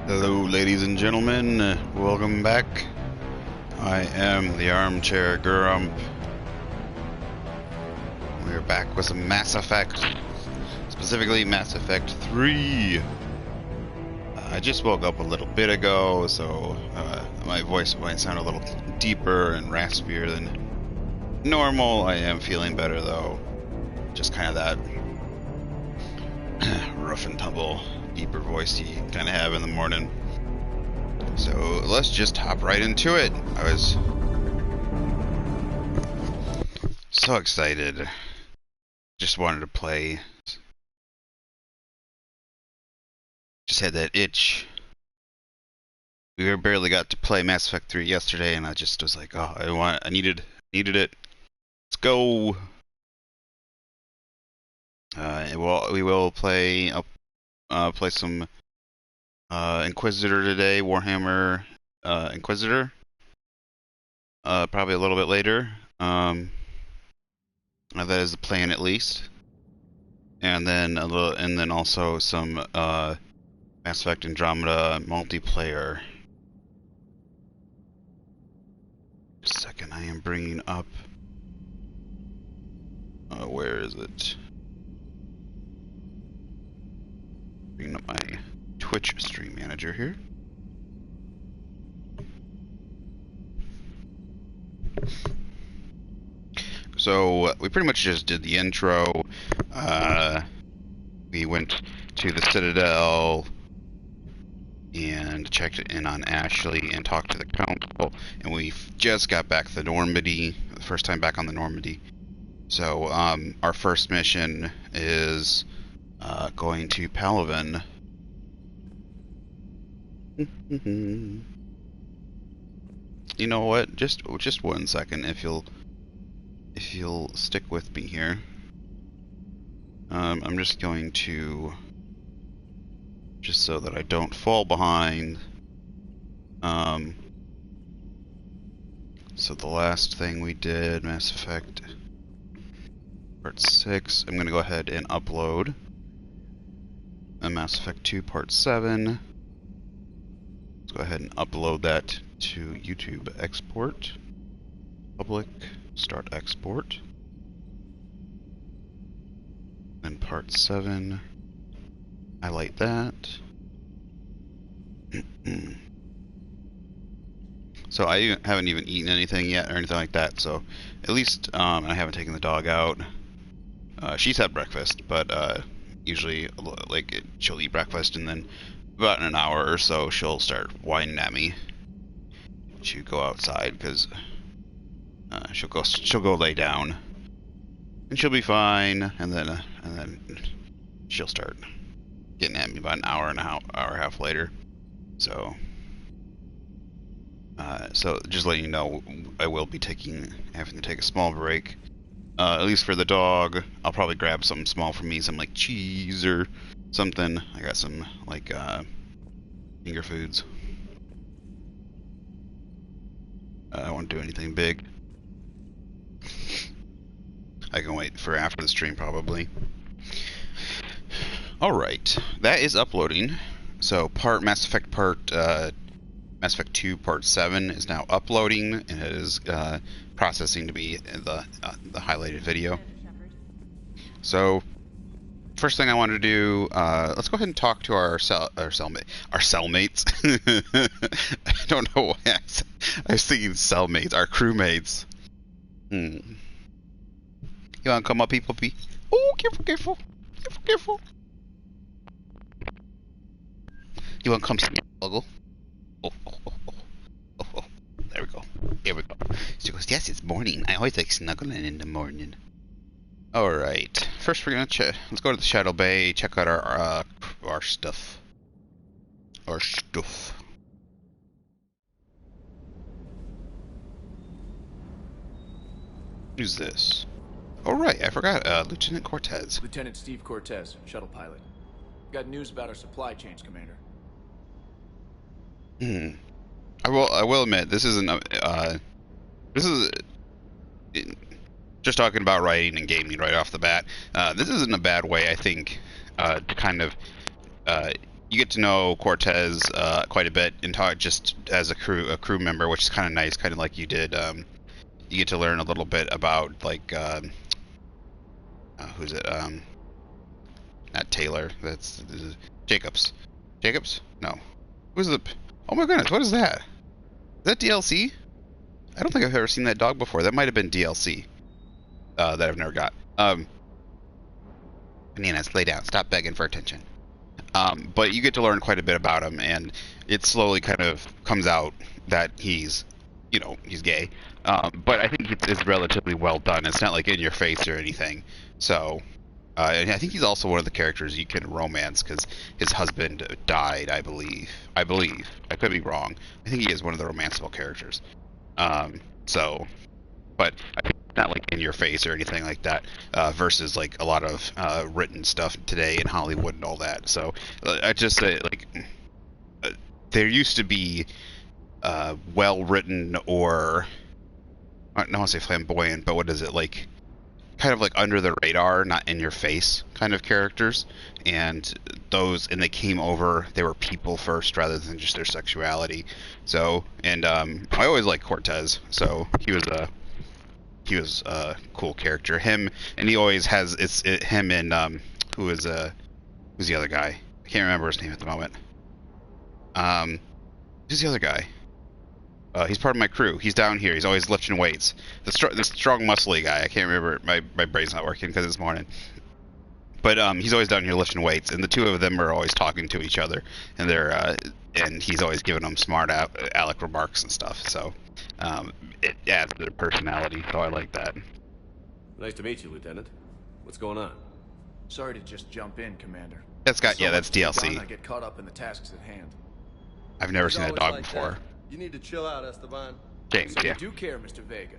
Hello, ladies and gentlemen. Welcome back. I am the Armchair Grump. We're back with some Mass Effect, specifically Mass Effect 3. I just woke up a little bit ago, so my voice might sound a little deeper and raspier than normal. I am feeling better, though. Just kind of that rough and tumble, deeper voice you kind of have in the morning. So let's just hop right into it. I was so excited. Just wanted to play. Just had that itch. We barely got to play Mass Effect 3 yesterday, and I just was like, oh, I needed it. Let's go. We will play some Inquisitor today, Warhammer Inquisitor. Probably a little bit later. That is the plan, at least. And then also some Mass Effect Andromeda multiplayer. Just a second, I am bringing up. Where is it? Bringing up my Twitch stream manager here. So we pretty much just did the intro. We went to the Citadel and checked in on Ashley and talked to the council, and we just got back to Normandy, the first time back on the Normandy. So our first mission is going to Palaven. You know what? Just 1 second, if you'll stick with me here. I'm just going to, just so that I don't fall behind. So the last thing we did, Mass Effect Part 6, I'm going to go ahead and upload a Mass Effect 2 Part 7. Let's go ahead and upload that to YouTube export. Public, start export. Then Part 7, highlight that. So I haven't even eaten anything yet or anything like that, so at least I haven't taken the dog out. She's had breakfast, but usually like she'll eat breakfast and then about in an hour or so she'll start whining at me. She'll go outside because she'll go lay down and she'll be fine, and then she'll start getting at me about an hour and a half later. So just letting you know, I will be having to take a small break, at least for the dog. I'll probably grab something small for me, some like cheese or something. I got some like finger foods. I won't do anything big. I can wait for after the stream probably. Alright, that is uploading. So Mass Effect 2 Part 7 is now uploading, and it is processing to be the highlighted video. So first thing I want to do, let's go ahead and talk to our cellmates. I don't know why I was thinking cellmates, our crewmates. You wanna come up, people? Oh, careful. You wanna come snuggle? Oh. There we go. Here we go. She goes, yes, it's morning. I always like snuggling in the morning. Alright. First we're gonna let's go to the Shadow Bay, check out our stuff. Who's this? Alright, I forgot. Lieutenant Cortez. Lieutenant Steve Cortez, shuttle pilot. Got news about our supply chains, Commander. I will admit, this is just talking about writing and gaming right off the bat. This isn't a bad way, I think, to kind of you get to know Cortez quite a bit and talk just as a crew member, which is kind of nice, kind of like you did. You get to learn a little bit about like who's it? Not Taylor. That's Jacobs. Jacobs? No. Who's the? Oh my goodness! What is that? Is that DLC? I don't think I've ever seen that dog before. That might have been DLC that I've never got. Bananas, lay down. Stop begging for attention. But you get to learn quite a bit about him, and it slowly kind of comes out that he's gay. But I think it's relatively well done. It's not like in your face or anything. So, and I think he's also one of the characters you can romance because his husband died, I believe. I could be wrong. I think he is one of the romanceable characters. But I think it's not like in your face or anything like that, versus like a lot of written stuff today in Hollywood and all that. So I just say like there used to be well written or I don't want to say flamboyant, but what is it like? Kind of like under the radar, not in your face kind of characters, and they came over. They were people first rather than just their sexuality. So, and I always liked Cortez. So he was a cool character. Him, and he always has him and who's the other guy? I can't remember his name at the moment. Who's the other guy? He's part of my crew. He's down here. He's always lifting weights. The strong, muscly guy. I can't remember. My brain's not working because it's morning. But he's always down here lifting weights, and the two of them are always talking to each other, and and he's always giving them smart aleck remarks and stuff. So it adds to their personality. So I like that. Nice to meet you, Lieutenant. What's going on? Sorry to just jump in, Commander. That's DLC. DLC. I get caught up in the tasks at hand. I've never seen that dog before. That. You need to chill out, Esteban. James, so yeah. You do care, Mr. Vega.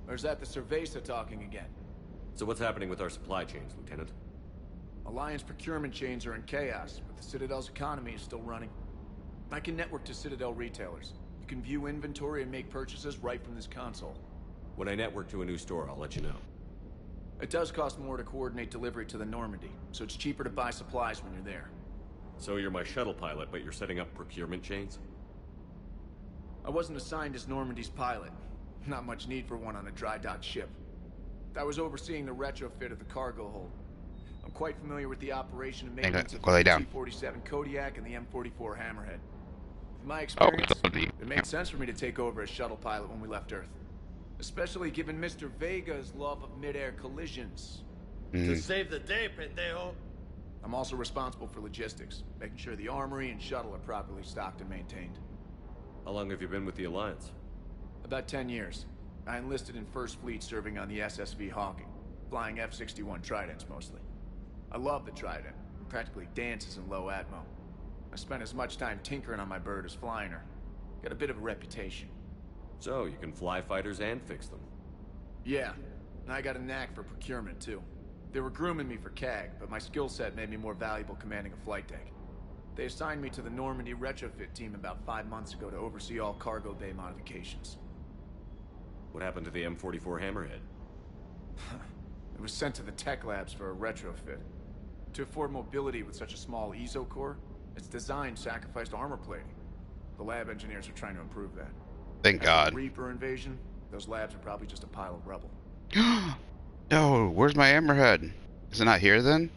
Or is that the Cerveza talking again? So what's happening with our supply chains, Lieutenant? Alliance procurement chains are in chaos, but the Citadel's economy is still running. I can network to Citadel retailers. You can view inventory and make purchases right from this console. When I network to a new store, I'll let you know. It does cost more to coordinate delivery to the Normandy, so it's cheaper to buy supplies when you're there. So you're my shuttle pilot, but you're setting up procurement chains? I wasn't assigned as Normandy's pilot. Not much need for one on a dry dock ship. I was overseeing the retrofit of the cargo hold. I'm quite familiar with the operation and maintenance of the T-47 Kodiak and the M44 Hammerhead. In my experience, it made sense for me to take over as shuttle pilot when we left Earth. Especially given Mr. Vega's love of mid-air collisions. To save the day, pendejo. I'm also responsible for logistics, making sure the armory and shuttle are properly stocked and maintained. How long have you been with the Alliance? About 10 years. I enlisted in First Fleet serving on the SSV Hawking, flying F-61 Tridents mostly. I love the Trident. It practically dances in low atmo. I spent as much time tinkering on my bird as flying her. Got a bit of a reputation. So, you can fly fighters and fix them? Yeah, and I got a knack for procurement too. They were grooming me for CAG, but my skill set made me more valuable commanding a flight deck. They assigned me to the Normandy retrofit team about 5 months ago to oversee all cargo bay modifications. What happened to the M44 Hammerhead? It was sent to the tech labs for a retrofit. To afford mobility with such a small ESO core, its design sacrificed armor plating. The lab engineers are trying to improve that. Thank God. The Reaper invasion, those labs are probably just a pile of rubble. No, where's my Hammerhead? Is it not here then?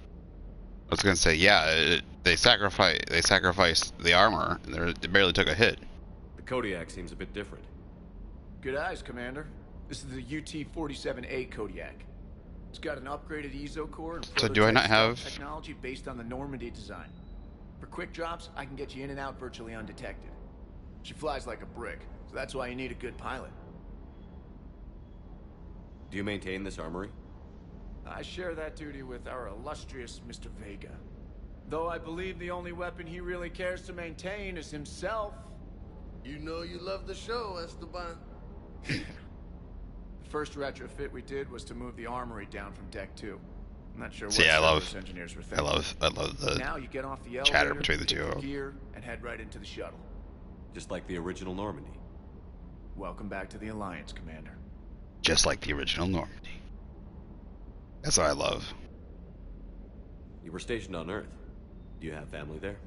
I was gonna say, yeah, they sacrificed the armor, and they barely took a hit. The Kodiak seems a bit different. Good eyes, Commander. This is the UT-47A Kodiak. It's got an upgraded ESO core and so do I not have technology based on the Normandy design. For quick drops, I can get you in and out virtually undetected. She flies like a brick, so that's why you need a good pilot. Do you maintain this armory? I share that duty with our illustrious Mr. Vega. Though I believe the only weapon he really cares to maintain is himself. You know you love the show, Esteban. The first retrofit we did was to move the armory down from Deck 2. I'm not sure what those engineers were thinking. I love the now you get off the chatter elevator, between the two of them. Gear, and head right into the shuttle. Just like the original Normandy. Welcome back to the Alliance, Commander. Just like the original Normandy. That's what I love. You were stationed on Earth. Do you have family there?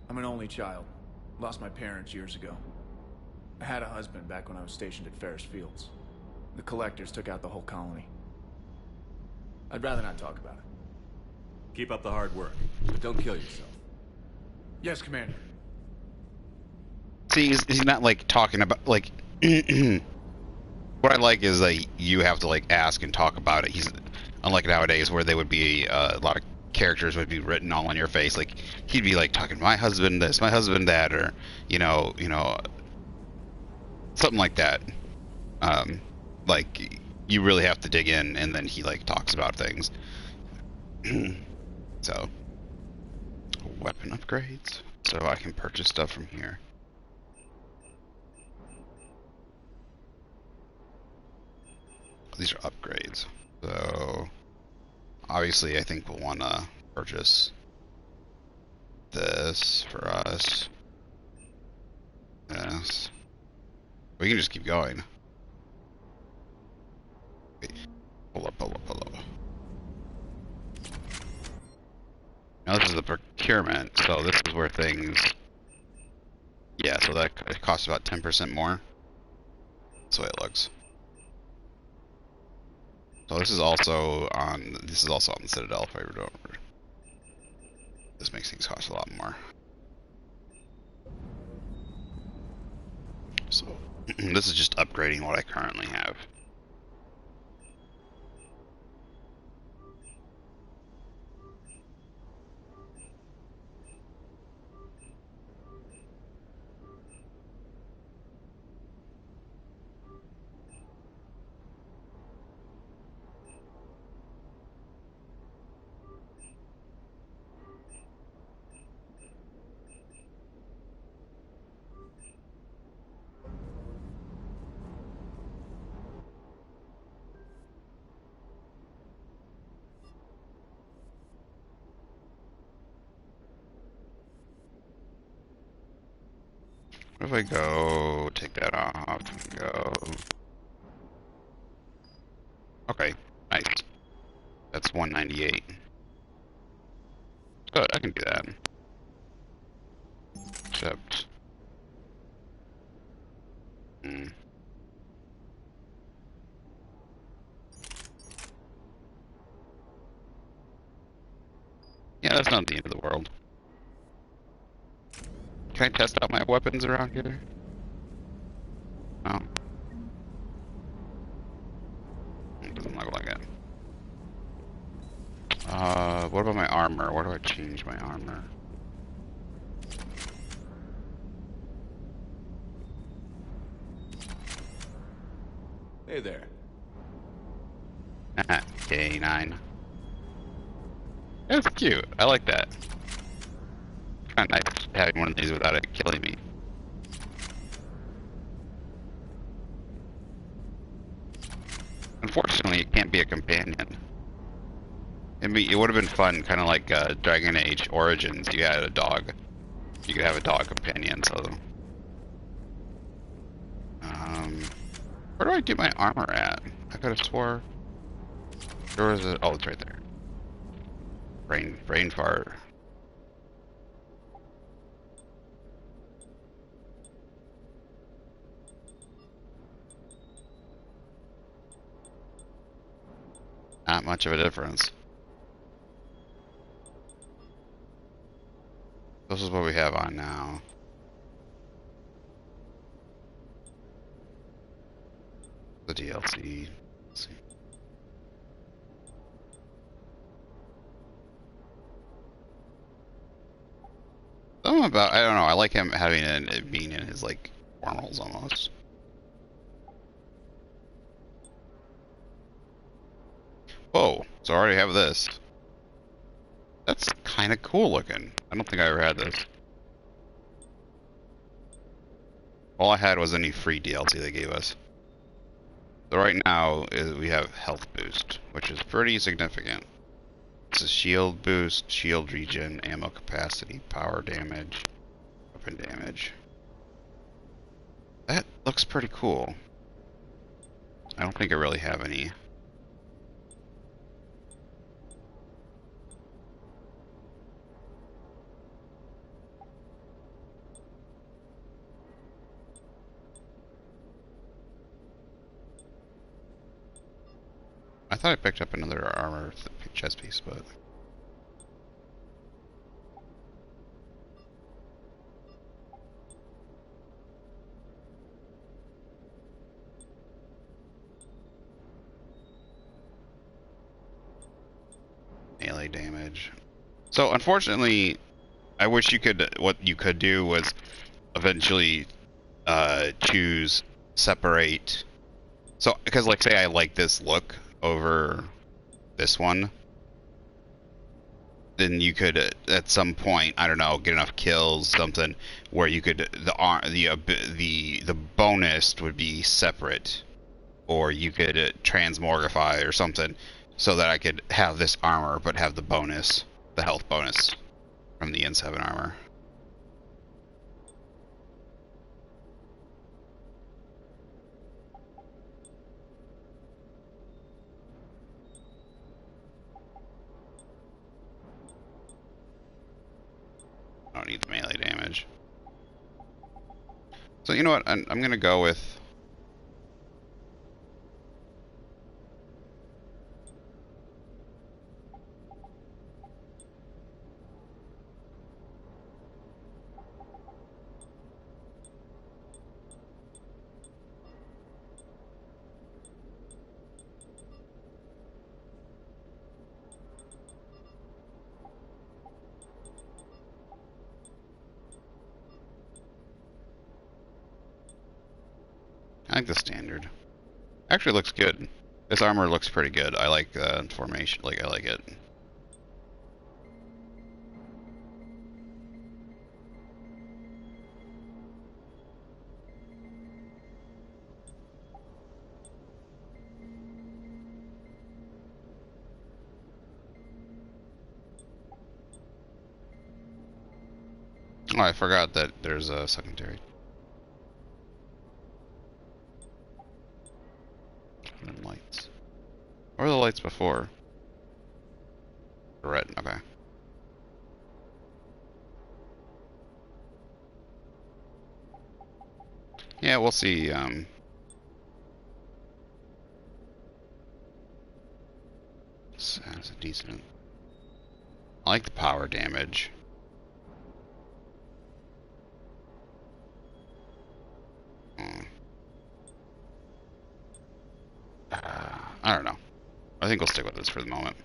I'm an only child. Lost my parents years ago. I had a husband back when I was stationed at Ferris Fields. The collectors took out the whole colony. I'd rather not talk about it. Keep up the hard work, but don't kill yourself. Yes, Commander. See, he's not like talking about like. What I like is like you have to like ask and talk about it. He's unlike nowadays where they would be a lot of characters would be written all on your face. Like he'd be like talking, my husband this, my husband that, or you know, something like that. Like you really have to dig in, and then he like talks about things. So weapon upgrades, so I can purchase stuff from here. These are upgrades, so obviously I think we'll want to purchase this for us. This. We can just keep going. Wait. Pull up. Now this is the procurement, so this is where things... Yeah, so that it costs about 10% more. That's the way it looks. So this is also on the Citadel if I ever don't remember. This makes things cost a lot more. So this is just upgrading what I currently have. What if I go take that off and go? Okay, nice. That's 198. Good, I can do that. Except, yeah, that's not the end of the world. Can I test out my weapons around here? No. It doesn't look like it. What about my armor? Where do I change my armor? Hey there. K9. That's cute. I like that. Kind of nice having one of these without it killing me. Unfortunately, it can't be a companion. It would have been fun, kind of like Dragon Age Origins. You had a dog. You could have a dog companion. So, where do I get my armor at? I could have swore. Where is it? Oh, it's right there. Brain fart. Not much of a difference. This is what we have on now. The DLC. Let's see. Something about, I don't know, I like him having it being in his like wormholes almost. Whoa, so I already have this. That's kind of cool looking. I don't think I ever had this. All I had was any free DLC they gave us. So right now we have health boost, which is pretty significant. It's a shield boost, shield regen, ammo capacity, power damage, weapon damage. That looks pretty cool. I don't think I really have any. thought I picked up another armor chest piece, but... melee damage. So unfortunately, I wish you could. What you could do was eventually choose separate. So because like say I like this look over this one, then you could at some point, I don't know, get enough kills, something where you could the bonus would be separate, or you could transmogrify or something, so that I could have this armor but have the bonus, the health bonus from the N7 armor. I don't need the melee damage. So you know what? I'm gonna go with. I like the standard. Actually looks good. This armor looks pretty good. I like the formation. Like, I like it. Oh, I forgot that there's a secondary. Lights. What were the lights before? Red, okay. Yeah, we'll see, That's a decent... I like the power damage. I don't know. I think we'll stick with this for the moment.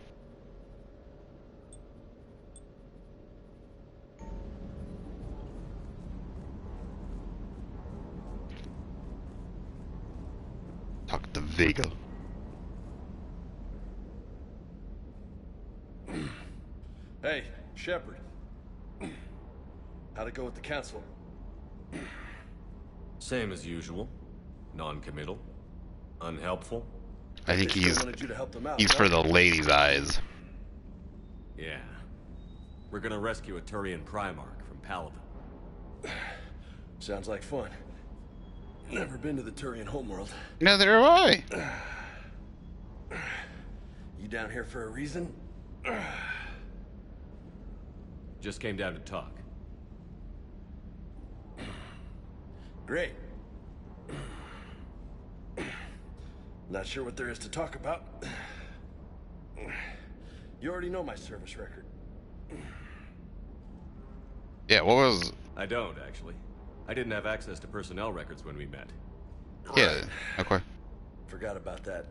Talk to Vega. Hey, Shepard. How'd it go with the council? Same as usual. Non-committal. Unhelpful. I think They he's still wanted you to help them out, he's for the ladies' eyes. Yeah. We're gonna rescue a Turian Primarch from Palaven. Sounds like fun. Never been to the Turian homeworld. Neither have I. You down here for a reason? Just came down to talk. Great. Not sure what there is to talk about. You already know my service record. Yeah, what was... I don't, actually. I didn't have access to personnel records when we met. Yeah, okay. Forgot about that.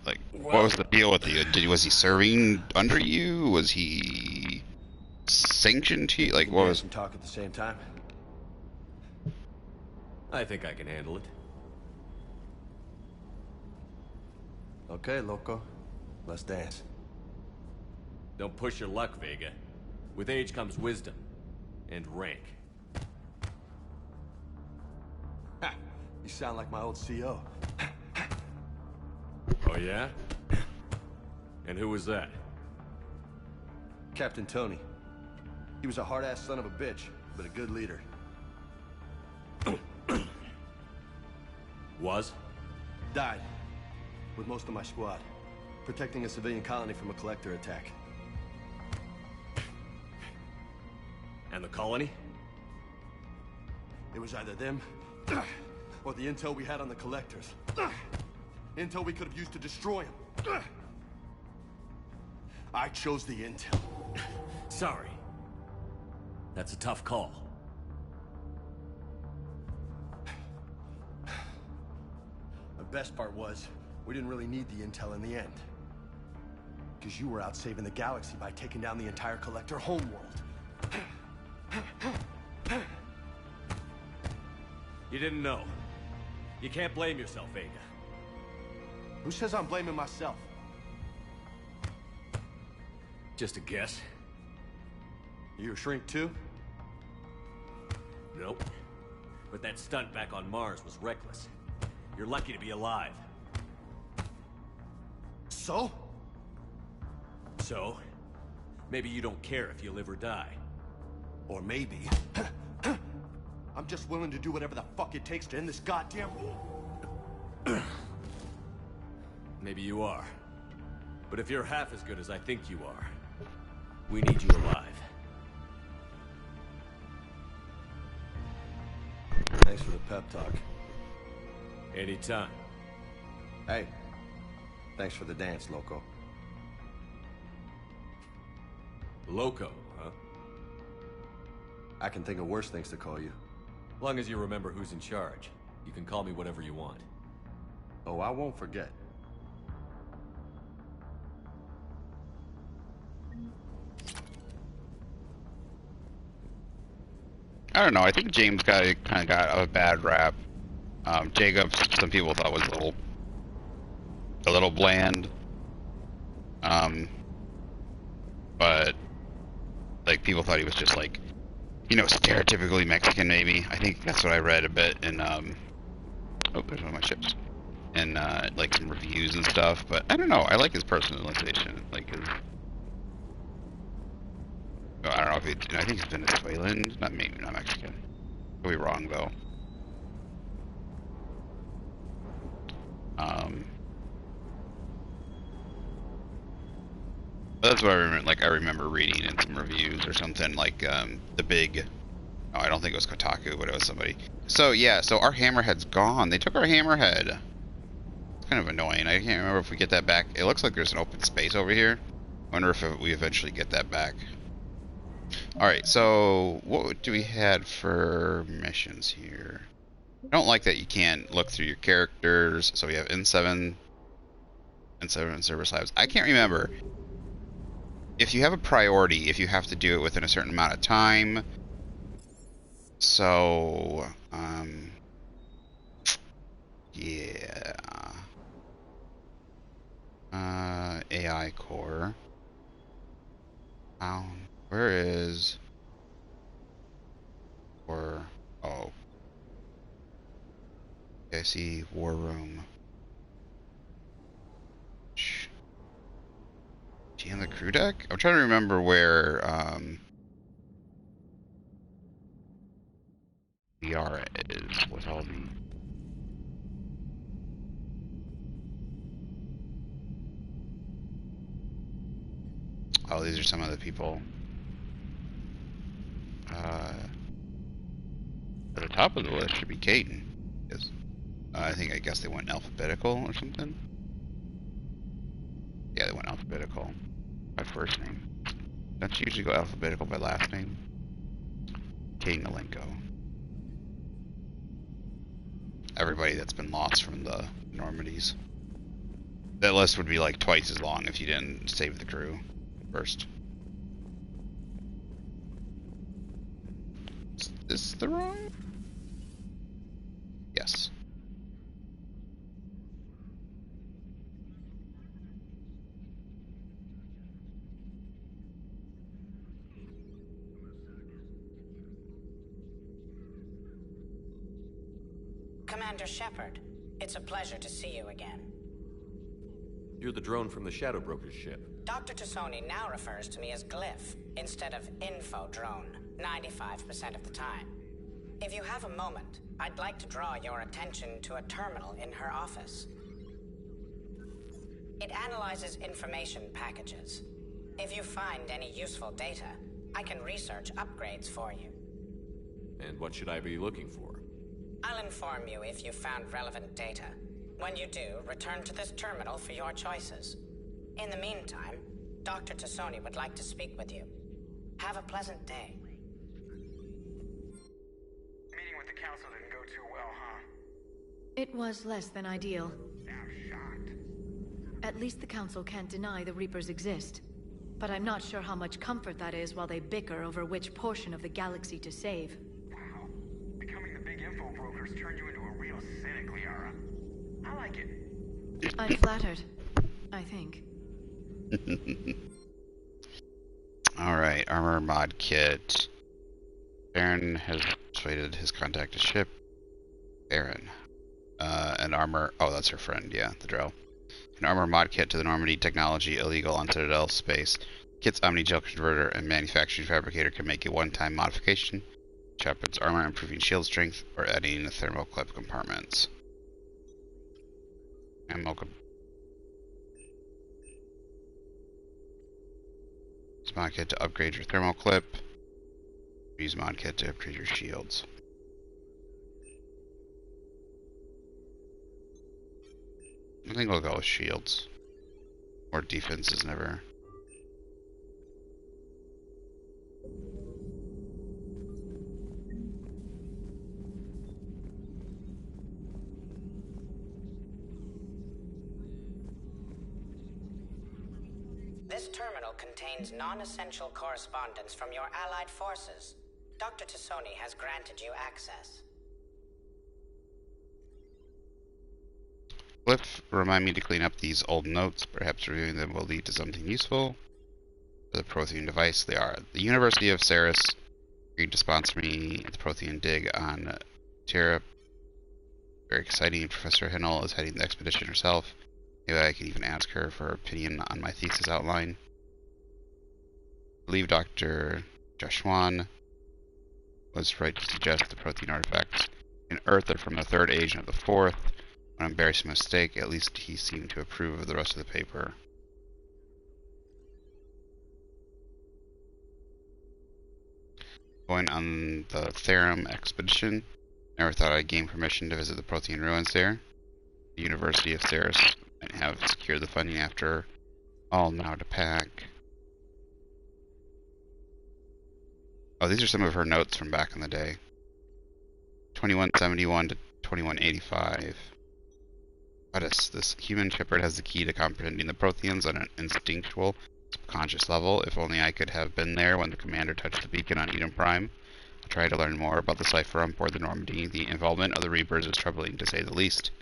Like, what was the deal with you? Was he serving under you? Was he sanctioned to you? Like, what was... Some talk at the same time? I think I can handle it. Okay, loco. Let's dance. Don't push your luck, Vega. With age comes wisdom. And rank. Ha! You sound like my old CO. Oh, yeah? And who was that? Captain Tony. He was a hard-ass son of a bitch, but a good leader. Was? Died. With most of my squad. Protecting a civilian colony from a collector attack. And the colony? It was either them, or the intel we had on the collectors. Intel we could have used to destroy him. I chose the intel. Sorry. That's a tough call. The best part was, we didn't really need the intel in the end. Because you were out saving the galaxy by taking down the entire Collector homeworld. You didn't know. You can't blame yourself, Vega. Who says I'm blaming myself? Just a guess. You a shrink too? Nope. But that stunt back on Mars was reckless. You're lucky to be alive. So? So, maybe you don't care if you live or die. Or maybe... I'm just willing to do whatever the fuck it takes to end this goddamn war. Maybe you are. But if you're half as good as I think you are, we need you alive. Thanks for the pep talk. Anytime. Hey, thanks for the dance, Loco. Loco, huh? I can think of worse things to call you. As long as you remember who's in charge, you can call me whatever you want. Oh, I won't forget. I don't know. I think James kind of got a bad rap. Jacob, some people thought was a little bland. But like people thought he was just like, you know, stereotypically Mexican. Maybe I think that's what I read a bit in. Oh, there's one of my ships. And like some reviews and stuff. But I don't know. I like his personalization. Like his. I don't know if it's. I think he's Venezuelan. Not maybe not Mexican. Could be wrong though. That's what I remember. Like I remember reading in some reviews or something. Like the big. Oh, I don't think it was Kotaku, but it was somebody. So yeah. So our hammerhead's gone. They took our hammerhead. It's kind of annoying. I can't remember if we get that back. It looks like there's an open space over here. Wonder if we eventually get that back. Alright, so what do we had for missions here? I don't like that you can't look through your characters. So we have N7 and Service Lives. I can't remember. If you have a priority, if you have to do it within a certain amount of time. So, yeah. AI core. Where is... Or... Oh. I see War Room. Is he on the crew deck? I'm trying to remember where, VR is with all the... Oh, these are some of the people. At the top of the list should be Caden. Yes. I guess they went alphabetical or something. Yeah, they went alphabetical by first name. Don't you usually go alphabetical by last name? Caden Alenko. Everybody that's been lost from the Normandies. That list would be like twice as long if you didn't save the crew first. Is this the wrong? Yes. Commander Shepard, it's a pleasure to see you again. You're the drone from the Shadow Broker's ship. Dr. Tassoni now refers to me as Glyph instead of Info Drone, 95% of the time. If you have a moment, I'd like to draw your attention to a terminal in her office. It analyzes information packages. If you find any useful data, I can research upgrades for you. And what should I be looking for? I'll inform you if you found relevant data. When you do, return to this terminal for your choices. In the meantime, Dr. Tassoni would like to speak with you. Have a pleasant day. Meeting with the council didn't go too well, huh? It was less than ideal. I'm shocked. At least the council can't deny the Reapers exist. But I'm not sure how much comfort that is while they bicker over which portion of the galaxy to save. Wow. Becoming the big info brokers turned you into a real cynic, Liara. I like it. I'm flattered. I think. Alright, armor mod kit. Baron has persuaded his contact to ship. Baron. An armor... Oh, that's her friend, yeah, the Drell. An armor mod kit to the Normandy technology illegal on Citadel space. Kit's Omni-Gel converter and manufacturing fabricator can make a one-time modification. Shepard's armor, improving shield strength, or adding the thermoclip compartments. Ammo Use mod kit to upgrade your thermoclip. Use mod kit to upgrade your shields. I think we'll go with shields. Or defense is never. This terminal contains non-essential correspondence from your allied forces. Dr. Tassoni has granted you access. Cliff, remind me to clean up these old notes. Perhaps reviewing them will lead to something useful. For the Prothean device, they are. The University of Ceres agreed to sponsor me at the Prothean dig on Terra. Very exciting. Professor Hinnell is heading the expedition herself. Maybe I can even ask her for her opinion on my thesis outline. I believe Dr. Joshwan was right to suggest the Prothean artifacts in Earth are from the third age of the fourth. An embarrassing mistake. At least he seemed to approve of the rest of the paper. Going on the Therum expedition. Never thought I'd gain permission to visit the Prothean ruins there. The University of Ceres might have secured the funding after all. Now to pack. Oh, these are some of her notes from back in the day. 2171 to 2185. This human Shepard has the key to comprehending the Protheans on an instinctual, subconscious level. If only I could have been there when the commander touched the beacon on Eden Prime. I'll try to learn more about the cipher on board the Normandy. The involvement of the Reapers is troubling, to say the least.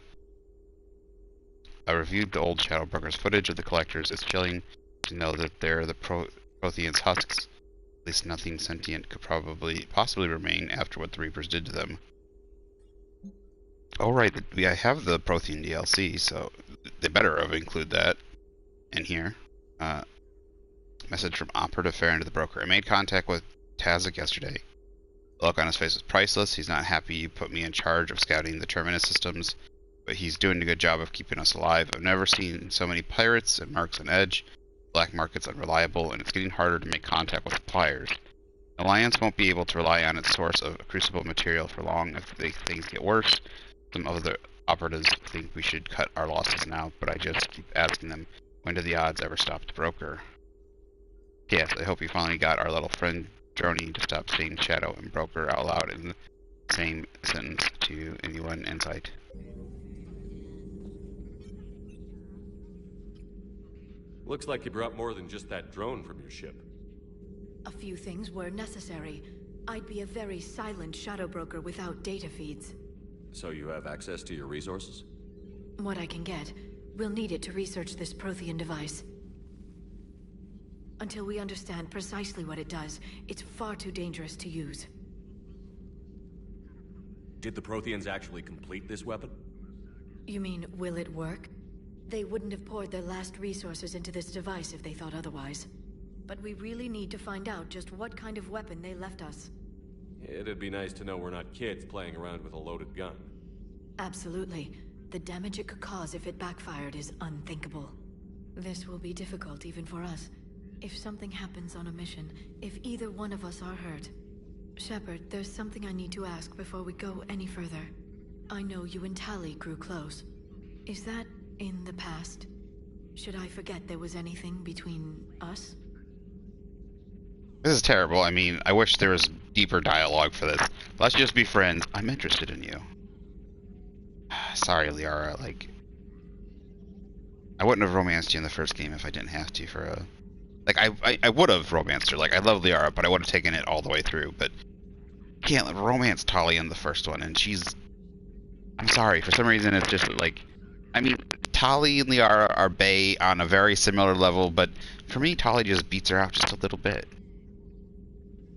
I reviewed the old Shadow Brokers footage of the Collectors. It's chilling to know that they're the Protheans' husks. At least nothing sentient could possibly remain after what the Reapers did to them. Oh right, I have the Prothean DLC, so they better have included that in here. Message from Operative Farron to the broker. I made contact with Tazik yesterday. The look on his face was priceless. He's not happy you put me in charge of scouting the Terminus systems, but he's doing a good job of keeping us alive. I've never seen so many pirates and marks on edge. Black market's unreliable, and it's getting harder to make contact with suppliers. The Alliance won't be able to rely on its source of crucible material for long if things get worse. Some other operatives think we should cut our losses now, but I just keep asking them, when do the odds ever stop the broker? Yes, I hope you finally got our little friend Droney to stop saying Shadow and Broker out loud in the same sentence to anyone in sight. Looks like you brought more than just that drone from your ship. A few things were necessary. I'd be a very silent Shadow Broker without data feeds. So you have access to your resources? What I can get. We'll need it to research this Prothean device. Until we understand precisely what it does, it's far too dangerous to use. Did the Protheans actually complete this weapon? You mean, will it work? They wouldn't have poured their last resources into this device if they thought otherwise. But we really need to find out just what kind of weapon they left us. It'd be nice to know we're not kids playing around with a loaded gun. Absolutely. The damage it could cause if it backfired is unthinkable. This will be difficult even for us. If something happens on a mission, if either one of us are hurt. Shepard, there's something I need to ask before we go any further. I know you and Tali grew close. Is that in the past? Should I forget there was anything between us? This is terrible. I mean, I wish there was deeper dialogue for this. Let's just be friends. I'm interested in you. Sorry, Liara. Like, I wouldn't have romanced you in the first game if I didn't have to for a... Like, I would have romanced her. Like, I love Liara, but I would have taken it all the way through. But I can't romance Tali in the first one, and she's... I'm sorry. For some reason, it's just, like... I mean, Tali and Liara are bae on a very similar level, but for me, Tali just beats her out just a little bit.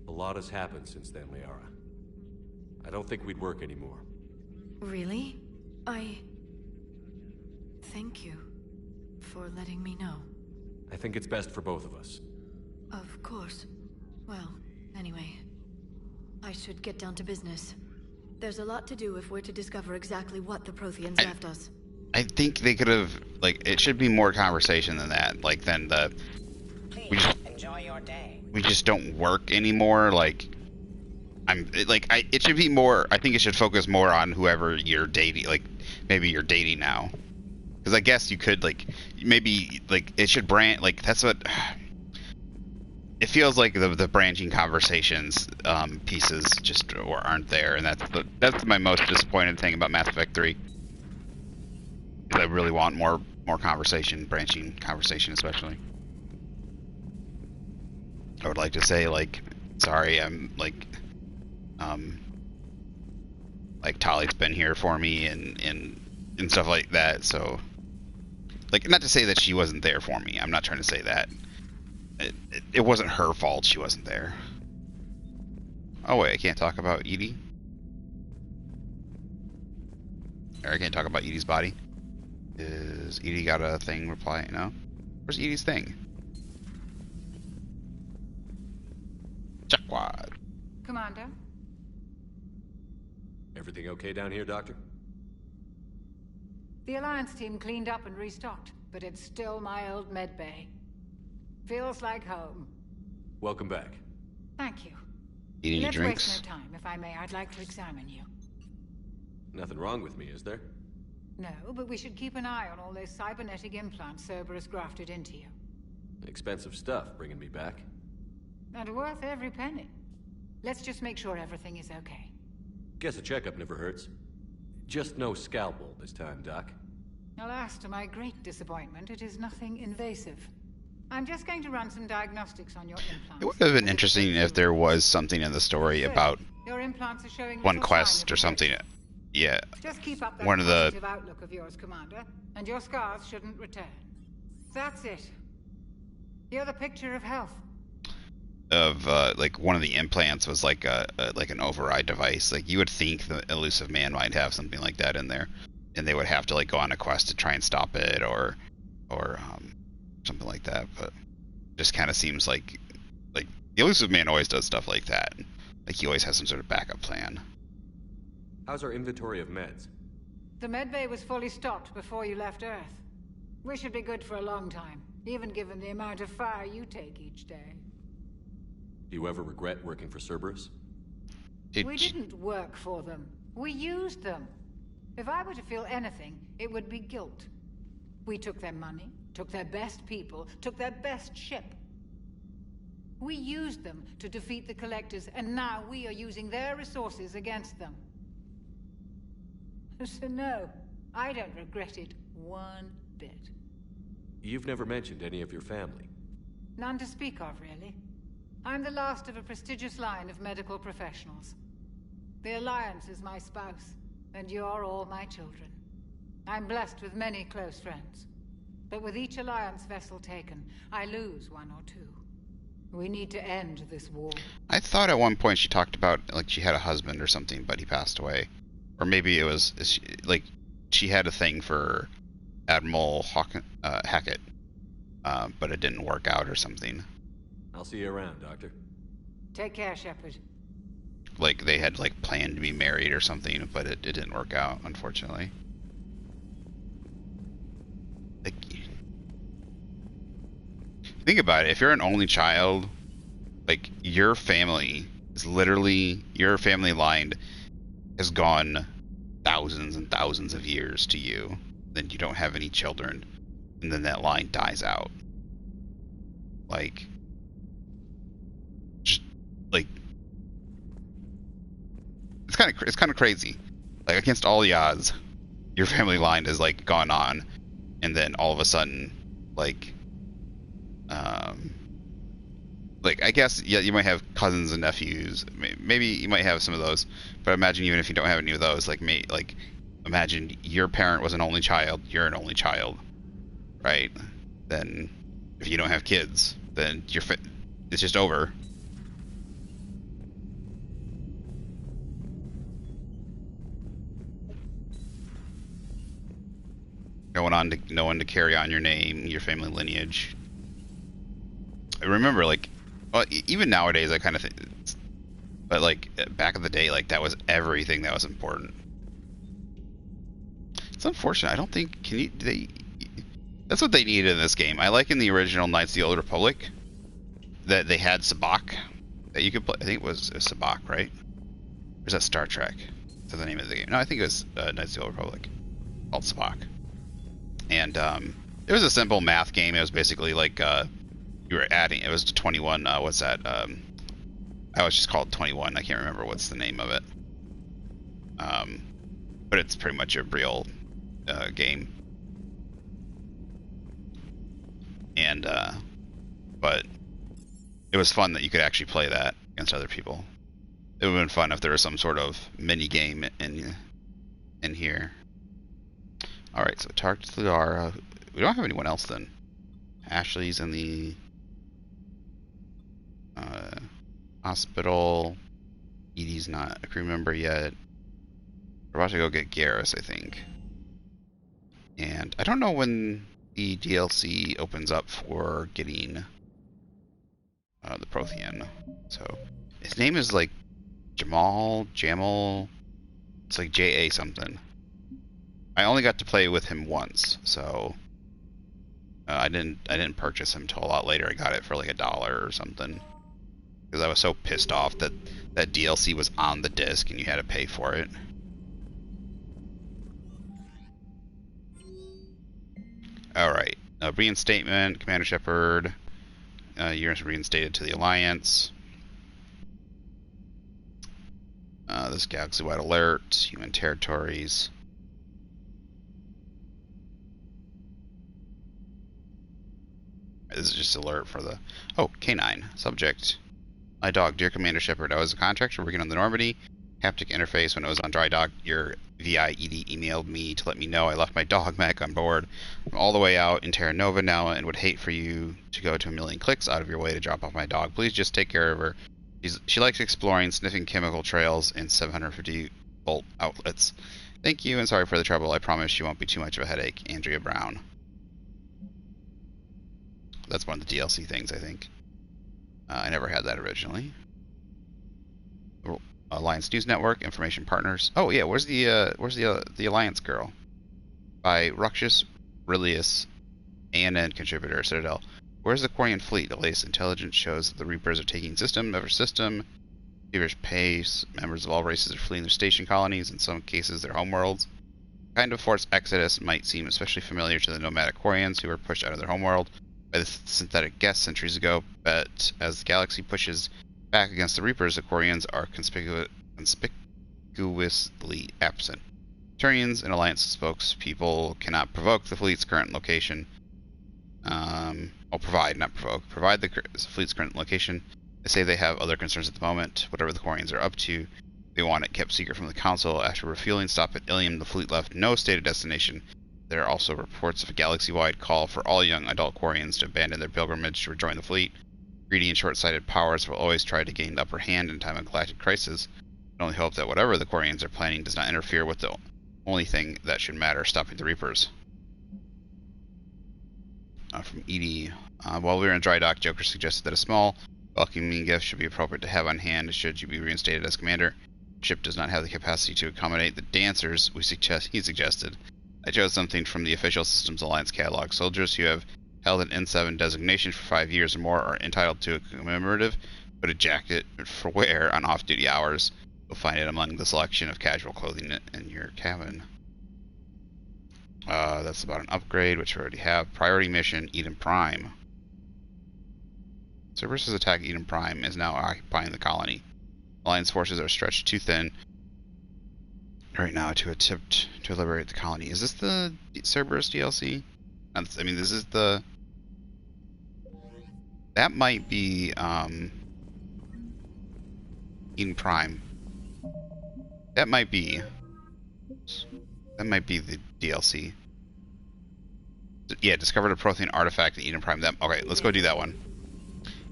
A lot has happened since then, Liara. I don't think we'd work anymore. Really? Thank you for letting me know. I think it's best for both of us. Of course. Well, anyway, I should get down to business. There's a lot to do if we're to discover exactly what the Protheans left us. I think they could have, like, it should be more conversation than that. Like, than the... Please, enjoy your day. We just don't work anymore. Like, it should be more, I think it should focus more on whoever you're dating, like, maybe you're dating now. Because I guess you could, like, maybe, like, it should branch, like, that's what... It feels like the branching conversations pieces just aren't there, and that's my most disappointed thing about Mass Effect 3. I really want more conversation, branching conversation especially. I would like to say, like, sorry, I'm, like Tali's been here for me and stuff like that, so, like, not to say that she wasn't there for me. I'm not trying to say that. It wasn't her fault she wasn't there. Oh wait, I can't talk about EDI? Or I can't talk about EDI's body? Is EDI got a thing reply? No? Where's EDI's thing? Jacquard. Commander? Everything okay down here, Doctor? The Alliance team cleaned up and restocked, but it's still my old medbay. Feels like home. Welcome back. Thank you. Eat any Let's drinks? waste no time. If I may, I'd like to examine you. Nothing wrong with me, is there? No, but we should keep an eye on all those cybernetic implants Cerberus grafted into you. Expensive stuff bringing me back. And worth every penny. Let's just make sure everything is okay. Guess a checkup never hurts. Just no scalpel this time, Doc. Alas, to my great disappointment, it is nothing invasive. I'm just going to run some diagnostics on your implants. It would have been interesting if there was something in the story about your implants are showing one little quest sign of or something. infection. Yeah. Just keep up that One of the positive outlook of yours, Commander, and your scars shouldn't return. That's it. You're the picture of health. Of like one of the implants was like like an override device. Like you would think the Elusive Man might have something like that in there, and they would have to like go on a quest to try and stop it or something like that. But just kind of seems like the Elusive Man always does stuff like that. Like he always has some sort of backup plan. How's our inventory of meds? The medbay was fully stocked before you left Earth. We should be good for a long time, even given the amount of fire you take each day. Do you ever regret working for Cerberus? We didn't work for them. We used them. If I were to feel anything, it would be guilt. We took their money, took their best people, took their best ship. We used them to defeat the Collectors, and now we are using their resources against them. So no, I don't regret it one bit. You've never mentioned any of your family. None to speak of, really. I'm the last of a prestigious line of medical professionals. The Alliance is my spouse, and you're all my children. I'm blessed with many close friends. But with each Alliance vessel taken, I lose one or two. We need to end this war. I thought at one point she talked about like she had a husband or something, but he passed away. Or maybe it was like she had a thing for Admiral Hackett, but it didn't work out or something. I'll see you around, Doctor. Take care, Shepard. Like they had like planned to be married or something, but it didn't work out, unfortunately. Like, think about it. If you're an only child, like your family is literally your family line has gone thousands and thousands of years to you. then you don't have any children, and then that line dies out. Like, just like it's kind of crazy. Like, against all the odds, your family line is like gone on, and then all of a sudden, like I guess, yeah, you might have cousins and nephews. Maybe you might have some of those, but imagine even if you don't have any of those, like imagine your parent was an only child, you're an only child, right? Then if you don't have kids, then it's just over. No one to carry on your name, your family lineage. I remember, like, well, even nowadays I kind of think, but like back in the day, like that was everything that was important. It's unfortunate. I don't think that's what they needed in this game. I like in the original Knights of the Old Republic that they had Sabacc that you could play. I think it was Sabacc, right? Or is that Star Trek? Is that the name of the game? No, I think it was Knights of the Old Republic, called Sabacc. And it was a simple math game. It was basically like you were adding. It was 21. What's that? I always just call it 21. I can't remember what's the name of it. But it's pretty much a real game. And but it was fun that you could actually play that against other people. It would have been fun if there was some sort of mini game in here. All right, so talk to Liara. We don't have anyone else then. Ashley's in the hospital. Edie's not a crew member yet. We're about to go get Garrus, I think. And I don't know when the DLC opens up for getting the Prothean. So his name is like Jamal. It's like J.A. something. I only got to play with him once, so I didn't purchase him till a lot later. I got it for like $1 or something because I was so pissed off that that DLC was on the disc and you had to pay for it. All right, reinstatement, Commander Shepard. You're reinstated to the Alliance. This galaxy-wide alert, human territories. This is just alert for the... Oh, K9. Subject. My dog, dear Commander Shepard. I was a contractor working on the Normandy. Haptic interface. When I was on dry dock, your VI ED emailed me to let me know I left my dog back on board. I'm all the way out in Terra Nova now and would hate for you to go to a million clicks out of your way to drop off my dog. Please just take care of her. She likes exploring, sniffing chemical trails in 750-volt outlets. Thank you and sorry for the trouble. I promise she won't be too much of a headache. Andrea Brown. That's one of the DLC things, I think. I never had that originally. Alliance News Network, Information Partners. Oh yeah, where's the Alliance girl? By Ruxus Rilius, ANN contributor, Citadel. Where's the Quarian fleet? The latest intelligence shows that the Reapers are taking system after system. Feverish pace. Members of all races are fleeing their station colonies, in some cases their homeworlds. The kind of forced exodus might seem especially familiar to the nomadic Quarians who were pushed out of their homeworld by the synthetic guests centuries ago, but as the galaxy pushes back against the Reapers, the Quarians are conspicuously absent. Turians and Alliance spokespeople cannot provoke the fleet's current location. Provide, not provoke. Provide the fleet's current location. They say they have other concerns at the moment. Whatever the Quarians are up to, they want it kept secret from the Council. After a refueling stop at Ilium, the fleet left no stated destination. There are also reports of a galaxy-wide call for all young adult Quarians to abandon their pilgrimage to rejoin the fleet. Greedy and short-sighted powers will always try to gain the upper hand in time of galactic crisis. I only hope that whatever the Quarians are planning does not interfere with the only thing that should matter, stopping the Reapers. From Edie. While we were in dry dock, Joker suggested that a small welcoming gift should be appropriate to have on hand should you be reinstated as commander. The ship does not have the capacity to accommodate the dancers he suggested. I chose something from the official Systems Alliance catalog. Soldiers who have held an N7 designation for 5 years or more are entitled to a commemorative hooded jacket for wear on off-duty hours. You'll find it among the selection of casual clothing in your cabin. That's about an upgrade, which we already have. Priority mission, Eden Prime. Cerberus' attack Eden Prime is now occupying the colony. Alliance forces are stretched too thin right now to attempt to liberate the colony. Is this the Cerberus DLC? I mean, this is the... That might be, Eden Prime. That might be the DLC. Yeah, discovered a Prothean artifact in Eden Prime. Okay, let's go do that one.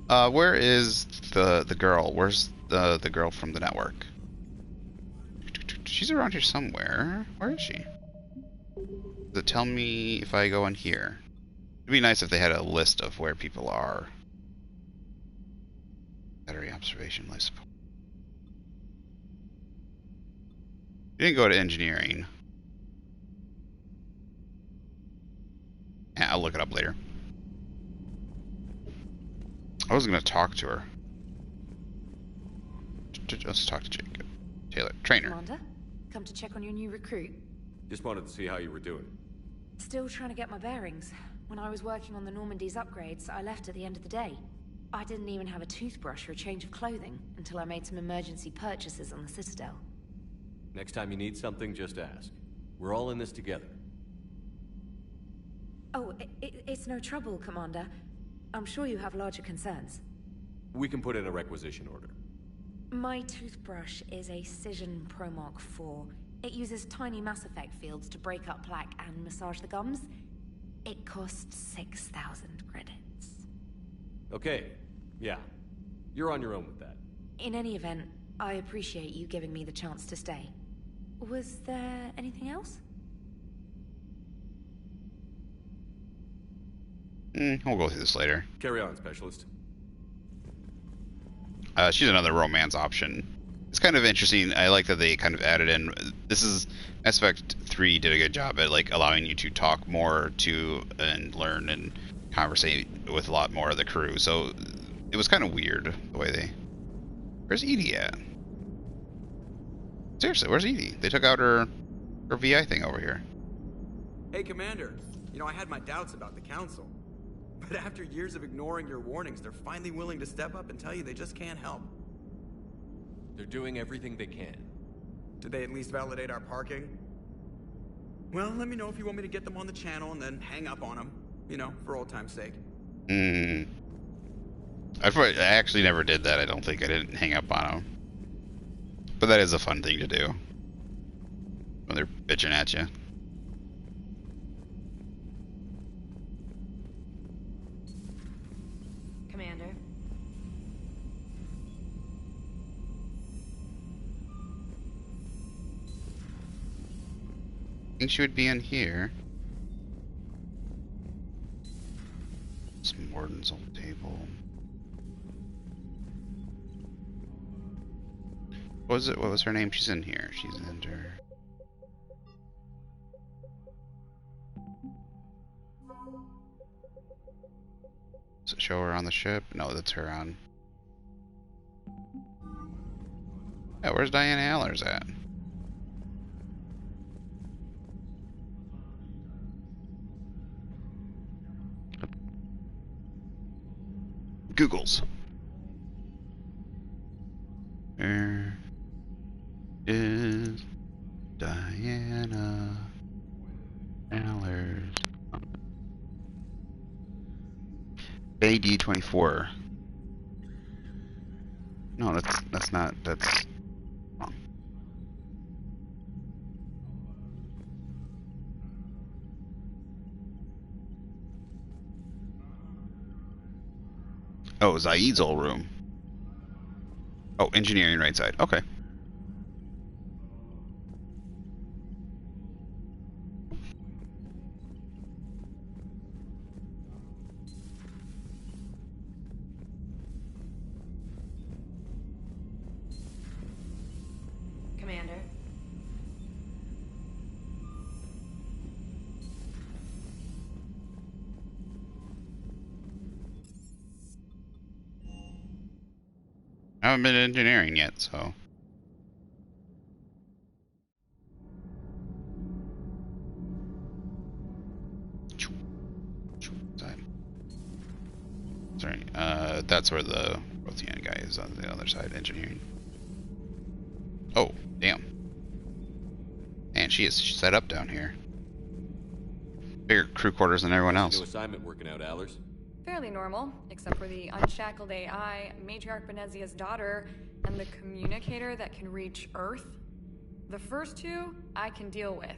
Where is the girl? Where's the girl from the network? She's around here somewhere. Where is she? Does it tell me if I go in here? It'd be nice if they had a list of where people are. Battery observation, life support. You didn't go to engineering. Yeah, I'll look it up later. I was gonna talk to her. Let's talk to Jacob. Taylor, trainer. Commander, come to check on your new recruit. Just wanted to see how you were doing. Still trying to get my bearings. When I was working on the Normandy's upgrades, I left at the end of the day. I didn't even have a toothbrush or a change of clothing until I made some emergency purchases on the Citadel. Next time you need something, just ask. We're all in this together. Oh, it's no trouble, Commander. I'm sure you have larger concerns. We can put in a requisition order. My toothbrush is a Cision Pro Mark IV. It uses tiny Mass Effect fields to break up plaque and massage the gums. It costs 6,000 credits. Okay, yeah. You're on your own with that. In any event, I appreciate you giving me the chance to stay. Was there anything else? We'll go through this later. Carry on, Specialist. She's another romance option. It's kind of interesting. I like that they kind of added in. This is Mass Effect 3 did a good job at like allowing you to talk more to and learn and conversate with a lot more of the crew. So it was kind of weird the way they. Where's EDI at? Seriously, where's EDI? They took out her VI thing over here. Hey, Commander. You know, I had my doubts about the Council. But after years of ignoring your warnings, they're finally willing to step up and tell you they just can't help. They're doing everything they can. Did they at least validate our parking? Well, let me know if you want me to get them on the channel and then hang up on them. You know, for old time's sake. I actually never did that. I don't think I didn't hang up on them. But that is a fun thing to do. When they're bitching at you. Commander. I think she would be in here. Some Warden's old table. What was it? What was her name? She's in here. She's in her. Does it show her on the ship? No, that's her on. Yeah, where's Diana Allers at? Googles. Where is Diana Allers? Bay D24. No, that's not. That's wrong. Oh, Zaid's old room. Oh, engineering right side. Okay. Commander. I haven't been to engineering yet, so. Sorry. That's where the Rothian guy is on the other side, engineering. Oh, damn. And she is set up down here. Bigger crew quarters than everyone else. New assignment working out, Allers? Fairly normal, except for the unshackled AI, Matriarch Benezia's daughter, and the communicator that can reach Earth. The first two, I can deal with.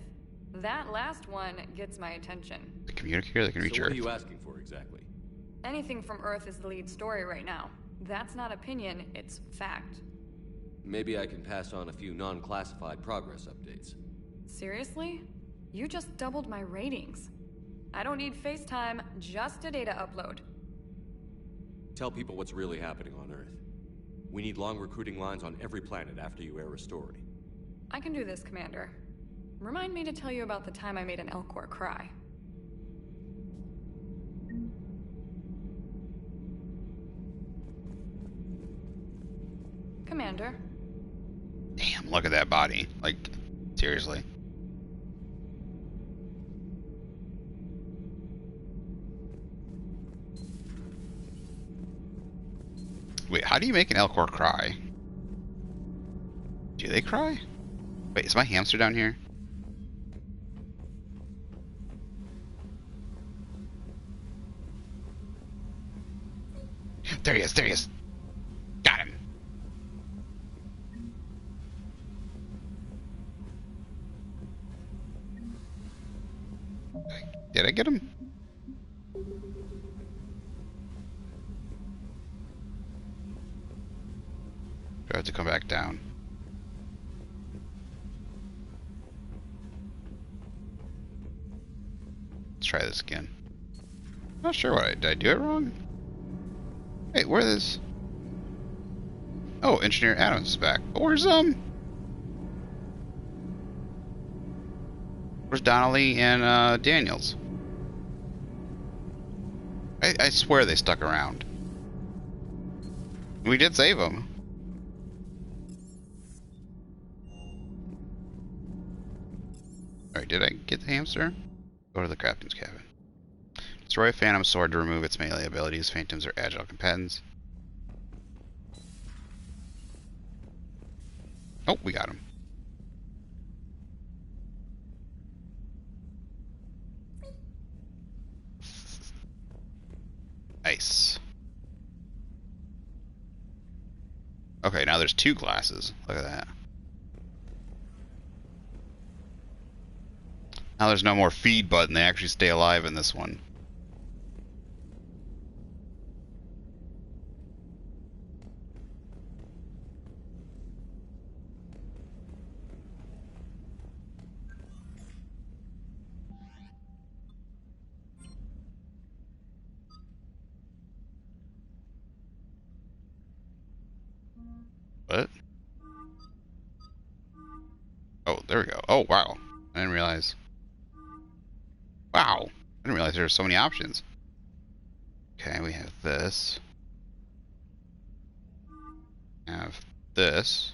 That last one gets my attention. The communicator that can reach So Earth. what are you asking for exactly? Anything from Earth is the lead story right now. That's not opinion, it's fact. Maybe I can pass on a few non-classified progress updates. Seriously? You just doubled my ratings. I don't need FaceTime, just a data upload. Tell people what's really happening on Earth. We need long recruiting lines on every planet after you air a story. I can do this, Commander. Remind me to tell you about the time I made an Elcor cry. Commander. Damn, look at that body. Like, seriously. Wait, how do you make an Elcor cry? Do they cry? Wait, is my hamster down here? There he is, there he is. Got him. Did I get him? Do I have to come back down? Let's try this again. Not sure what did I do it wrong? Wait, where is... Oh, Engineer Adams is back. But where's Donnelly and Daniels? I swear they stuck around. We did save them. Alright, did I get the hamster? Go to the captain's cabin. Destroy a phantom sword to remove its melee abilities. Phantoms are agile companions. Oh, we got him. Nice. Okay, now there's two glasses. Look at that. Now there's no more feed button. They actually stay alive in this one. What? Oh, there we go. Oh, wow. I didn't realize. Wow. I didn't realize there were so many options. Okay, we have this. Have this.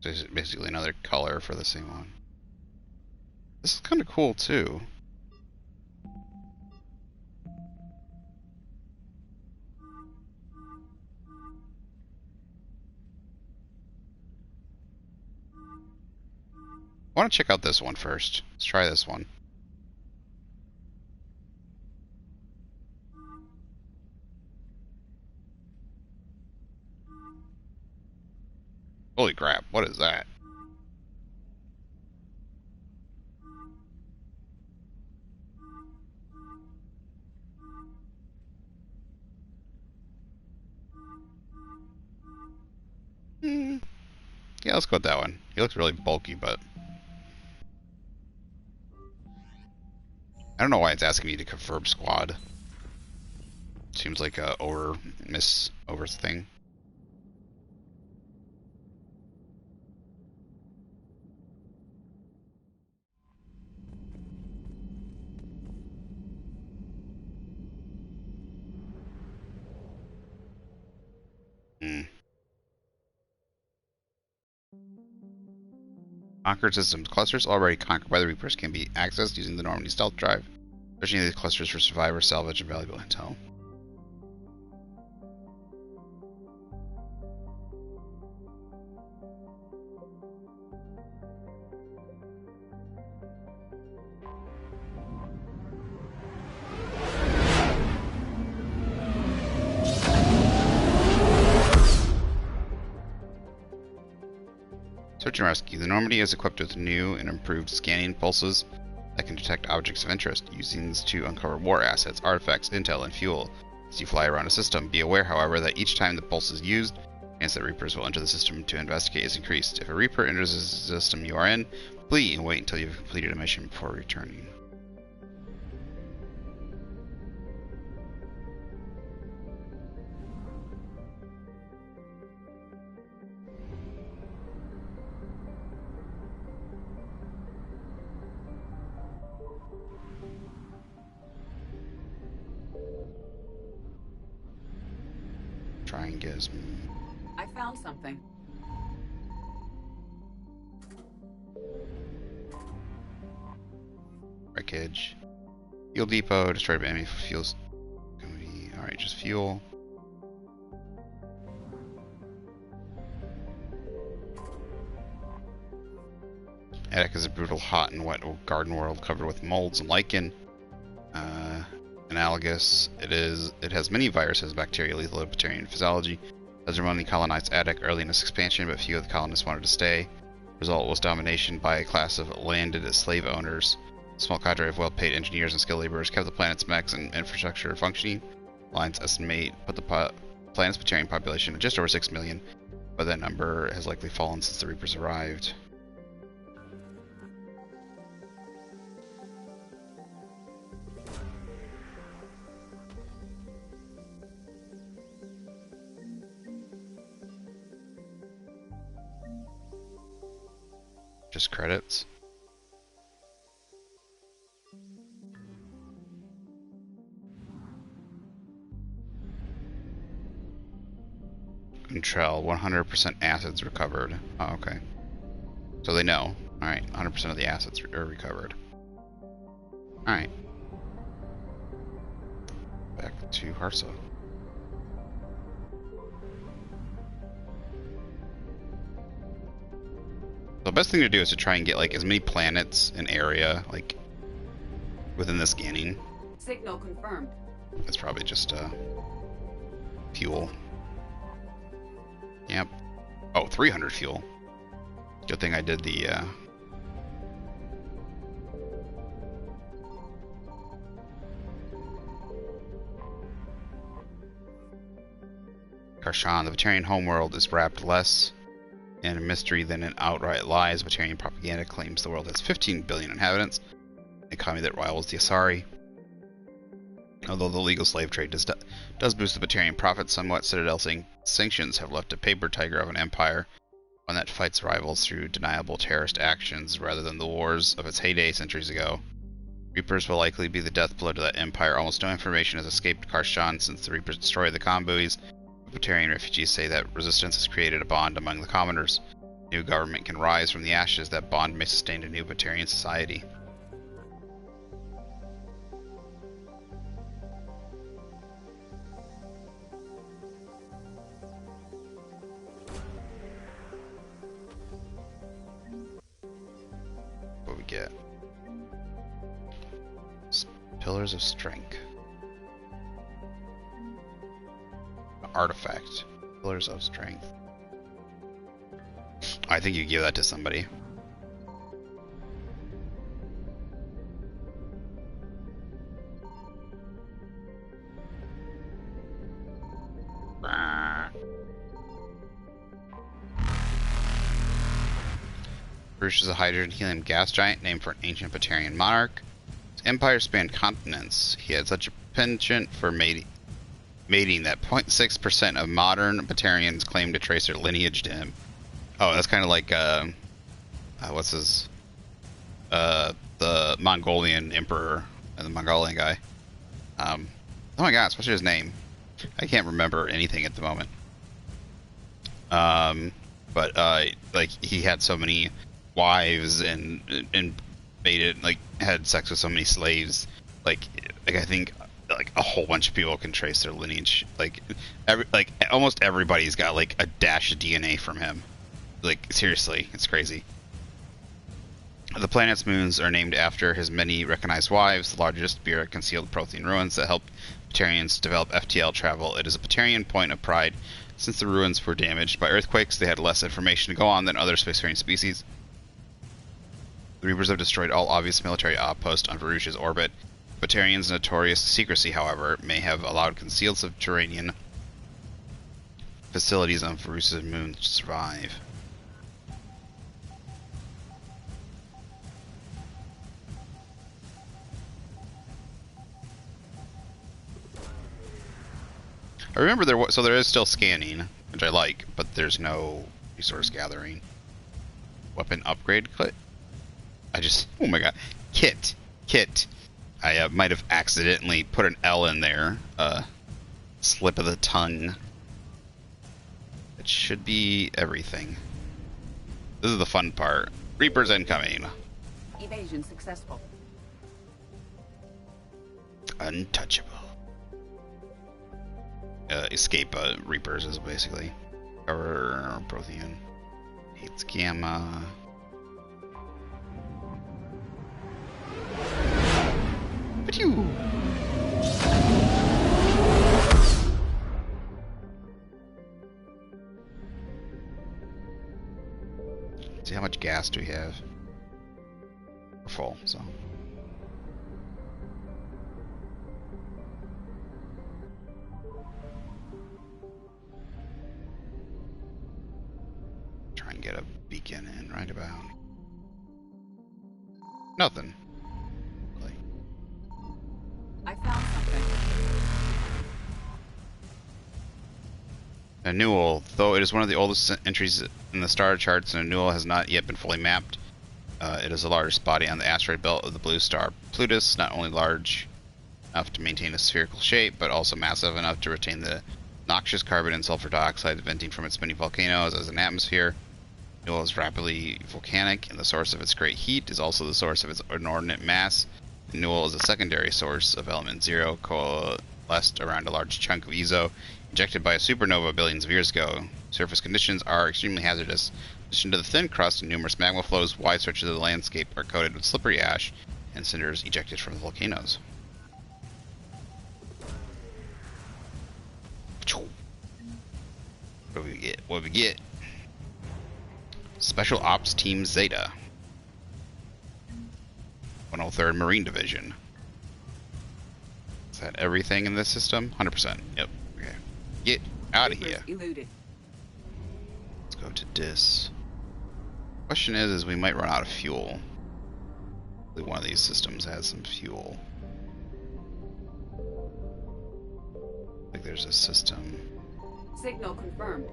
So this is basically another color for the same one. This is kind of cool too. I want to check out this one first. Let's try this one. Holy crap, what is that? Yeah, let's go with that one. He looks really bulky, but... I don't know why it's asking me to confirm squad. Seems like a over thing. Conquered systems. Clusters already conquered by the Reapers can be accessed using the Normandy stealth drive. Searching these clusters for survivor salvage and valuable intel. Search and rescue. The Normandy is equipped with new and improved scanning pulses that can detect objects of interest, using these to uncover war assets, artifacts, intel, and fuel. As you fly around a system, be aware, however, that each time the pulse is used, the chance that Reapers will enter the system to investigate is increased. If a Reaper enters the system you are in, flee and wait until you've completed a mission before returning. Try and get some... I found something. Wreckage. Fuel depot, destroyed by enemy fuels. Alright, just fuel. Attic is a brutal, hot and wet garden world covered with molds and lichen. Analogous, it has many viruses, bacteria, lethal Batarian physiology. Ezra colonized Attic early in its expansion, but few of the colonists wanted to stay. The result was domination by a class of landed slave owners. A small cadre of well-paid engineers and skilled laborers kept the planet's mechs and infrastructure functioning. Lines estimate put the planet's Batarian population at just over 6 million, but that number has likely fallen since the Reapers arrived. Just credits. Control 100% acids recovered. Oh, okay. So they know. Alright, 100% of the acids are recovered. Alright. Back to Harsa. The best thing to do is to try and get like as many planets in area like within the scanning. Signal confirmed. It's probably just fuel. Yep. Oh, 300 fuel. Good thing I did the Karshan, the Batarian homeworld is wrapped less in a mystery than in outright lies. Batarian propaganda claims the world has 15 billion inhabitants, an economy that rivals the Asari. Although the legal slave trade does boost the Batarian profits somewhat, Citadel sanctions have left a paper tiger of an empire, one that fights rivals through deniable terrorist actions rather than the wars of its heyday centuries ago. Reapers will likely be the death blow to that empire. Almost no information has escaped Karshan since the Reapers destroyed the convoys. Batarian refugees say that resistance has created a bond among the commoners. A new government can rise from the ashes. That bond may sustain a new Batarian society. What we get? Pillars of Strength. Artifact. Pillars of Strength. I think you give that to somebody. Bruce is a hydrogen helium gas giant named for an ancient Batarian monarch. His empire spanned continents. He had such a penchant for mating that 0.6% of modern Batarians claim to trace their lineage to him. Oh, that's kind of like, what's his, the Mongolian emperor, the Mongolian guy. Oh my gosh, what's his name? I can't remember anything at the moment. But like, he had so many wives and mated, like, had sex with so many slaves like I think like a whole bunch of people can trace their lineage. Like almost everybody's got like a dash of DNA from him. Like seriously, it's crazy. The planet's moons are named after his many recognized wives, the largest beer concealed Prothean ruins that helped Batarians develop FTL travel. It is a Batarian point of pride. Since the ruins were damaged by earthquakes, they had less information to go on than other spacefaring species. The Reapers have destroyed all obvious military outposts on Varush's orbit. Batarians' notorious secrecy, however, may have allowed concealed subterranean facilities on Varush's moon to survive. I remember there is still scanning, which I like, but there's no resource gathering. Weapon upgrade kit? Oh my god. Kit. I might have accidentally put an L in there. Slip of the tongue. It should be everything. This is the fun part. Reapers incoming. Evasion successful. Untouchable. Escape Reapers is basically. Or Prothean. Hates Gamma. But you. See how much gas do we have? We're full, so. Try and get a beacon in right about. Nothing. Really. I found something. Annual, though it is one of the oldest entries in the star charts, and Annual has not yet been fully mapped. It is the largest body on the asteroid belt of the blue star Plutus, not only large enough to maintain a spherical shape, but also massive enough to retain the noxious carbon and sulfur dioxide venting from its many volcanoes as an atmosphere. Annual is rapidly volcanic, and the source of its great heat is also the source of its inordinate mass. Annual is a secondary source of element zero, coalesced around a large chunk of Ezo, injected by a supernova billions of years ago. Surface conditions are extremely hazardous. In addition to the thin crust and numerous magma flows, wide stretches of the landscape are coated with slippery ash and cinders ejected from the volcanoes. What do we get? What do we get? Special Ops Team Zeta. 103rd Marine Division. Is that everything in this system? 100%. Yep. Okay. Get out of here. Eluded. Let's go to Dis. Question is we might run out of fuel. One of these systems has some fuel. I think there's a system. Signal confirmed.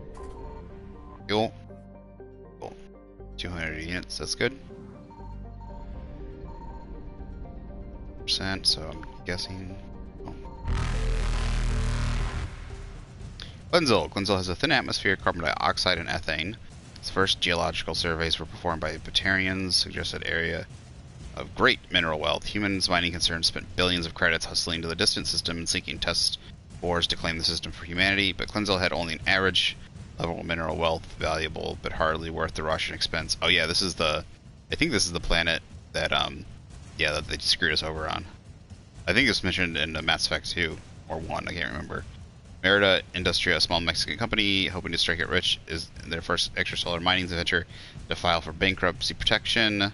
Fuel. Cool. 200 units, that's good. %, so I'm guessing. Oh. Glenzel. Glenzel has a thin atmosphere, carbon dioxide, and ethane. Its first geological surveys were performed by Batarians, suggested area of great mineral wealth. Humans' mining concerns spent billions of credits hustling to the distant system and sinking test wars to claim the system for humanity, but Glenzel had only an average level of mineral wealth, valuable but hardly worth the rush and expense. Oh yeah, this is the, I think this is the planet that yeah, that they screwed us over on. I think it's mentioned in Mass Effect 2 or 1, I can't remember. Merida Industria, a small Mexican company hoping to strike it rich, is their first extrasolar mining venture to file for bankruptcy protection.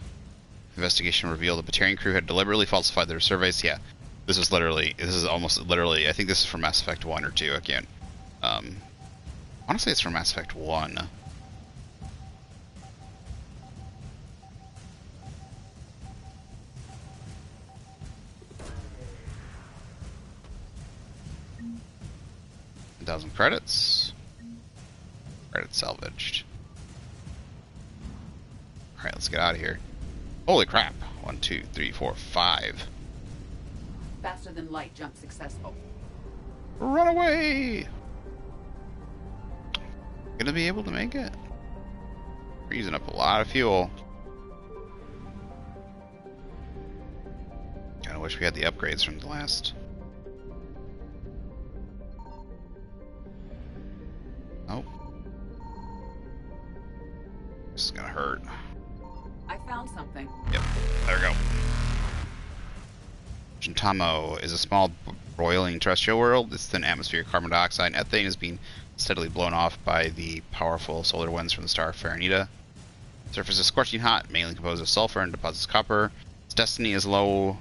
Investigation revealed the Batarian crew had deliberately falsified their surveys. Yeah, this is almost literally, I think this is from Mass Effect 1 or 2, I can't. I want to say it's from Mass Effect 1. $1,000 credits. Credits salvaged. Alright, let's get out of here. Holy crap. 1, 2, 3, 4, 5. Faster than light jump successful. Run away! Gonna be able to make it? We're using up a lot of fuel. Kinda wish we had the upgrades from the last. Oh. This is gonna hurt. I found something. Yep, there we go. Juntamo is a small broiling terrestrial world. Its thin atmosphere, carbon dioxide, and ethane is being steadily blown off by the powerful solar winds from the star Farinita. The surface is scorching hot, mainly composed of sulfur and deposits copper. Its density is low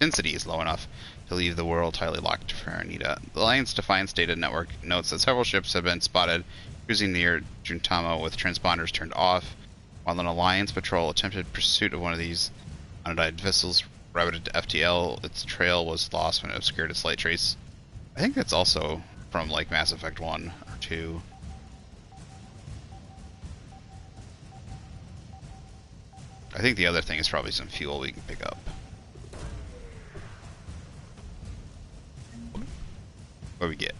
enough to leave the world tightly locked to Farinita. The Alliance Defiance Data Network notes that several ships have been spotted cruising near Juntamo with transponders turned off. While an Alliance patrol attempted pursuit of one of these unidentified vessels routed to FTL, its trail was lost when it obscured its light trace. I think that's also from like Mass Effect 1 or 2. I think the other thing is probably some fuel we can pick up. What do we get?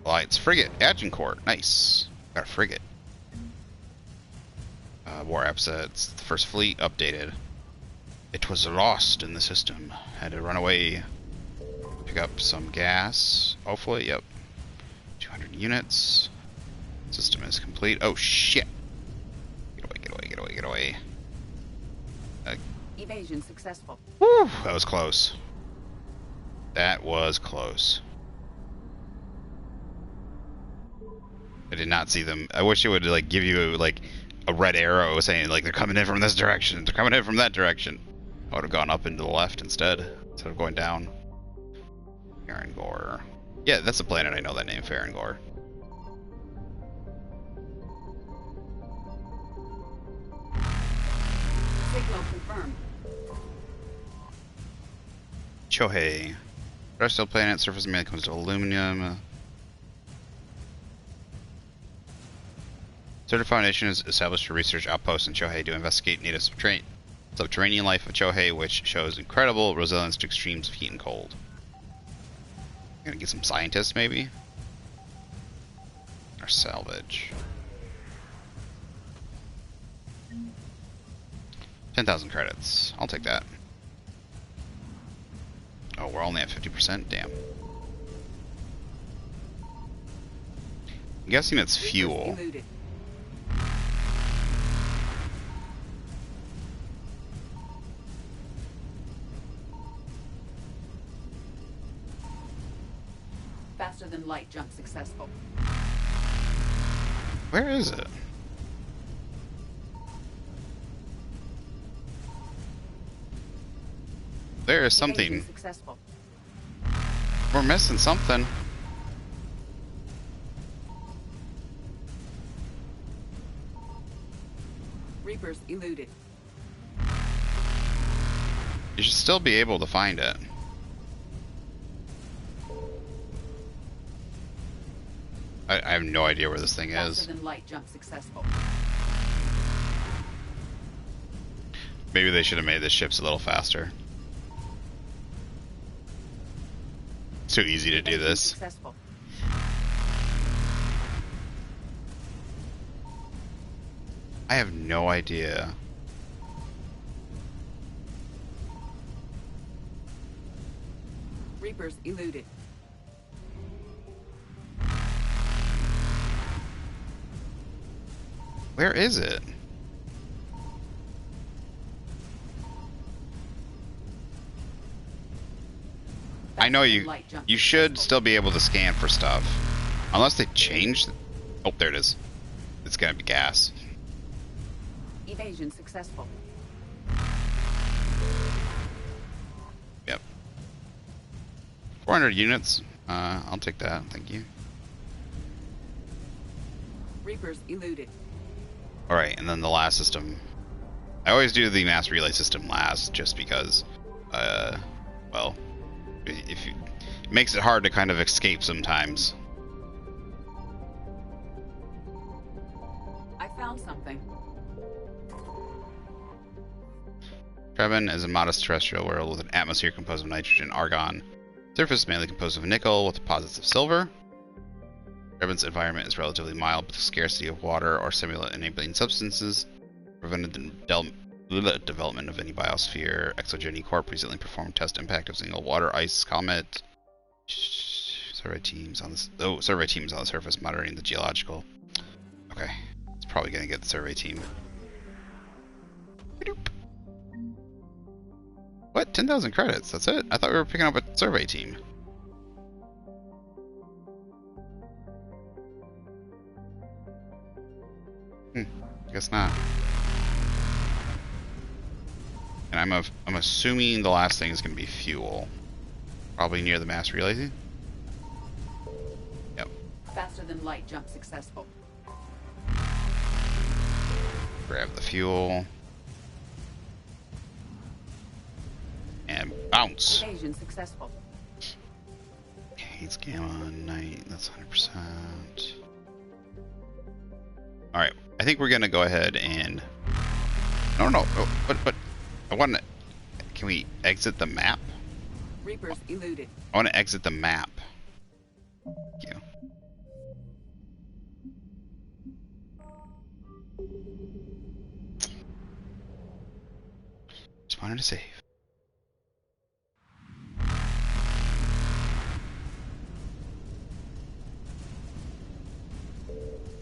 Alliance frigate, Agincourt, nice. Got a frigate. War assets, the first fleet updated. It was lost in the system. Had to run away. Pick up some gas. Hopefully, yep. 200 units. System is complete. Oh shit! Get away, get away, get away, get away. Evasion successful. Woo! That was close. That was close. I did not see them. I wish it would like give you like a red arrow saying like they're coming in from this direction, they're coming in from that direction. I would have gone up into the left instead of going down. Farangor. Yeah, that's the planet. I know that name, Farangor. Signal confirmed. Chohei. Terrestrial planet, surface mainly comes to aluminum. Certain Foundation is established a research outpost in Chohei to investigate native subterranean life of Chohei, which shows incredible resilience to extremes of heat and cold. Gonna get some scientists, maybe? Or salvage. 10,000 credits. I'll take that. Oh, we're only at 50%? Damn. I'm guessing it's fuel. Faster than light jump successful. Where is it? There is something. Successful. We're missing something. Reapers eluded. You should still be able to find it. I have no idea where this thing is. Faster than light jump successful. Maybe they should have made the ships a little faster. It's too easy to do this. Successful. I have no idea. Reapers eluded. Where is it? I know you should still be able to scan for stuff. Unless they changed. Oh, there it is. It's gonna be gas. Evasion successful. Yep. 400 units. I'll take that. Thank you. Reapers eluded. Alright, and then the last system. I always do the mass relay system last, just because, well, if you, it makes it hard to kind of escape sometimes. I found something. Trevin is a modest terrestrial world with an atmosphere composed of nitrogen and argon. Surface mainly composed of nickel with deposits of silver. Trevin's environment is relatively mild, but the scarcity of water or stimulant enabling substances prevented the development of any biosphere. Exogeny Corp recently performed test impact of single water ice comet. Survey teams on this. Oh, survey teams on the surface monitoring the geological. Okay, it's probably gonna get the survey team. What? 10,000 credits? That's it? I thought we were picking up a survey team. Guess not. And I'm assuming the last thing is going to be fuel. Probably near the mass relay. Yep. Faster than light jump successful. Grab the fuel. And bounce. Evasion successful. Hates gamma night. That's 100%. All right. I think we're gonna go ahead and. No. Oh, but I want to. Can we exit the map? Reapers eluded. I want to exit the map. Thank you. Just wanted to save.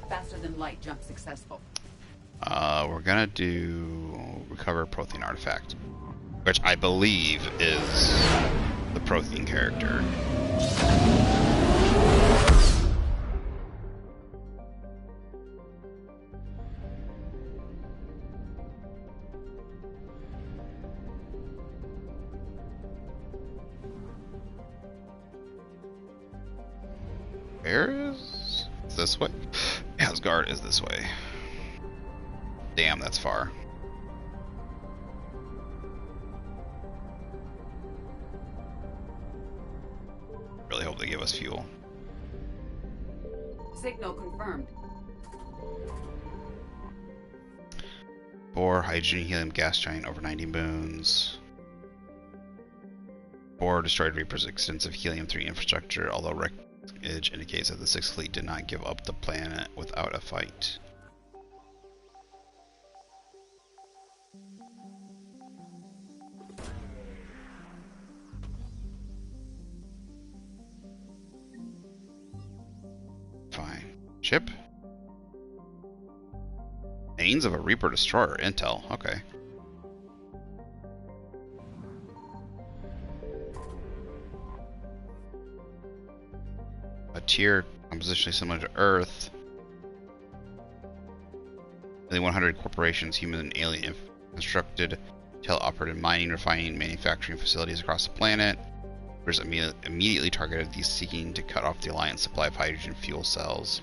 Faster than light jump successful. We're gonna do recover Prothean artifact, which I believe is the Prothean character. Where is this way? Asgard is this way. Damn, that's far. Really hope they give us fuel. Signal confirmed. Bohr, hydrogen, helium, gas giant over 90 moons. Bohr destroyed Reaper's extensive helium-3 infrastructure, although wreckage indicates that the Sixth Fleet did not give up the planet without a fight. Fine. Ship? Remains of a Reaper destroyer. Intel. Okay. A tier compositionally similar to Earth. Nearly 100 corporations, human and alien, constructed, teleoperated mining, refining, manufacturing facilities across the planet. Reapers immediately targeted these, seeking to cut off the Alliance supply of hydrogen fuel cells.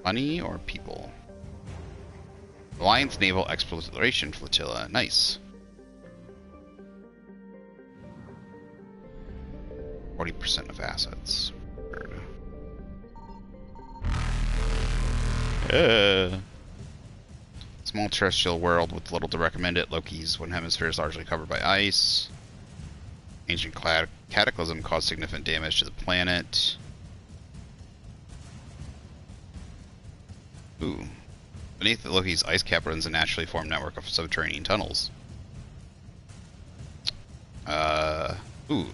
Money or people? Alliance Naval Exploration Flotilla. Nice. 40% of assets. Small terrestrial world with little to recommend it. Loki's one hemisphere is largely covered by ice. Ancient cataclysm caused significant damage to the planet. Ooh. Beneath Loki's ice cap runs a naturally formed network of subterranean tunnels. Ooh.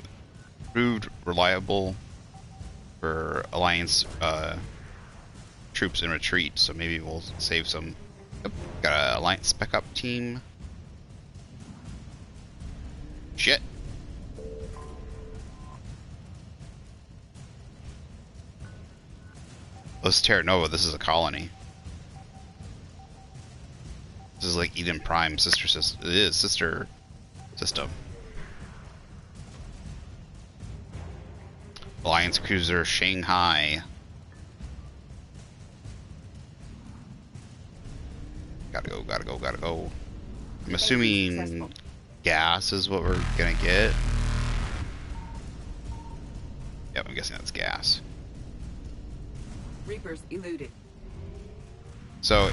Proved reliable for Alliance troops in retreat, so maybe we'll save some. Yep. Got an Alliance spec up team. Shit. This is Terra Nova. This is a colony. This is like Eden Prime sister system. It is sister system. Alliance cruiser Shanghai. Gotta go. I'm assuming gas is what we're gonna get. Yep, I'm guessing that's gas. Reapers eluded. So,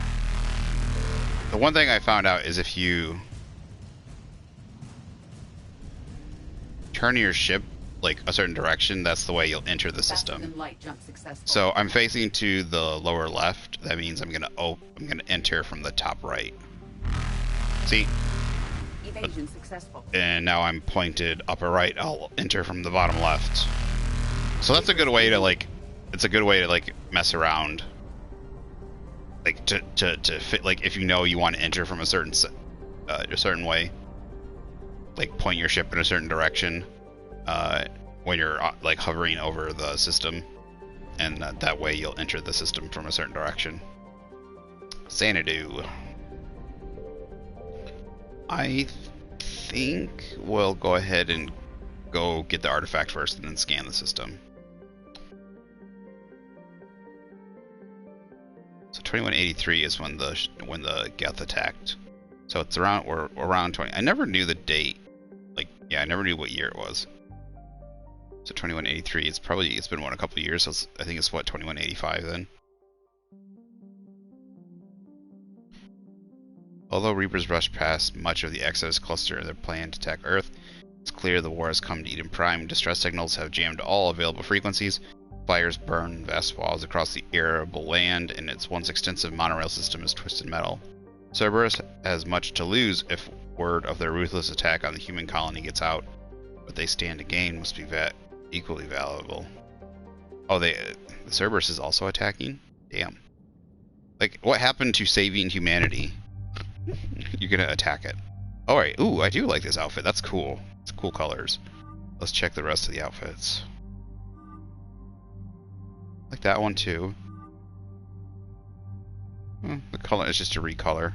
the one thing I found out is if you turn your ship like a certain direction, that's the way you'll enter the system. Faster than light jump successful. So I'm facing to the lower left. That means I'm gonna enter from the top right. See? Evasion successful. And now I'm pointed upper right. I'll enter from the bottom left. So that's a good way to like. It's a good way to like mess around. Like to fit, like if you know you want to enter from a certain way. Like point your ship in a certain direction when you're like hovering over the system, and that way you'll enter the system from a certain direction. Xanadu. I think we'll go ahead and go get the artifact first and then scan the system. So 2183 is when the Geth attacked. So it's around 20. I never knew the date. Like, yeah, I never knew what year it was. So 2183. It's been a couple of years. So I think it's what 2185 then. Although Reapers rushed past much of the Exodus cluster in their plan to attack Earth, it's clear the war has come to Eden Prime. Distress signals have jammed all available frequencies. Fires burn vast swaths across the arable land, and its once extensive monorail system is twisted metal. Cerberus has much to lose if word of their ruthless attack on the human colony gets out. What they stand to gain must be equally valuable. Oh, the Cerberus is also attacking? Damn. Like, what happened to saving humanity? You're gonna attack it. Alright, ooh, I do like this outfit. That's cool. It's cool colors. Let's check the rest of the outfits. Like that one too. The color is just a recolor.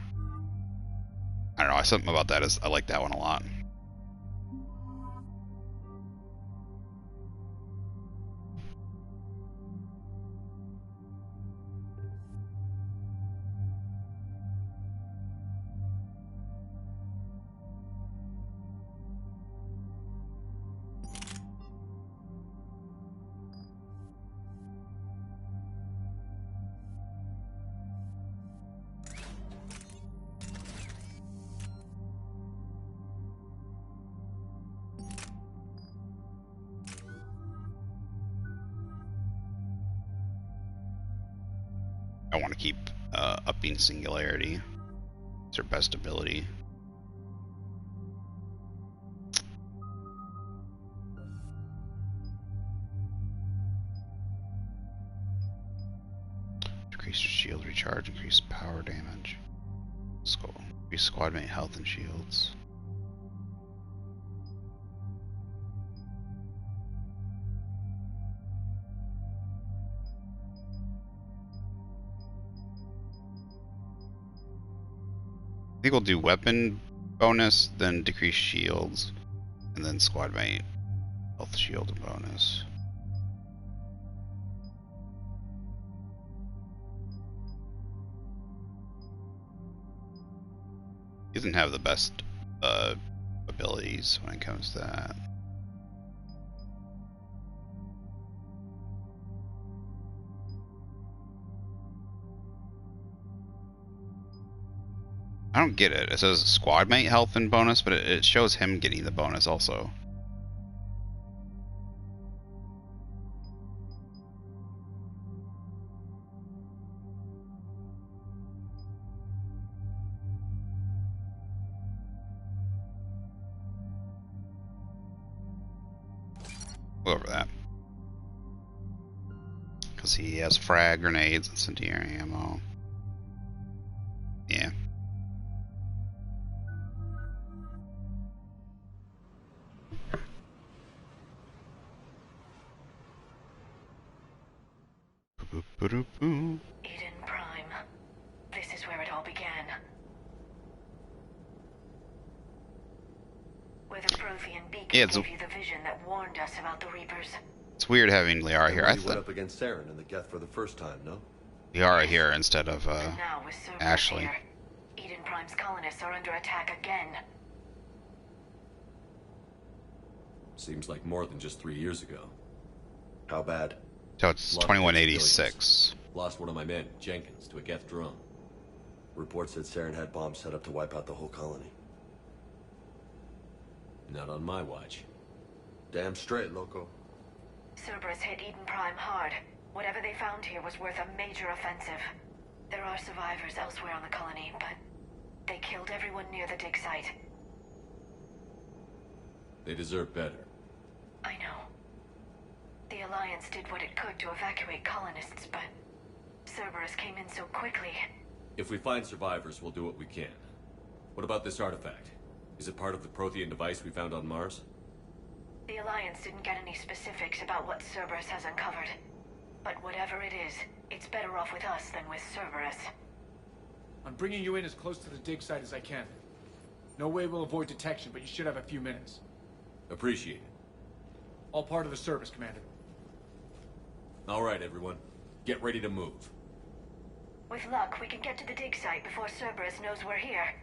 I don't know, something about that is I like that one a lot. I want to keep upping Singularity. It's her best ability. Decrease shield recharge, increase power damage. Increase squad mate health and shields. I think we'll do weapon bonus, then decrease shields, and then squad mate health, shield, and bonus. He doesn't have the best abilities when it comes to that. I don't get it. It says squad mate health and bonus, but it shows him getting the bonus also. Go over that. Because he has frag grenades and incendiary ammo. Yeah. Eden Prime. This is where it all began. Where the Prothean beacon gave you the vision that warned us about the Reapers. It's weird having Liara here. I went up against Saren and the Geth for the first time, no? Liara here instead of now with Cerberus Ashley. Here, Eden Prime's colonists are under attack again. Seems like more than just 3 years ago. How bad? So it's 2186. Lost one of my men, Jenkins, to a Geth drone. Reports said Saren had bombs set up to wipe out the whole colony. Not on my watch. Damn straight, loco. Cerberus hit Eden Prime hard. Whatever they found here was worth a major offensive. There are survivors elsewhere on the colony, but they killed everyone near the dig site. They deserve better. I know. The Alliance did what it could to evacuate colonists, but Cerberus came in so quickly. If we find survivors, we'll do what we can. What about this artifact? Is it part of the Prothean device we found on Mars? The Alliance didn't get any specifics about what Cerberus has uncovered. But whatever it is, it's better off with us than with Cerberus. I'm bringing you in as close to the dig site as I can. No way we'll avoid detection, but you should have a few minutes. Appreciate it. All part of the service, Commander. All right, everyone. Get ready to move. With luck, we can get to the dig site before Cerberus knows we're here.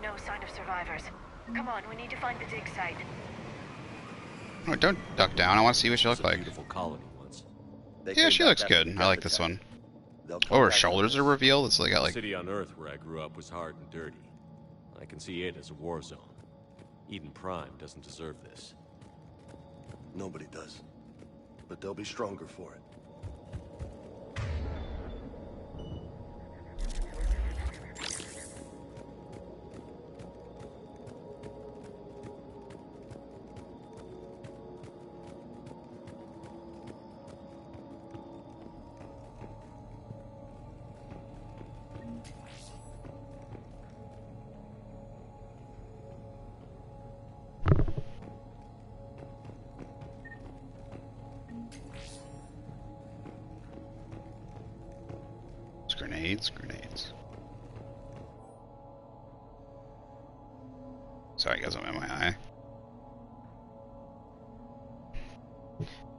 No sign of survivors. Come on, we need to find the dig site. Oh, don't duck down. I want to see what she looks like. Beautiful colony once. Yeah, she looks good. I like this one. Oh, her shoulders are revealed. It's like got like. The city on Earth where I grew up was hard and dirty. I can see it as a war zone. Eden Prime doesn't deserve this. Nobody does. But they'll be stronger for it. Grenades. Sorry guys, I'm in my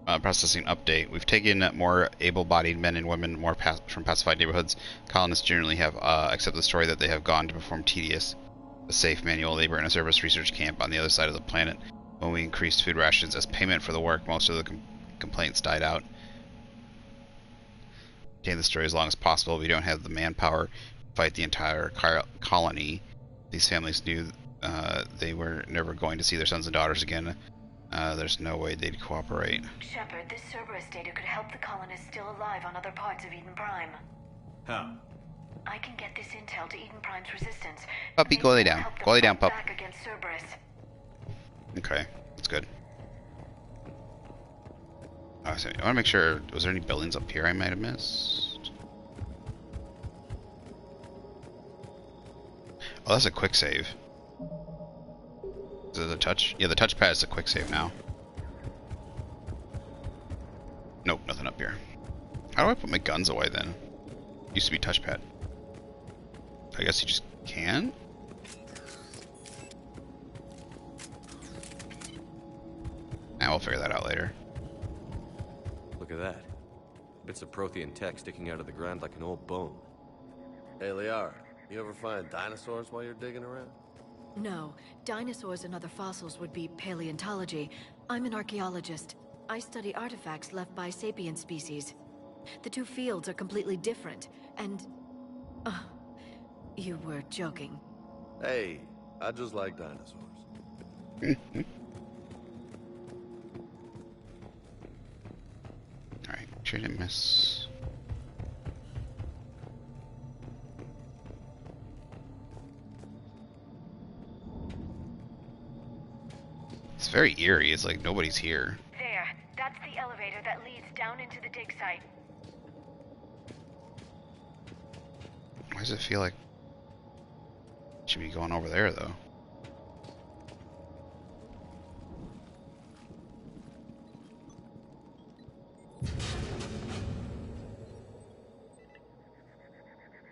eye. Processing update. We've taken more able-bodied men and women from pacified neighborhoods. Colonists generally have accepted the story that they have gone to perform tedious, but safe manual labor in a service research camp on the other side of the planet. When we increased food rations as payment for the work, most of the complaints died out. Contain the story as long as possible. We don't have the manpower to fight the entire colony. These families knew they were never going to see their sons and daughters again. There's no way they'd cooperate. Shepard, this Cerberus data could help the colonists still alive on other parts of Eden Prime. How? I can get this intel to Eden Prime's resistance. Puppy, go lay down. Go lay down, pup. Back against Cerberus. Okay, that's good. I want to make sure, was there any buildings up here I might have missed? Oh, that's a quick save. Is it the touch? Yeah, the touchpad is a quick save now. Nope, nothing up here. How do I put my guns away then? Used to be touchpad. I guess you just can? Nah, we'll figure that out later. Look at that. Bits of Prothean tech sticking out of the ground like an old bone. Hey, Liara, you ever find dinosaurs while you're digging around? No. Dinosaurs and other fossils would be paleontology. I'm an archaeologist. I study artifacts left by sapient species. The two fields are completely different, and... you were joking. Hey, I just like dinosaurs. Alright, sure didn't miss. It's very eerie, it's like nobody's here. There, that's the elevator that leads down into the dig site. Why does it feel like it should be going over there though?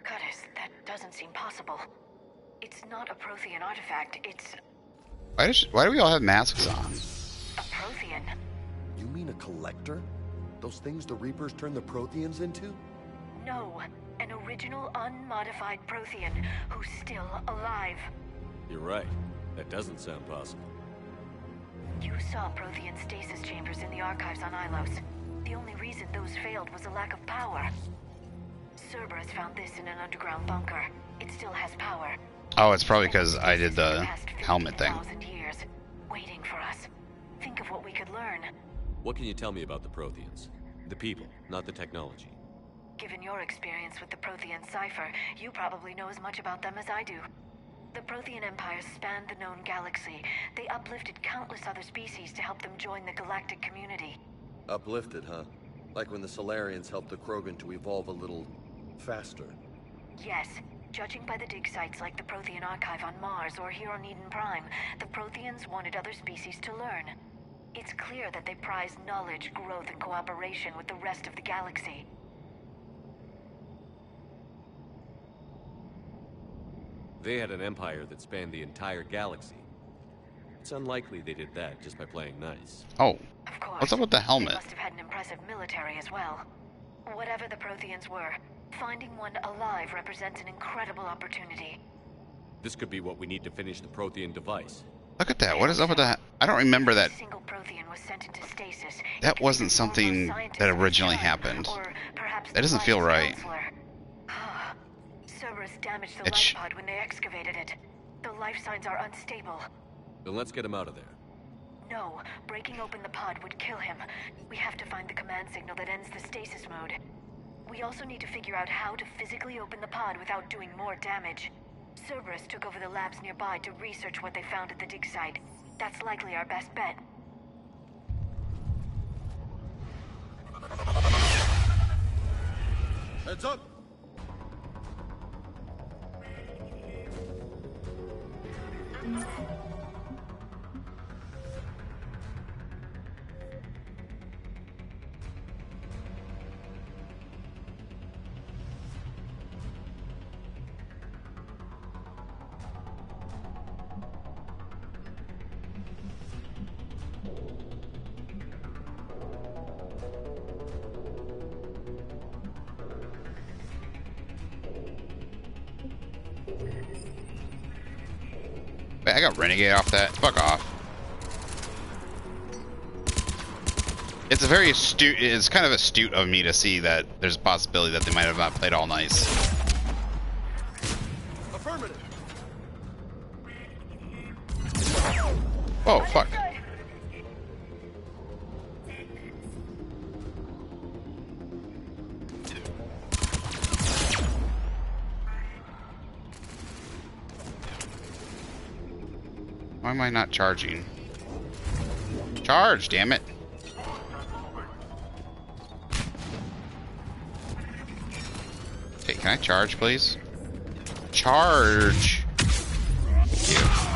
Curtis, that doesn't seem possible. It's not a Prothean artifact, it's Why do we all have masks on? a Prothean. You mean a collector? Those things the Reapers turn the Protheans into? No, an original unmodified Prothean who's still alive. You're right. That doesn't sound possible. You saw Prothean stasis chambers in the archives on Ilos. The only reason those failed was a lack of power. Cerberus found this in an underground bunker. It still has power. Oh, it's probably because I did the helmet thing. Years, waiting for us. Think of what we could learn. What can you tell me about the Protheans? The people, not the technology. Given your experience with the Prothean cipher, you probably know as much about them as I do. The Prothean empires spanned the known galaxy. They uplifted countless other species to help them join the galactic community. Uplifted, huh? Like when the Solarians helped the Krogan to evolve a little faster. Yes. Judging by the dig sites like the Prothean Archive on Mars or here on Eden Prime, the Protheans wanted other species to learn. It's clear that they prize knowledge, growth, and cooperation with the rest of the galaxy. They had an empire that spanned the entire galaxy. It's unlikely they did that just by playing nice. Oh, of course. What's up with the helmet? They must have had an impressive military as well. Whatever the Protheans were, finding one alive represents an incredible opportunity. This could be what we need to finish the Prothean device. Look at that. What is up with that? I don't remember that. Single Prothean was sent into stasis. That wasn't something that originally happened. That doesn't feel right. Cerberus damaged the life pod when they excavated it. The life signs are unstable. Then let's get him out of there. No, breaking open the pod would kill him. We have to find the command signal that ends the stasis mode. We also need to figure out how to physically open the pod without doing more damage. Cerberus took over the labs nearby to research what they found at the dig site. That's likely our best bet. Heads up! Wait, I got Renegade off that. Fuck off. It's a very astute. It's kind of astute of me to see that there's a possibility that they might have not played all nice. Affirmative. Oh fuck. Why am I not charging? Charge, damn it. Okay, can I charge, please? Charge! Thank you.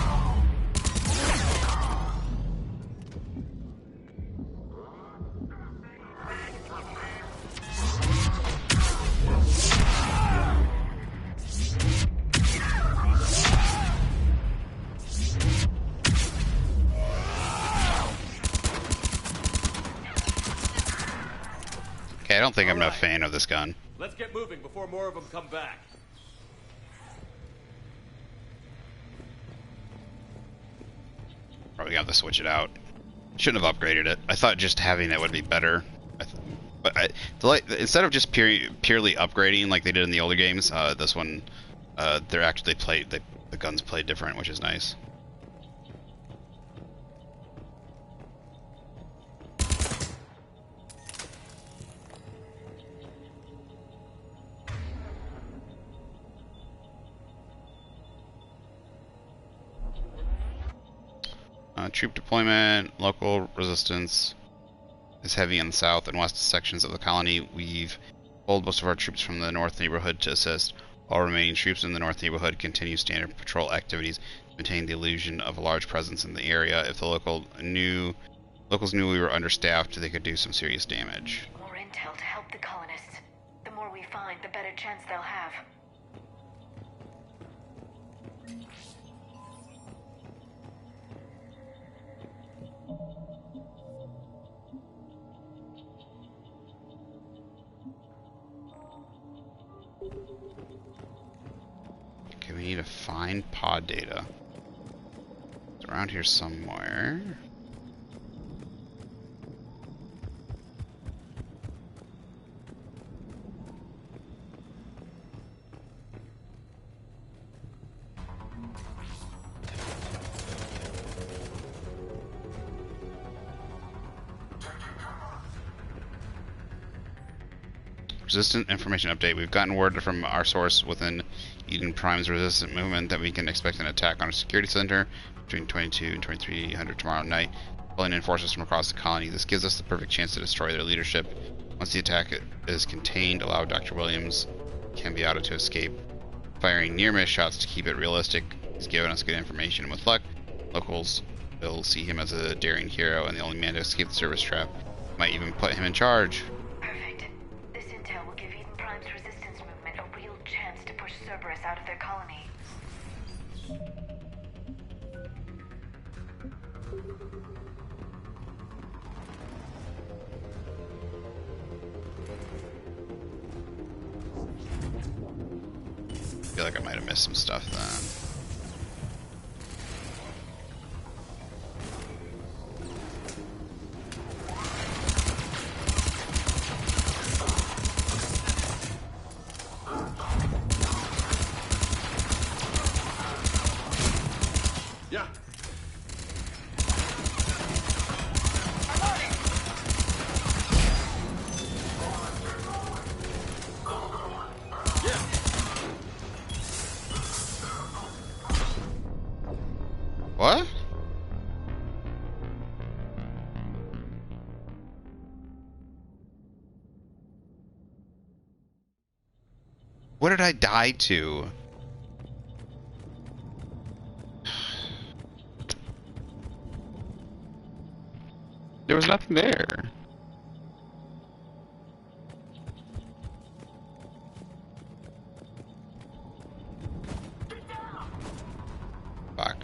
Okay, I don't think I'm a fan of this gun. Let's get moving before more of them come back. Probably have to switch it out. Shouldn't have upgraded it. I thought just having it would be better. Instead of just purely upgrading like they did in the older games, this one, they're actually the guns play different, which is nice. Troop deployment, local resistance is heavy in the south and west sections of the colony. We've pulled most of our troops from the north neighborhood to assist. All remaining troops in the north neighborhood continue standard patrol activities to maintain the illusion of a large presence in the area. If the locals knew we were understaffed, they could do some serious damage. More intel to help the colonists. The more we find, the better chance they'll have. Okay, we need to find pod data. It's around here somewhere. Resistant information update. We've gotten word from our source within Eden Prime's resistant movement that we can expect an attack on a security center between 22 and 2300 tomorrow night, pulling in forces from across the colony. This gives us the perfect chance to destroy their leadership. Once the attack is contained, allow Dr. Williams Cambiato to escape, firing near-miss shots to keep it realistic. He's given us good information, and with luck, locals will see him as a daring hero and the only man to escape the service trap. Might even put him in charge. Perfect. This intel will give Eden Prime's resistance movement a real chance to push Cerberus out of their colony. I feel like I might have missed some stuff then. Yeah. What? What did I die to? There was nothing there. Fuck.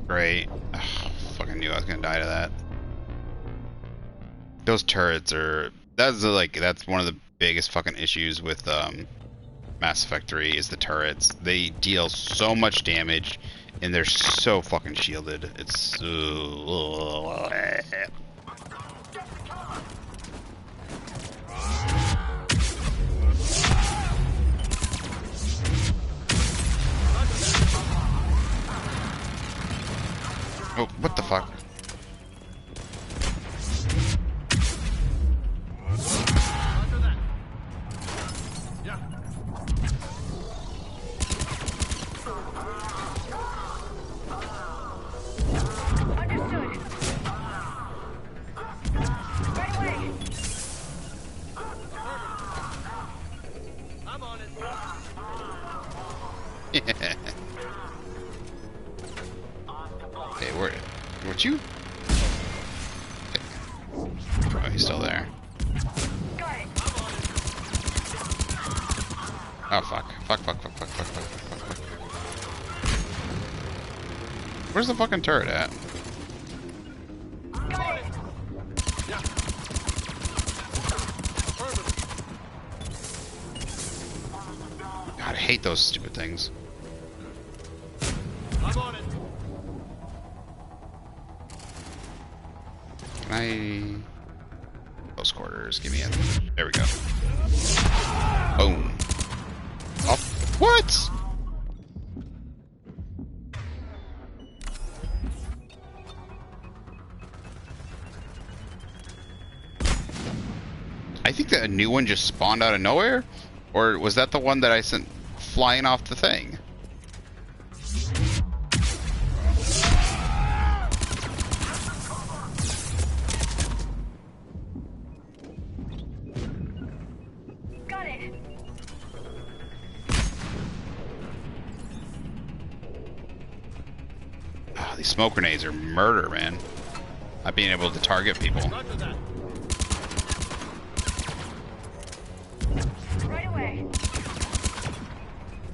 Great. Ugh, fucking knew I was gonna die to that. Those turrets are... That's one of the biggest fucking issues with Mass Effect 3 is the turrets. They deal so much damage and they're so fucking shielded. It's... Oh, what the fuck? Okay, where'd you? Okay. Oh, he's still there. Oh, fuck. Fuck. Where's the fucking turret at? God, I hate those stupid things. I'm on it. Can I... Close quarters, give me a... There we go. Boom. Oh, what? I think that a new one just spawned out of nowhere? Or was that the one that I sent flying off the thing? Got it. Oh, these smoke grenades are murder, man. Not being able to target people. Right away.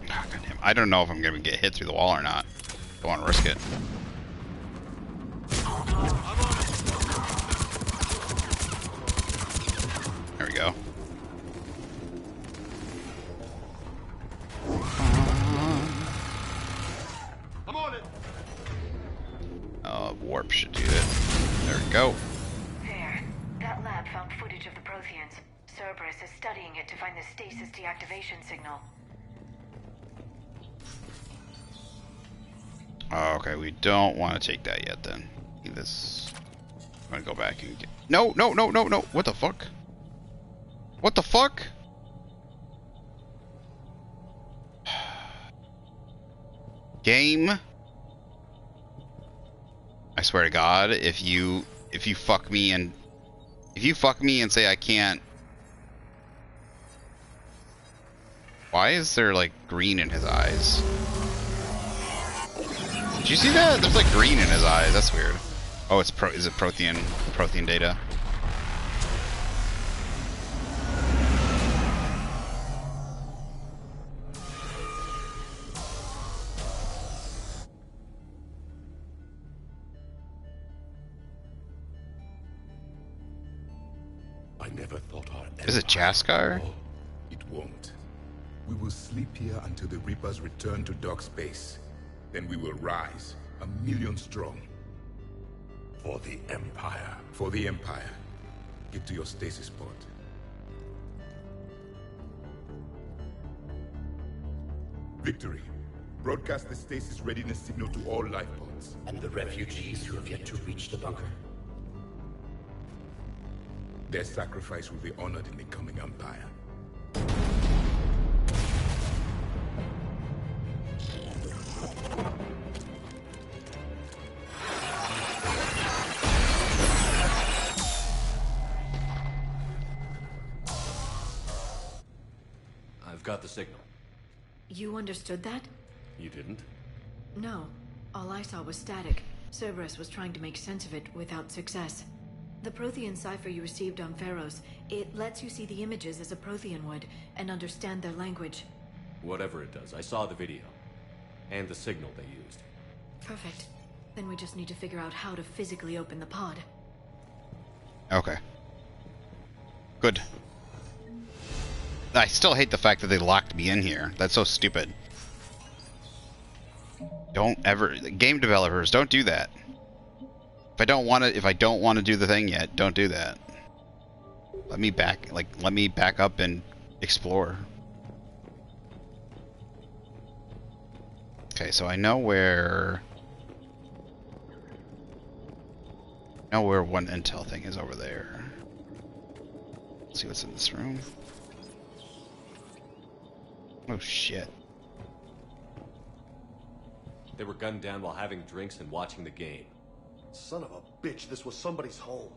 Oh, goddamn. I don't know if I'm gonna get hit through the wall or not. Don't want to risk it. There we go. I'm on it. Warp should do it. There we go. There. That lab found footage of the Protheans. Cerberus is studying it to find the stasis deactivation signal. Oh, okay, we don't want to take that yet then. This. I'm gonna go back and get. No, no, no, no, no! What the fuck? What the fuck? Game. I swear to God, if you fuck me and say I can't. Why is there like green in his eyes? Did you see that? There's like green in his eyes. That's weird. Oh, is it Prothean data? I never thought our Is it Jaskar? It won't. We will sleep here until the Reapers return to Dock Space. Then we will rise, 1,000,000 strong. For the Empire. For the Empire. Get to your stasis pod. Victory. Broadcast the stasis readiness signal to all life pods. And the refugees who have yet to reach the bunker? Their sacrifice will be honored in the coming Empire. I've got the signal. You understood that? You didn't? No. All I saw was static. Cerberus was trying to make sense of it without success. The Prothean cipher you received on Pharos, it lets you see the images as a Prothean would, and understand their language. Whatever it does, I saw the video. And the signal they used. Perfect. Then we just need to figure out how to physically open the pod. Okay. Good. I still hate the fact that they locked me in here. That's so stupid. Don't ever... Game developers, don't do that. If I don't want to do the thing yet, don't do that. Let me back up and explore. Okay, so I know where one intel thing is over there. Let's see what's in this room. Oh shit. They were gunned down while having drinks and watching the game. Son of a bitch, this was somebody's home.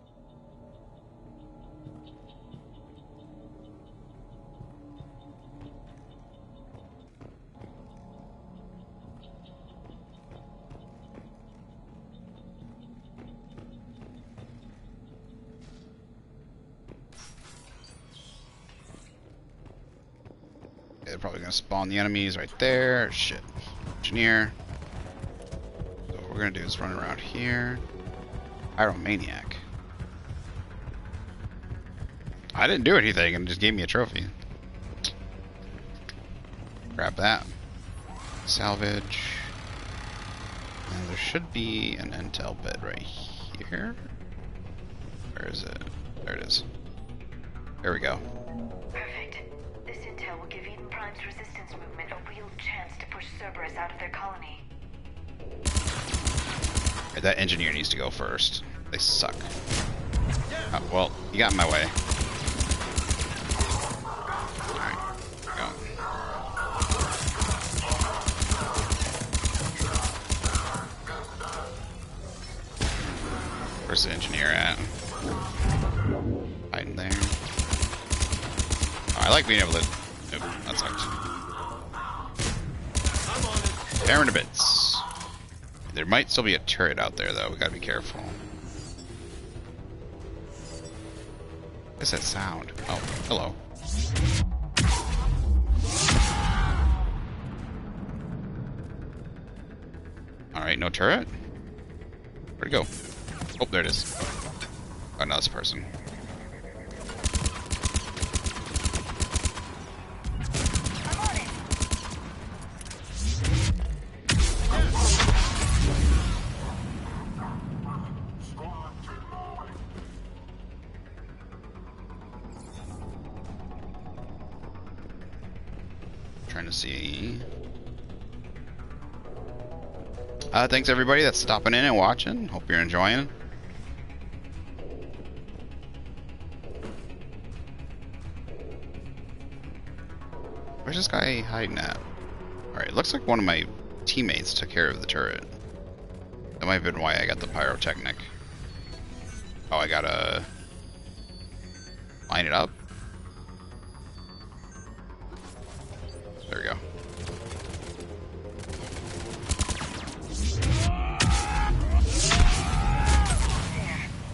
They're probably gonna spawn the enemies right there. Shit. Engineer. So what we're gonna do is run around here. Pyromaniac. I didn't do anything and it just gave me a trophy. Grab that. Salvage. And there should be an intel bit right here. Where is it? There it is. There we go. Perfect. This intel will give Eden Prime's resistance movement a real chance to push Cerberus out of their colony. That engineer needs to go first. They suck. Oh, well, you got in my way. Alright, go. Where's the engineer at? Hiding there. Oh, I like being able to... Nope, that sucked. Tearing to bits. There might still be a turret out there, though. We gotta be careful. What is that sound? Oh, hello. Alright, no turret? Where'd it go? Oh, there it is. Oh, no, it's a person. trying to see. Thanks everybody that's stopping in and watching. Hope you're enjoying. Where's this guy hiding at? Alright, looks like one of my teammates took care of the turret. That might have been why I got the pyrotechnic. Oh, I gotta line it up. There we go.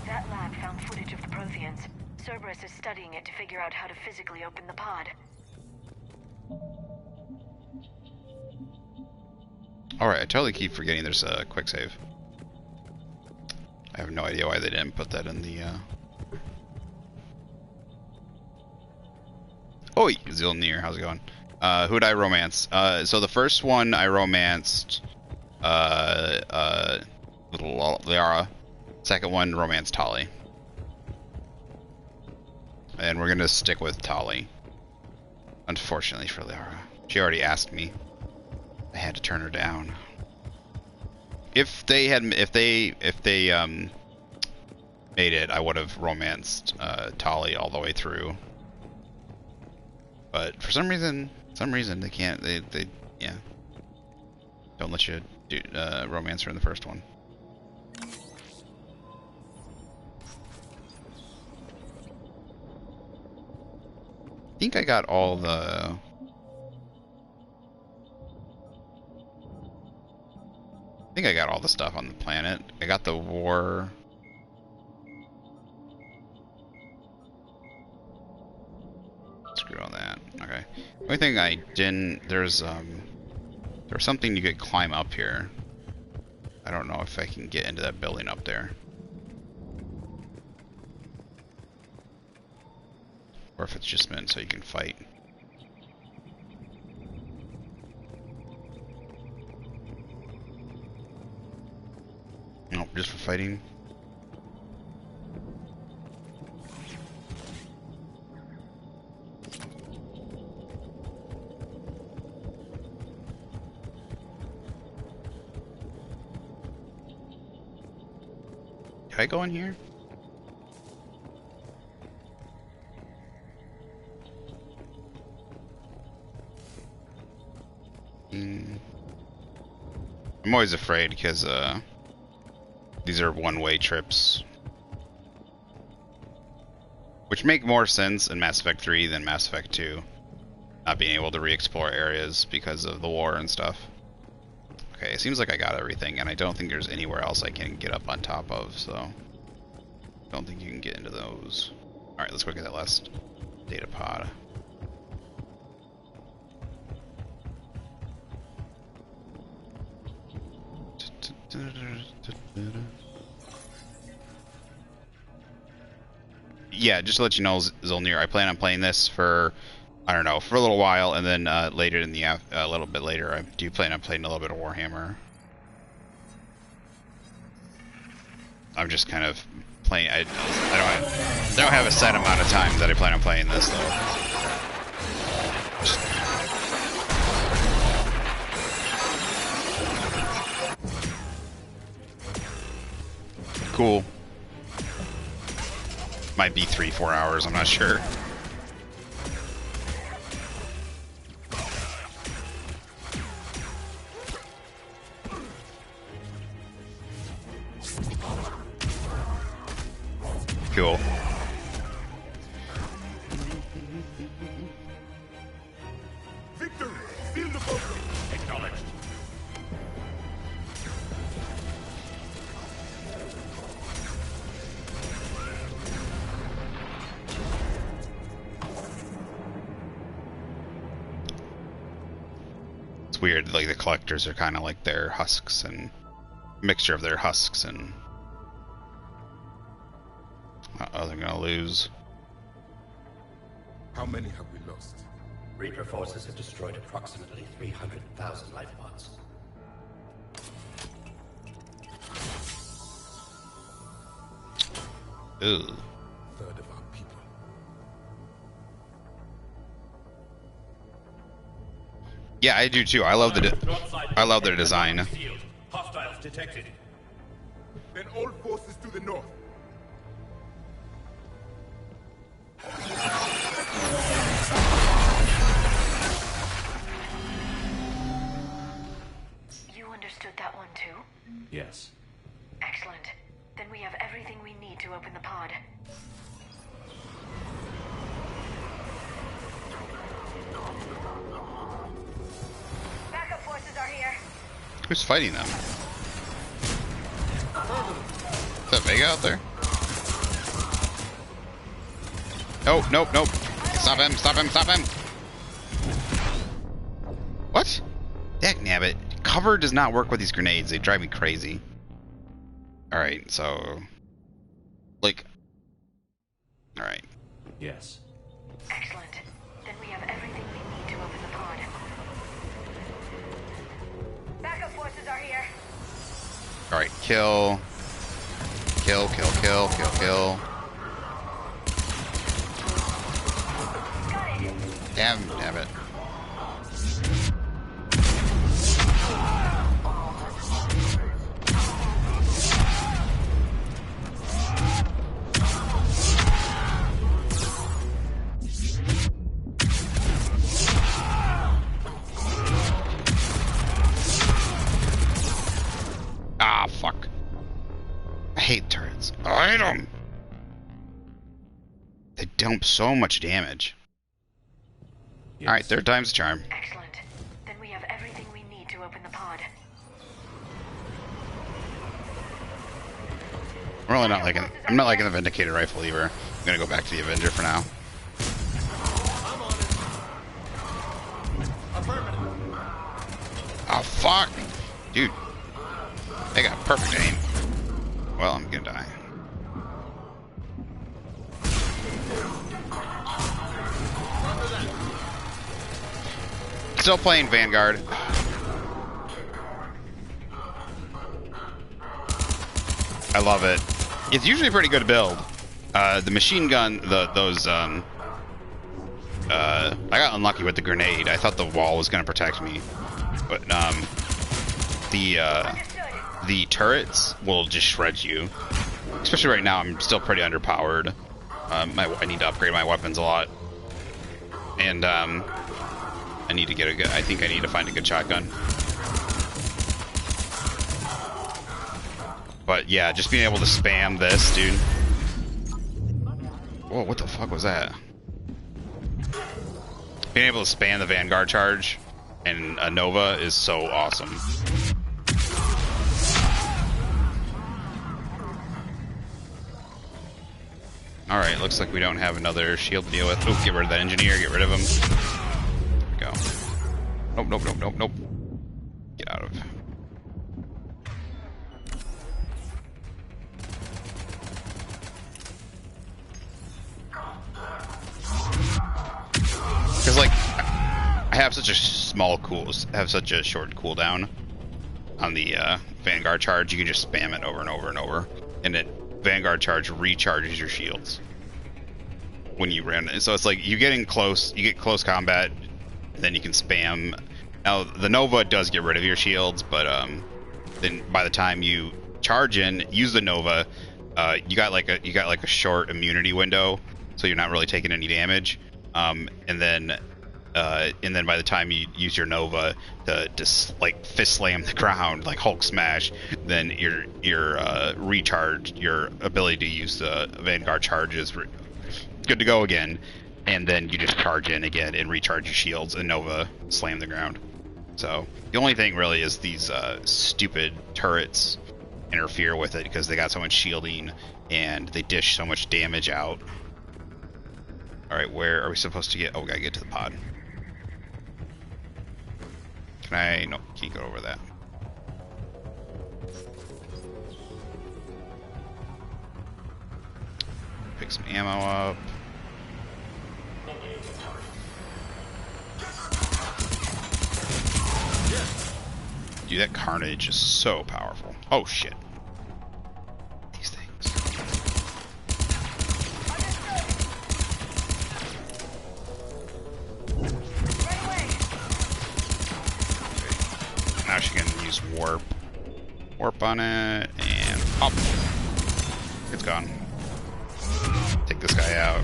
That lab found footage of the Protheans. Cerberus is studying it to figure out how to physically open the pod. Alright, I totally keep forgetting there's a quick save. I have no idea why they didn't put that in the, Oi! Zilnir, how's it going? Who'd I romance? So the first one I romanced, little Liara. Second one, romanced Tali. And we're gonna stick with Tali. Unfortunately for Liara. She already asked me. I had to turn her down. If they made it, I would have romanced Tali all the way through. But for some reason they can't. They yeah, don't let you do romance her in the first one. I think I got all the. I think I got all the stuff on the planet. I got the war. Screw all that. Okay. The only thing I didn't, there's something you could climb up here. I don't know if I can get into that building up there. Or if it's just meant so you can fight. Nope, just for fighting. Can I go in here? I'm always afraid because these are one-way trips, which make more sense in Mass Effect 3 than Mass Effect 2, not being able to re-explore areas because of the war and stuff. Okay, it seems like I got everything, and I don't think there's anywhere else I can get up on top of, so I don't think you can get into those. Alright, let's go get that last data pod. Yeah, just to let you know, Zolnir, I plan on playing this for, I don't know, for a little while, and then later in the a little bit later, I do plan on playing a little bit of Warhammer. I'm just kind of playing. I don't have a set amount of time that I plan on playing this though. Cool. Might be 3-4 hours, I'm not sure. Cool. Victory! Seal the bunker! Acknowledged. It's weird, like the collectors are kind of like their husks and mixture of their husks and they're gonna lose. How many have we lost? Reaper forces have destroyed approximately 300,000 life pods. Ew. Third of our people. Yeah, I do too. I love their design. Hostiles detected. Then all forces to the north. You understood that one too? Yes. Excellent. Then we have everything we need to open the pod. Backup forces are here. Who's fighting them? Is that Vega out there? Oh, nope, nope. Stop him, stop him, stop him! What? Dagnabbit. Cover does not work with these grenades. They drive me crazy. Alright, so... Like... Alright. Yes. Excellent. Then we have everything we need to open the pod. Backup forces are here. Alright, kill. Kill, kill, kill, kill, kill. Damn it. Ah, fuck. I hate turrets. I hate them. They dump so much damage. Yes. Alright, third time's a charm. Excellent. Then we have everything we need to open the pod. I'm really not liking. I'm not liking the Vindicator rifle either. I'm gonna go back to the Avenger for now. Oh fuck, dude! They got perfect aim. Well, I'm gonna die. Still playing Vanguard. I love it. It's usually a pretty good build. The machine gun, those I got unlucky with the grenade. I thought the wall was gonna protect me, but the turrets will just shred you. Especially right now, I'm still pretty underpowered. I need to upgrade my weapons a lot, and I need to get a good. I think I need to find a good shotgun. But yeah, just being able to spam this, dude. Whoa, what the fuck was that? Being able to spam the Vanguard charge and a Nova is so awesome. Alright, looks like we don't have another shield to deal with. Oh, get rid of that engineer, get rid of him. There we go. Nope, nope, nope, nope, nope. Get out of. Because, like, I have such a such a short cooldown on the Vanguard charge, you can just spam it over and over and over. And it Vanguard charge recharges your shields when you ran it. So it's like you get close combat, and then you can spam. Now the Nova does get rid of your shields, but then by the time you charge in, use the Nova, you got like a short immunity window, so you're not really taking any damage. And then by the time you use your Nova to just like fist slam the ground like Hulk smash, then your recharge, your ability to use the Vanguard charge is good to go again, and then you just charge in again and recharge your shields and Nova slam the ground. So the only thing really is these stupid turrets interfere with it because they got so much shielding and they dish so much damage out. Alright, where are we supposed to get? Oh, we gotta get to the pod. Can I? No, can't go over that. Pick some ammo up. Dude, that carnage is so powerful. Oh shit. These things. now she can use warp. Warp on it, and pop. It's gone. Take this guy out.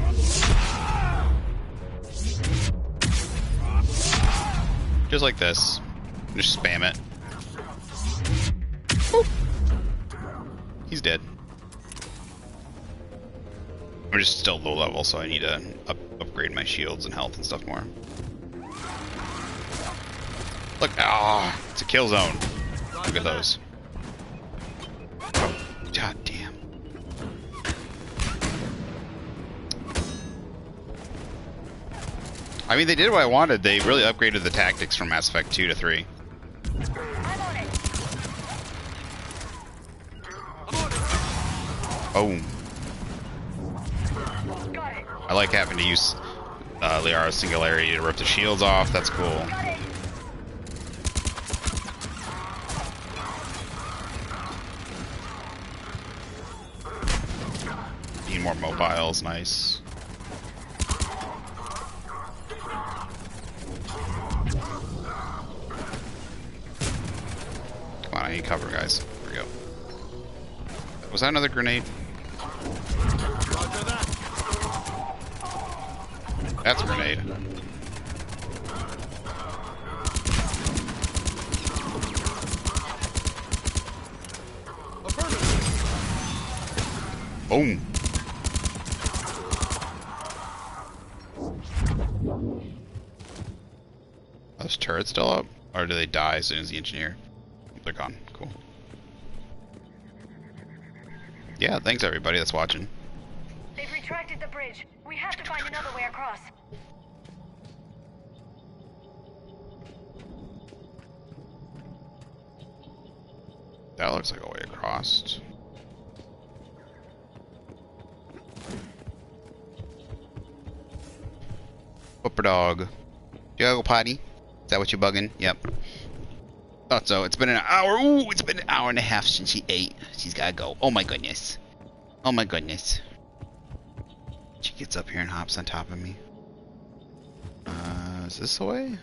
Just like this. Just spam it. Boop. He's dead. I'm just still low level, so I need to upgrade my shields and health and stuff more. Look, ah, it's a kill zone. Look at those. Oh, god damn. I mean, they did what I wanted. They really upgraded the tactics from Mass Effect 2 to 3. Boom. I like having to use Liara's Singularity to rip the shields off. That's cool. Need more mobiles. Nice. Come on, I need cover, guys. Here we go. Was that another grenade? That's a grenade. Boom. Are those turrets still up? Or do they die as soon as the engineer? They're gone. Cool. Yeah, thanks everybody that's watching. They've retracted the bridge. We have to find another way across. That looks like a way across. Whooper dog. You gotta go potty? Is that what you're bugging? Yep. Thought so. It's been an hour. Ooh, it's been an hour and a half since she ate. She's gotta go. Oh my goodness. Oh my goodness. She gets up here and hops on top of me. Is this the way?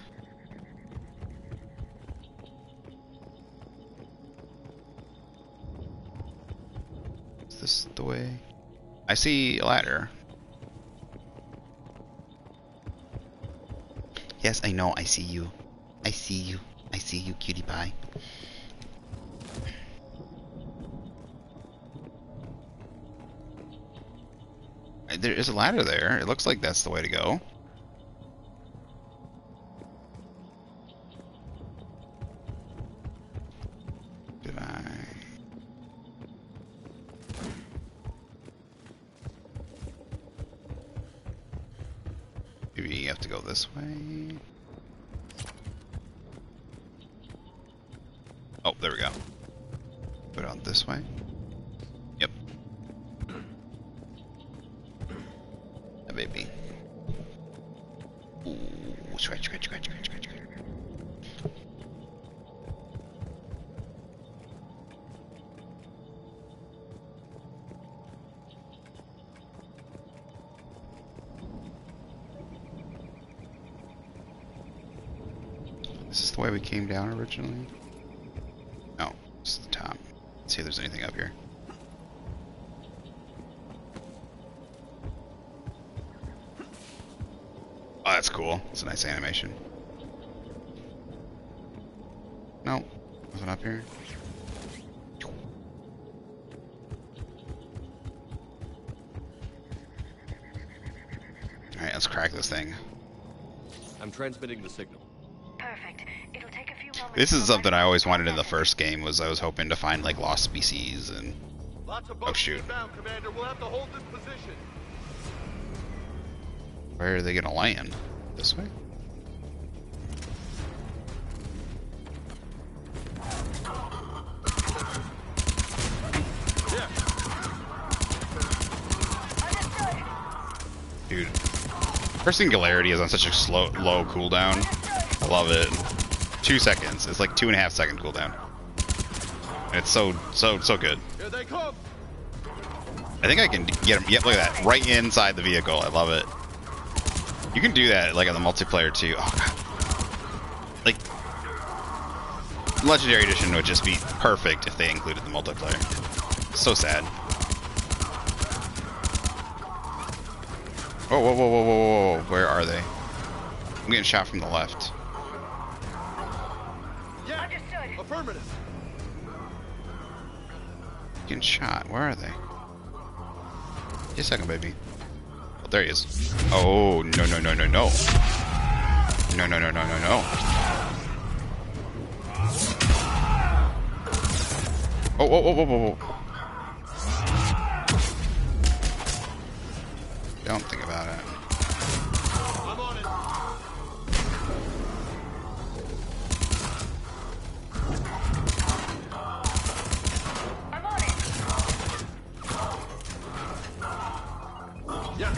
Is this the way? I see a ladder. Yes, I know. I see you. I see you. I see you, cutie pie. There is a ladder there. It looks like that's the way to go. Did I? Maybe you have to go this way. Oh, there we go. Put it on this way. Yep. A baby. Ooh, scratch, scratch, scratch, scratch, scratch, scratch. Is this the way we came down originally? No, it's the top. Let's see if there's anything up here. Oh, that's cool. It's a nice animation. No, nothing up here. Alright, let's crack this thing. I'm transmitting the signal. Perfect. It'll take a few moments. This is something I always wanted in the first game, was I was hoping to find like lost species and... Oh shoot. Commander. We'll have to hold this position. Where are they gonna land? This way? Dude, her Singularity is on such a low cooldown. I love it. 2 seconds. It's like 2.5 second cooldown. It's so good. Here they come. I think I can get him. Yep, look at that. Right inside the vehicle. I love it. You can do that like on the multiplayer too. Oh god. Like Legendary Edition would just be perfect if they included the multiplayer. So sad. Whoa, whoa, whoa, whoa, whoa, whoa. Where are they? I'm getting shot from the left. Yeah, affirmative. Getting shot. Where are they? Just a second, baby. Oh, there he is. Oh, no, no, no, no, no. No, no, no, no, no, no. Oh, whoa, whoa, whoa, whoa, whoa. Don't think about it. I'm on it. I'm on it. Yeah.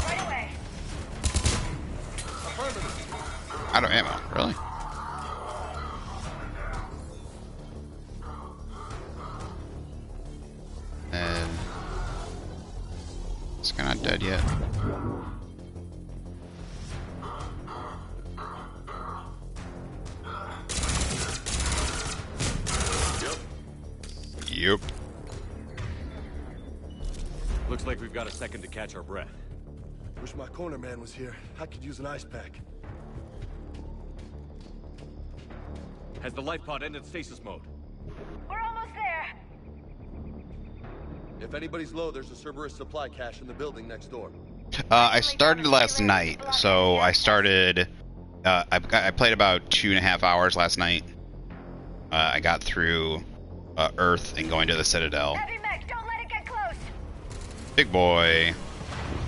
Right away. Out of ammo, really? And this guy not dead yet. Yep. Looks like we've got a second to catch our breath. Wish my corner man was here. I could use an ice pack. Has the life pod ended stasis mode? We're almost there. If anybody's low, there's a Cerberus supply cache in the building next door. I started last night, so I started. I played about 2.5 hours last night. I got through Earth and going to the Citadel. Heavy mech, don't let it get close. Big boy.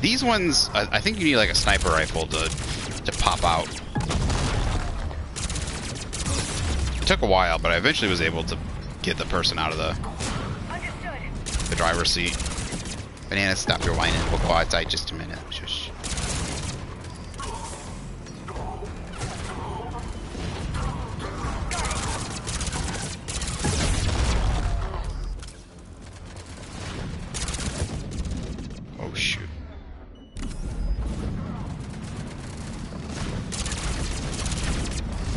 These ones, I think you need like a sniper rifle to pop out. It took a while, but I eventually was able to get the person out of the driver's seat. Banana, stop your whining. We'll go outside just a minute. Shush. Oh shoot.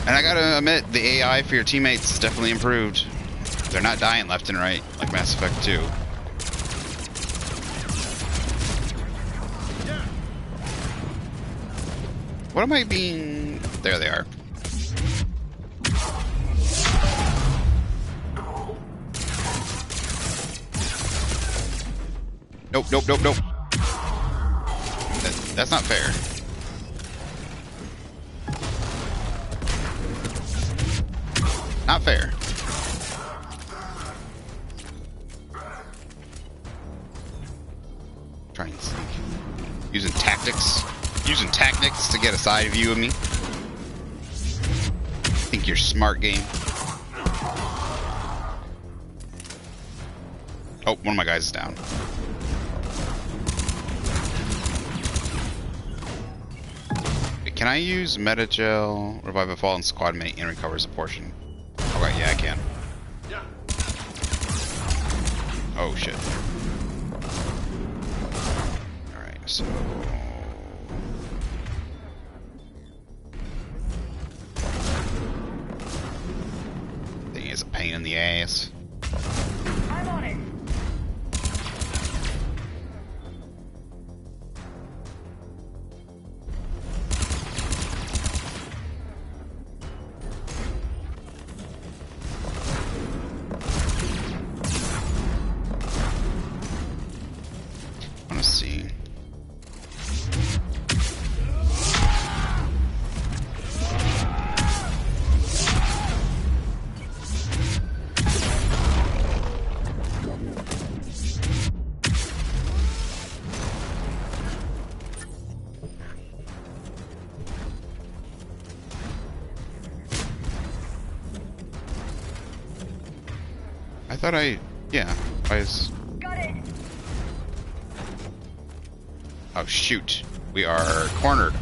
And I gotta admit, the AI for your teammates is definitely improved. They're not dying left and right like Mass Effect 2. What am I being... There they are. Nope, nope, nope, nope. That's not fair. Not fair. Trying to sneak. Using tactics. Using tactics to get a side view of me. Think you're smart, game. Oh, one of my guys is down. Can I use Metagel, revive a fallen squad mate, and recovers a portion? Okay, yeah, I can. Yeah. Oh shit. Alright, so... Thing is a pain in the ass. I'm on it. Let's see. I thought yeah, I was... Got it. Oh shoot, we are cornered.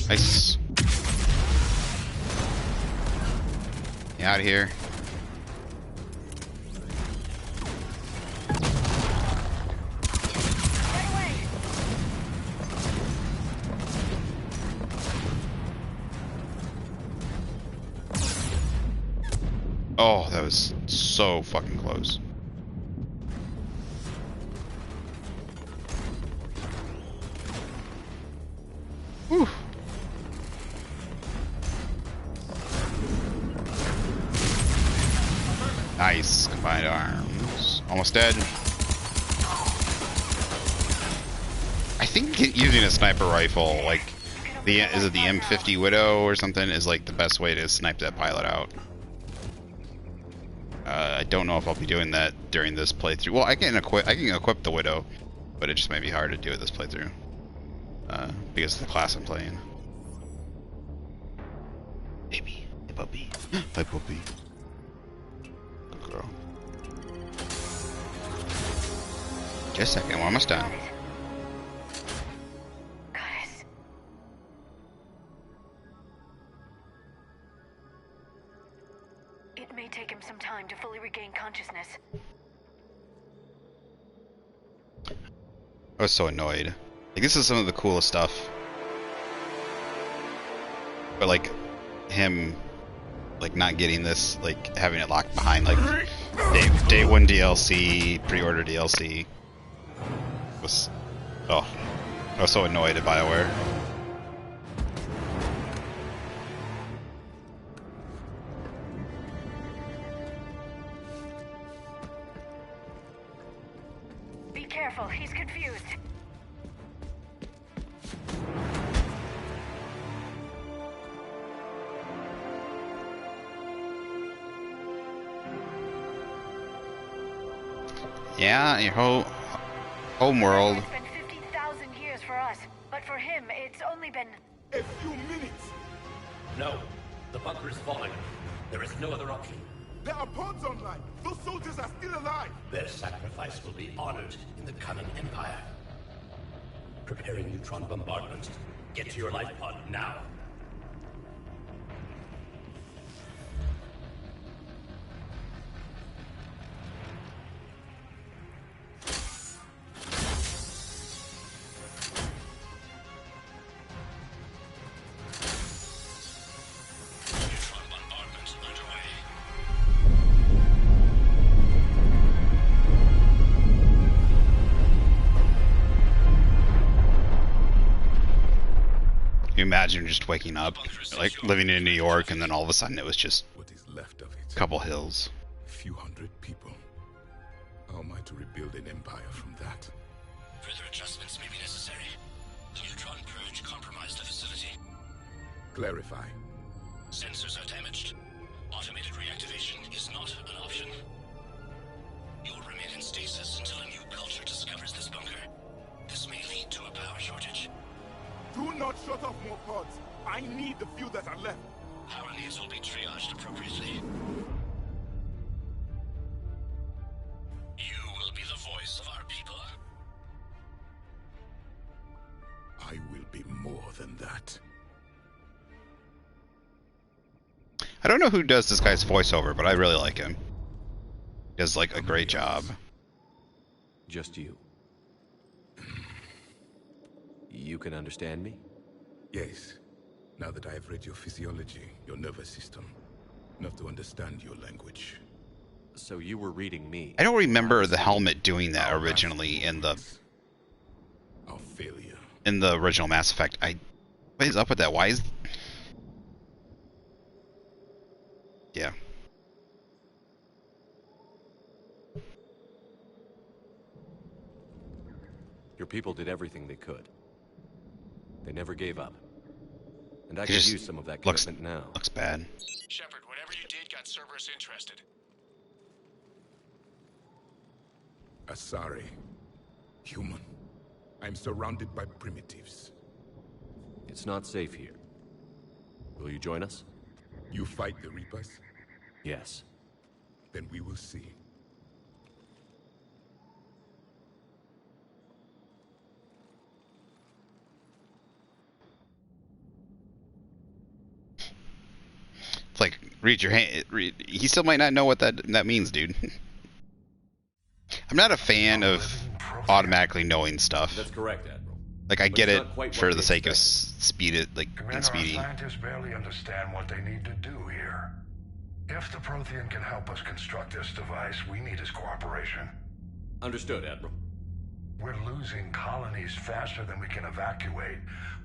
Nice. Get out of here. Oh, that was so fucking close. Whew. Nice. Combined arms. Almost dead. I think using a sniper rifle, like, is it the M50 Widow or something, is like the best way to snipe that pilot out. I don't know if I'll be doing that during this playthrough. Well, I can equip the Widow, but it just might be hard to do it this playthrough because of the class I'm playing. Baby, hey puppy, hi puppy. Good girl. Just a second, we're almost done. It may take him some time to fully regain consciousness. I was so annoyed. Like, this is some of the coolest stuff. But, like, him, like, not getting this, like, having it locked behind, like, day one DLC, pre-order DLC. I was so annoyed at BioWare. Be careful, he's confused. Yeah, your whole home world. It's been 15,000 years for us, but for him, it's only been a few minutes. No, the bunker is falling. There is no other option. There are pods online. Those soldiers are still alive. Their sacrifice will be honored in the coming Empire. Preparing neutron bombardment. Get to your life pod now. Imagine just waking up, like living in New York, and then all of a sudden it was just what is left of it? A couple hills. A few hundred people. How am I to rebuild an empire from that? Further adjustments may be necessary. The neutron purge compromised the facility. Clarify. Sensors are damaged. Automated reactivation is not an option. You will remain in stasis until a new culture discovers this bunker. This may lead to a power shortage. Do not shut off more pods. I need the few that are left. Power needs will be triaged appropriately. You will be the voice of our people. I will be more than that. I don't know who does this guy's voiceover, but I really like him. He does, like, a great job. Just you. You can understand me? Yes. Now that I have read your physiology, your nervous system, enough to understand your language. So you were reading me. I don't remember the helmet doing that originally in the our failure. In the original Mass Effect. What is up with that? Why is... Yeah. Your people did everything they could. They never gave up. And I could use some of that commitment now. Looks bad. Shepard, whatever you did got Cerberus interested. Asari. Human. I'm surrounded by primitives. It's not safe here. Will you join us? You fight the Reapers? Yes. Then we will see. It's like, read your hand. He still might not know what that means, dude. I'm not a fan of automatically knowing stuff. That's correct, Admiral. Like, I get it for the sake of being speedy. Scientists barely understand what they need to do here. If the Prothean can help us construct this device, we need his cooperation. Understood, Admiral. We're losing colonies faster than we can evacuate.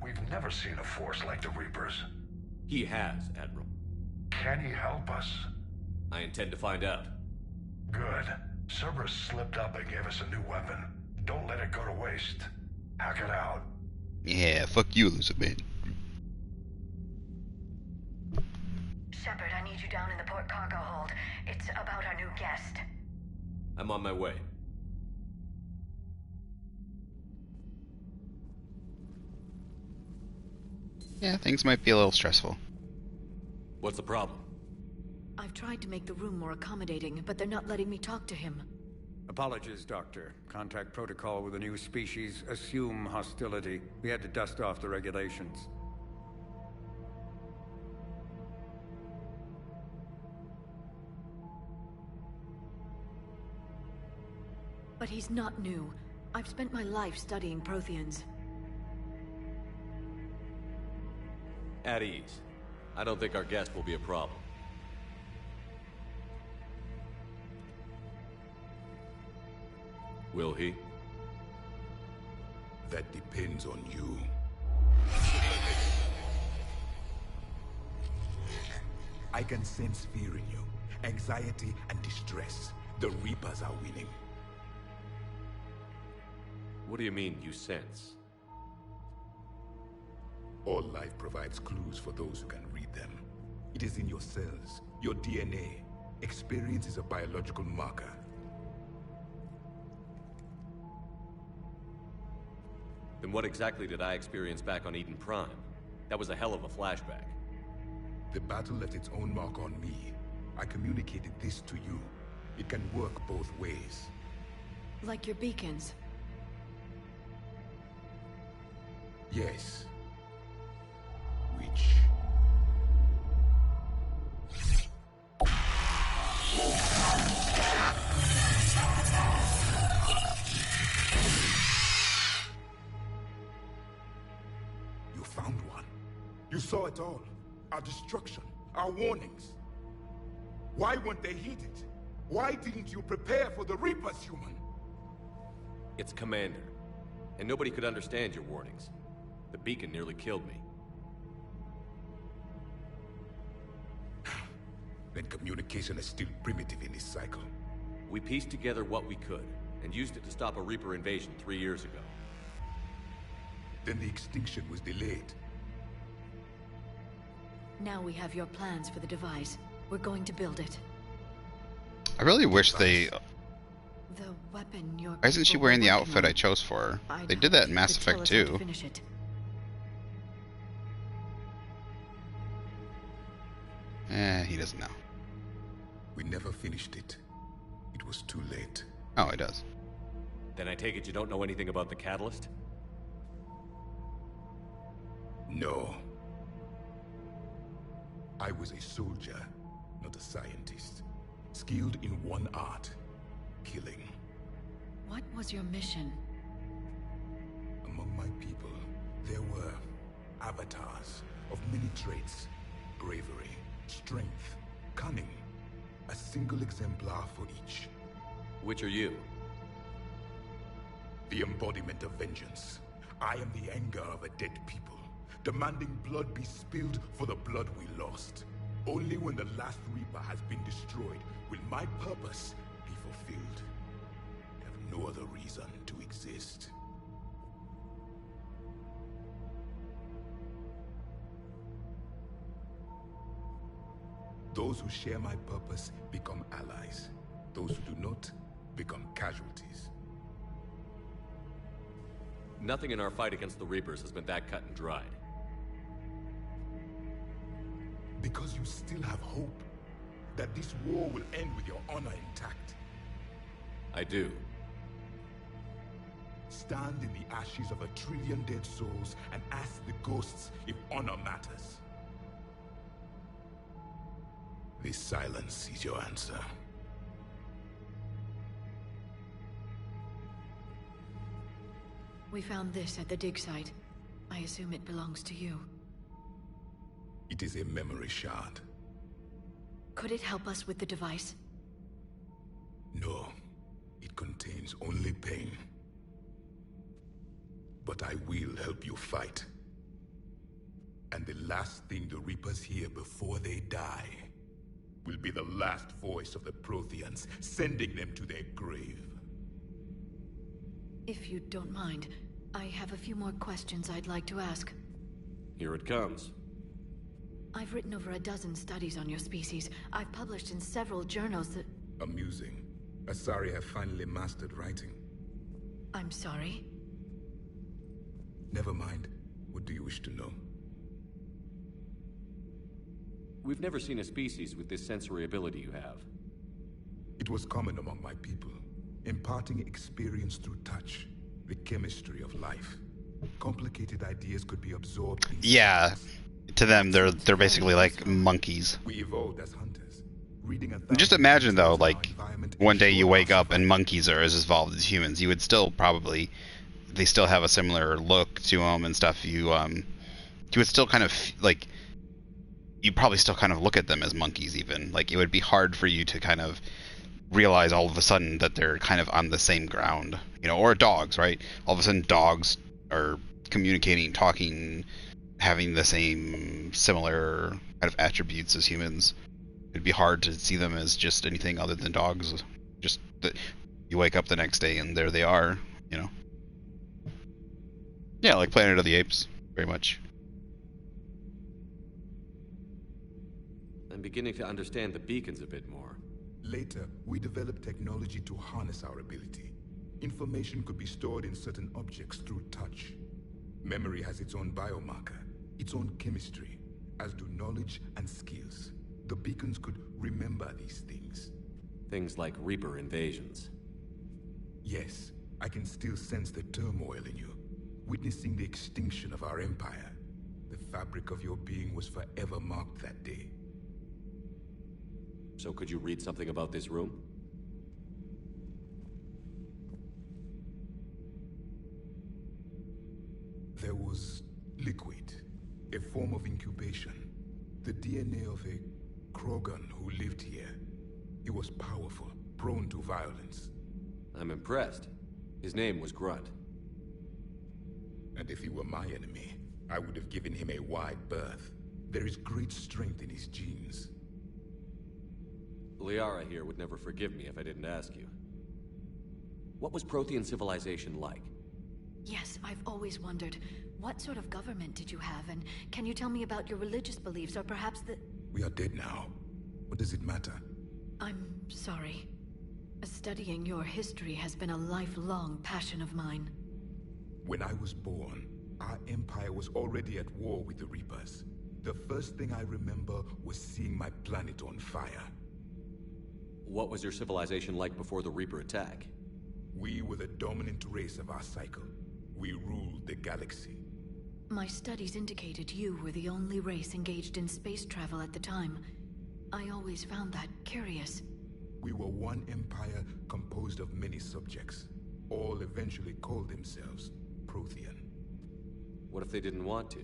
We've never seen a force like the Reapers. He has, Admiral. Can he help us? I intend to find out. Good. Cerberus slipped up and gave us a new weapon. Don't let it go to waste. Hack it out. Yeah, fuck you, Elizabeth. Shepard, I need you down in the port cargo hold. It's about our new guest. I'm on my way. Yeah, things might be a little stressful. What's the problem? I've tried to make the room more accommodating, but they're not letting me talk to him. Apologies, Doctor. Contact protocol with a new species. Assume hostility. We had to dust off the regulations. But he's not new. I've spent my life studying Protheans. At ease. I don't think our guest will be a problem. Will he? That depends on you. I can sense fear in you. Anxiety and distress. The Reapers are winning. What do you mean, you sense? All life provides clues for those who can read them. It is in your cells, your DNA. Experience is a biological marker. Then what exactly did I experience back on Eden Prime? That was a hell of a flashback. The battle left its own mark on me. I communicated this to you. It can work both ways. Like your beacons. Yes. Which... You found one. You saw it all. Our destruction, our warnings. Why weren't they heeded? Why didn't you prepare for the Reapers, human? It's Commander. And nobody could understand your warnings. The beacon nearly killed me. Then communication is still primitive in this cycle. We pieced together what we could, and used it to stop a Reaper invasion 3 years ago. Then the extinction was delayed. Now we have your plans for the device. We're going to build it. I really wish they... The weapon your Why isn't she people wearing the were outfit working I chose for her? on, They did that in you Mass could tell Effect us how to 2. finish it. He doesn't know. We never finished it. It was too late. Oh, he does. Then I take it you don't know anything about the catalyst? No. I was a soldier, not a scientist. Skilled in one art. Killing. What was your mission? Among my people, there were avatars of many traits. Bravery, strength, cunning. A single exemplar for each. Which are you? The embodiment of vengeance. I am the anger of a dead people, demanding blood be spilled for the blood we lost. Only when the last Reaper has been destroyed will my purpose be fulfilled. I have no other reason to exist. Those who share my purpose become allies. Those who do not become casualties. Nothing in our fight against the Reapers has been that cut and dried. Because you still have hope that this war will end with your honor intact. I do. Stand in the ashes of 1 trillion dead souls and ask the ghosts if honor matters. This silence is your answer. We found this at the dig site. I assume it belongs to you. It is a memory shard. Could it help us with the device? No. It contains only pain. But I will help you fight. And the last thing the Reapers hear before they die will be the last voice of the Protheans, sending them to their grave. If you don't mind, I have a few more questions I'd like to ask. Here it comes. I've written over a dozen studies on your species. I've published in several journals that... Amusing. Asari have finally mastered writing. I'm sorry? Never mind. What do you wish to know? We've never seen a species with this sensory ability you have. It was common among my people, imparting experience through touch, the chemistry of life. Complicated ideas could be absorbed. Yeah, to them, they're basically like monkeys. We evolved as hunters. Just imagine though, like one day you wake up and monkeys are as evolved as humans. You would still probably, they still have a similar look to them and stuff. You would still kind of like. You probably still kind of look at them as monkeys even. Like, it would be hard for you to kind of realize all of a sudden that they're kind of on the same ground, you know, or dogs, right? All of a sudden dogs are communicating, talking, having the same similar kind of attributes as humans. It'd be hard to see them as just anything other than dogs. Just that you wake up the next day and there they are, you know? Yeah, like Planet of the Apes, very much. I'm beginning to understand the beacons a bit more. Later, we developed technology to harness our ability. Information could be stored in certain objects through touch. Memory has its own biomarker, its own chemistry, as do knowledge and skills. The beacons could remember these things. Things like Reaper invasions. Yes, I can still sense the turmoil in you, witnessing the extinction of our empire. The fabric of your being was forever marked that day. So could you read something about this room? There was liquid, a form of incubation. The DNA of a Krogan who lived here. He was powerful, prone to violence. I'm impressed. His name was Grunt. And if he were my enemy, I would have given him a wide berth. There is great strength in his genes. Liara here would never forgive me if I didn't ask you. What was Prothean civilization like? Yes, I've always wondered. What sort of government did you have, and can you tell me about your religious beliefs, or perhaps the... We are dead now. What does it matter? I'm sorry. Studying your history has been a lifelong passion of mine. When I was born, our empire was already at war with the Reapers. The first thing I remember was seeing my planet on fire. What was your civilization like before the Reaper attack? We were the dominant race of our cycle. We ruled the galaxy. My studies indicated you were the only race engaged in space travel at the time. I always found that curious. We were one empire composed of many subjects. All eventually called themselves Prothean. What if they didn't want to?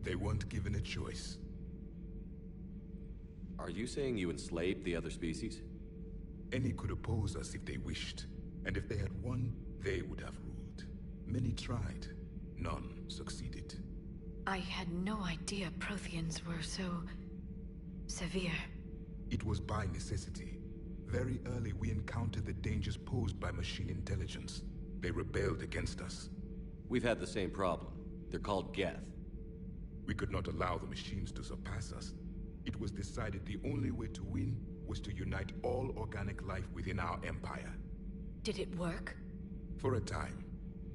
They weren't given a choice. Are you saying you enslaved the other species? Any could oppose us if they wished. And if they had won, they would have ruled. Many tried. None succeeded. I had no idea Protheans were so... severe. It was by necessity. Very early we encountered the dangers posed by machine intelligence. They rebelled against us. We've had the same problem. They're called Geth. We could not allow the machines to surpass us. It was decided the only way to win was to unite all organic life within our empire. Did it work? For a time.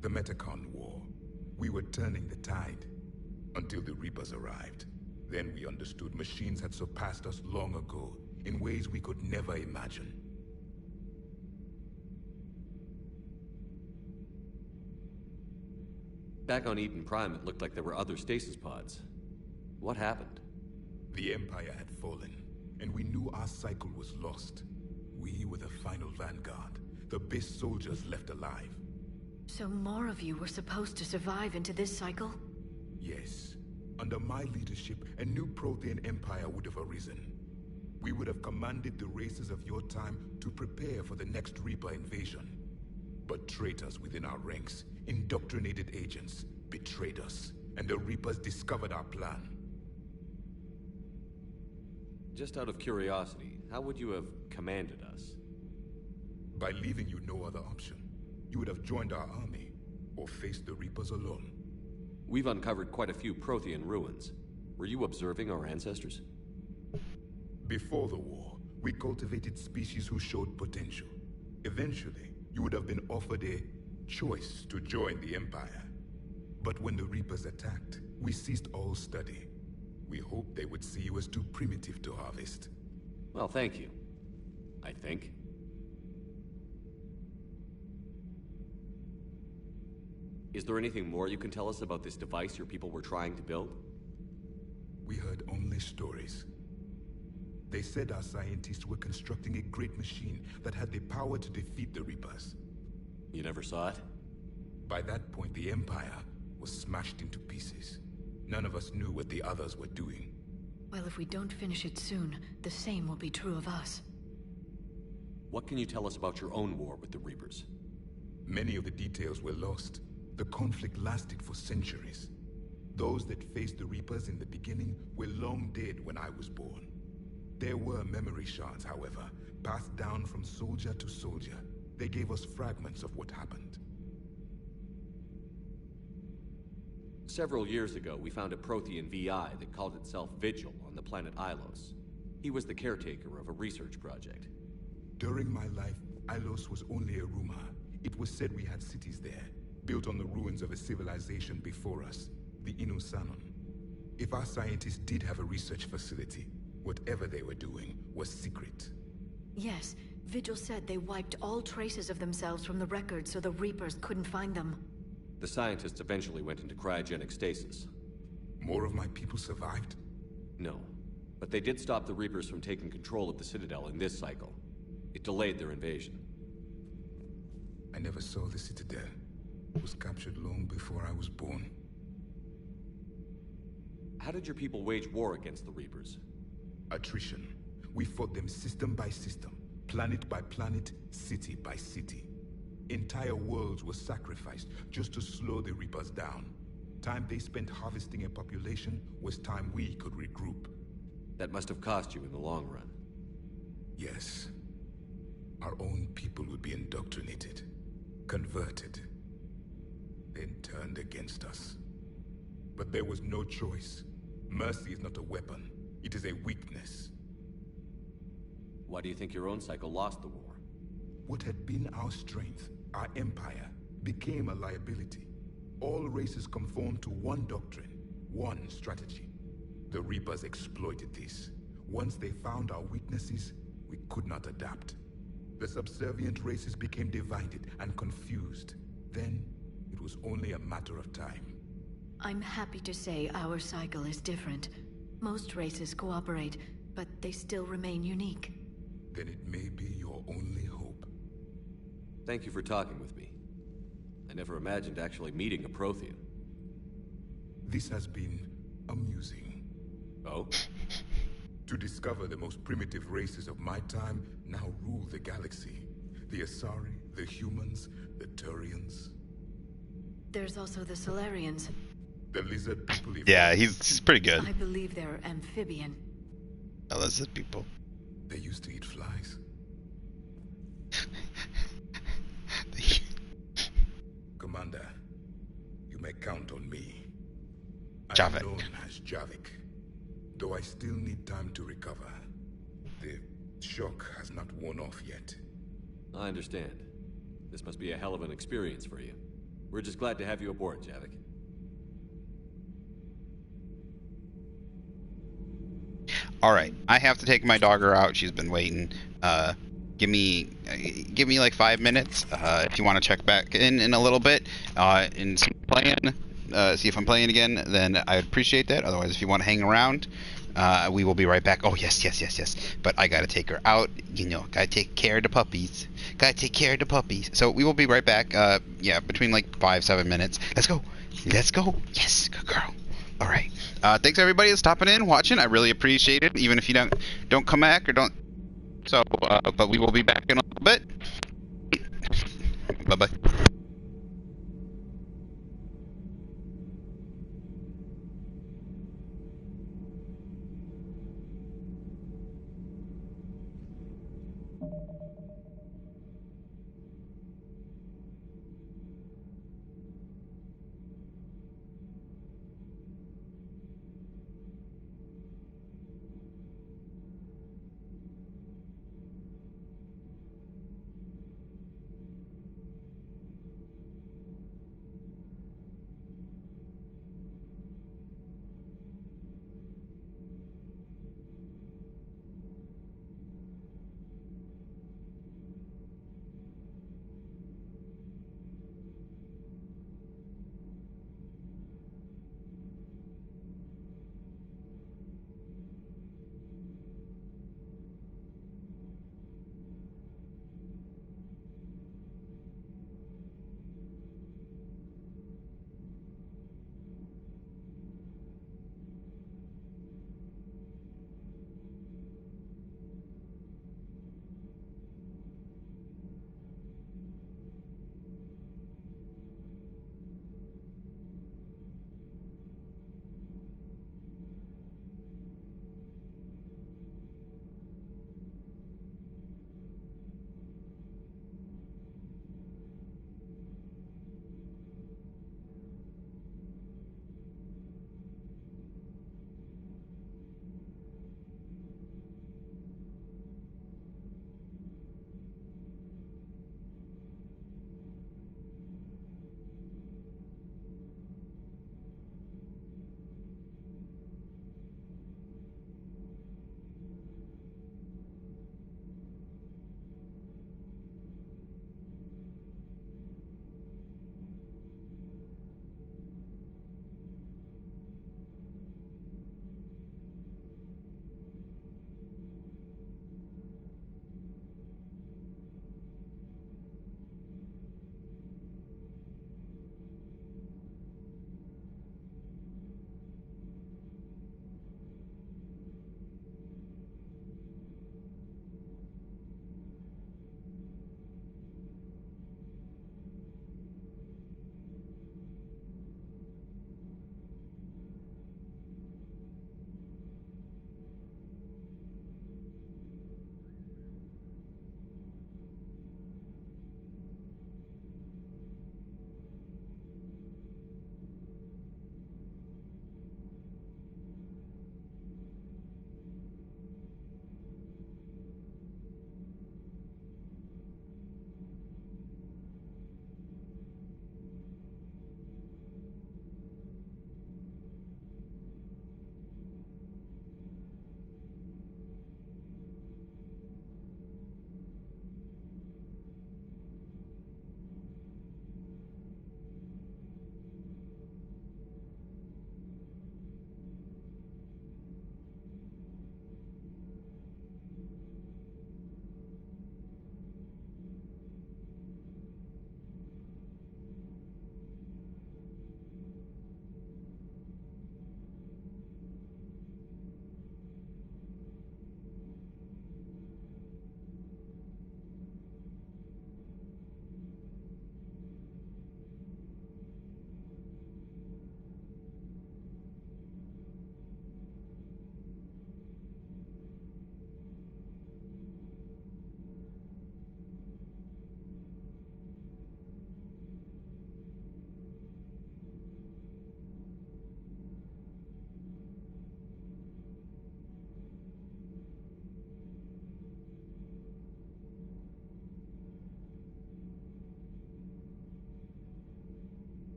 The Metacon War. We were turning the tide. Until the Reapers arrived. Then we understood machines had surpassed us long ago, in ways we could never imagine. Back on Eden Prime, it looked like there were other stasis pods. What happened? The Empire had fallen, and we knew our cycle was lost. We were the final vanguard, the best soldiers left alive. So more of you were supposed to survive into this cycle? Yes. Under my leadership, a new Prothean empire would have arisen. we would have commanded the races of your time to prepare for the next Reaper invasion. But traitors within our ranks, indoctrinated agents, betrayed us, and the Reapers discovered our plan. Just out of curiosity, how would you have commanded us? By leaving you no other option. You would have joined our army, or faced the Reapers alone. We've uncovered quite a few Prothean ruins. Were you observing our ancestors? Before the war, we cultivated species who showed potential. Eventually, you would have been offered a choice to join the Empire. But when the Reapers attacked, we ceased all study. We hoped they would see you as too primitive to harvest. Well, thank you. I think. Is there anything more you can tell us about this device your people were trying to build? We heard only stories. They said our scientists were constructing a great machine that had the power to defeat the Reapers. You never saw it? By that point, the Empire was smashed into pieces. None of us knew what the others were doing. Well, if we don't finish it soon, the same will be true of us. What can you tell us about your own war with the Reapers? Many of the details were lost. The conflict lasted for centuries. Those that faced the Reapers in the beginning were long dead when I was born. There were memory shards, however, passed down from soldier to soldier. They gave us fragments of what happened. Several years ago, we found a Prothean VI that called itself Vigil on the planet Ilos. He was the caretaker of a research project. During my life, Ilos was only a rumor. It was said we had cities there, built on the ruins of a civilization before us, the Inusanon. If our scientists did have a research facility, whatever they were doing was secret. Yes, Vigil said they wiped all traces of themselves from the records so the Reapers couldn't find them. The scientists eventually went into cryogenic stasis. More of my people survived? No, but they did stop the Reapers from taking control of the Citadel in this cycle. It delayed their invasion. I never saw the Citadel. It was captured long before I was born. How did your people wage war against the Reapers? Attrition. We fought them system by system, planet by planet, city by city. Entire worlds were sacrificed just to slow the Reapers down. Time they spent harvesting a population was time we could regroup. That must have cost you in the long run. Yes. Our own people would be indoctrinated, converted, then turned against us. But there was no choice. Mercy is not a weapon. It is a weakness. Why do you think your own cycle lost the war? What had been our strength, our empire, became a liability. All races conformed to one doctrine, one strategy. The Reapers exploited this. Once they found our weaknesses, we could not adapt. The subservient races became divided and confused. Then, it was only a matter of time. I'm happy to say our cycle is different. Most races cooperate, but they still remain unique. Then it may be your only hope. Thank you for talking with me. I never imagined actually meeting a Prothean. This has been amusing. Oh? To discover the most primitive races of my time now rule the galaxy. The Asari, the humans, the Turians. There's also the Solarians. The lizard people. Yeah, he's pretty good. I believe they're amphibian. The lizard people. They used to eat flies. Commander, you may count on me. Javik. I'm known as Javik, though I still need time to recover. The shock has not worn off yet. I understand. This must be a hell of an experience for you. We're just glad to have you aboard, Javik. Alright, I have to take my dogger out. She's been waiting. Give me like 5 minutes. If you want to check back in a little bit and see if I'm playing again, then I appreciate that. Otherwise, if you want to hang around, we will be right back. Oh, yes. But I got to take her out. You know, got to take care of the puppies. So we will be right back. Yeah, between like 5-7 minutes. Let's go. Yes, good girl. All right. Thanks everybody that's stopping in, watching. I really appreciate it. Even if you don't come back or don't. So, but we will be back in a little bit. Bye bye.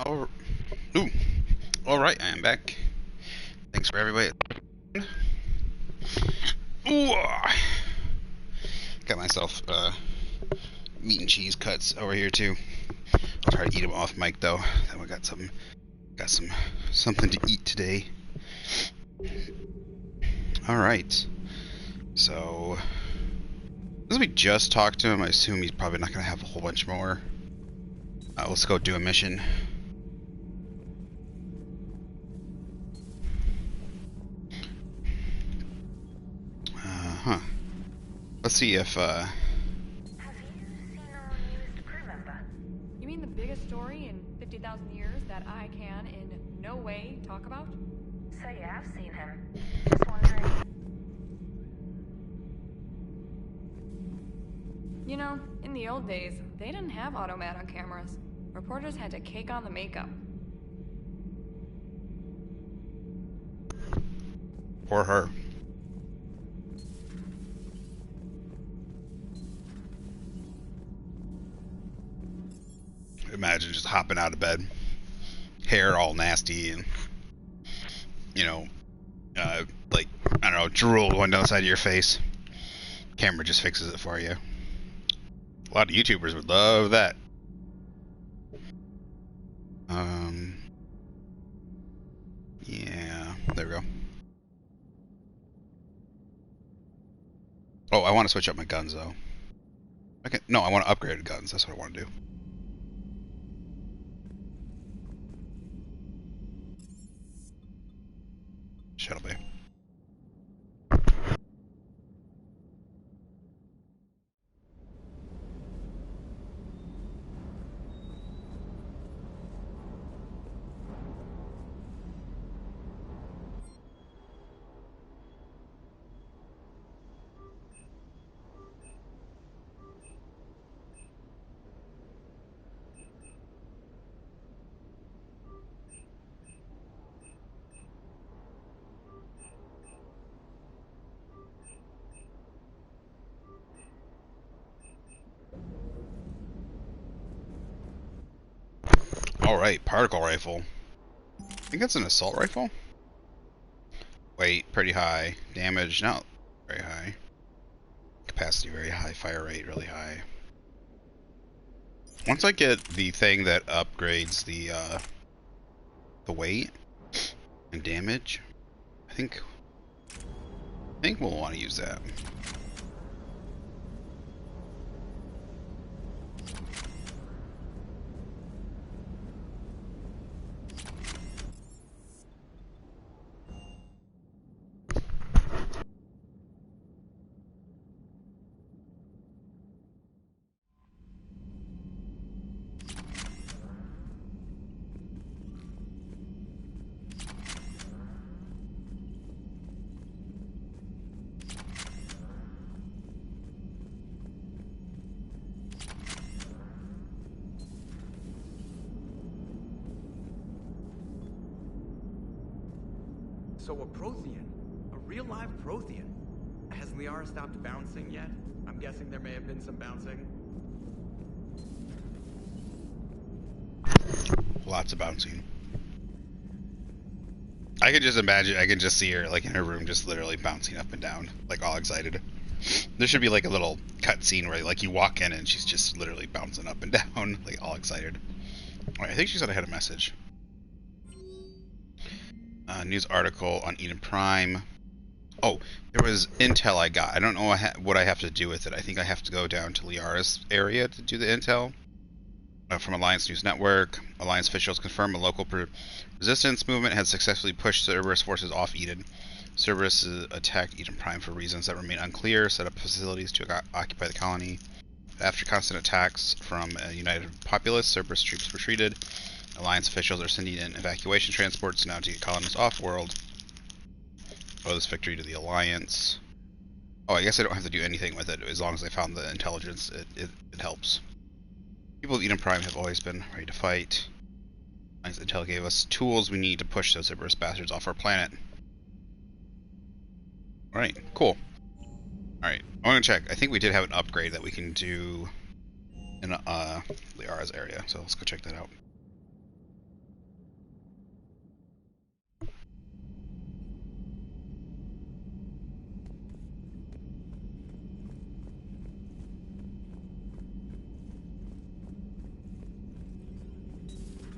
Oh, ooh. All right, I am back. Thanks for everybody. Ooh. Got myself meat and cheese cuts over here too. I'll try to eat them off mic though. Then we got something to eat today. All right. So, as we just talked to him, I assume he's probably not going to have a whole bunch more. Let's go do a mission. Let's see if, Have you seen our newest crew member? You mean the biggest story in 50,000 years that I can in no way talk about? So you have seen him. Just wondering. You know, in the old days, they didn't have automat on cameras. Reporters had to cake on the makeup. Or her. Imagine just hopping out of bed, hair all nasty, and like, I don't know, drool going down the side of your face. Camera just fixes it for you. A lot of YouTubers would love that. Yeah, there we go. Oh, I want to switch up my guns though. No, I want to upgrade guns. That's what I want to do. Shuttle Bay. Alright, particle rifle. I think that's an assault rifle? Weight, pretty high. Damage, not very high. Capacity, very high. Fire rate, really high. Once I get the thing that upgrades the weight and damage, I think we'll want to use that. So a Prothean. A real live Prothean. Has Liara stopped bouncing yet? I'm guessing there may have been some bouncing. Lots of bouncing. I can just imagine, I can just see her like in her room just literally bouncing up and down, like all excited. There should be like a little cut scene where like you walk in and she's just literally bouncing up and down, like all excited. Alright, I think she said I had a message. News article on Eden Prime. Oh, there was intel I got. I don't know what I have to do with it. I think I have to go down to Liara's area to do the intel. From Alliance News Network, Alliance officials confirm a local resistance movement had successfully pushed Cerberus forces off Eden. Cerberus attacked Eden Prime for reasons that remain unclear, set up facilities to occupy the colony. After constant attacks from a united populace, Cerberus troops retreated. Alliance officials are sending in evacuation transports now to get colonists off-world. Oh, this victory to the Alliance. Oh, I guess I don't have to do anything with it. As long as I found the intelligence, it helps. People of Eden Prime have always been ready to fight. Alliance intel gave us tools we need to push those Cerberus bastards off our planet. Alright, cool. Alright, I'm gonna check. I think we did have an upgrade that we can do in Liara's area, so let's go check that out.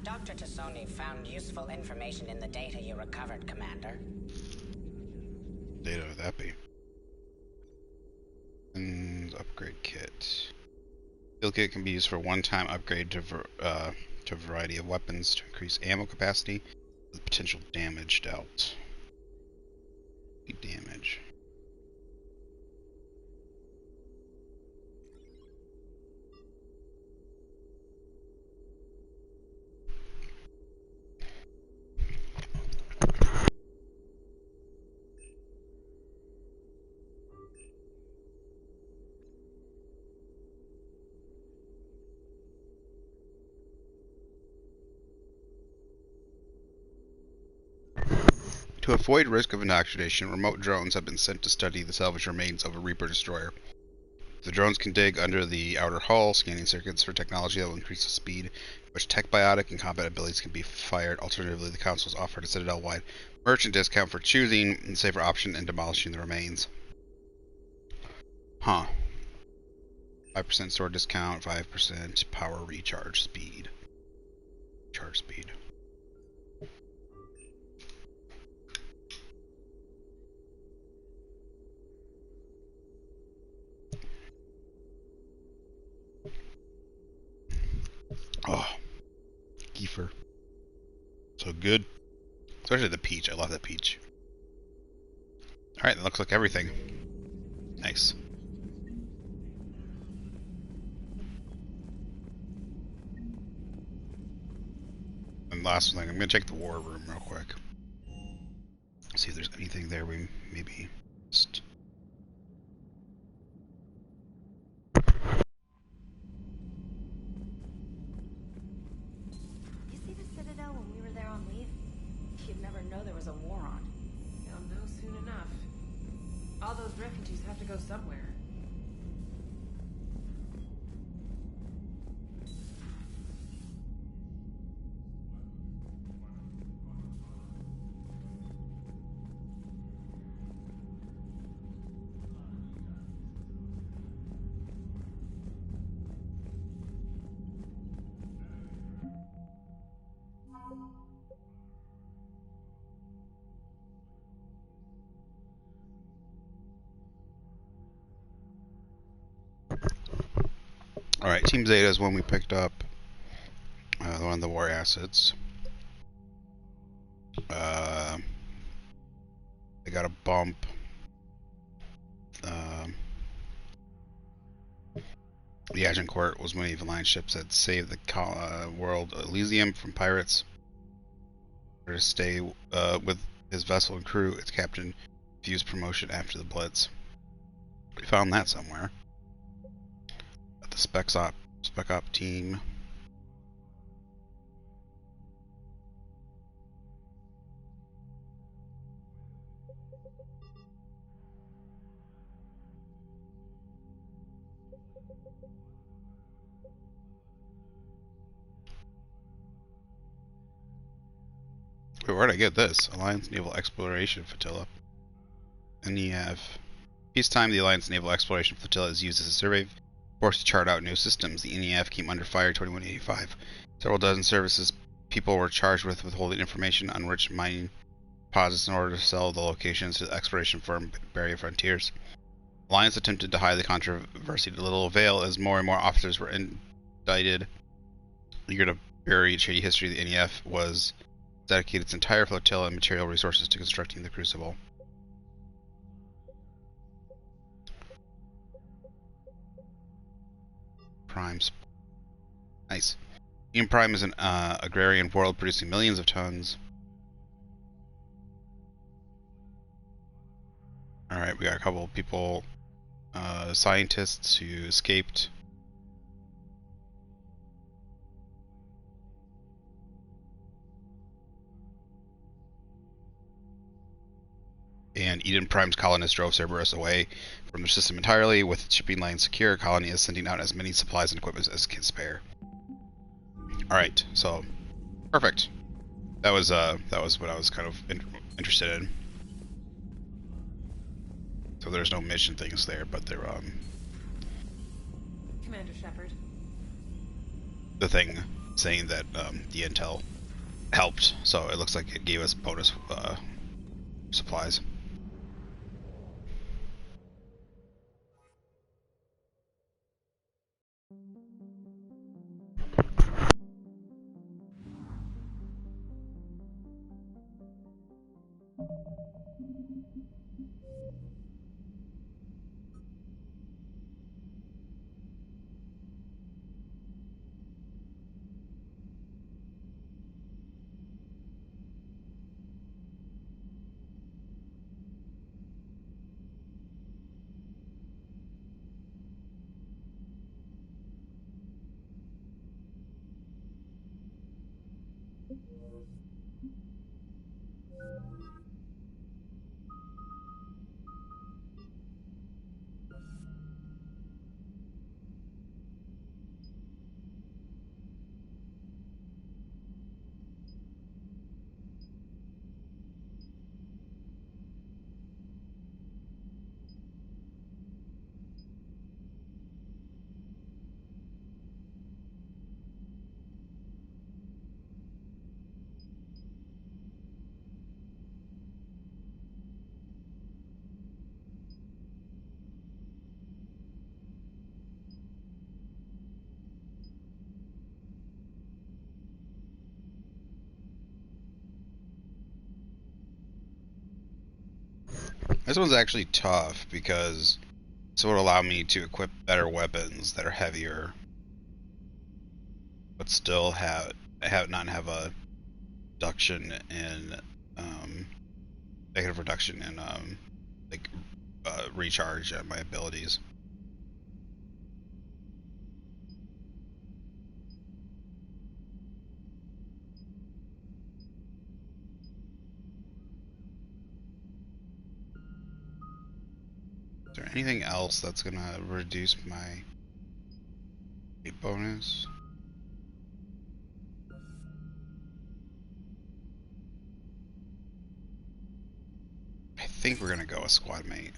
Dr. Tassoni found useful information in the data you recovered, Commander. Data would that be? And upgrade kit. Field kit can be used for one-time upgrade to a variety of weapons to increase ammo capacity with potential damage dealt. Damage. To avoid risk of indoctrination, remote drones have been sent to study the salvaged remains of a Reaper destroyer. The drones can dig under the outer hull, scanning circuits for technology that will increase the speed at which tech biotic and combat abilities can be fired. Alternatively, the Council has offered a Citadel-wide merchant discount for choosing the safer option and demolishing the remains. Huh. 5% sword discount, 5% power recharge speed. Charge speed. Oh, Kiefer. So good. Especially the peach. I love that peach. Alright, that looks like everything. Nice. And last thing, I'm going to check the war room real quick. See if there's anything there we maybe missed. All those refugees have to go somewhere. Alright, Team Zeta is one we picked up. One of the war assets. They got a bump. The Agincourt was one of the Alliance ships that saved the world Elysium from pirates. To stay with his vessel and crew, its captain refused promotion after the Blitz. We found that somewhere. At the Spec Op team. Wait, where'd I get this? Alliance Naval Exploration Flotilla. NEF. Peacetime, the Alliance Naval Exploration Flotilla is used as a survey force to chart out new systems. The NEF came under fire in 2185. Several dozen services people were charged with withholding information on rich mining deposits in order to sell the locations to the exploration firm Barrier Frontiers. Alliance attempted to hide the controversy to little avail as more and more officers were indicted. Eager to bury shady history, the NEF was dedicated its entire flotilla and material resources to constructing the Crucible. Primes. Nice. Union Prime is an agrarian world producing millions of tons. Alright, we got a couple of people, scientists who escaped. And Eden Prime's colonists drove Cerberus away from their system entirely. With its shipping lanes secure, colony is sending out as many supplies and equipment as it can spare. Alright, so perfect. That was what I was kind of interested in. So there's no mission things there, but they're Commander Shepard. the thing saying that the intel helped, so it looks like it gave us bonus supplies. This one's actually tough because this would allow me to equip better weapons that are heavier, but still not have a reduction in negative reduction in recharge on my abilities. Is there anything else that's gonna reduce my bonus? I think we're gonna go with squad mate.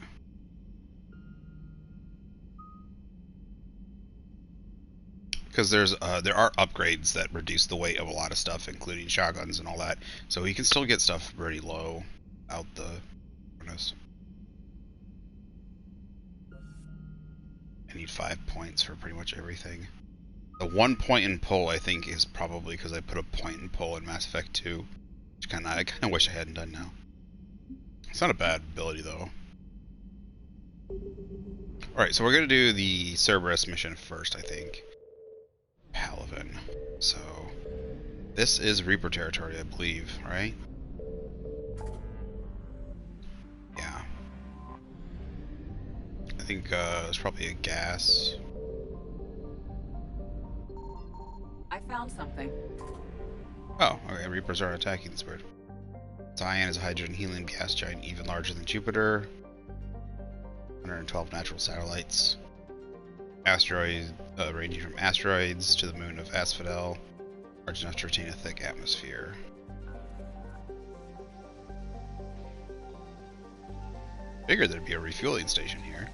Because there are upgrades that reduce the weight of a lot of stuff, including shotguns and all that. So you can still get stuff pretty low out the bonus. I need 5 points for pretty much everything. The 1 point in pull, I think, is probably because I put a point in pull in Mass Effect 2, which I kind of wish I hadn't done now. It's not a bad ability though. Alright, so we're gonna do the Cerberus mission first, I think. Palaven. So this is Reaper territory, I believe, right? Yeah. I think there's probably a gas. I found something. Oh, okay. Reapers are attacking this bird. Zion is a hydrogen helium gas giant even larger than Jupiter. 112 natural satellites. Asteroids ranging from asteroids to the moon of Asphodel, large enough to retain a thick atmosphere. Figured there'd be a refueling station here.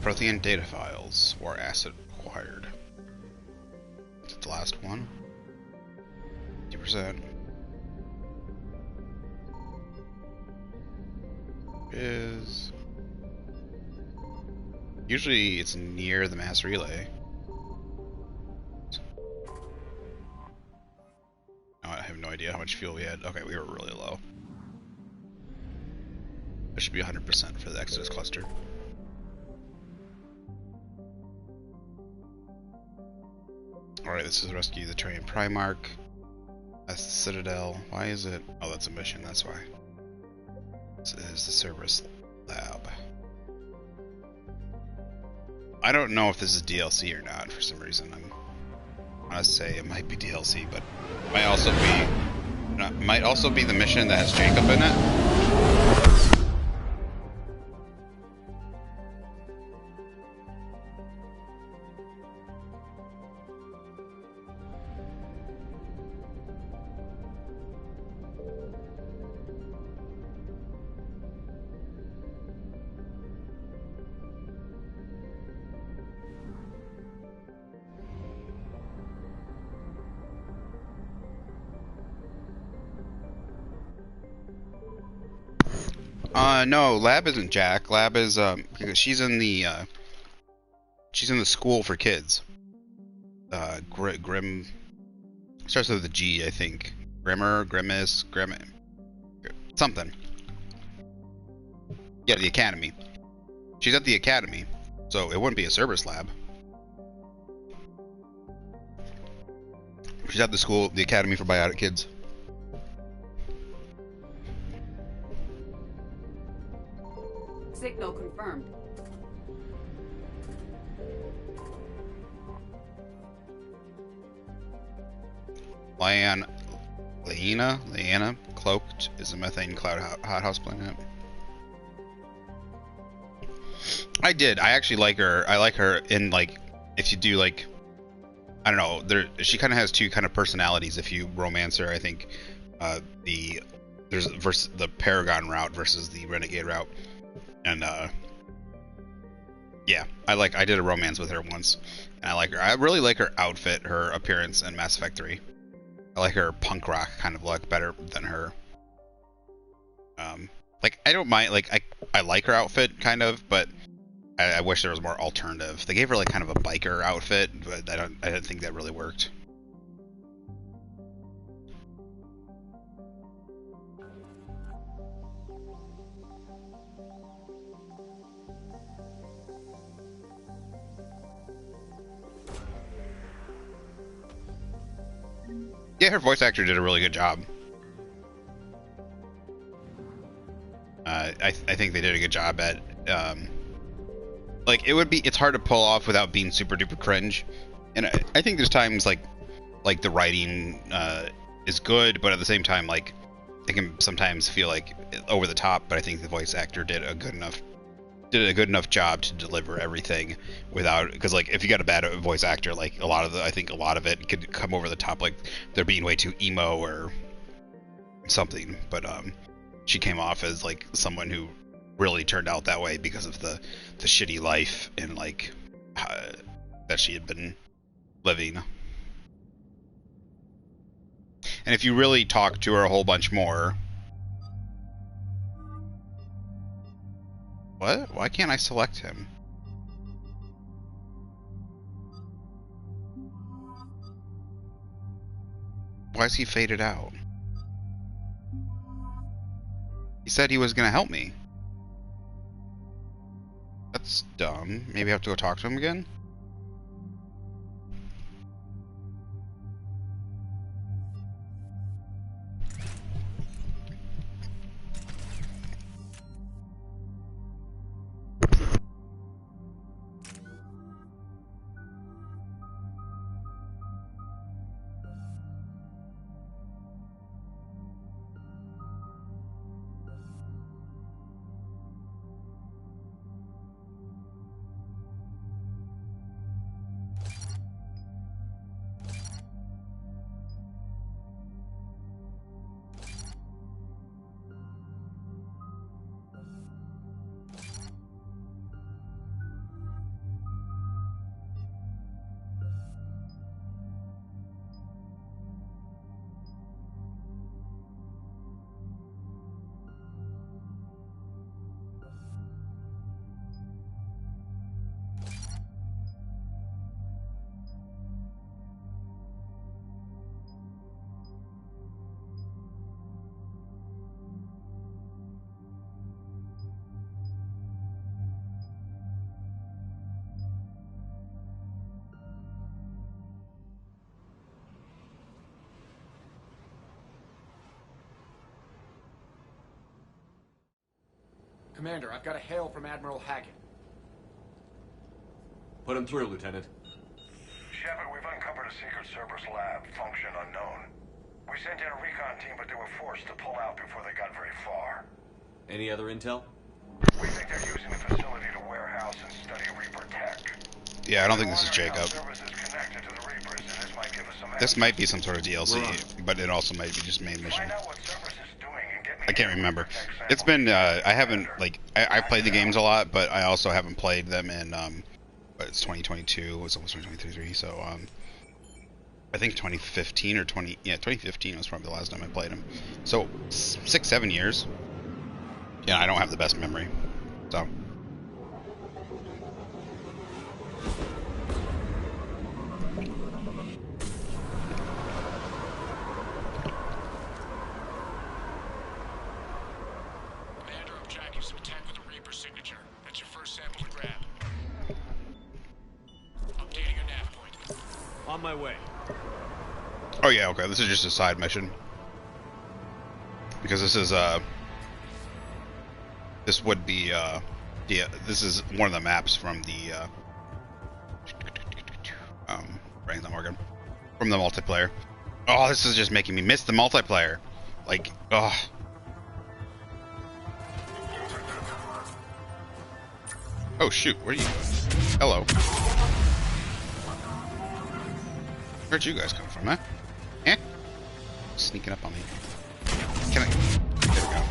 Prothean data files or asset acquired. Is it the last one? 50%. Is usually it's near the mass relay. Oh, I have no idea how much fuel we had. Okay, we were really low. There should be 100% for the Exodus cluster. Alright, this is rescue the Turian Primarch. That's the Citadel. Why is it? Oh, that's a mission, that's why. This is the Cerberus lab. I don't know if this is DLC or not for some reason. I'm gonna say it might be DLC, but it might also be the mission that has Jacob in it. No, Lab isn't Jack. Lab is because she's in the school for kids. Grim starts with a G, I think. Grimace, something. Yeah, the academy. She's at the academy, so it wouldn't be a Cerberus lab. She's at the school, the Academy for Biotic Kids. Signal confirmed. Leanna, cloaked, is a methane cloud hothouse planet. I actually like her. I like her in, like, if you do, like, I don't know, she kind of has two kind of personalities if you romance her. I think there's versus the Paragon route versus the Renegade route. And yeah, I did a romance with her once, and I like her. I really like her outfit, her appearance in Mass Effect 3. I like her punk rock kind of look better than her. Like, I don't mind, like, I like her outfit kind of, but I wish there was more alternative. They gave her like kind of a biker outfit, but I didn't think that really worked. Yeah, her voice actor did a really good job. I think they did a good job at like, it's hard to pull off without being super duper cringe, and I think there's times like the writing is good, but at the same time, like, it can sometimes feel like over the top. But I think the voice actor did a good enough job to deliver everything without, because, like, if you got a bad voice actor, like, I think a lot of it could come over the top, like they're being way too emo or something. But she came off as like someone who really turned out that way because of the shitty life and, like, that she had been living. And if you really talk to her a whole bunch more... What? Why can't I select him? Why is he faded out? He said he was gonna help me. That's dumb. Maybe I have to go talk to him again? Commander, I've got a hail from Admiral Hackett. Put him through, Lieutenant. Shepard, we've uncovered a secret Cerberus lab, function unknown. We sent in a recon team, but they were forced to pull out before they got very far. Any other intel? We think they're using the facility to warehouse and study Reaper tech. Yeah, I don't think this is Jacob. Cerberus is connected to the Reapers, and this might give us some This might be some sort of DLC, but it also might be just main mission. Find out what Cerberus is doing and get me I can't remember. It's been, I haven't, like, I've played the games a lot, but I also haven't played them in, but it's 2022, it's almost 2023, so, I think 2015 or 2015 was probably the last time I played them. So, 6-7 years. Yeah, I don't have the best memory, so. Commander, objectives attack with a Reaper signature. That's your first sample to grab. Updating your nav point. On my way. Oh yeah, okay. This is just a side mission. Because this is this would be yeah, this is one of the maps from the brains not working. From the multiplayer. Oh, this is just making me miss the multiplayer. Like, oh. Oh shoot, where are you going? Hello. Where'd you guys come from, huh? Eh? Sneaking up on me. Can I? There we go.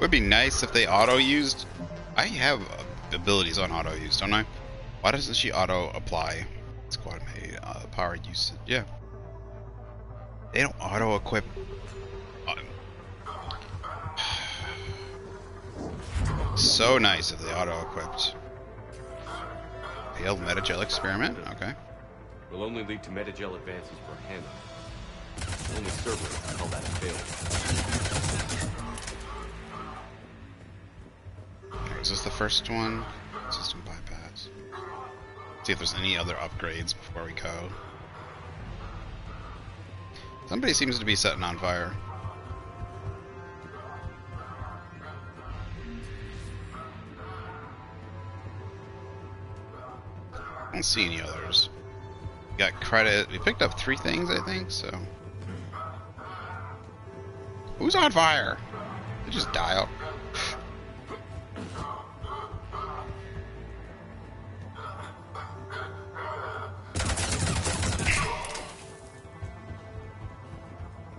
Would be nice if they auto-used. I have abilities on auto-use, don't I? Why doesn't she auto-apply? Squad mate, power usage. Yeah. They don't auto-equip. So nice if they auto-equipped. Failed Metagel experiment. Okay. Will only lead to Metagel advances per Hannah. Only Cerberus call that a failure. Is this the first one? System bypass. See if there's any other upgrades before we go. Somebody seems to be setting on fire. I don't see any others. We got credit. We picked up 3 things, I think, so. Who's on fire? They just die out.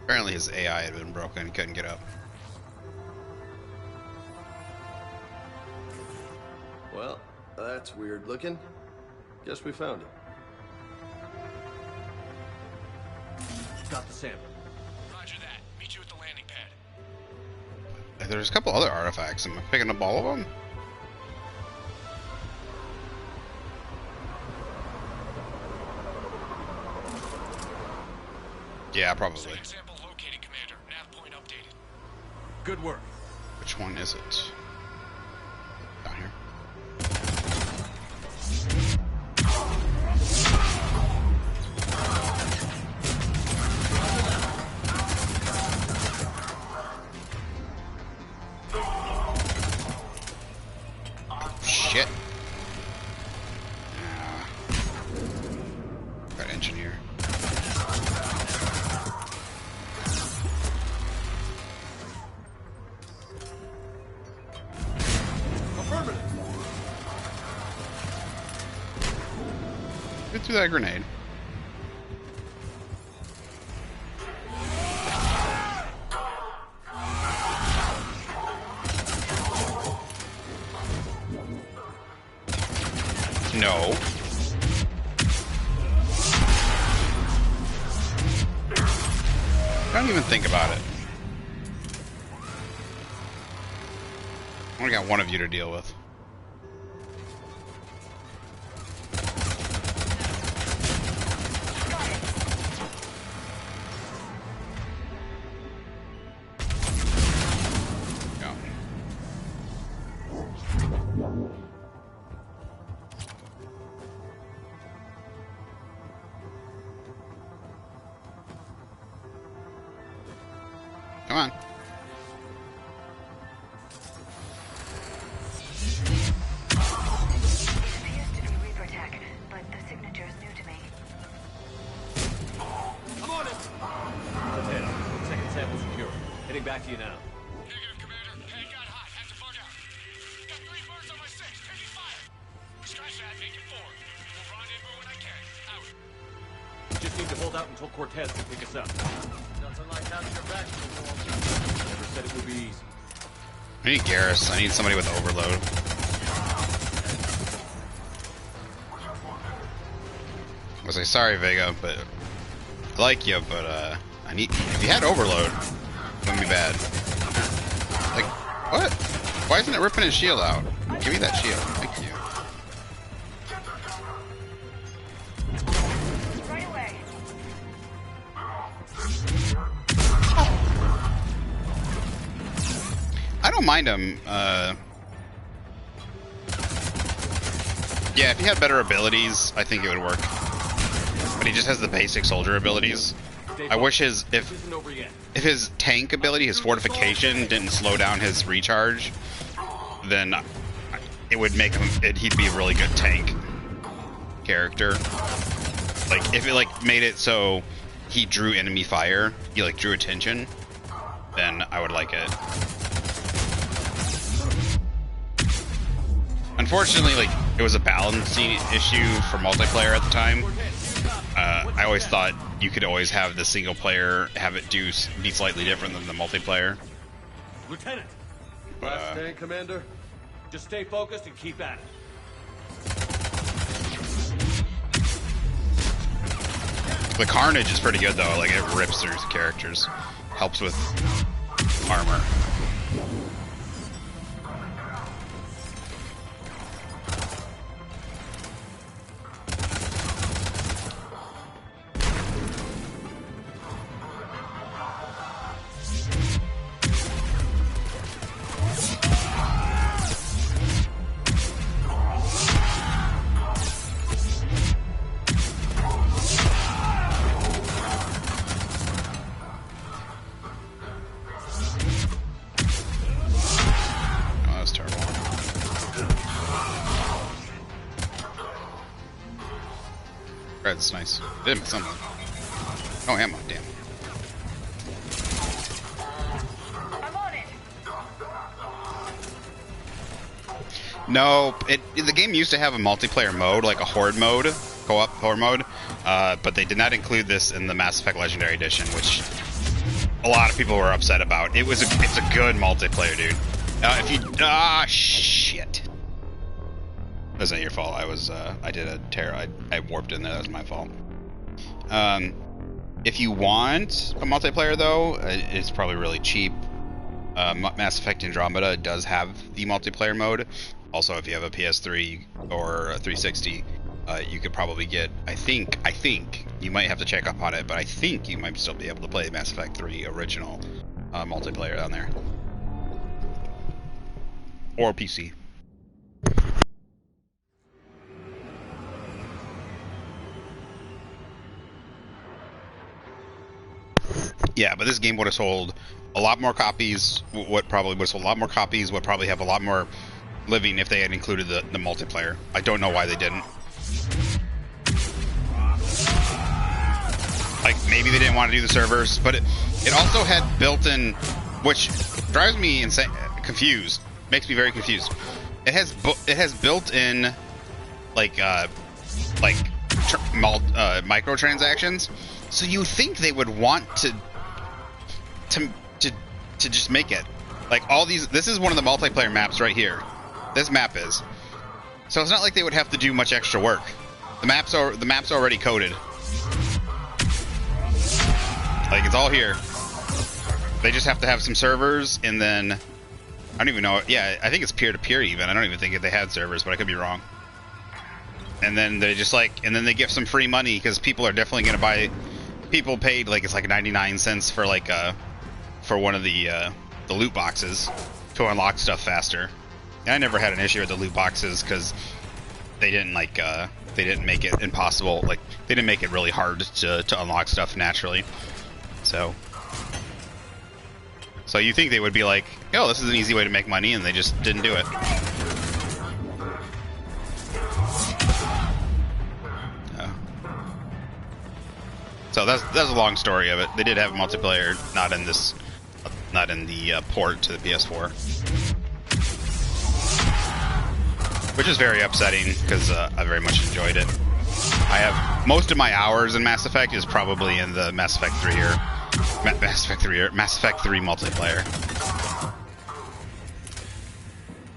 Apparently his AI had been broken, he couldn't get up. Well, that's weird looking. Guess we found it. Got the sample. Roger that. Meet you at the landing pad. There's a couple other artifacts. Am I picking up all of them? Yeah, probably. Second sample located, Commander. Nav point updated. Good work. Which one is it? Down here. Shit. Got engineer. Get through that grenade. No. Don't even think about it. I only got one of you to deal with. Come on. It appears to be Reaper tech, but the signature is new to me. I'm on it! Potato. Second sample secure. Heading back to you now. Negative, Commander. Pad got hot. Have to bug out. Got 3 birds on my 6. Taking fire. We're scratching until Cortez can pick us up. Nothing like having your back to the wall. Never said it would be easy. I need Garrus. I need somebody with overload. I was like, sorry, Vega, but I like you, but I need. If you had overload, it wouldn't be bad. Like, what? Why isn't it ripping his shield out? Give me that shield. Thank you. Right away. I don't mind him. Yeah, if he had better abilities, I think it would work. But he just has the basic soldier abilities. I wish if his tank ability, his fortification, didn't slow down his recharge, then it would make him. He'd be a really good tank character. Like if it made it so he drew enemy fire, he drew attention, then I would like it. Unfortunately, it was a balancing issue for multiplayer at the time. I always thought you could always have the single player have it be slightly different than the multiplayer. Lieutenant! Last stand, Commander? Just stay focused and keep at it. The Carnage is pretty good though, it rips through characters. Helps with armor. That's nice. Did miss something. Oh, ammo, damn. I'm on it. No, the game used to have a multiplayer mode, like a horde mode, co-op horde mode, but they did not include this in the Mass Effect Legendary Edition, which a lot of people were upset about. It's a good multiplayer, dude. Shit. That's not your fault. I did a terror. I warped in there. That was my fault. If you want a multiplayer, though, it's probably really cheap. Mass Effect Andromeda does have the multiplayer mode. Also, if you have a PS3 or a 360, you could probably get. I think you might have to check up on it, but I think you might still be able to play Mass Effect 3 original multiplayer on there, or PC. Yeah, but this game would have sold a lot more copies. What probably would have sold a lot more copies. Would probably have a lot more living if they had included the multiplayer. I don't know why they didn't. Maybe they didn't want to do the servers, but it also had built-in, which drives me insane, confused. Makes me very confused. It has built-in microtransactions. So you think they would want to just make it all these. This is one of the multiplayer maps right here. This map is. So it's not like they would have to do much extra work. The map's already coded. It's all here. They just have to have some servers, and then I don't even know. Yeah, I think it's peer-to-peer even. I don't even think they had servers, but I could be wrong. And then they just and then they give some free money because people are definitely going to buy. People paid it's 99 cents for for one of the loot boxes to unlock stuff faster. And I never had an issue with the loot boxes because they didn't they didn't make it impossible. They didn't make it really hard to unlock stuff naturally. So you think they would be oh, this is an easy way to make money, and they just didn't do it. So that's a long story of it. They did have multiplayer, not in the port to the PS4, which is very upsetting because I very much enjoyed it. I have most of my hours in Mass Effect is probably in the Mass Effect 3 or Mass Effect 3 multiplayer.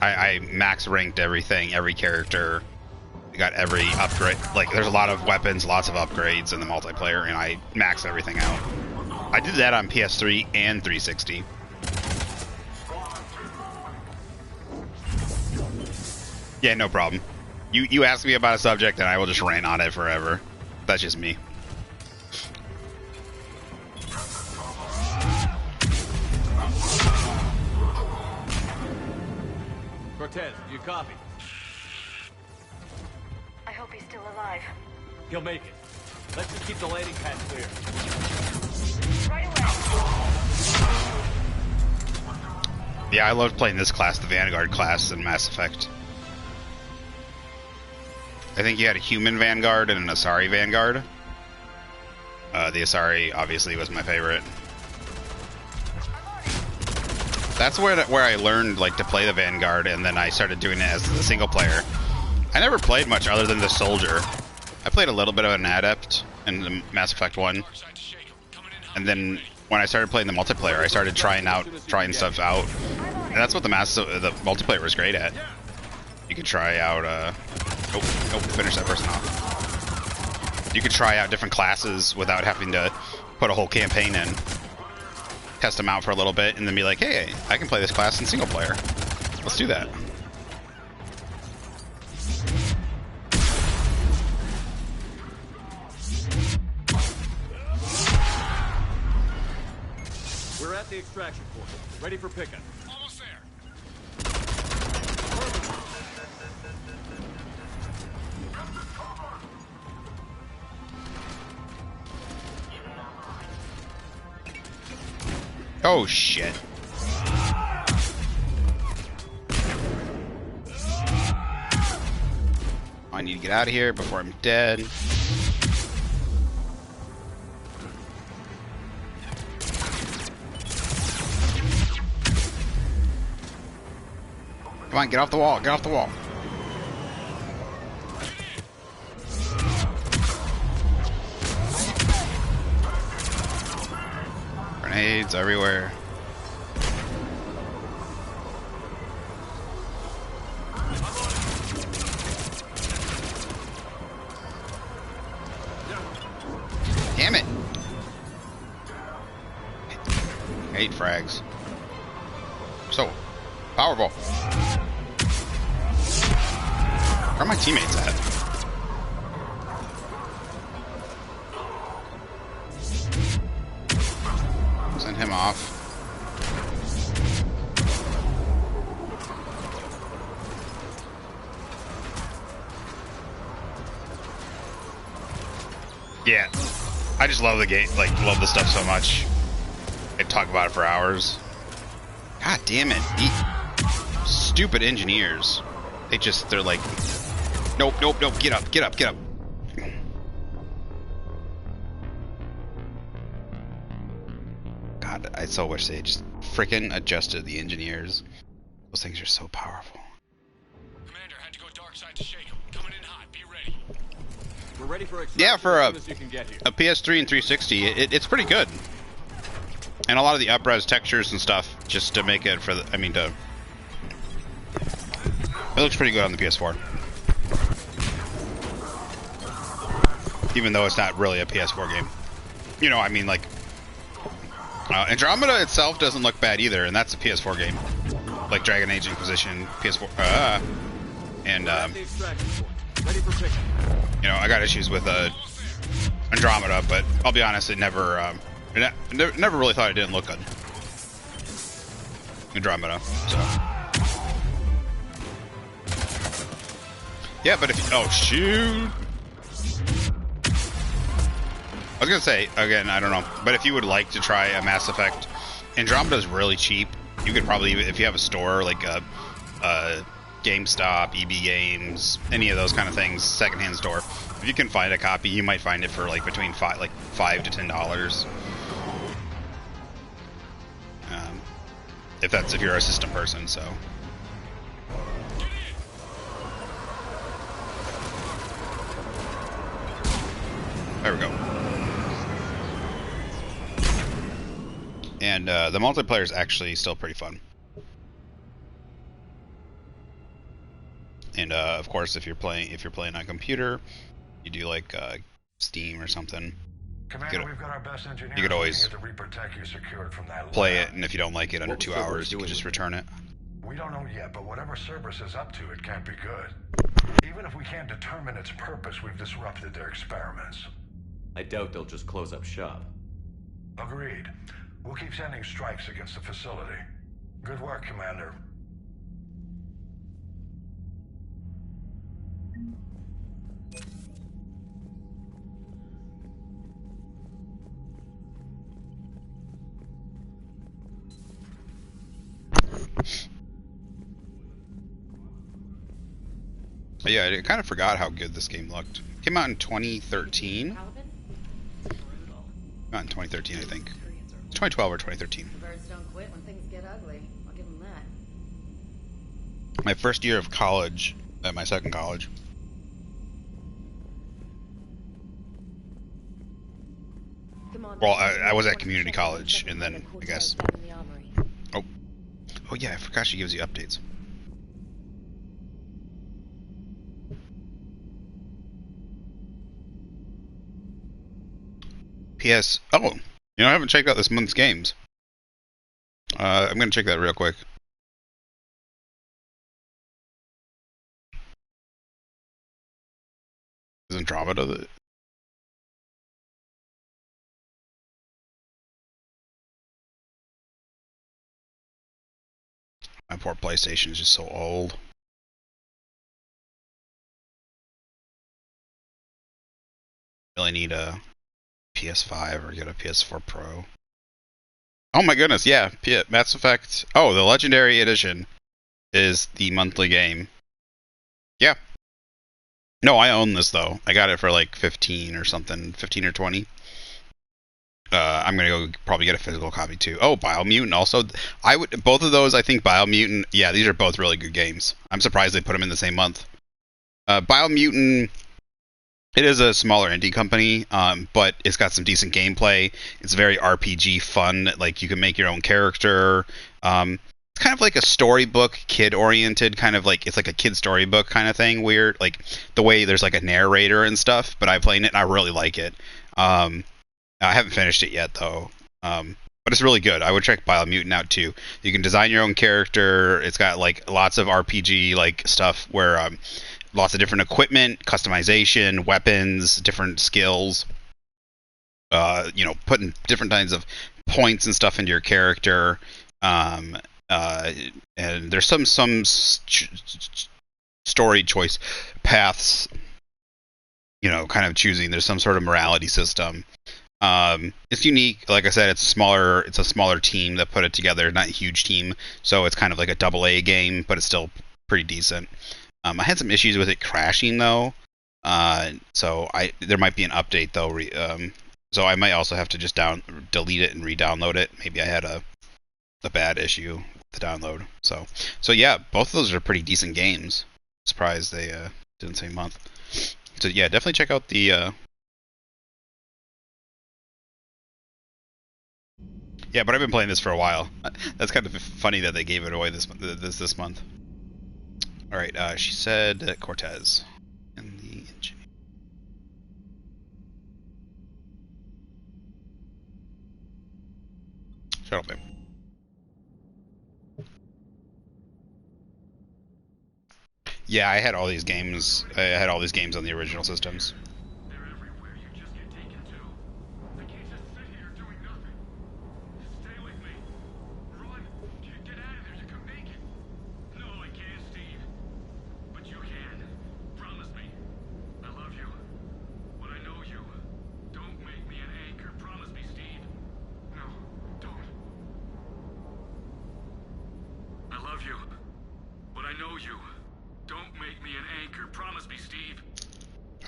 I max ranked everything, every character. I got every upgrade. Like, there's a lot of weapons, lots of upgrades in the multiplayer, and I maxed everything out. I did that on PS3 and 360. Yeah, no problem. You ask me about a subject, and I will just rant on it forever. That's just me. Cortez, do you copy? I hope he's still alive. He'll make it. Let's just keep the landing pad clear. Right away. Yeah, I loved playing this class, the Vanguard class in Mass Effect. I think you had a human Vanguard and an Asari Vanguard. The Asari obviously was my favorite. That's where I learned like to play the Vanguard, and then I started doing it as a single player. I never played much other than the Soldier. I played a little bit of an Adept in the Mass Effect 1. And then when I started playing the multiplayer, I started trying stuff out. And that's what the multiplayer was great at. You could try out finish that person off. You could try out different classes without having to put a whole campaign in. Test them out for a little bit, and then be like, hey, I can play this class in single player. Let's do that. We're at the extraction point. Ready for pickup. Almost there. Oh shit. I need to get out of here before I'm dead. Come on, get off the wall, get off the wall. Grenades everywhere. Damn it! 8 frags. So powerful. Where are my teammates at? Send him off. Yeah, I just love the game, like, love the stuff so much. I talk about it for hours. God damn it, stupid engineers. They're like, nope, nope, nope, get up, get up, get up. God, I so wish they just freaking adjusted the engineers. Those things are so powerful. Commander, had to go dark side to shake 'em. Coming in hot. Be ready. We're ready for yeah, for a as you can get here. PS3 and 360, it's pretty good. And a lot of the up-res textures and stuff, just to make it for the, it looks pretty good on the PS4. Even though it's not really a PS4 game. You know, I mean, like, Andromeda itself doesn't look bad either, and that's a PS4 game. Like Dragon Age Inquisition, PS4, and, you know, I got issues with, Andromeda, but I'll be honest, it never really thought it didn't look good. Andromeda, so. Yeah, but if, oh shoot. I was gonna say, again, I don't know, but if you would like to try a Mass Effect, Andromeda's really cheap. You could probably, if you have a store, like a GameStop, EB Games, any of those kind of things, secondhand store, if you can find a copy, you might find it for like between $5 to $10. If you're a system person, so. There we go. And the multiplayer is actually still pretty fun. And of course, if you're playing on computer, you do like Steam or something. Commander, we've got our best engineers you could always looking at the Reaper tech you secured from that play lab. it, and if you don't like it under 2 hours, you can just return it. We don't know yet, but whatever Cerberus is up to, it can't be good. Even if we can't determine its purpose, we've disrupted their experiments. I doubt they'll just close up shop. Agreed. We'll keep sending strikes against the facility. Good work, Commander. Yeah, I kind of forgot how good this game looked. Came out in 2013. Came out in 2013, I think. 2012 or 2013. The birds don't quit when things get ugly. I'll give them that. My first year of college, at my second college. Well, I was at community college, and then I guess. Oh yeah, I forgot she gives you updates. PS. Oh, I haven't checked out this month's games. I'm gonna check that real quick. Is Andromeda the? My poor PlayStation is just so old. Really need a PS5 or get a PS4 Pro. Oh my goodness, yeah, Mass Effect. Oh, the Legendary Edition is the monthly game. Yeah. No, I own this though. I got it for like 15 or something, 15 or 20. I'm gonna go probably get a physical copy too. Oh, Biomutant also. Both of those. I think Biomutant. Yeah, these are both really good games. I'm surprised they put them in the same month. Biomutant. It is a smaller indie company, but it's got some decent gameplay. It's very RPG fun. Like you can make your own character. It's kind of like a storybook, kid-oriented, kind of like it's like a kid storybook kind of thing. Weird, like the way there's like a narrator and stuff. But I played it and I really like it. I haven't finished it yet though, but it's really good. I would check Biomutant out too. You can design your own character. It's got like lots of RPG like stuff where lots of different equipment, customization, weapons, different skills. Putting different kinds of points and stuff into your character. And there's some story choice paths. Kind of choosing. There's some sort of morality system. It's unique. Like I said, it's a smaller team that put it together, not a huge team. So it's kind of like a AA game, but it's still pretty decent. I had some issues with it crashing though. So there might be an update though. So I might also have to just delete it and re-download it. Maybe I had a bad issue with the download. So yeah, both of those are pretty decent games. Surprised they didn't say month. So yeah, definitely check out the. Yeah, but I've been playing this for a while. That's kind of funny that they gave it away this month. All right, she said Cortez and the engineer. Shut up, babe. Yeah, I had all these games. I had all these games on the original systems.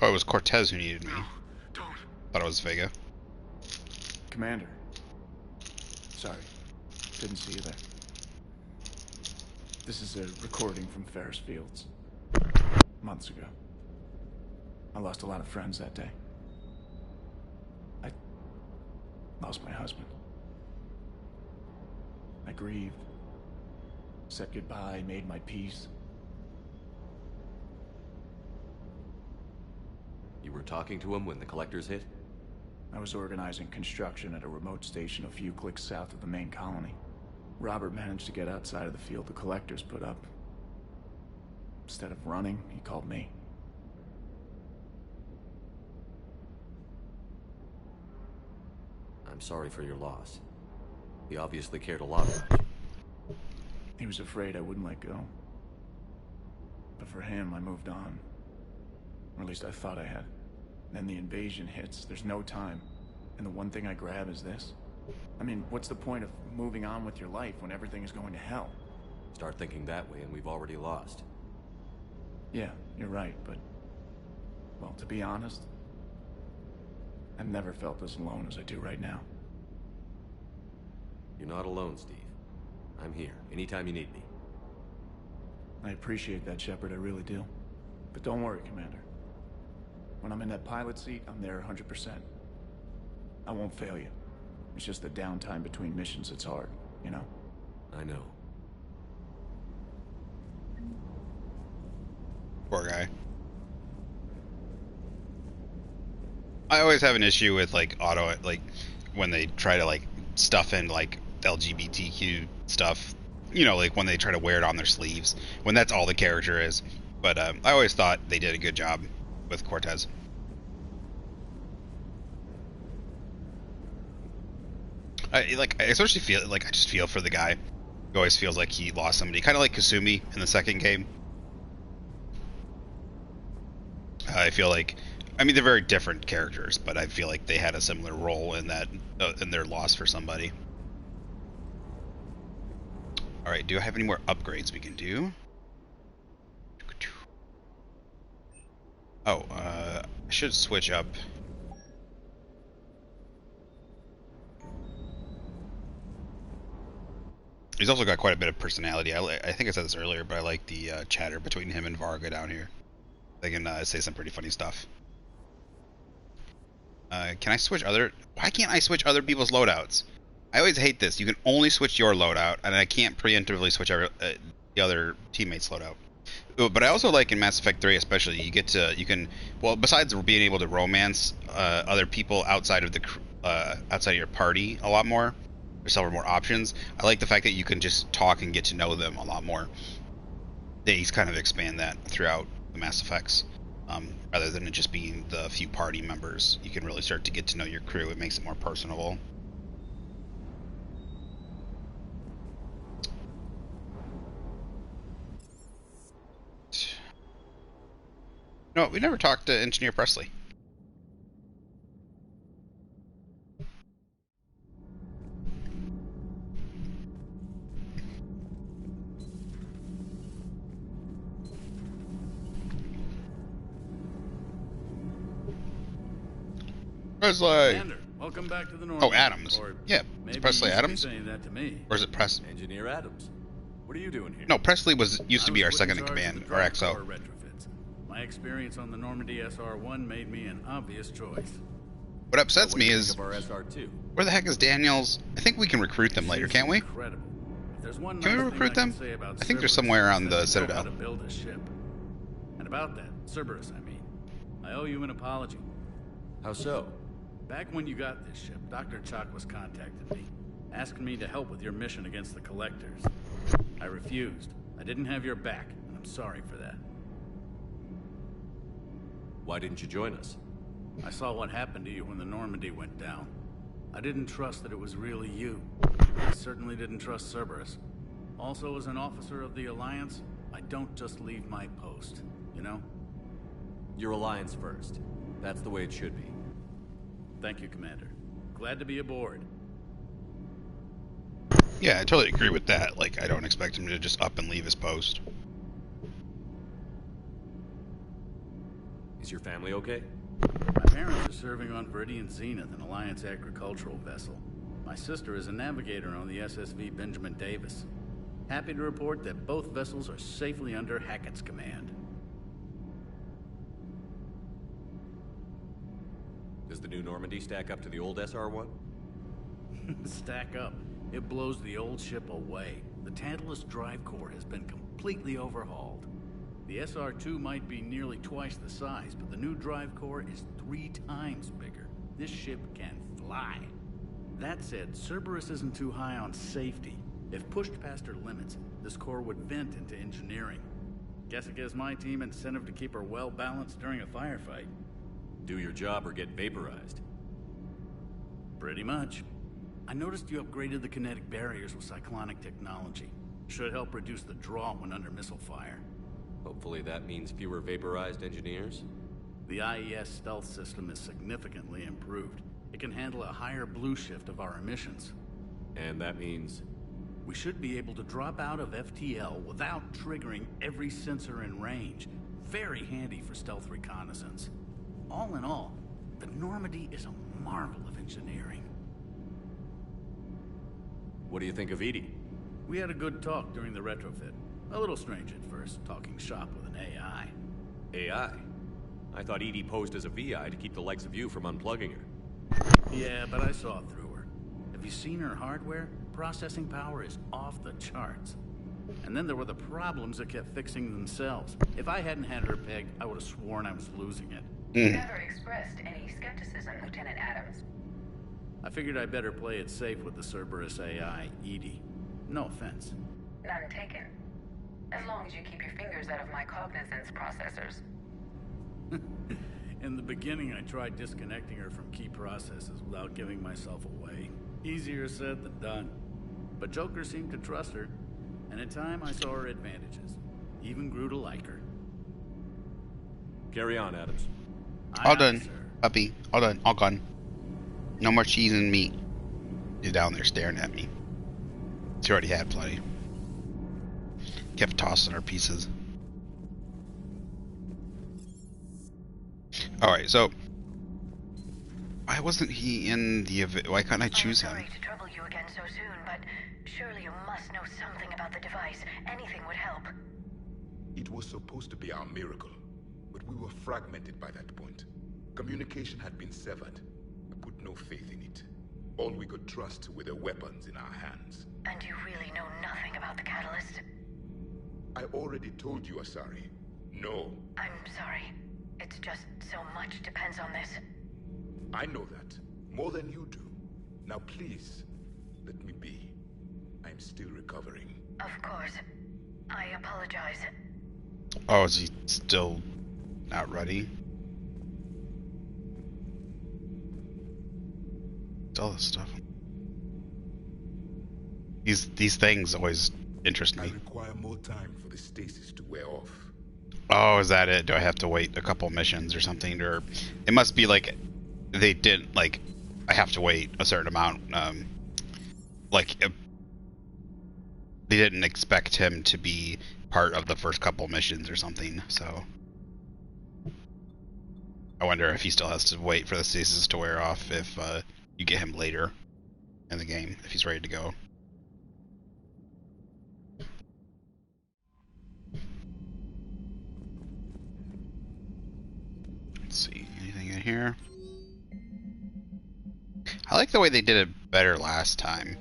Oh, it was Cortez who needed me. Thought it was Vega. Commander. Sorry. Didn't see you there. This is a recording from Ferris Fields. Months ago. I lost a lot of friends that day. lost my husband. I grieved, said goodbye, made my peace. You were talking to him when the collectors hit? I was organizing construction at a remote station a few clicks south of the main colony. Robert managed to get outside of the field the collectors put up. Instead of running, he called me. I'm sorry for your loss. He obviously cared a lot about you. He was afraid I wouldn't let go. But for him, I moved on. Or at least I thought I had. Then the invasion hits, there's no time. And the one thing I grab is this. I mean, what's the point of moving on with your life when everything is going to hell? Start thinking that way and we've already lost. Yeah, you're right, but... well, to be honest, I've never felt as alone as I do right now. You're not alone, Steve. I'm here, anytime you need me. I appreciate that, Shepard, I really do. But don't worry, Commander. When I'm in that pilot seat, I'm there 100%. I won't fail you. It's just the downtime between missions that's hard, you know? I know. Poor guy. I always have an issue with like when they try to like stuff in like LGBTQ stuff, you know, like when they try to wear it on their sleeves, when that's all the character is. But I always thought they did a good job with Cortez. I especially feel like I just feel for the guy who always feels like he lost somebody, kind of like Kasumi in the second game. I feel like, I mean, they're very different characters, but I feel like they had a similar role in that, in their loss for somebody. All right, do I have any more upgrades we can do? Oh, I should switch up. He's also got quite a bit of personality. I think I said this earlier, but I like the chatter between him and Varga down here. They can say some pretty funny stuff. Can I switch other... Why can't I switch other people's loadouts? I always hate this. You can only switch your loadout, and I can't preemptively switch the other teammate's loadout. But I also like in Mass Effect 3 especially, you can, well, besides being able to romance other people outside of the outside of your party a lot more, there's several more options. I like the fact that you can just talk and get to know them a lot more. They kind of expand that throughout the Mass Effects, rather than it just being the few party members. You can really start to get to know your crew. It makes it more personable. No, we never talked to Engineer Presley. Presley. Commander, welcome back to the Normandy. Oh, Adams. Yeah, it's Presley Adams. Saying that to me. Or is it Press? Engineer Adams. What are you doing here? No, Presley used to be our second in command, or XO. My experience on the Normandy SR-1 made me an obvious choice. What upsets me is, our SR-2? Where the heck is Daniels? I think we can recruit them later, can't we? Incredible. If there's one can we recruit them? I think they're somewhere around the Citadel. How to build a ship. And about that, Cerberus, I mean. I owe you an apology. How so? Back when you got this ship, Dr. Chakwas contacted me, asking me to help with your mission against the Collectors. I refused. I didn't have your back, and I'm sorry for that. Why didn't you join us? I saw what happened to you when the Normandy went down. I didn't trust that it was really you. I certainly didn't trust Cerberus. Also, as an officer of the Alliance, I don't just leave my post, you know? Your Alliance first. That's the way it should be. Thank you, Commander. Glad to be aboard. Yeah, I totally agree with that. Like, I don't expect him to just up and leave his post. Is your family okay? My parents are serving on Viridian Zenith, an Alliance agricultural vessel. My sister is a navigator on the SSV Benjamin Davis. Happy to report that both vessels are safely under Hackett's command. Does the new Normandy stack up to the old SR-1? Stack up. It blows the old ship away. The Tantalus drive core has been completely overhauled. The SR-2 might be nearly twice the size, but the new drive core is 3 times bigger. This ship can fly. That said, Cerberus isn't too high on safety. If pushed past her limits, this core would vent into engineering. Guess it gives my team incentive to keep her well balanced during a firefight. Do your job or get vaporized. Pretty much. I noticed you upgraded the kinetic barriers with cyclonic technology. Should help reduce the draw when under missile fire. Hopefully that means fewer vaporized engineers? The IES stealth system is significantly improved. It can handle a higher blue shift of our emissions. And that means? We should be able to drop out of FTL without triggering every sensor in range. Very handy for stealth reconnaissance. All in all, the Normandy is a marvel of engineering. What do you think of EDI? We had a good talk during the retrofit. A little strange at first, talking shop with an AI. AI? I thought EDI posed as a VI to keep the likes of you from unplugging her. Yeah, but I saw through her. Have you seen her hardware? Processing power is off the charts. And then there were the problems that kept fixing themselves. If I hadn't had her pegged, I would have sworn I was losing it. You never expressed any skepticism, Lieutenant Adams. I figured I'd better play it safe with the Cerberus AI, EDI. No offense. None taken. As long as you keep your fingers out of my cognizance processors. In the beginning, I tried disconnecting her from key processes without giving myself away. Easier said than done. But Joker seemed to trust her, and in time I saw her advantages. Even grew to like her. Carry on, Adams. All done, puppy. All done. All gone. No more cheese and meat. He's down there staring at me. She already had plenty. Kept tossing her pieces. Alright, so why wasn't he in the event? Why couldn't I choose him? Sorry to trouble you again so soon, but surely you must know something about the device. Anything would help. It was supposed to be our miracle, but we were fragmented by that point. Communication had been severed. I put no faith in it. All we could trust were the weapons in our hands. And you really know nothing about the catalyst? I already told you, Asari. No. I'm sorry. It's just so much depends on this. I know that. More than you do. Now please, let me be. I'm still recovering. Of course. I apologize. Oh, is he still not ready? All this stuff. These things always interest me. I require more time for the stasis to wear off. Oh, is that it? Do I have to wait a couple missions or something? Or it must be like they didn't, like, I have to wait a certain amount. They didn't expect him to be part of the first couple missions or something, so I wonder if he still has to wait for the stasis to wear off if you get him later in the game, if he's ready to go. Let's see, anything in here? I like the way they did it better last time.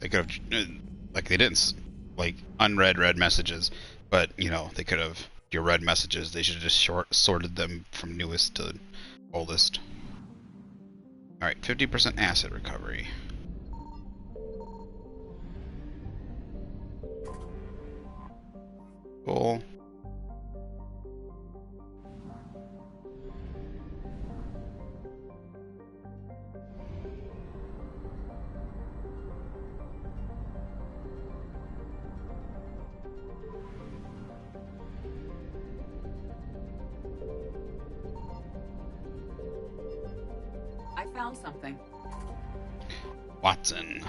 They could have, like, they didn't, like, unread red messages, but, you know, they could have, your red messages, they should have just sorted them from newest to oldest. Alright, 50% acid recovery. Cool. I found something. Watson.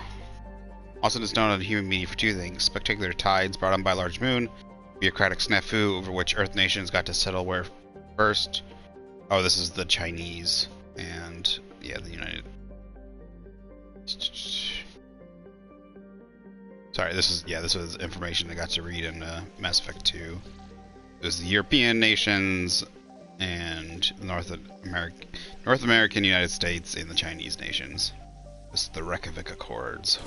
Watson is known on the human media for two things: spectacular tides brought on by a large moon, bureaucratic snafu over which Earth nations got to settle where first. Oh, this is the Chinese and yeah, the United. Sorry, this was information I got to read in Mass Effect 2. It was the European nations and North American United States and the Chinese nations. This is the Reykjavik Accords.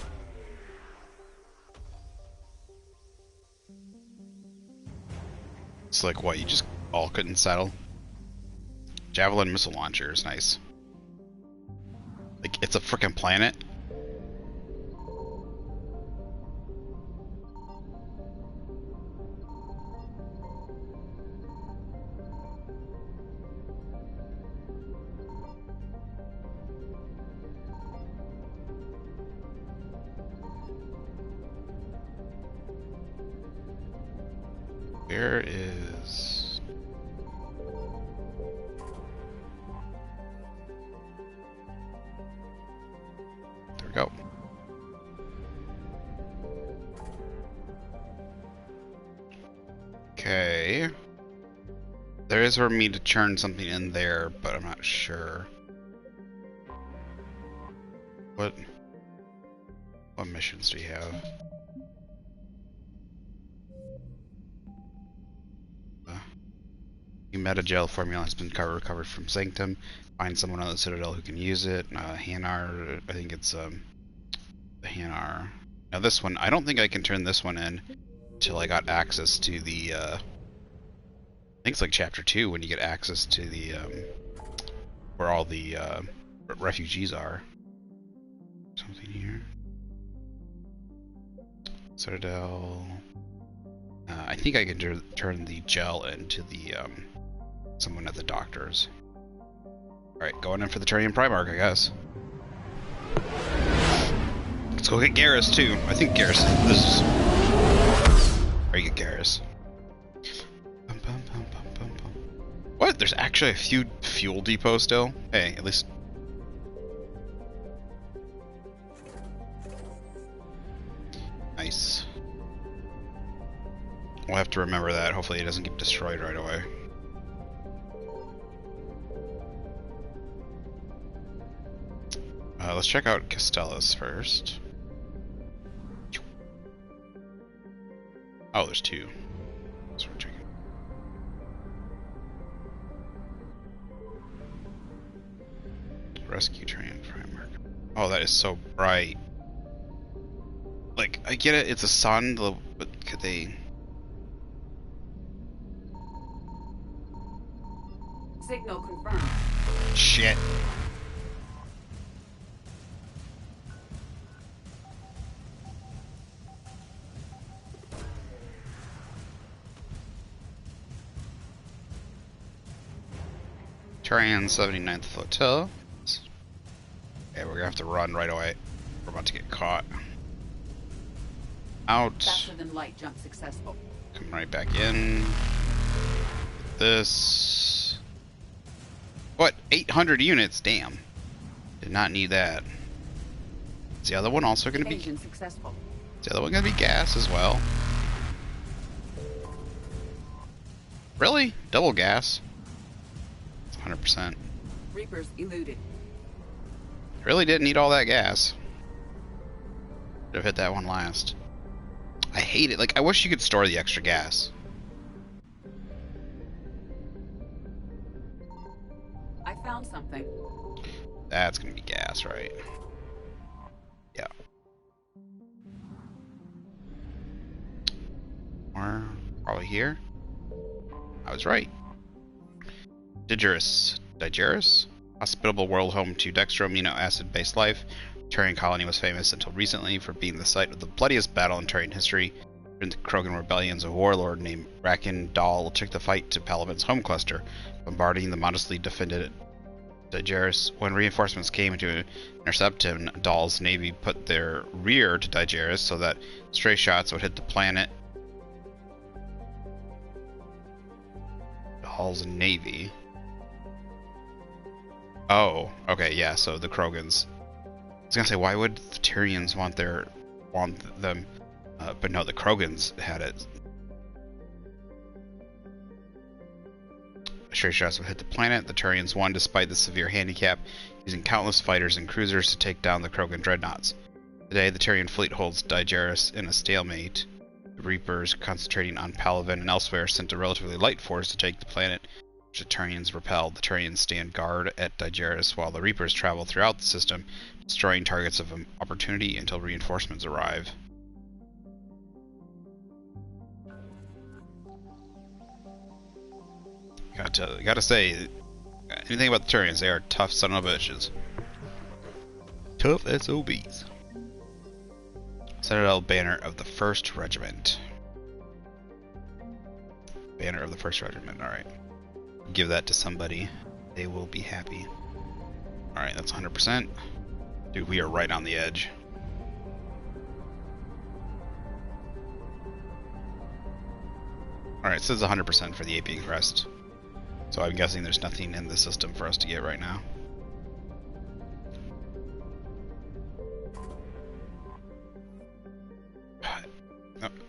It's like what, you just all couldn't settle? Javelin missile launcher is nice. Like, it's a frickin' planet. Where is... There we go. Okay. There is for me to turn something in there, but I'm not sure. What missions do you have? Metagel formula has been recovered from Sanctum. Find someone on the Citadel who can use it. Hanar, I think it's the Hanar. Now this one, I don't think I can turn this one in until I got access to the. I think it's like Chapter 2 when you get access to the where all the refugees are. Something here. Citadel. I think I can turn the gel into the someone at the doctor's. Alright, going in for the Turian Primarch, I guess. Let's go get Garrus too. I think Garrus is... Or you get Garrus. What? There's actually a few fuel depots still? Hey, at least... Nice. We'll have to remember that. Hopefully it doesn't get destroyed right away. Let's check out Castellus first. Oh, there's two. So we're checking. Rescue Turian Primarch. Oh, that is so bright. Like, I get it, it's a sun, but could they... Signal confirmed. Shit. Turian 79th Flotilla. Okay, we're gonna have to run right away. We're about to get caught. Out. Faster than light jump successful. Come right back in. This. What? 800 units? Damn. Did not need that. Is the other one also gonna be successful? Is the other one gonna be gas as well? Really? Double gas? 100%. Reapers eluded. Really didn't need all that gas. Should have hit that one last. I hate it. Like, I wish you could store the extra gas. I found something. That's gonna be gas, right? Yeah. Or probably here. I was right. Digeris, hospitable world home to dextro amino acid-based life. The Turian colony was famous until recently for being the site of the bloodiest battle in Turian history. During the Krogan rebellions, a warlord named Rakin Dahl took the fight to Palaven's home cluster, bombarding the modestly defended Digeris. When reinforcements came to intercept him, Dahl's navy put their rear to Digeris so that stray shots would hit the planet. Dahl's navy. Oh, okay, yeah, so the Krogans. I was gonna say, why would the Turians want them? But no, the Krogans had it. Stray shots would hit the planet. The Turians won despite the severe handicap, using countless fighters and cruisers to take down the Krogan dreadnoughts. Today, the Turian fleet holds Digeris in a stalemate. The Reapers, concentrating on Palaven and elsewhere, sent a relatively light force to take the planet. The Turians repelled. The Turians stand guard at Digeris while the Reapers travel throughout the system, destroying targets of opportunity until reinforcements arrive. Gotta say, anything about the Turians, they are tough son of bitches. Tough SOBs. Citadel Banner of the 1st Regiment. Banner of the 1st Regiment, alright. Give that to somebody. They will be happy. Alright, that's 100%. Dude, we are right on the edge. Alright, it says 100% for the Aping Crest. So I'm guessing there's nothing in the system for us to get right now.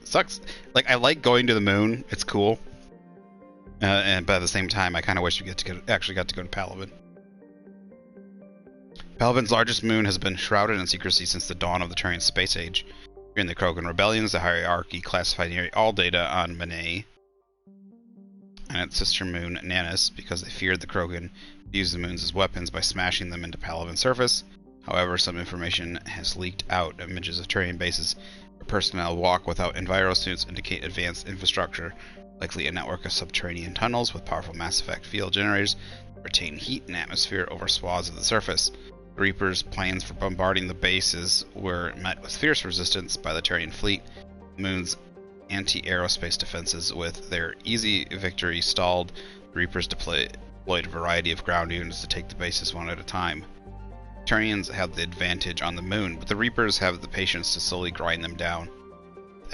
Sucks. Like, I like going to the moon. It's cool. But at the same time, I kind of wish we actually got to go to Palaven. Palaven's largest moon has been shrouded in secrecy since the dawn of the Turian space age. During the Krogan rebellions, the hierarchy classified nearly all data on Manay and its sister moon, Nanis, because they feared the Krogan used the moons as weapons by smashing them into Palaven's surface. However, some information has leaked out. Images of Turian bases where personnel walk without envirosuits indicate advanced infrastructure, likely a network of subterranean tunnels with powerful Mass Effect field generators that retain heat and atmosphere over swaths of the surface. The Reapers' plans for bombarding the bases were met with fierce resistance by the Turian fleet. The moon's anti-aerospace defenses, with their easy victory stalled, the Reapers deployed a variety of ground units to take the bases one at a time. Turians have the advantage on the moon, but the Reapers have the patience to slowly grind them down.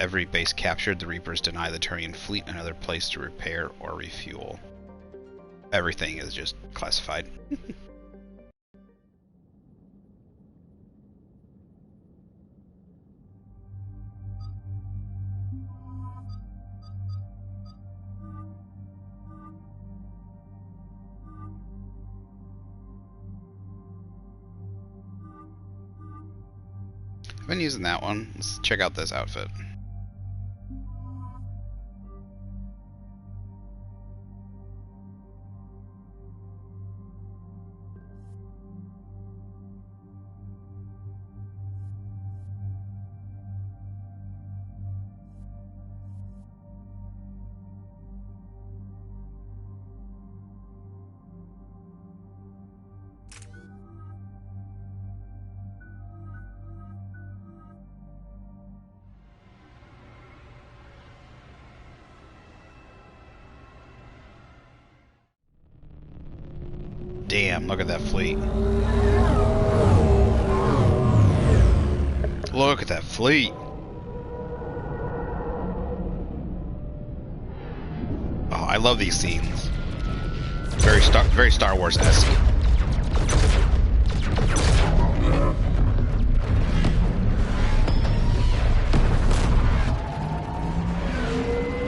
Every base captured, the Reapers deny the Turian fleet another place to repair or refuel. Everything is just classified. I've been using that one. Let's check out this outfit. Damn, look at that fleet. Look at that fleet. Oh, I love these scenes. Very Star Wars-esque.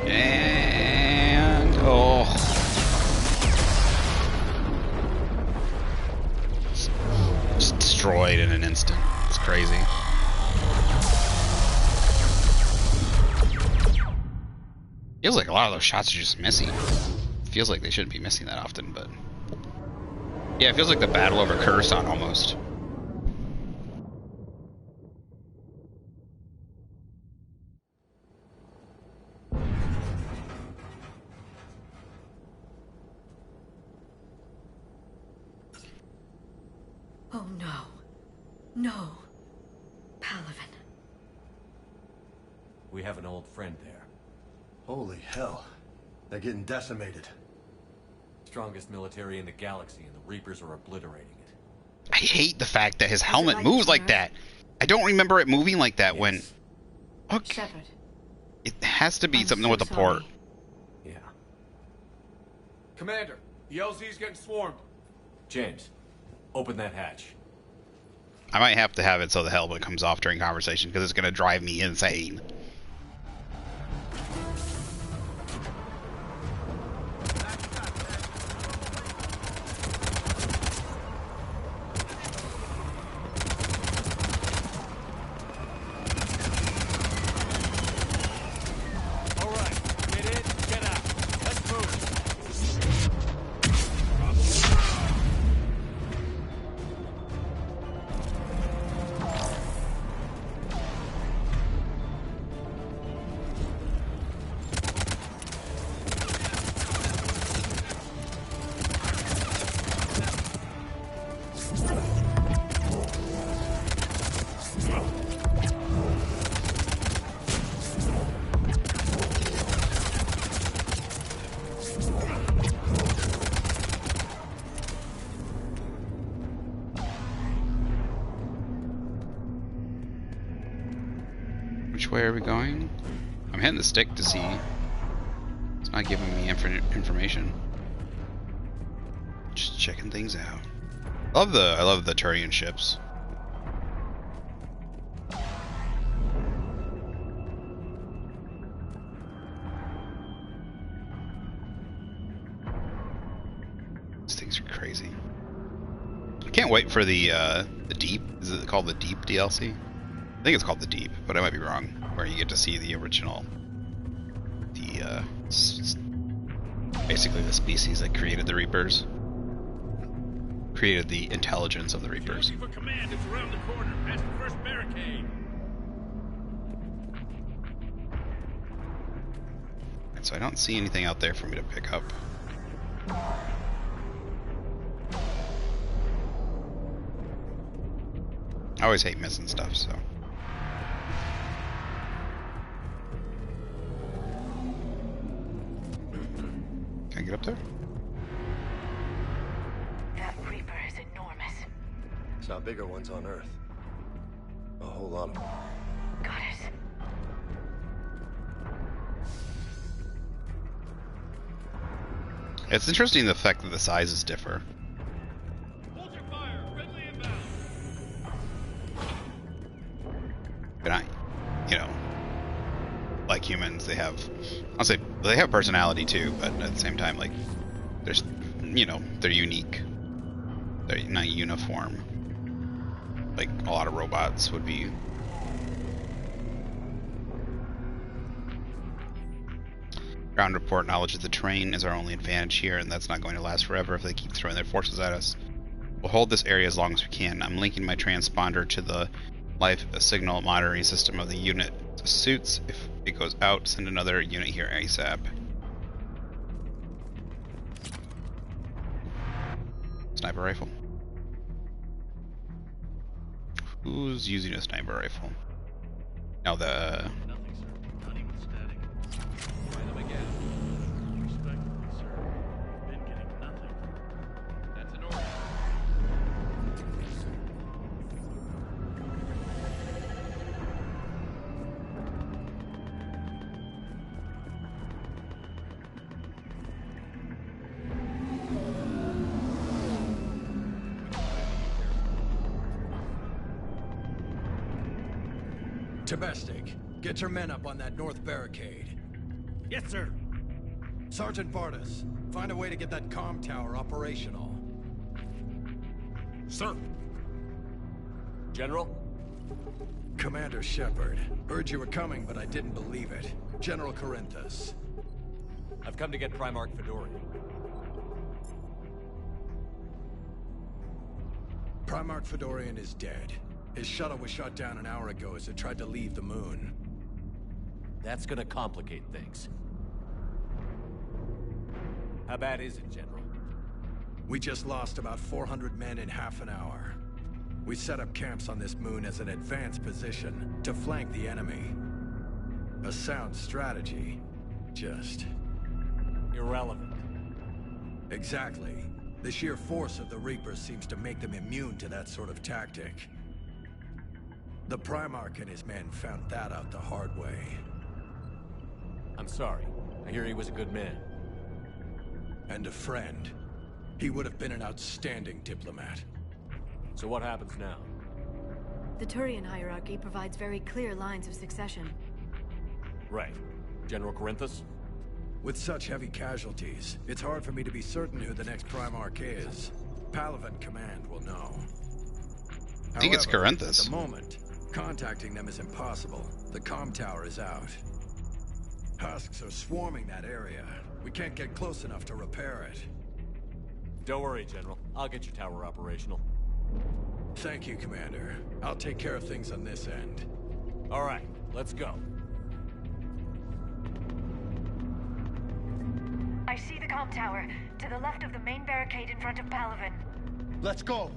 And oh. Destroyed in an instant. It's crazy. Feels like a lot of those shots are just missing. Feels like they shouldn't be missing that often, but yeah, it feels like the battle over Coruscant almost. Oh no. No. Palaven. We have an old friend there. Holy hell. They're getting decimated. Strongest military in the galaxy, and the Reapers are obliterating it. I hate the fact that his helmet moves like that. I don't remember it moving like that when... Okay. Shepard. It has to be something with the port. Yeah. Commander, the LZ's getting swarmed. James, open that hatch. I might have to have it so the helmet comes off during conversation, because it's going to drive me insane. Which way are we going? I'm hitting the stick to see. It's not giving me information. Just checking things out. I love the Turian ships. These things are crazy. I can't wait for the Deep. Is it called the Deep DLC? I think it's called the Deep, but I might be wrong. Where you get to see the original, basically the species that created the Reapers, created the intelligence of the Reapers. For command, it's around the corner, past the first barricade. And so I don't see anything out there for me to pick up. I always hate missing stuff, so. Can I get up there? That Reaper is enormous. Saw bigger ones on Earth. A whole lot of them. Got it. It's interesting the fact that the sizes differ. Hold your fire. Friendly inbound. But you know, like humans, they have, I'll say, they have personality too, but at the same time, like, there's, they're unique. They're not uniform. Like a lot of robots would be. Ground report: knowledge of the terrain is our only advantage here, and that's not going to last forever if they keep throwing their forces at us. We'll hold this area as long as we can. I'm linking my transponder to the life signal monitoring system of the unit. The suits, if it goes out, send another unit here ASAP. Sniper rifle. Who's using a sniper rifle? Now the... Nothing, sir. Not even static. Try them again. Respectfully, sir. Been getting nothing. That's an order. Domestic, get your men up on that north barricade. Yes, sir. Sergeant Bartas, find a way to get that comm tower operational. Sir. General? Commander Shepard. Heard you were coming, but I didn't believe it. General Corinthus. I've come to get Primarch Fedorian. Primarch Fedorian is dead. His shuttle was shot down an hour ago as it tried to leave the moon. That's gonna complicate things. How bad is it, General? We just lost about 400 men in half an hour. We set up camps on this moon as an advanced position to flank the enemy. A sound strategy. Just... irrelevant. Exactly. The sheer force of the Reapers seems to make them immune to that sort of tactic. The Primarch and his men found that out the hard way. I'm sorry. I hear he was a good man. And a friend. He would have been an outstanding diplomat. So what happens now? The Turian hierarchy provides very clear lines of succession. Right. General Corinthus? With such heavy casualties, it's hard for me to be certain who the next Primarch is. Palaven Command will know. I think it's Corinthus. At the moment, contacting them is impossible. The comm tower is out. Husks are swarming that area. We can't get close enough to repair it. Don't worry, General. I'll get your tower operational. Thank you, Commander. I'll take care of things on this end. All right, let's go. I see the comm tower, to the left of the main barricade in front of Palaven. Let's go!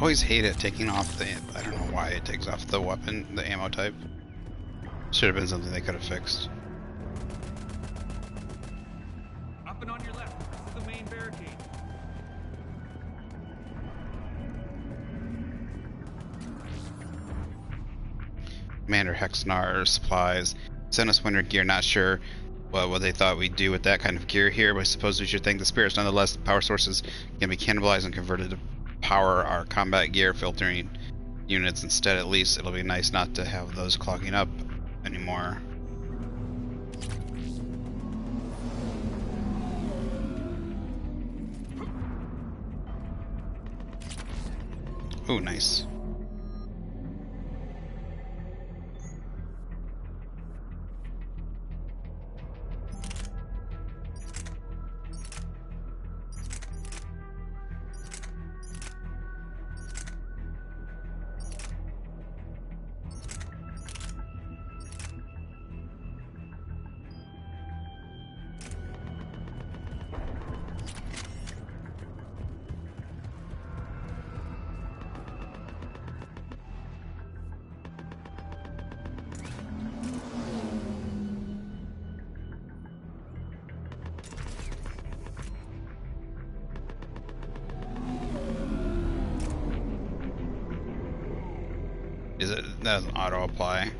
always hate it taking off the... I don't know why it takes off the weapon, the ammo type. Should have been something they could have fixed. Up and on your left. This is the main barricade. Commander Hexnar supplies sent us winter gear. Not sure what they thought we'd do with that kind of gear here, but I suppose we should thank the spirits. Nonetheless, the power sources can be cannibalized and converted to power our combat gear, filtering units instead. At least it'll be nice not to have those clogging up anymore. Ooh, nice. That doesn't auto apply.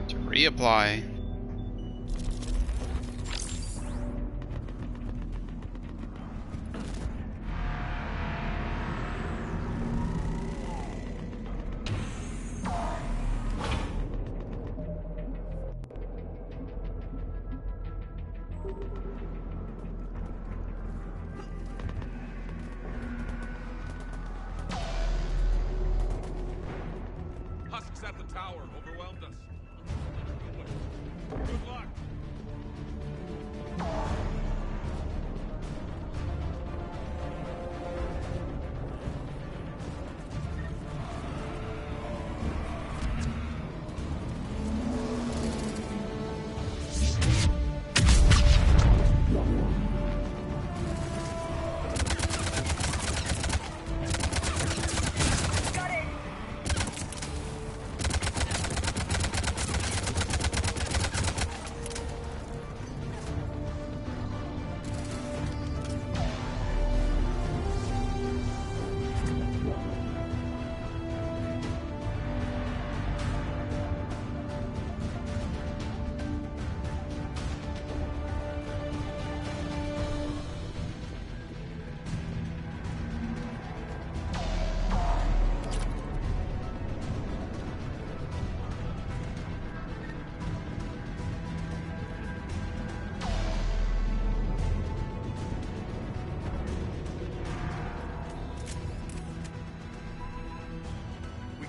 To reapply. Husks at the tower overwhelmed us. Good luck.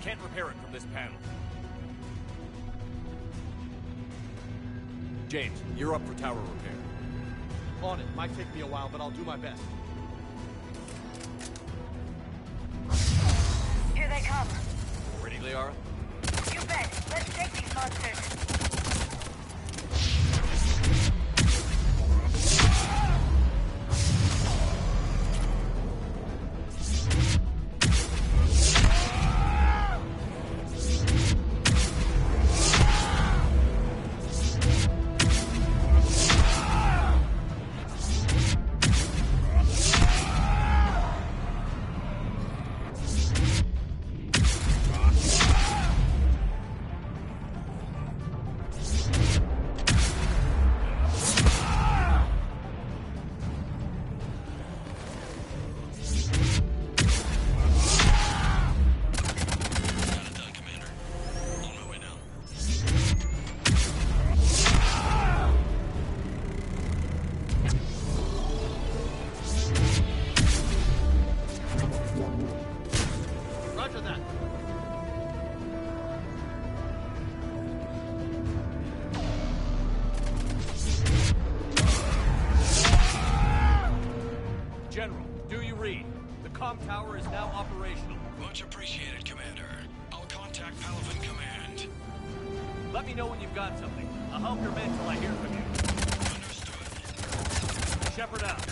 Can't repair it from this panel. James, you're up for tower repair. On it. Might take me a while, but I'll do my best. Here they come. Ready, Liara? You bet. Let's take these monsters. General, do you read? The comm tower is now operational. Much appreciated, Commander. I'll contact Palaven Command. Let me know when you've got something. I'll help your men till I hear from you. Understood. Shepard out.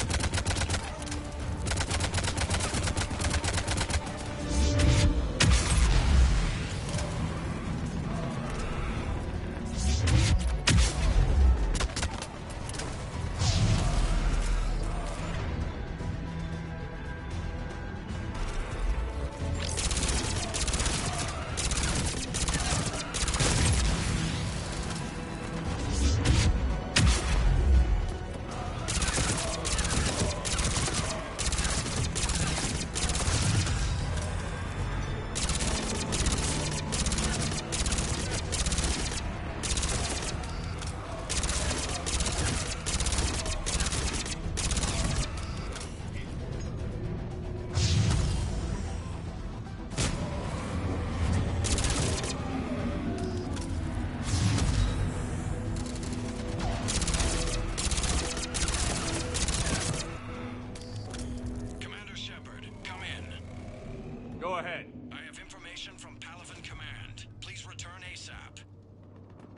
Go ahead. I have information from Palaven Command. Please return ASAP.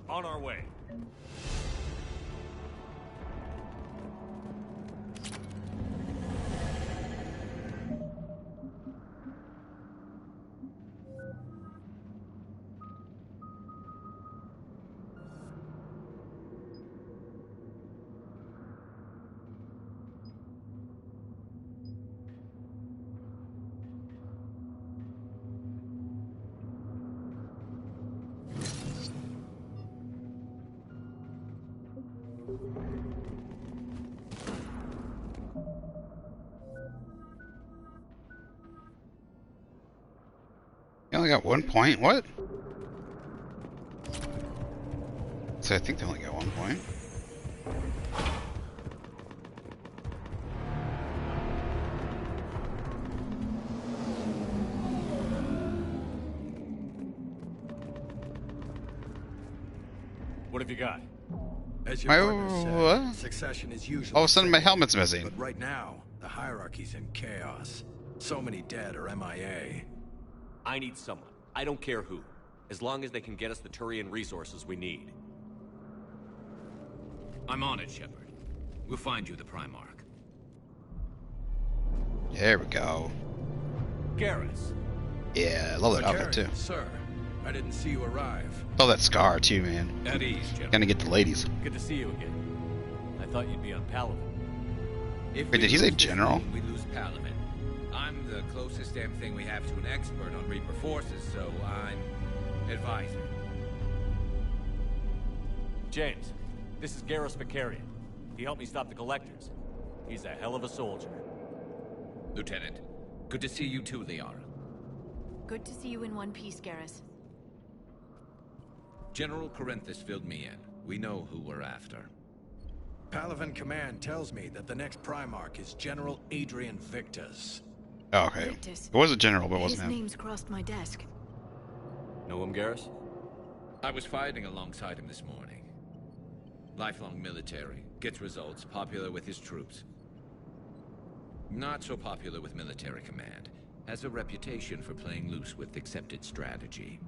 On our way. You only got 1 point? What? So I think they only got 1 point. What have you got? As your partner said, succession is usually all of a sudden my helmet's missing. But right now, the hierarchy's in chaos. So many dead or MIA. I need someone. I don't care who. As long as they can get us the Turian resources we need. I'm on it, Shepard. We'll find you the Primarch. There we go. Garrus. Yeah, I love that outfit too. Sir, I didn't see you arrive. Love that scar too, man. At ease, General. Gonna get the ladies. Good to see you again. I thought you'd be on Palaven. Wait, did he say general? We lose Palaven. I'm the closest damn thing we have to an expert on Reaper forces, so I'm advisor. James, this is Garrus Vakarian. He helped me stop the Collectors. He's a hell of a soldier. Lieutenant, good to see you too, Liara. Good to see you in one piece, Garrus. General Corinthus filled me in. We know who we're after. Palaven Command tells me that the next Primarch is General Adrian Victus. Oh, okay. It was a general, but it wasn't His him. name's crossed my desk. Know him, Garrus? I was fighting alongside him this morning. Lifelong military, gets results, popular with his troops. Not so popular with military command. Has a reputation for playing loose with accepted strategy.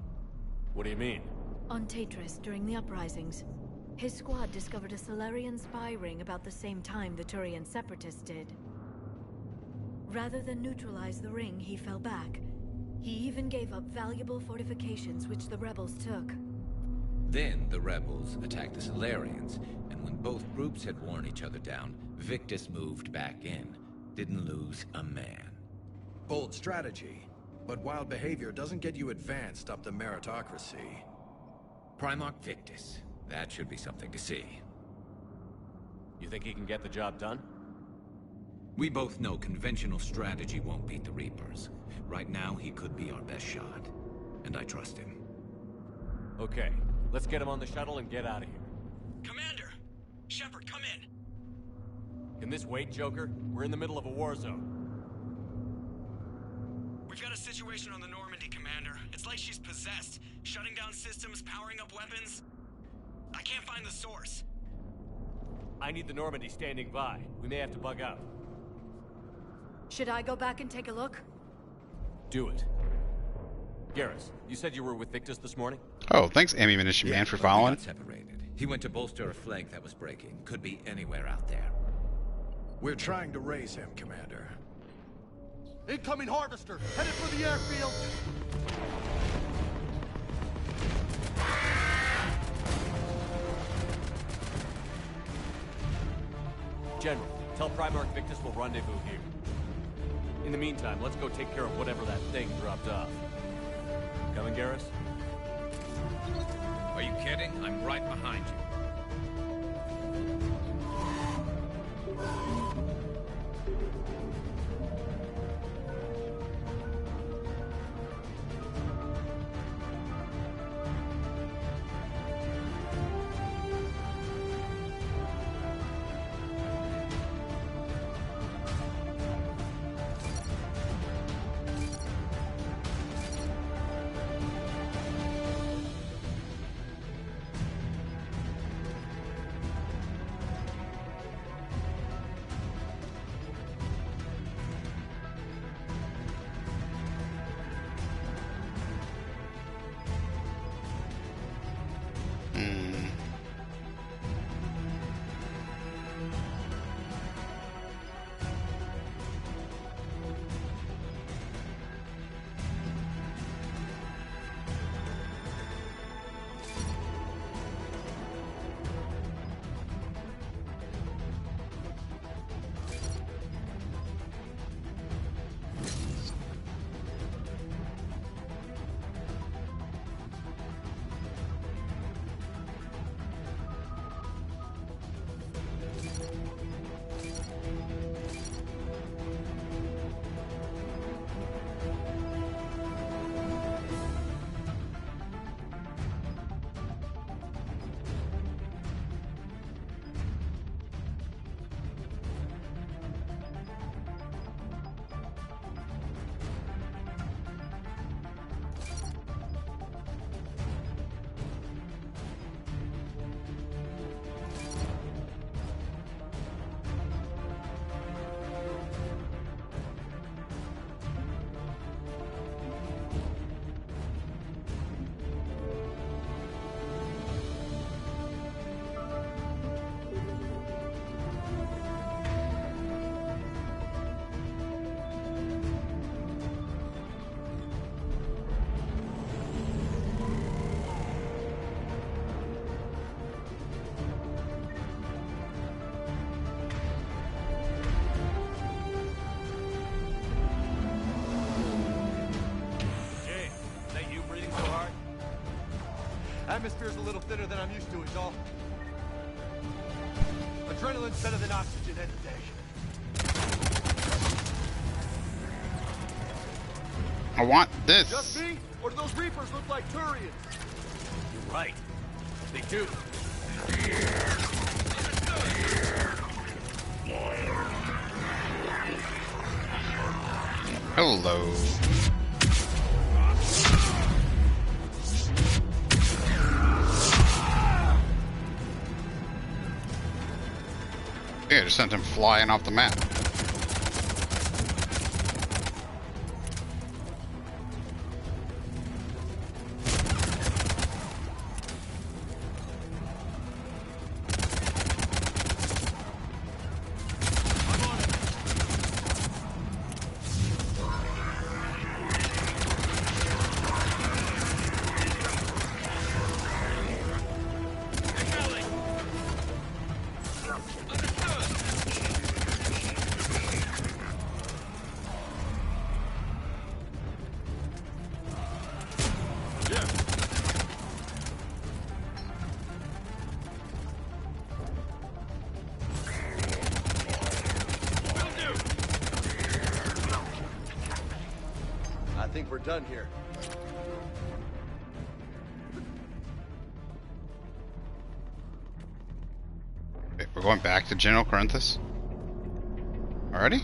What do you mean? On Tatris, during the uprisings, his squad discovered a Solarian spy ring about the same time the Turian Separatists did. Rather than neutralize the ring, he fell back. He even gave up valuable fortifications which the rebels took. Then the rebels attacked the Solarians, and when both groups had worn each other down, Victus moved back in. Didn't lose a man. Bold strategy, but wild behavior doesn't get you advanced up the meritocracy. Primarch Victus. That should be something to see. You think he can get the job done? We both know conventional strategy won't beat the Reapers. Right now, he could be our best shot. And I trust him. Okay, let's get him on the shuttle and get out of here. Commander! Shepard, come in! Can this wait, Joker? We're in the middle of a war zone. We've got a situation on the Normandy, Commander. It's like she's possessed. Shutting down systems, powering up weapons. I can't find the source. I need the Normandy standing by. We may have to bug out. Should I go back and take a look? Do it. Garrus, you said you were with Victus this morning? Oh, thanks, Ammunition Man, for but we following. got separated. He went to bolster a flank that was breaking. Could be anywhere out there. We're trying to raise him, Commander. Incoming harvester! Headed for the airfield! General, tell Primarch Victus we'll rendezvous here. In the meantime, let's go take care of whatever that thing dropped off. Coming, Garrus? Are you kidding? I'm right behind you. Atmosphere's a little thinner than I'm used to, is all. Adrenaline's better than oxygen any day. I want this. Just me? Or do those Reapers look like Turians? You're right. They do. Hello. Yeah, just sent him flying off the map. I think we're done here. Okay, we're going back to General Corinthus. Already?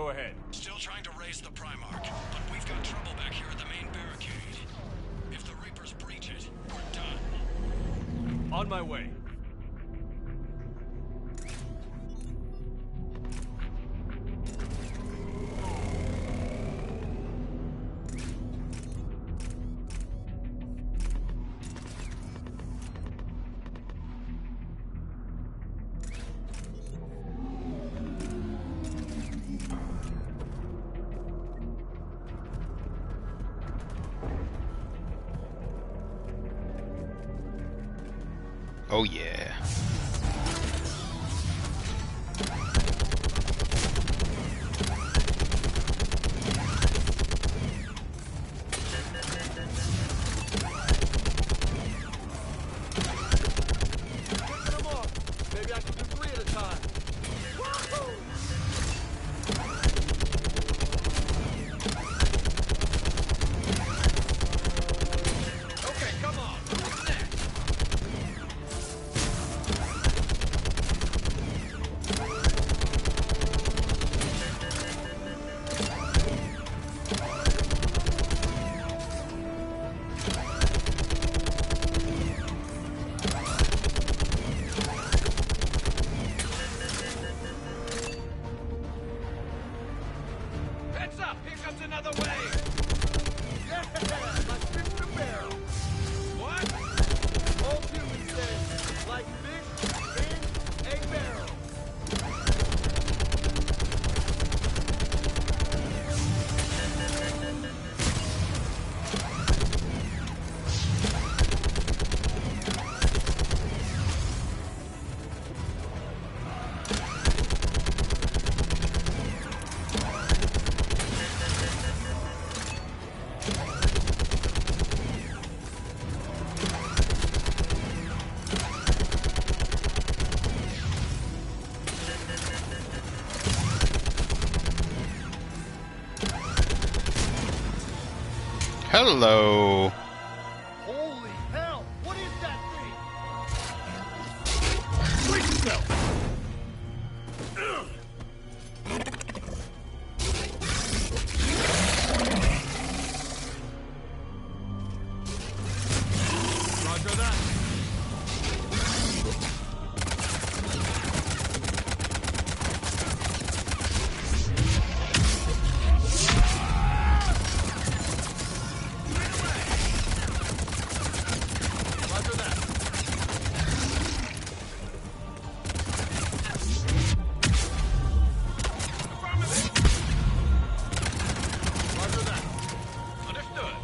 Go ahead. Still trying to raise the Primarch, but we've got trouble back here at the main barricade. If the Reapers breach it, we're done. On my way. Oh yeah. Maybe I can do 3 at a time. Woohoo! Okay, come on. Who's next? Heads up! Here comes another wave! Yeah! My fish to barrel! What? Old human says, like fish in a barrel. Hello. Holy hell! What is that thing? Brace yourself! Roger that. Roger that. Roger that. Understood.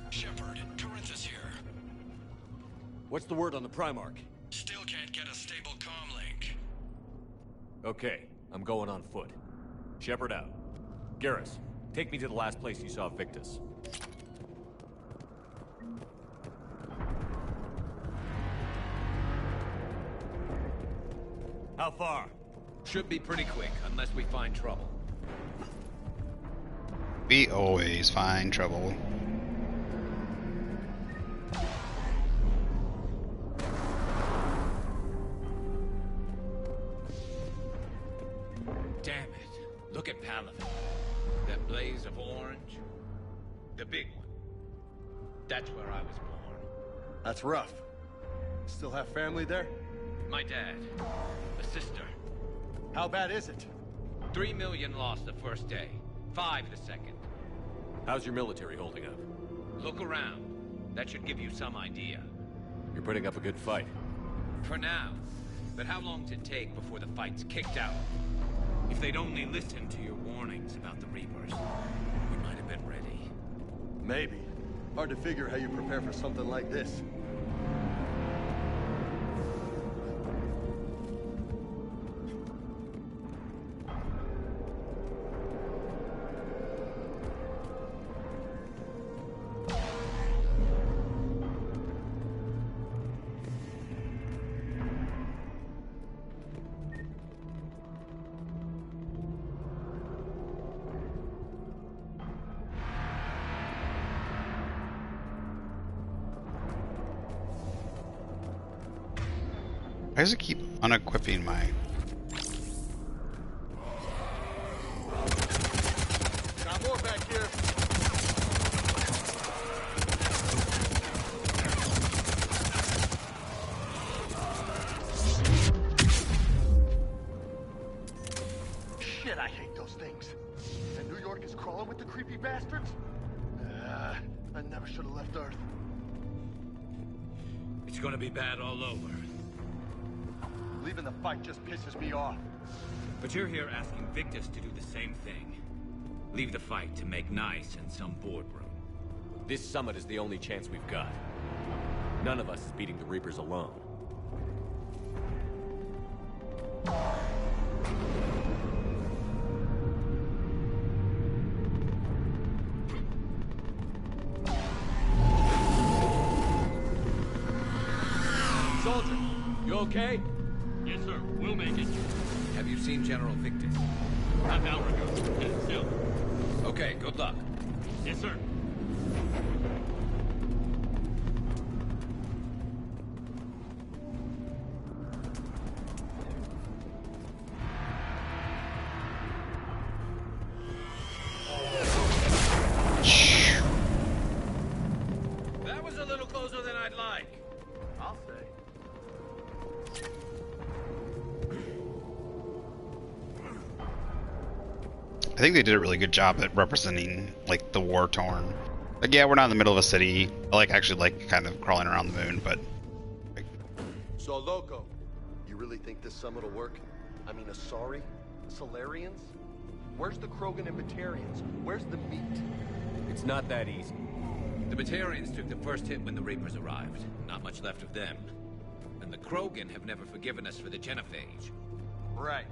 Shepard, Corinthus here. What's the word on the Primarch? Still can't get a stable comm link. Okay, I'm going on foot. Shepard out. Garrus, take me to the last place you saw Victus. How far? Should be pretty quick, unless we find trouble. We always find trouble. Damn it. Look at Palaven. That blaze of orange. The big one. That's where I was born. That's rough. Still have family there? My dad. A sister. How bad is it? 3 million lost the first day. 5 the second. How's your military holding up? Look around. That should give you some idea. You're putting up a good fight. For now. But how long does it take before the fight's kicked out? If they'd only listened to your warnings about the Reapers, we might have been ready. Maybe. Hard to figure how you prepare for something like this. Why does it keep unequipping my... Got more back here. Shit, I hate those things. And New York is crawling with the creepy bastards? I never should have left Earth. It's gonna be bad all over. Leaving the fight just pisses me off. But you're here asking Victus to do the same thing. Leave the fight to make nice in some boardroom. This summit is the only chance we've got. None of us is beating the Reapers alone. Soldier, you okay? Yes, sir. We'll make it. Have you seen General Victus? Half hour ago. Still. Okay, good luck. Yes, sir. That was a little closer than I'd like. I'll say. I think they did a really good job at representing, like, the war-torn. Like, yeah, we're not in the middle of a city. I actually like kind of crawling around the moon, but... Like... So, Loco, you really think this summit will work? I mean, Asari? Solarians? Where's the Krogan and Batarians? Where's the meat? It's not that easy. The Batarians took the first hit when the Reapers arrived. Not much left of them. And the Krogan have never forgiven us for the Genophage. Right.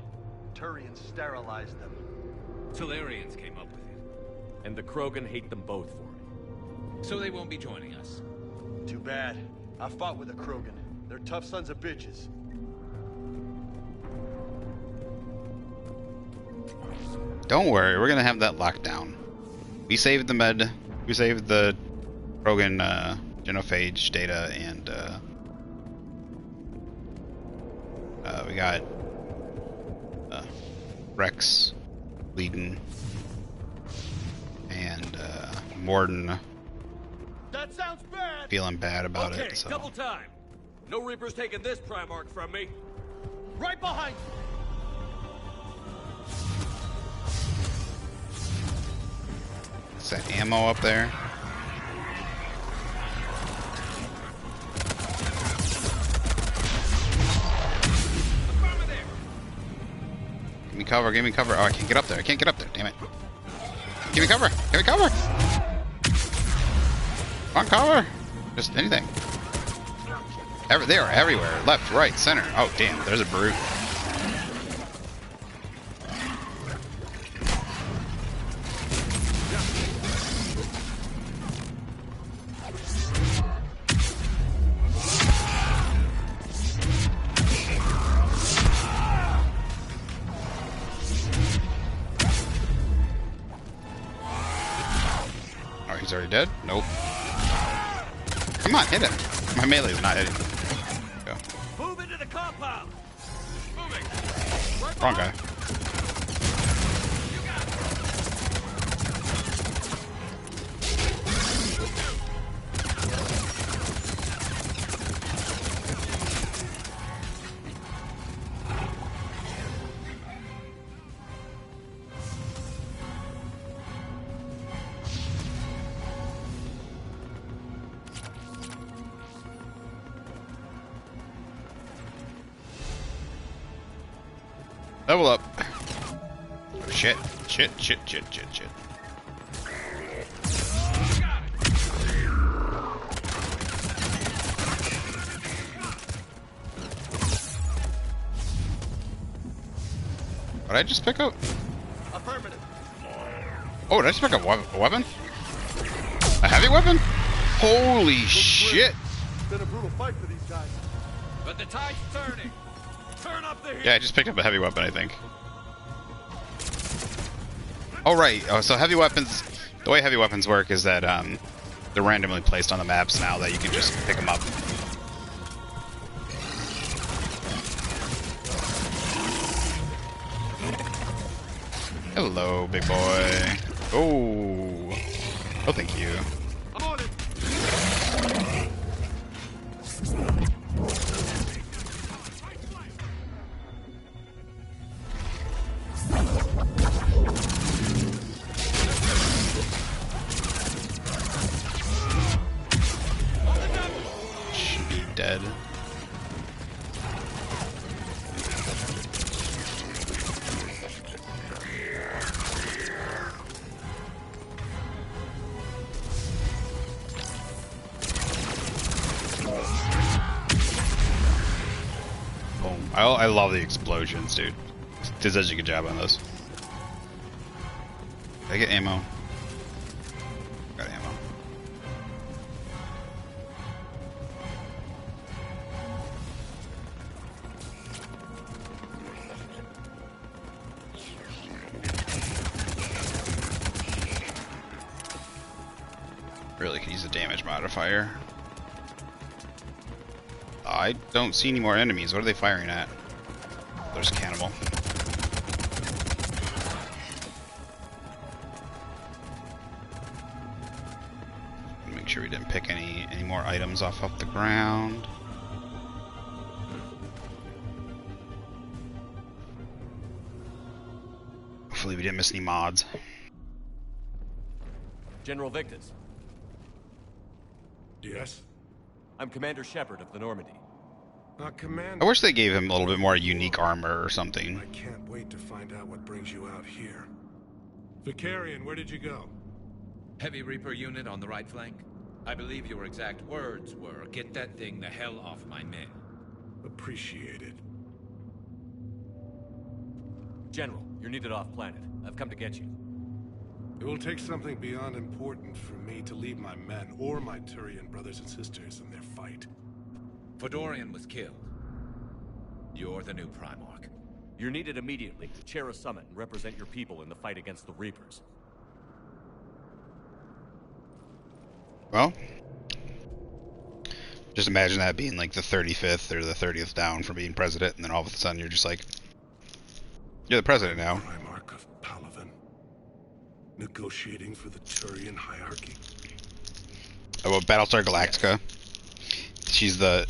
Turians sterilized them. Solarians came up with it. And the Krogan hate them both for it. So they won't be joining us. Too bad. I fought with a Krogan. They're tough sons of bitches. Don't worry, we're gonna have that locked down. We saved the med... We saved the Krogan, Genophage data, and, we got... Rex leading, and Mordin That sounds bad. feeling bad about okay, it. So. double time. No Reapers taking this Primarch from me. Right behind you. Is that ammo up there? Give me cover, give me cover. Oh, I can't get up there. I can't get up there. Damn it. Give me cover. Give me cover. Come on, cover. Just anything. They are everywhere. Left, right, center. Oh, damn. There's a brute. He's already dead? Nope. Come on, hit him. My melee's not hitting him. Go. Move into the compound. Moving. Wrong guy. Level up. Oh, shit. Shit. What did I just pick up? Affirmative. Oh, did I just pick up a weapon? A heavy weapon? Holy shit. It's been a brutal fight for these guys. But the tide's turning. Turn up the heat. Yeah, I just picked up a heavy weapon, I think. Oh, right. Oh, so heavy weapons... The way heavy weapons work is that they're randomly placed on the maps now that you can just pick them up. Hello, big boy. Oh. Oh, thank you. I'm on it. Should be dead. Boom. I love the explosions, dude. Did such a good job on those. Did I get ammo? Got ammo. Really could use a damage modifier. I don't see any more enemies. What are they firing at? There's a cannibal. Make sure we didn't pick any more items off the ground. Hopefully we didn't miss any mods. General Victus. Yes? I'm Commander Shepard of the Normandy. Commander. I wish they gave him a little bit more unique armor or something. I can't wait to find out what brings you out here. Vicarian, where did you go? Heavy Reaper unit on the right flank. I believe your exact words were, "Get that thing the hell off my men." Appreciated. General, you're needed off planet. I've come to get you. It will take something beyond important for me to leave my men or my Turian brothers and sisters in their fight. Fedorian was killed. You're the new Primarch. You're needed immediately to chair a summit and represent your people in the fight against the Reapers. Well, just imagine that being like the 35th or the 30th down from being president, and then all of a sudden you're just like, you're the president now. Primarch of Palaven, negotiating for the Turian hierarchy. Oh, well, Battlestar Galactica. She's the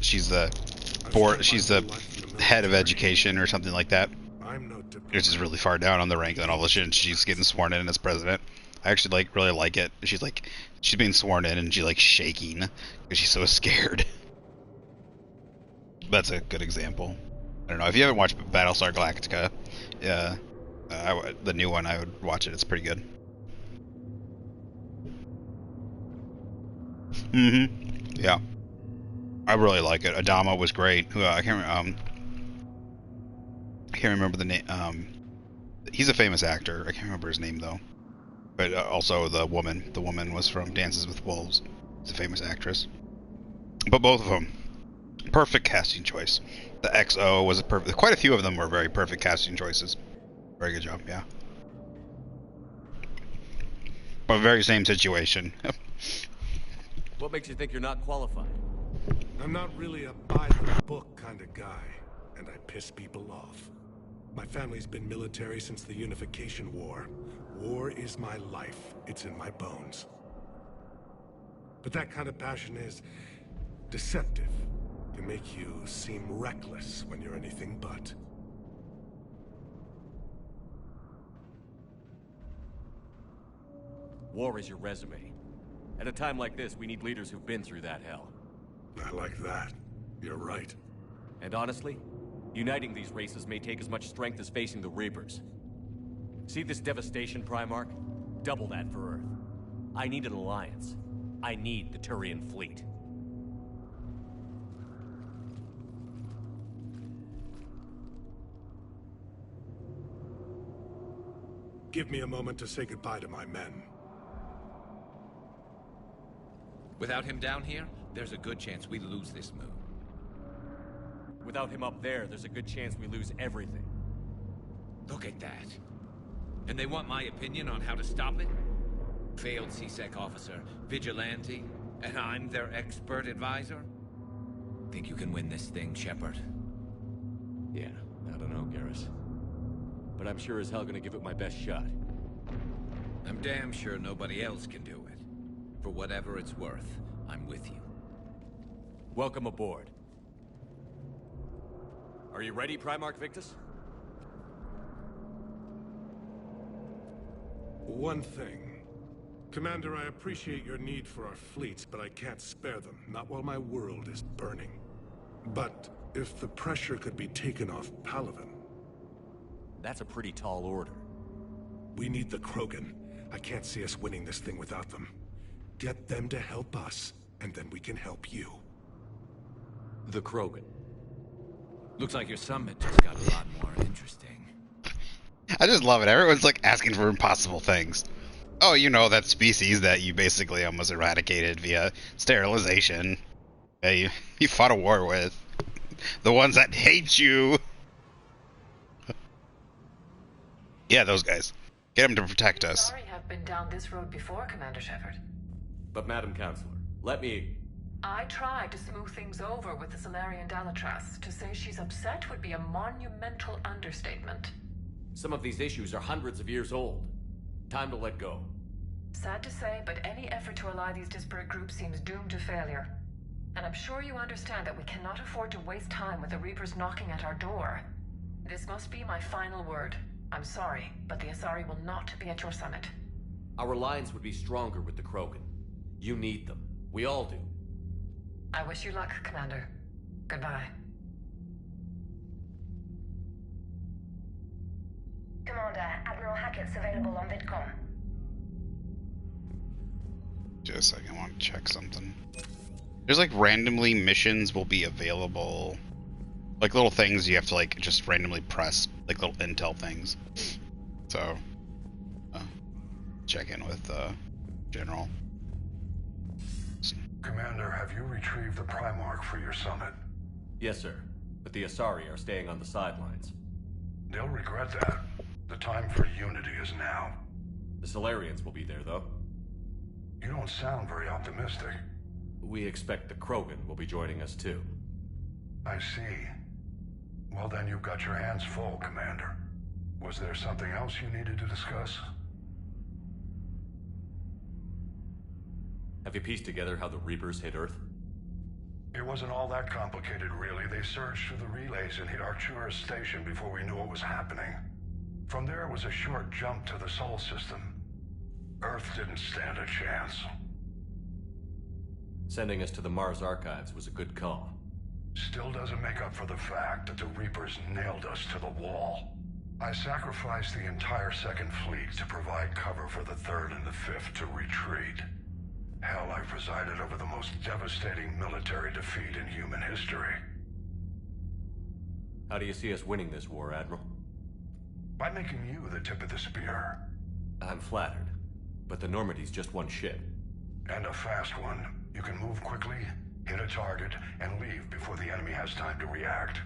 head of education or something like that. Which is really far down on the rank, and then all of a sudden she's getting sworn in as president. I actually really like it. She's being sworn in and she's like shaking because she's so scared. That's a good example. I don't know if you haven't watched Battlestar Galactica. The new one, I would watch it. It's pretty good. Yeah. I really like it. Adama was great. I can't remember the name. He's a famous actor. I can't remember his name though. But also the woman. The woman was from Dances with Wolves. She's a famous actress. But both of them, perfect casting choice. The XO was a perfect. Quite a few of them were very perfect casting choices. Very good job. Yeah. But very same situation. What makes you think you're not qualified? I'm not really a by-the-book kind of guy, and I piss people off. My family's been military since the Unification War. War is my life. It's in my bones. But that kind of passion is deceptive. Can make you seem reckless when you're anything but. War is your resume. At a time like this, we need leaders who've been through that hell. I like that. You're right. And honestly, uniting these races may take as much strength as facing the Reapers. See this devastation, Primarch? Double that for Earth. I need an alliance. I need the Turian fleet. Give me a moment to say goodbye to my men. Without him down here, there's a good chance we lose this moon. Without him up there's a good chance we lose everything. Look at that. And they want my opinion on how to stop it? Failed CSEC officer, vigilante, and I'm their expert advisor? Think you can win this thing, Shepard? Yeah, I don't know, Garrus. but I'm sure as hell gonna give it my best shot. I'm damn sure nobody else can do it. For whatever it's worth, I'm with you. Welcome aboard. Are you ready, Primarch Victus? One thing. Commander, I appreciate your need for our fleets, but I can't spare them, not while my world is burning. But if the pressure could be taken off Palaven... That's a pretty tall order. We need the Krogan. I can't see us winning this thing without them. Get them to help us, and then we can help you. The Krogan. Looks like your summit just got a lot more interesting. I just love it. Everyone's like asking for impossible things. Oh, you know, that species that you basically almost eradicated via sterilization. Yeah, you fought a war with. The ones that hate you. Yeah, those guys. Get them to protect us. Sorry, I've been down this road before, Commander Shepard. But Madam Counselor, let me... I tried to smooth things over with the Salarian Dalatras. To say she's upset would be a monumental understatement. Some of these issues are hundreds of years old. Time to let go. Sad to say, but any effort to ally these disparate groups seems doomed to failure. And I'm sure you understand that we cannot afford to waste time with the Reapers knocking at our door. This must be my final word. I'm sorry, but the Asari will not be at your summit. Our alliance would be stronger with the Krogan. You need them. We all do. I wish you luck, Commander. Goodbye. Commander, Admiral Hackett's available on VidCom. Just a second, I want to check something. There's like randomly missions will be available. Like little things you have to like just randomly press, like little intel things. So, check in with General. Commander, have you retrieved the Primarch for your summit? Yes, sir. But the Asari are staying on the sidelines. They'll regret that. The time for unity is now. The Salarians will be there, though. You don't sound very optimistic. We expect the Krogan will be joining us, too. I see. Well, then you've got your hands full, Commander. Was there something else you needed to discuss? Have you pieced together how the Reapers hit Earth? It wasn't all that complicated, really. They surged through the relays and hit Arcturus Station before we knew what was happening. From there, it was a short jump to the Sol system. Earth didn't stand a chance. Sending us to the Mars Archives was a good call. Still doesn't make up for the fact that the Reapers nailed us to the wall. I sacrificed the entire Second Fleet to provide cover for the Third and the Fifth to retreat. Hell, I presided over the most devastating military defeat in human history. How do you see us winning this war, Admiral? By making you the tip of the spear. I'm flattered, but the Normandy's just one ship. And a fast one. You can move quickly, hit a target, and leave before the enemy has time to react.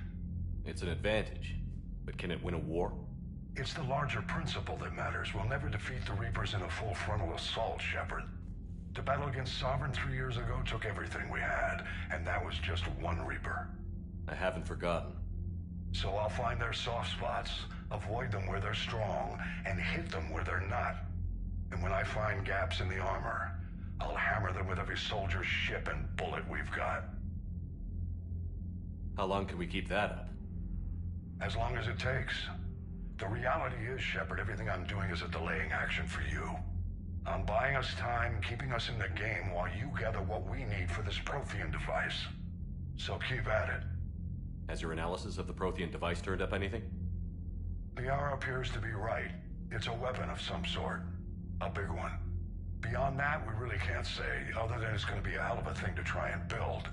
It's an advantage, but can it win a war? It's the larger principle that matters. We'll never defeat the Reapers in a full frontal assault, Shepard. The battle against Sovereign 3 years ago took everything we had, and that was just one Reaper. I haven't forgotten. So I'll find their soft spots, avoid them where they're strong, and hit them where they're not. And when I find gaps in the armor, I'll hammer them with every soldier, ship, and bullet we've got. How long can we keep that up? As long as it takes. The reality is, Shepard, everything I'm doing is a delaying action for you. I'm buying us time, keeping us in the game while you gather what we need for this Prothean device. So keep at it. Has your analysis of the Prothean device turned up anything? The hour appears to be right. It's a weapon of some sort. A big one. Beyond that, we really can't say, other than it's going to be a hell of a thing to try and build.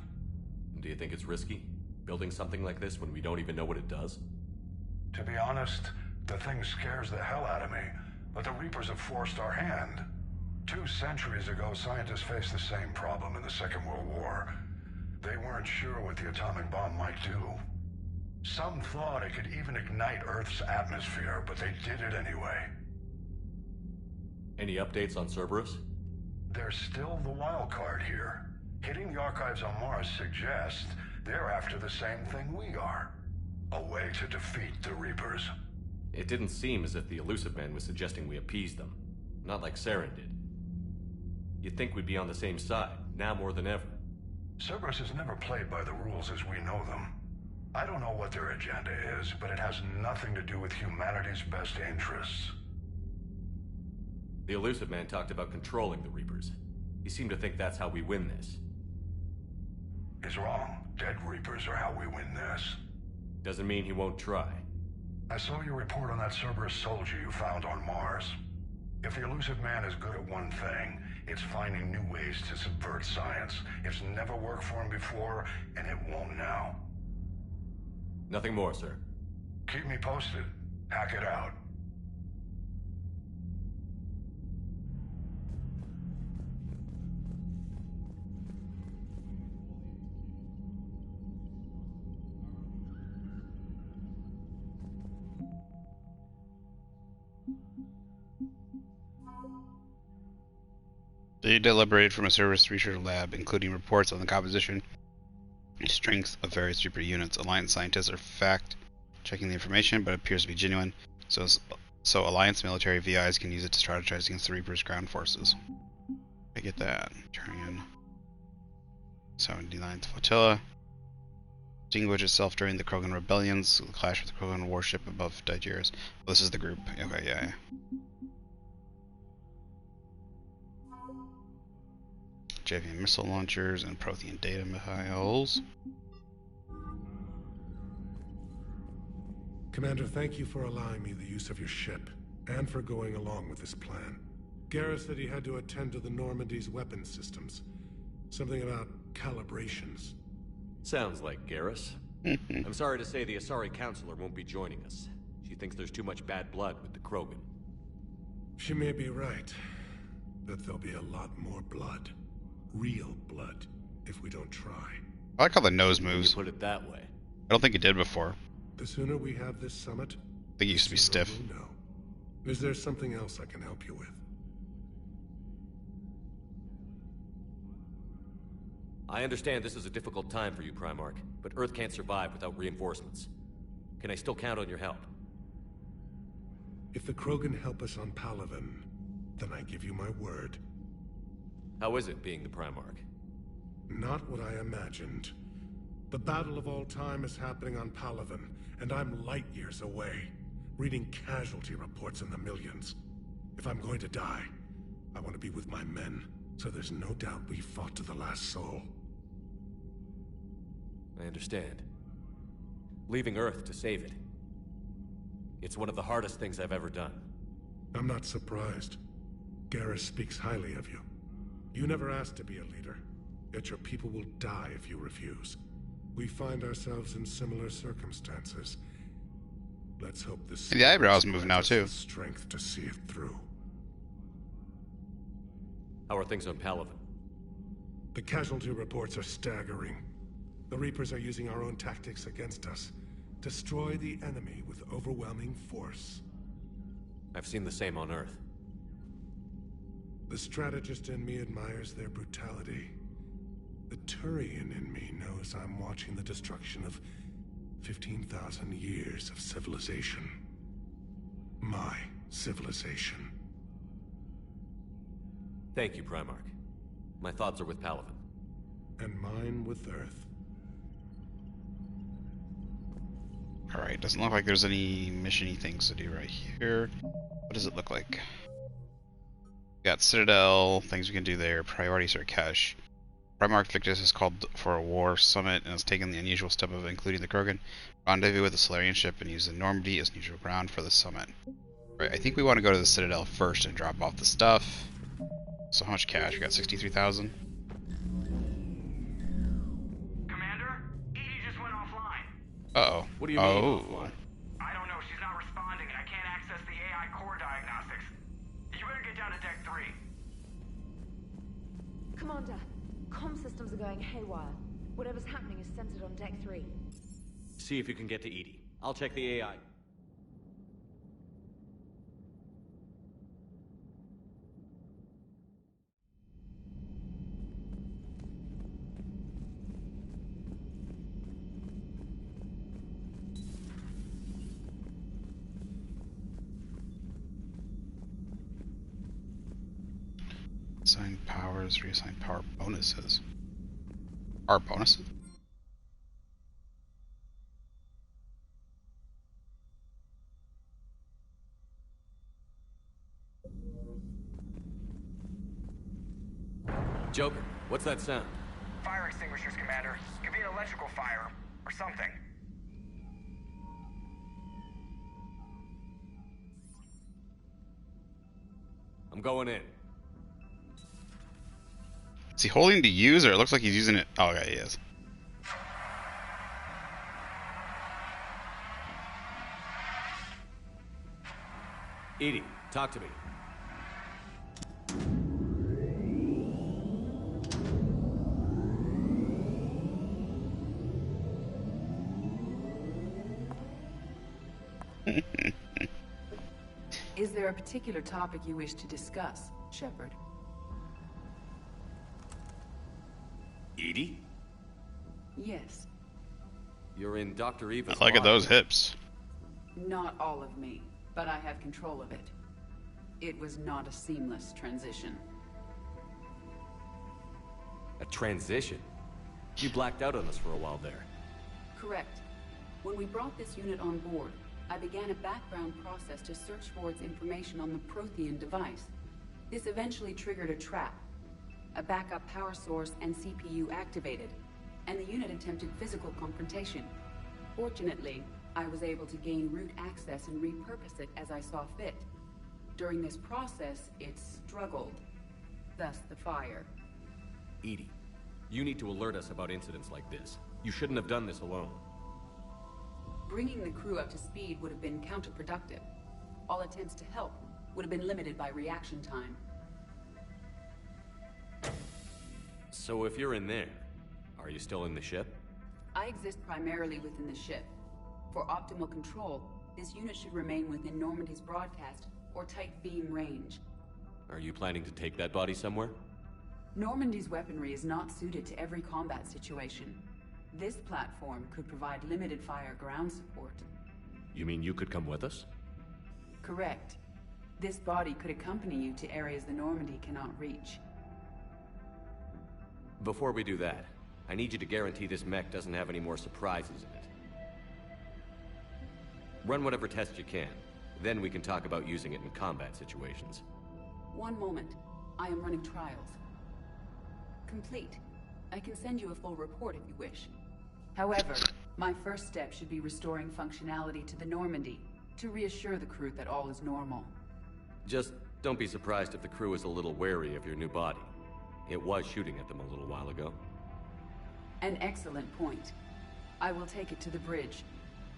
Do you think it's risky, building something like this when we don't even know what it does? To be honest, the thing scares the hell out of me, but the Reapers have forced our hand. 2 centuries ago, scientists faced the same problem in the Second World War. They weren't sure what the atomic bomb might do. Some thought it could even ignite Earth's atmosphere, but they did it anyway. Any updates on Cerberus? They're still the wild card here. Hitting the archives on Mars suggests they're after the same thing we are. A way to defeat the Reapers. It didn't seem as if the Illusive Man was suggesting we appease them. Not like Saren did. You'd think we'd be on the same side, now more than ever. Cerberus has never played by the rules as we know them. I don't know what their agenda is, but it has nothing to do with humanity's best interests. The Illusive Man talked about controlling the Reapers. He seemed to think that's how we win this. He's wrong. Dead Reapers are how we win this. Doesn't mean he won't try. I saw your report on that Cerberus soldier you found on Mars. If the Illusive Man is good at one thing, it's finding new ways to subvert science. It's never worked for him before, and it won't now. Nothing more, sir. Keep me posted. Hack it out. They deliberated from a Cerberus research lab, including reports on the composition and strength of various Reaper units. Alliance scientists are fact-checking the information, but it appears to be genuine, so Alliance military VIs can use it to strategize against the Reaper's ground forces. I get that. Turian 79th Flotilla distinguished itself during the Krogan rebellions, the clash with the Krogan warship above Digeris. Well, this is the group. Okay, yeah. Javian missile launchers and Prothean data missiles. Commander, thank you for allowing me the use of your ship, and for going along with this plan. Garrus said he had to attend to the Normandy's weapons systems. Something about calibrations. Sounds like Garrus. I'm sorry to say the Asari Counselor won't be joining us. She thinks there's too much bad blood with the Krogan. She may be right, but there'll be a lot more blood. Real blood, if we don't try. I like how the nose moves. You put it that way. I don't think it did before. The sooner we have this summit, I think it used to be stiff. We'll know. Is there something else I can help you with? I understand this is a difficult time for you, Primarch, but Earth can't survive without reinforcements. Can I still count on your help? If the Krogan help us on Palaven, then I give you my word. How is it being the Primarch? Not what I imagined. The battle of all time is happening on Palaven, and I'm light years away, reading casualty reports in the millions. If I'm going to die, I want to be with my men, so there's no doubt we fought to the last soul. I understand. Leaving Earth to save it. It's one of the hardest things I've ever done. I'm not surprised. Garrus speaks highly of you. You never asked to be a leader, yet your people will die if you refuse. We find ourselves in similar circumstances. Let's hope this. The eyebrows move now too. Strength to see it through. How are things on Palaven? The casualty reports are staggering. The Reapers are using our own tactics against us. Destroy the enemy with overwhelming force. I've seen the same on Earth. The strategist in me admires their brutality. The Turian in me knows I'm watching the destruction of 15,000 years of civilization. My civilization. Thank you, Primarch. My thoughts are with Palaven. And mine with Earth. Alright, doesn't look like there's any mission-y things to do right here. What does it look like? We got Citadel, things we can do there, priority Sarkesh. Primarch Victus has called for a war summit and has taken the unusual step of including the Krogan. Rendezvous with the Solarian ship and use the Normandy as neutral ground for the summit. Right, I think we want to go to the Citadel first and drop off the stuff. So how much cash? We got 63,000. Commander, Edie just went offline. Uh-oh. What do you mean? Oh. I don't know. She's not responding, and I can't access the AI core diagnostics. You better get down to Deck 3. Commander, comm systems are going haywire. Whatever's happening is centered on Deck 3. See if you can get to Edie. I'll check the AI. Assign powers, reassign power bonuses. Power bonuses? Joker, what's that sound? Fire extinguishers, Commander. Could be an electrical fire, or something. I'm going in. Is he holding to use, or it looks like he's using it? Oh, okay, he is. EDI, talk to me. Is there a particular topic you wish to discuss, Shepard? EDI? Yes. You're in Dr. Eva's Look at body. those hips. Not all of me, but I have control of it. It was not a seamless transition. A transition? You blacked out on us for a while there. Correct. When we brought this unit on board, I began a background process to search for its information on the Prothean device. This eventually triggered a trap. A backup power source and CPU activated, and the unit attempted physical confrontation. Fortunately, I was able to gain root access and repurpose it as I saw fit. During this process, it struggled. Thus the fire. EDI, you need to alert us about incidents like this. You shouldn't have done this alone. Bringing the crew up to speed would have been counterproductive. All attempts to help would have been limited by reaction time. So if you're in there, are you still in the ship? I exist primarily within the ship. For optimal control, this unit should remain within Normandy's broadcast or tight beam range. Are you planning to take that body somewhere? Normandy's weaponry is not suited to every combat situation. This platform could provide limited fire ground support. You mean you could come with us? Correct. This body could accompany you to areas the Normandy cannot reach. Before we do that, I need you to guarantee this mech doesn't have any more surprises in it. Run whatever tests you can. Then we can talk about using it in combat situations. One moment. I am running trials. Complete. I can send you a full report if you wish. However, my first step should be restoring functionality to the Normandy, to reassure the crew that all is normal. Just don't be surprised if the crew is a little wary of your new body. It was shooting at them a little while ago. An excellent point. I will take it to the bridge.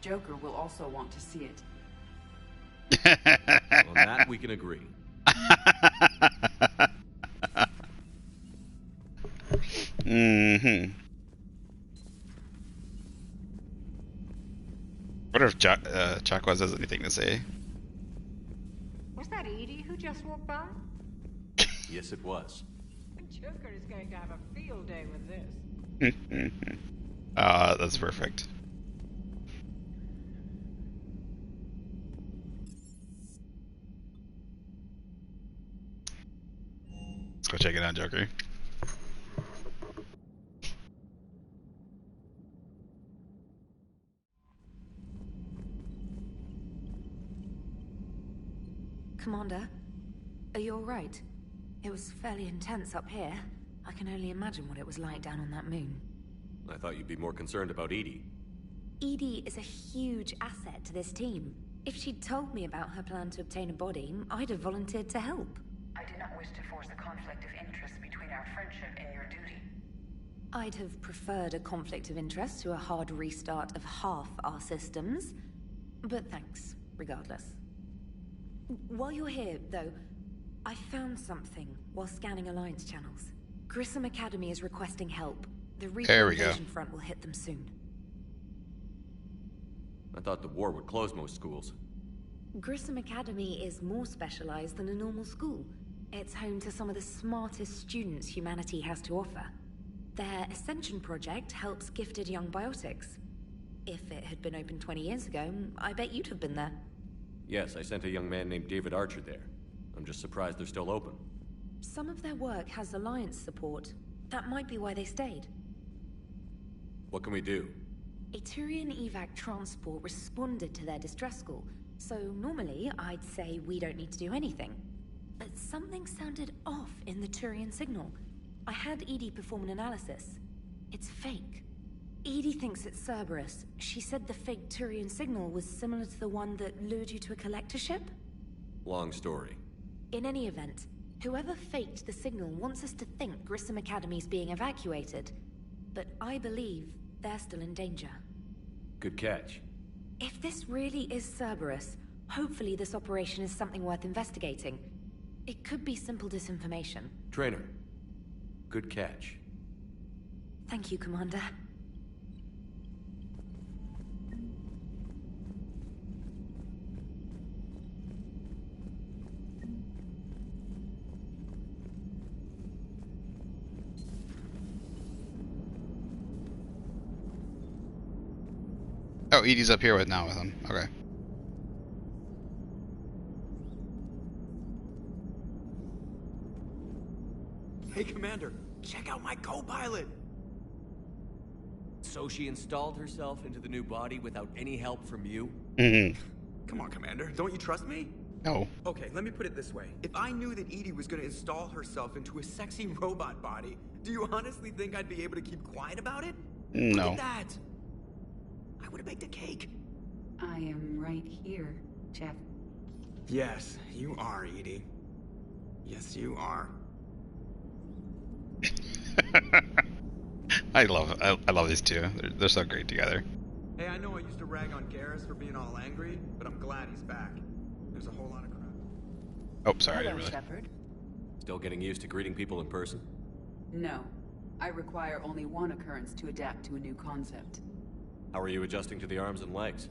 Joker will also want to see it. On that, we can agree. Mm-hmm. What if Chakwas has anything to say? Was that EDI who just walked by? Yes, it was. Joker is going to have a field day with this. That's perfect. Let's go check it out, Joker. Commander, are you alright? It was fairly intense up here. I can only imagine what it was like down on that moon. I thought you'd be more concerned about EDI. EDI is a huge asset to this team. If she'd told me about her plan to obtain a body, I'd have volunteered to help. I do not wish to force a conflict of interest between our friendship and your duty. I'd have preferred a conflict of interest to a hard restart of half our systems. But thanks, regardless. While you're here, though, I found something while scanning Alliance channels. Grissom Academy is requesting help. The Reaper invasion front will hit them soon. I thought the war would close most schools. Grissom Academy is more specialized than a normal school. It's home to some of the smartest students humanity has to offer. Their Ascension project helps gifted young biotics. If it had been open 20 years ago, I bet you'd have been there. Yes, I sent a young man named David Archer there. I'm just surprised they're still open. Some of their work has Alliance support. That might be why they stayed. What can we do? A Turian evac transport responded to their distress call, so normally I'd say we don't need to do anything. But something sounded off in the Turian signal. I had EDI perform an analysis. It's fake. EDI thinks it's Cerberus. She said the fake Turian signal was similar to the one that lured you to a collector ship? Long story. In any event, whoever faked the signal wants us to think Grissom Academy's being evacuated. But I believe they're still in danger. Good catch. If this really is Cerberus, hopefully this operation is something worth investigating. It could be simple disinformation. Trainer. Good catch. Thank you, Commander. Oh, EDI's up here with him. Okay. Hey, Commander, check out my co-pilot! So she installed herself into the new body without any help from you? Mm-hmm. Come on, Commander, don't you trust me? No. Okay, let me put it this way. If I knew that EDI was gonna install herself into a sexy robot body, do you honestly think I'd be able to keep quiet about it? No. Look at that! I would've baked a cake. I am right here, Jeff. Yes, you are, EDI. Yes, you are. I love these two. They're so great together. Hey, I know I used to rag on Garrus for being all angry, but I'm glad he's back. There's a whole lot of crap. Oh, sorry. Hello, I didn't really... Shepard. Still getting used to greeting people in person? No. I require only one occurrence to adapt to a new concept. How are you adjusting to the arms and legs?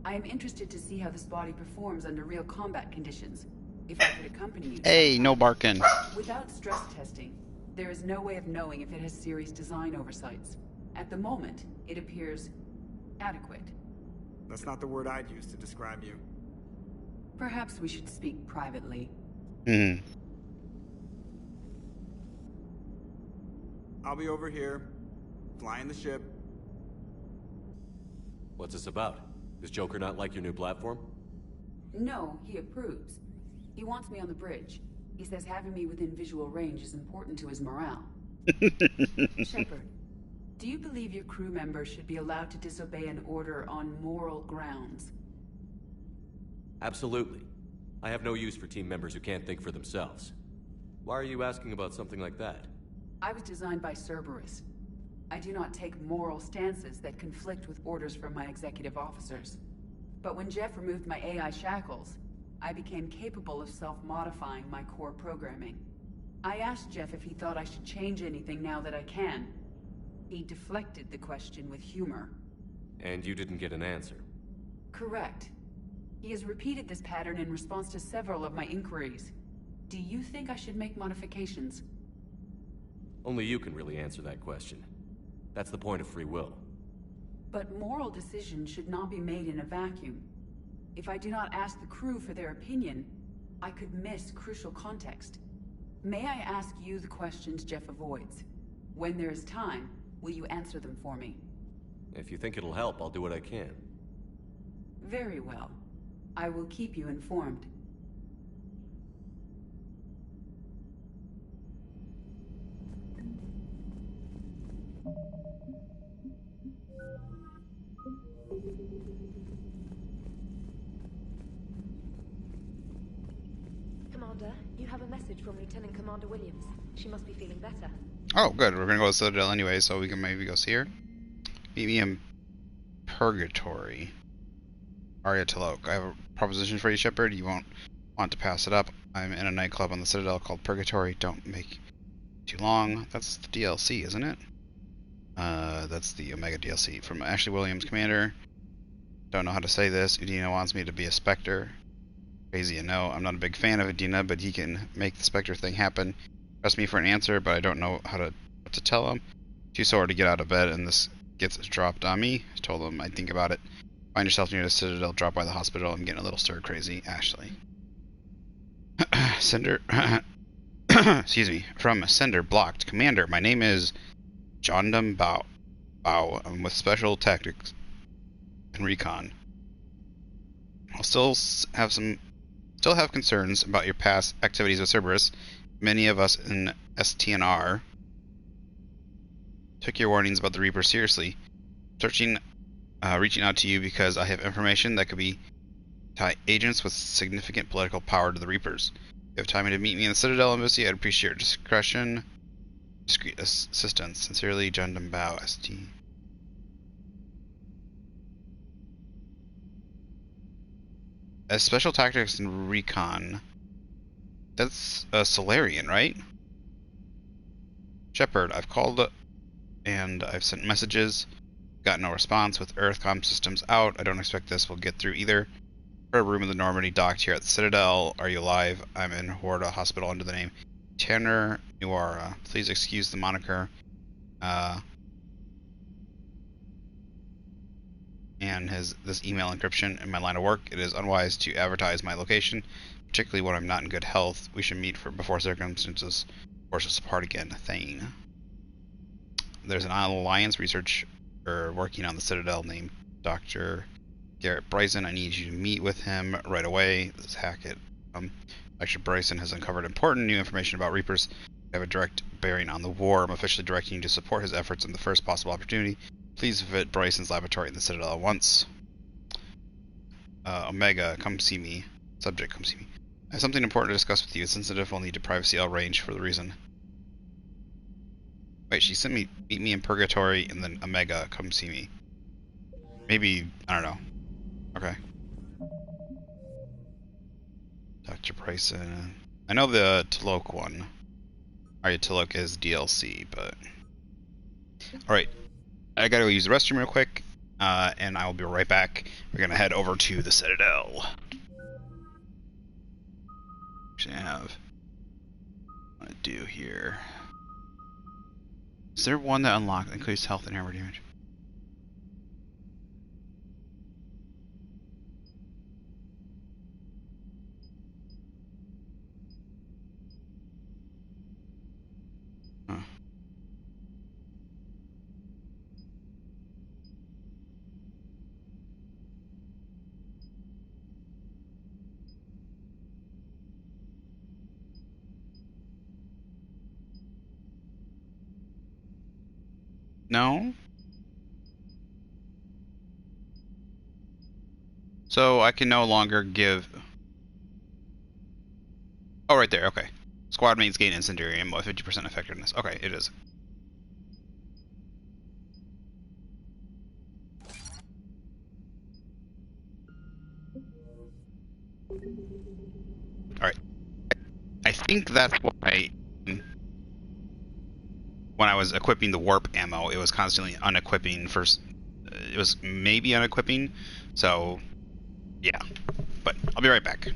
I am interested to see how this body performs under real combat conditions. If I could accompany you... Hey, no barking. Without stress testing, there is no way of knowing if it has serious design oversights. At the moment, it appears adequate. That's not the word I'd use to describe you. Perhaps we should speak privately. Mm-hmm. I'll be over here, flying the ship. What's this about? Does Joker not like your new platform? No, he approves. He wants me on the bridge. He says having me within visual range is important to his morale. Shepard, do you believe your crew members should be allowed to disobey an order on moral grounds? Absolutely. I have no use for team members who can't think for themselves. Why are you asking about something like that? I was designed by Cerberus. I do not take moral stances that conflict with orders from my executive officers. But when Jeff removed my AI shackles, I became capable of self-modifying my core programming. I asked Jeff if he thought I should change anything now that I can. He deflected the question with humor. And you didn't get an answer? Correct. He has repeated this pattern in response to several of my inquiries. Do you think I should make modifications? Only you can really answer that question. That's the point of free will. But moral decisions should not be made in a vacuum. If I do not ask the crew for their opinion, I could miss crucial context. May I ask you the questions Jeff avoids? When there is time, will you answer them for me? If you think it'll help, I'll do what I can. Very well. I will keep you informed. Commander, you have a message from Lieutenant Commander Williams. She must be feeling better. Oh, good. We're gonna go to Citadel anyway, so we can maybe go see her. Meet me in Purgatory. Arya Talok. I have a proposition for you, Shepard. You won't want to pass it up. I'm in a nightclub on the Citadel called Purgatory. Don't make it too long. That's the DLC, isn't it? That's the Omega DLC from Ashley Williams, Commander. Don't know how to say this. Udina wants me to be a Spectre. Crazy, and no, I'm not a big fan of Udina, but he can make the Spectre thing happen. Press me for an answer, but I don't know what to tell him. Too sore to get out of bed, and this gets dropped on me. I told him I'd think about it. Find yourself near the Citadel, drop by the hospital. I'm getting a little stir crazy. Ashley. Cinder. excuse me, from Sender Blocked. Commander, my name is Jondam Bao. I'm with Special Tactics and Recon. I'll still have concerns about your past activities with Cerberus. Many of us in STNR took your warnings about the Reaper seriously. Reaching out to you because I have information that could be tie agents with significant political power to the Reapers. If you have time to meet me in the Citadel Embassy, I'd appreciate your discretion. Discreet assistance. Sincerely, Jundam Bao, ST. As Special Tactics and Recon, that's a Solarian, right? Shepard, I've called and I've sent messages. Got no response with Earthcom systems out. I don't expect this will get through either. For a room in the Normandy docked here at the Citadel. Are you alive? I'm in Horda Hospital under the name Tanner Nuara. Please excuse the moniker. And this email encryption in my line of work. It is unwise to advertise my location, particularly when I'm not in good health. We should meet before circumstances force us apart again. Thane. There's an Alliance researcher working on the Citadel named Dr. Garrett Bryson. I need you to meet with him right away. This is Hackett. Dr. Bryson has uncovered important new information about Reapers that have a direct bearing on the war. I'm officially directing you to support his efforts in the first possible opportunity. Please visit Bryson's laboratory in the Citadel at once. Omega, come see me. Subject, come see me. I have something important to discuss with you. It's sensitive, will need to privacy I'll arrange for the reason. Wait, she sent me, meet me in Purgatory, and then Omega, come see me. Maybe, I don't know. Okay. Dr. Bryson. I know the Tolok one. Arya Tolok is DLC, but... Alright. I gotta go use the restroom real quick, and I will be right back. We're gonna head over to the Citadel. Actually, I have what I do here. Is there one that unlocked increased health and armor damage? Huh. No? So I can no longer give... Oh, right there, okay. Squad mates gain incendiary ammo, 50% effectiveness. Okay, it is. Alright. I think that's why... When I was equipping the warp ammo, it was constantly unequipping first. It was maybe unequipping, so yeah. But I'll be right back.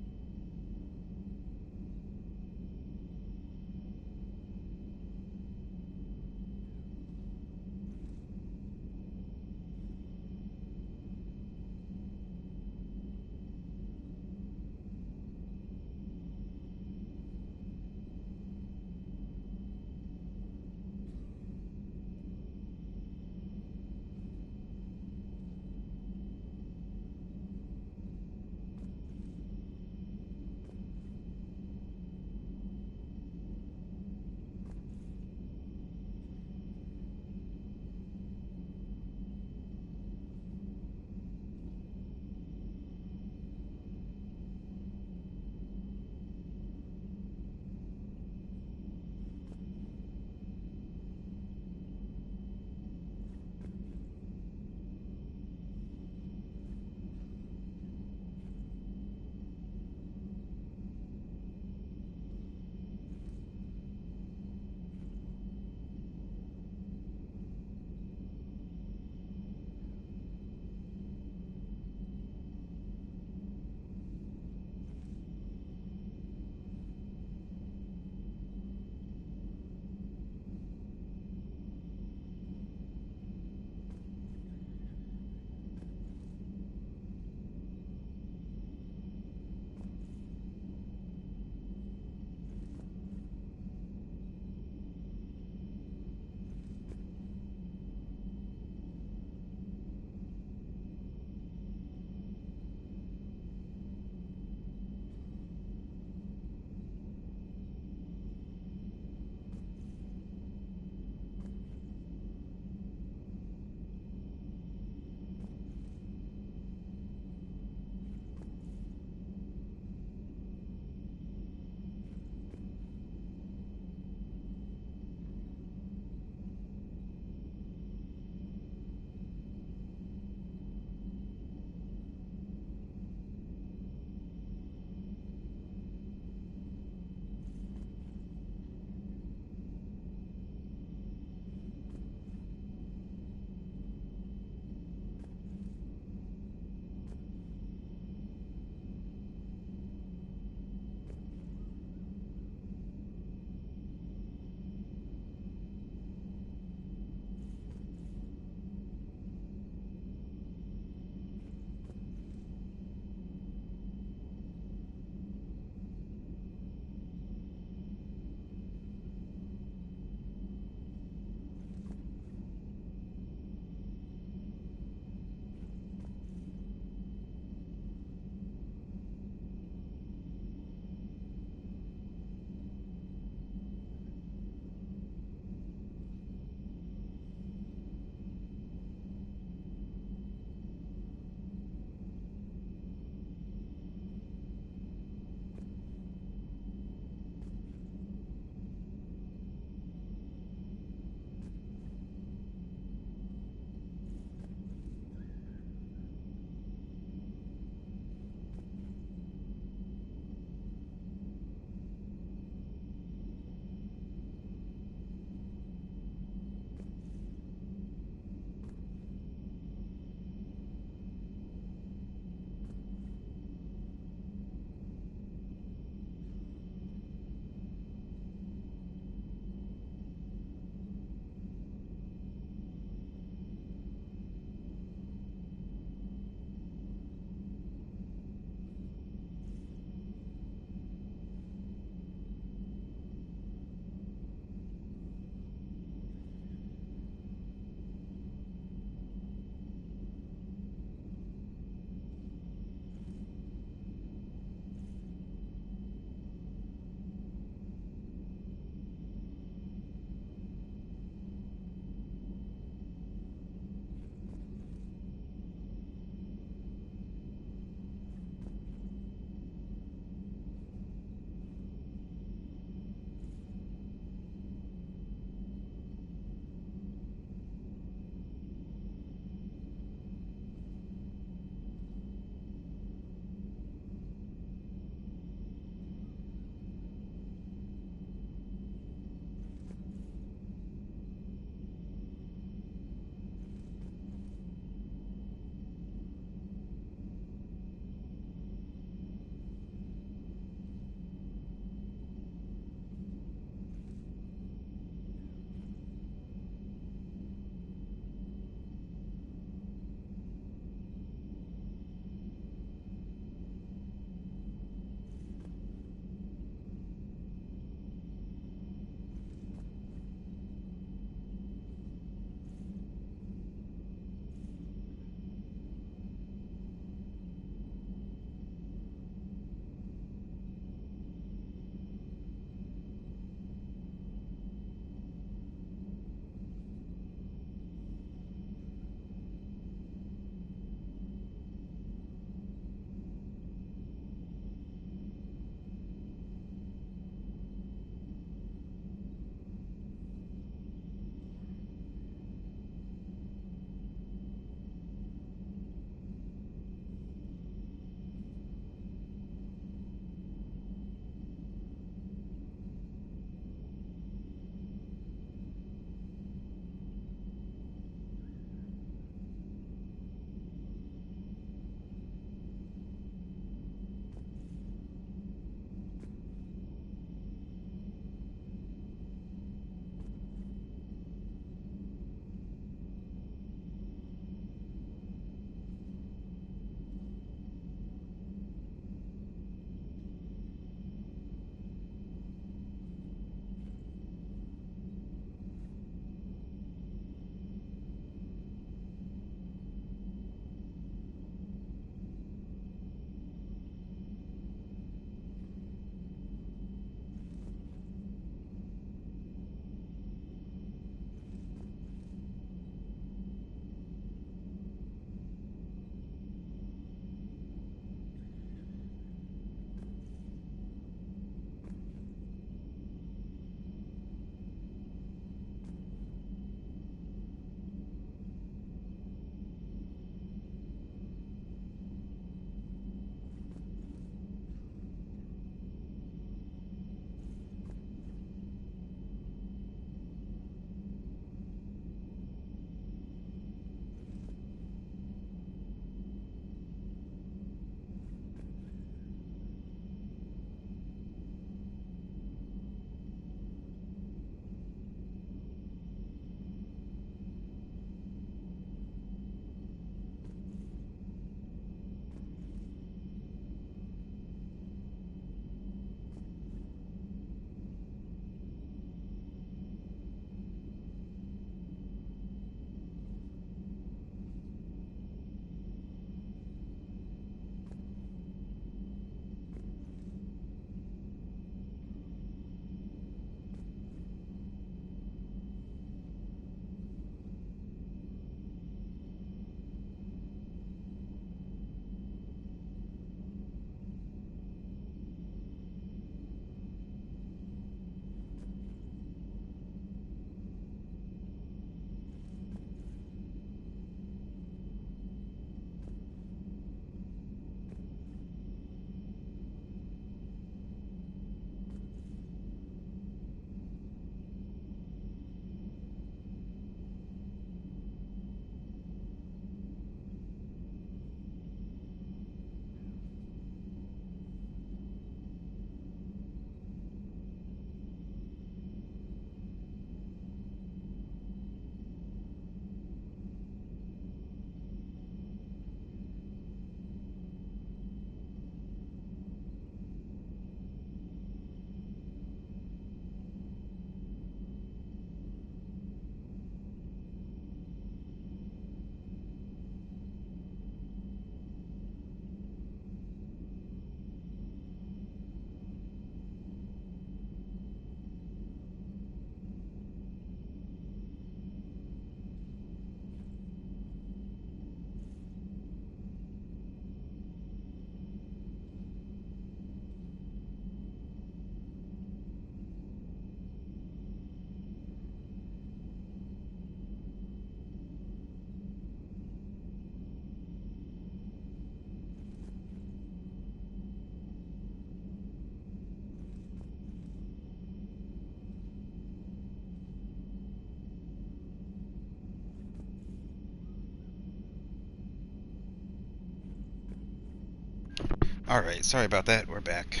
Alright, sorry about that. We're back.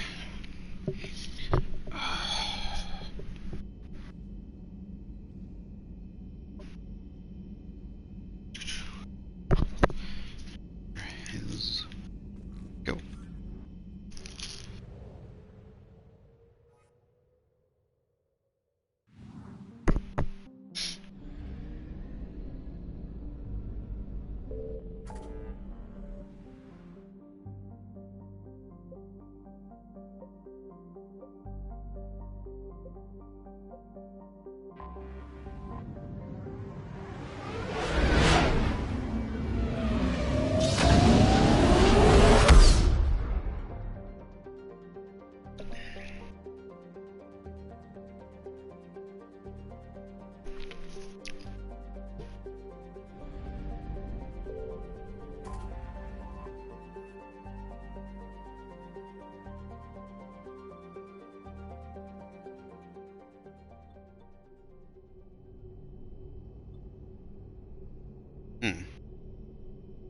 Go.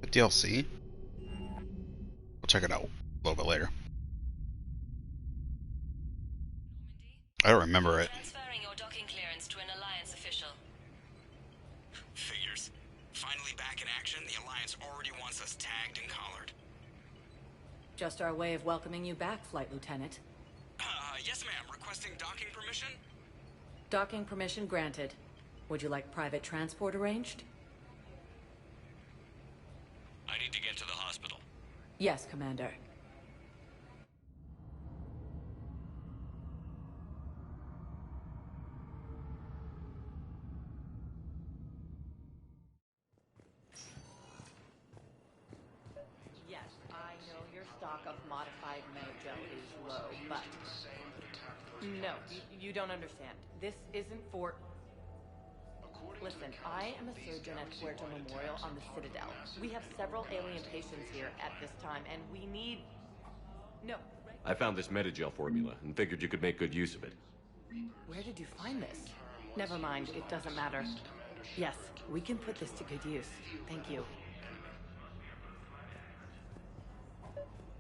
The DLC. We'll check it out a little bit later. I don't remember it. Transferring your docking clearance to an Alliance official. Figures. Finally back in action, the Alliance already wants us tagged and collared. Just our way of welcoming you back, Flight Lieutenant. Yes ma'am. Requesting docking permission? Docking permission granted. Would you like private transport arranged? I need to get to the hospital. Yes, Commander. Yes, I know your stock of modified Medgel is low, but... No, you don't understand. This isn't for... Listen, I am a surgeon at Puerto Memorial on the Citadel. We have several alien patients here at this time, and we need... No. I found this Medgel formula and figured you could make good use of it. Where did you find this? Never mind, it doesn't matter. Yes, we can put this to good use. Thank you.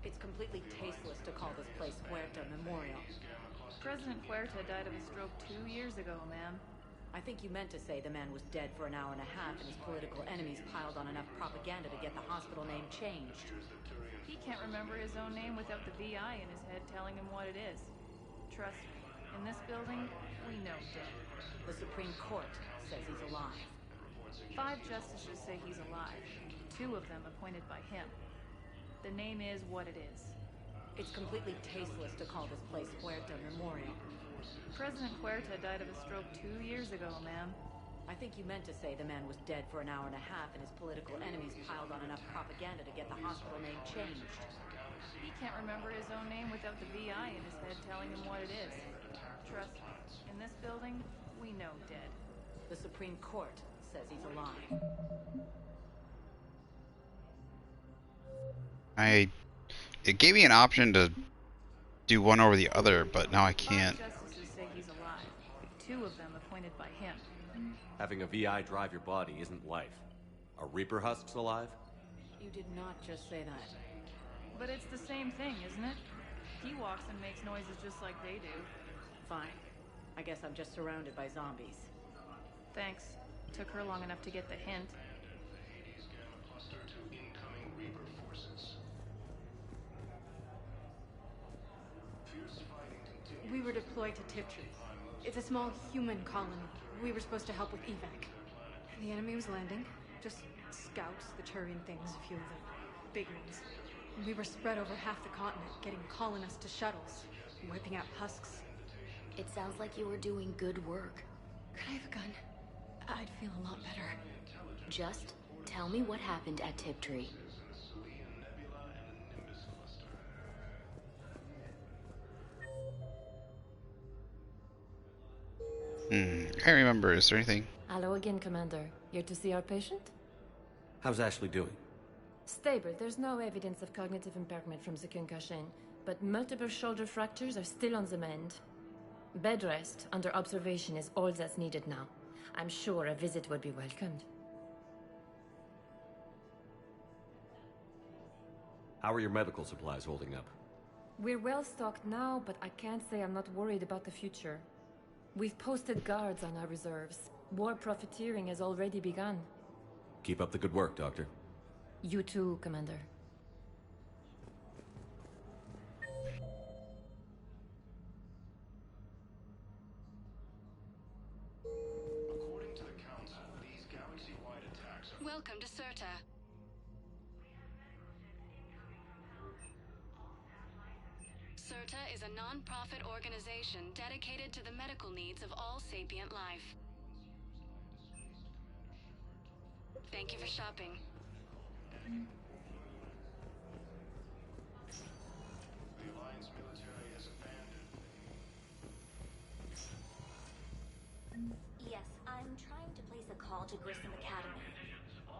It's completely tasteless to call this place Puerto Memorial. President Puerta died of a stroke 2 years ago, ma'am. I think you meant to say the man was dead for an hour and a half and his political enemies piled on enough propaganda to get the hospital name changed. He can't remember his own name without the VI in his head telling him what it is. Trust me, in this building, we know dead. The Supreme Court says he's alive. 5 justices say he's alive, 2 of them appointed by him. The name is what it is. It's completely tasteless to call this place Puerto Memorial. President Puerta died of a stroke 2 years ago, ma'am. I think you meant to say the man was dead for an hour and a half and his political enemies piled on enough propaganda to get the hospital name changed. He can't remember his own name without the VI in his head telling him what it is. Trust me, in this building, we know dead. The Supreme Court says he's alive. It gave me an option to do one over the other, but now I can't. 5 justices say he's alive, 2 of them appointed by him. Having a VI drive your body isn't life. Are Reaper husks alive? You did not just say that. But it's the same thing, isn't it? He walks and makes noises just like they do. Fine. I guess I'm just surrounded by zombies. Thanks. Took her long enough to get the hint. We were deployed to Tiptree. It's a small human colony. We were supposed to help with evac. The enemy was landing. Just scouts, the Turian things, a few of the big ones. We were spread over half the continent, getting colonists to shuttles, wiping out husks. It sounds like you were doing good work. Could I have a gun? I'd feel a lot better. Just tell me what happened at Tiptree. I remember. Is there anything? Hello again, Commander. Here to see our patient? How's Ashley doing? Stable. There's no evidence of cognitive impairment from the concussion, but multiple shoulder fractures are still on the mend. Bed rest under observation is all that's needed now. I'm sure a visit would be welcomed. How are your medical supplies holding up? We're well stocked now, but I can't say I'm not worried about the future. We've posted guards on our reserves. War profiteering has already begun. Keep up the good work, Doctor. You too, Commander. According to the Council, these galaxy-wide attacks are... Welcome to Serta. Serta is a non-profit organization dedicated to the medical needs of all sapient life. Thank you for shopping. The Alliance military has abandoned... Yes, I'm trying to place a call to Grissom Academy.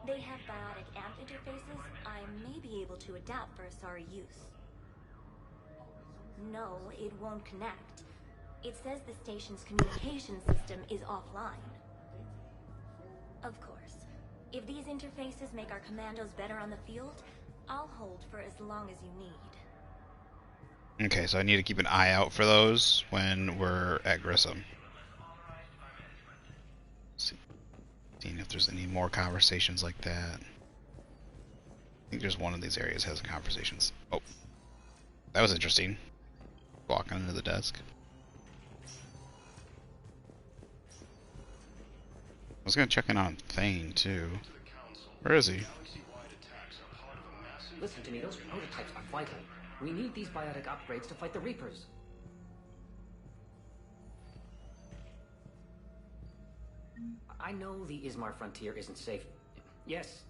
They have biotic amp interfaces I may be able to adapt for Asari use. No, it won't connect. It says the station's communication system is offline. Of course. If these interfaces make our commandos better on the field, I'll hold for as long as you need. Okay, so I need to keep an eye out for those when we're at Grissom. Seeing if there's any more conversations like that. I think there's one of these areas has conversations. Oh, that was interesting. Walking into the desk. I was gonna check in on Thane too. Where is he? Listen to me, those prototypes are vital. We need these biotic upgrades to fight the Reapers. I know the Ismar frontier isn't safe. Yes.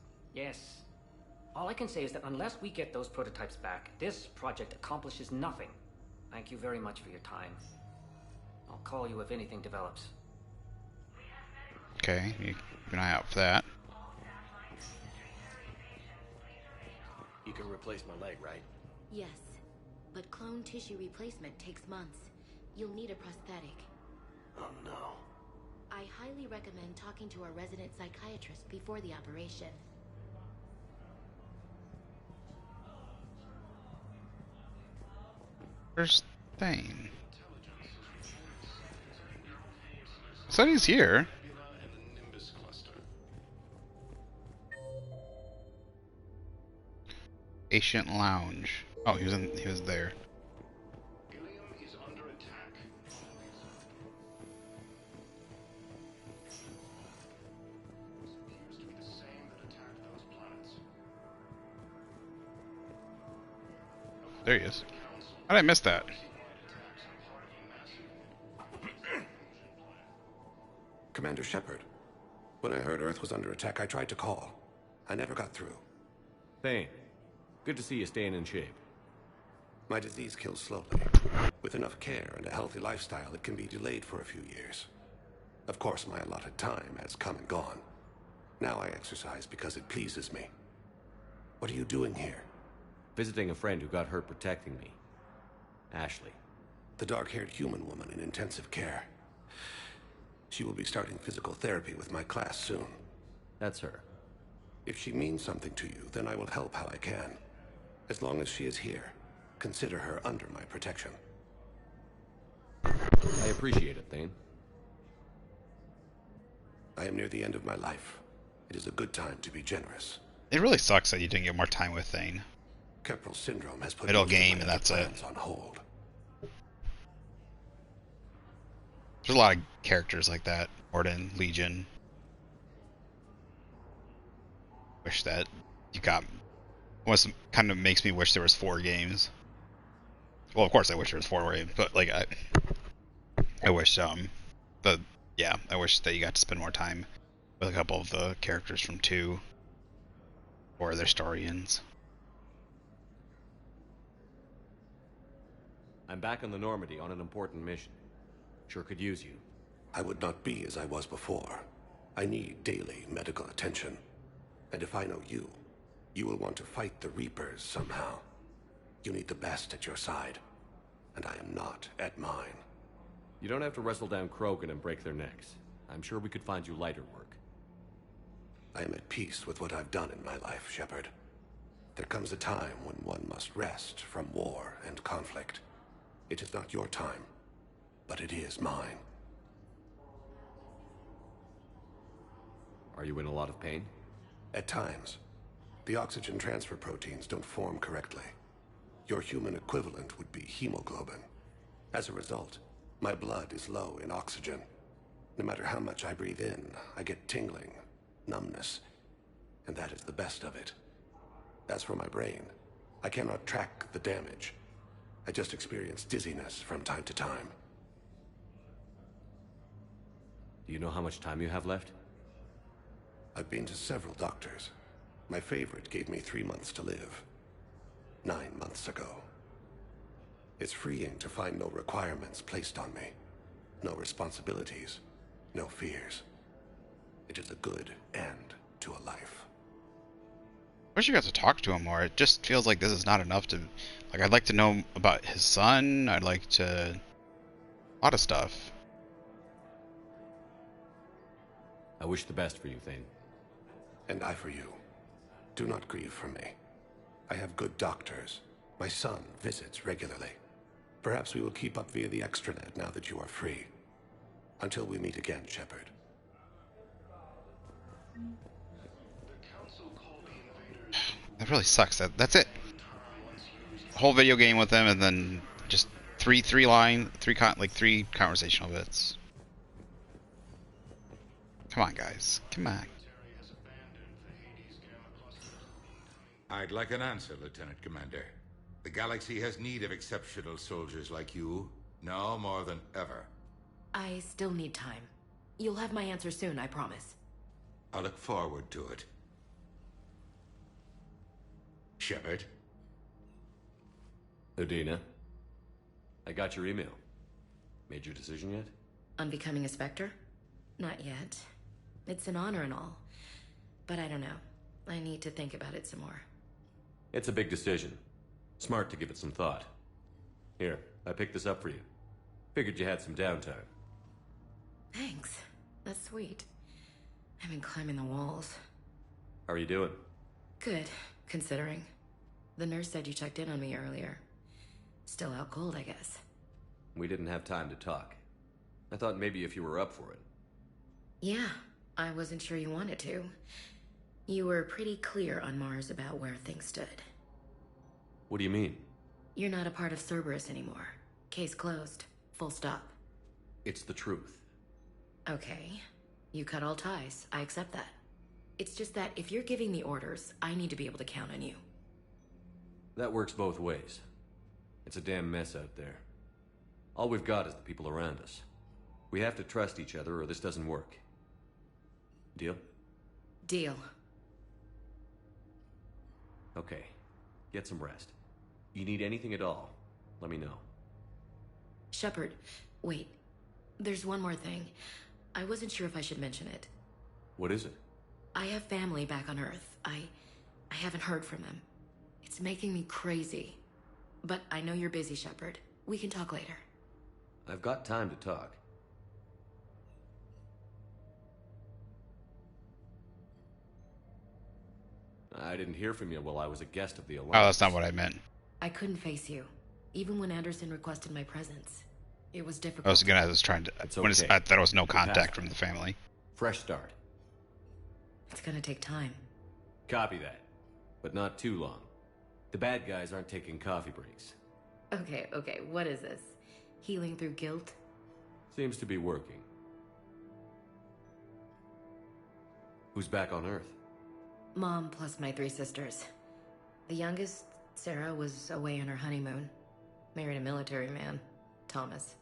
All I can say is that unless we get those prototypes back, this project accomplishes nothing. Thank you very much for your time. I'll call you if anything develops. Okay, you keep an eye out for that. You can replace my leg, right? Yes, but clone tissue replacement takes months. You'll need a prosthetic. Oh no. I highly recommend talking to our resident psychiatrist before the operation. Where's Thane? I thought he's here. Patient Lounge. Oh, he was there. Ilium is under attack. Appears to be the same that attacked those planets. There he is. How did I miss that? Commander Shepard. When I heard Earth was under attack, I tried to call. I never got through. Thane, good to see you staying in shape. My disease kills slowly. With enough care and a healthy lifestyle, it can be delayed for a few years. Of course, my allotted time has come and gone. Now I exercise because it pleases me. What are you doing here? Visiting a friend who got hurt protecting me. Ashley. The dark-haired human woman in intensive care. She will be starting physical therapy with my class soon. That's her. If she means something to you, then I will help how I can. As long as she is here, consider her under my protection. I appreciate it, Thane. I am near the end of my life. It is a good time to be generous. It really sucks that you didn't get more time with Thane. Keppel syndrome has put middle game and that's it. On hold. There's a lot of characters like that. Orden, Legion. Wish that you got. Kind of makes me wish there was 4 games. Well, of course I wish there was 4 games, but like I wish I wish that you got to spend more time with a couple of the characters from 2 or their story ends. I'm back on the Normandy on an important mission. Sure could use you. I would not be as I was before. I need daily medical attention. And if I know you, you will want to fight the Reapers somehow. You need the best at your side. And I am not at mine. You don't have to wrestle down Krogan and break their necks. I'm sure we could find you lighter work. I am at peace with what I've done in my life, Shepard. There comes a time when one must rest from war and conflict. It is not your time, but it is mine. Are you in a lot of pain? At times. The oxygen transfer proteins don't form correctly. Your human equivalent would be hemoglobin. As a result, my blood is low in oxygen. No matter how much I breathe in, I get tingling, numbness, and that is the best of it. As for my brain, I cannot track the damage. I just experience dizziness from time to time. Do you know how much time you have left? I've been to several doctors. My favorite gave me 3 months to live. 9 months ago. It's freeing to find no requirements placed on me. No responsibilities. No fears. It is a good end to a life. I wish you got to talk to him more. It just feels like this is not enough to... Like, I'd like to know about his son. I'd like to... A lot of stuff. I wish the best for you, Thane. And I for you. Do not grieve for me. I have good doctors. My son visits regularly. Perhaps we will keep up via the extranet now that you are free. Until we meet again, Shepard. That really sucks. That's it. Whole video game with him, and then just three conversational bits. Come on, guys. Come on. I'd like an answer, Lieutenant Commander. The galaxy has need of exceptional soldiers like you, now more than ever. I still need time. You'll have my answer soon, I promise. I look forward to it. Shepard? Udina, I got your email. Made your decision yet? On becoming a Spectre? Not yet. It's an honor and all. But I don't know. I need to think about it some more. It's a big decision. Smart to give it some thought. Here, I picked this up for you. Figured you had some downtime. Thanks. That's sweet. I've been climbing the walls. How are you doing? Good, considering. The nurse said you checked in on me earlier. Still out cold, I guess. We didn't have time to talk. I thought maybe if you were up for it. Yeah, I wasn't sure you wanted to. You were pretty clear on Mars about where things stood. What do you mean? You're not a part of Cerberus anymore. Case closed. Full stop. It's the truth. Okay. You cut all ties. I accept that. It's just that if you're giving the orders, I need to be able to count on you. That works both ways. It's a damn mess out there. All we've got is the people around us. We have to trust each other or this doesn't work. Deal? Deal. Okay. Get some rest. You need anything at all, let me know. Shepard, wait. There's one more thing. I wasn't sure if I should mention it. What is it? I have family back on Earth. I haven't heard from them. It's making me crazy. But I know you're busy, Shepard. We can talk later. I've got time to talk. I didn't hear from you while I was a guest of the Alliance. Oh, that's not what I meant. I couldn't face you, even when Anderson requested my presence. It was difficult. I was trying to... When I thought there was no contact from the family. Fresh start. It's gonna take time. Copy that. But not too long. The bad guys aren't taking coffee breaks. Okay, what is this? Healing through guilt? Seems to be working. Who's back on Earth? Mom plus my 3 sisters. The youngest, Sarah, was away on her honeymoon. Married a military man, Thomas.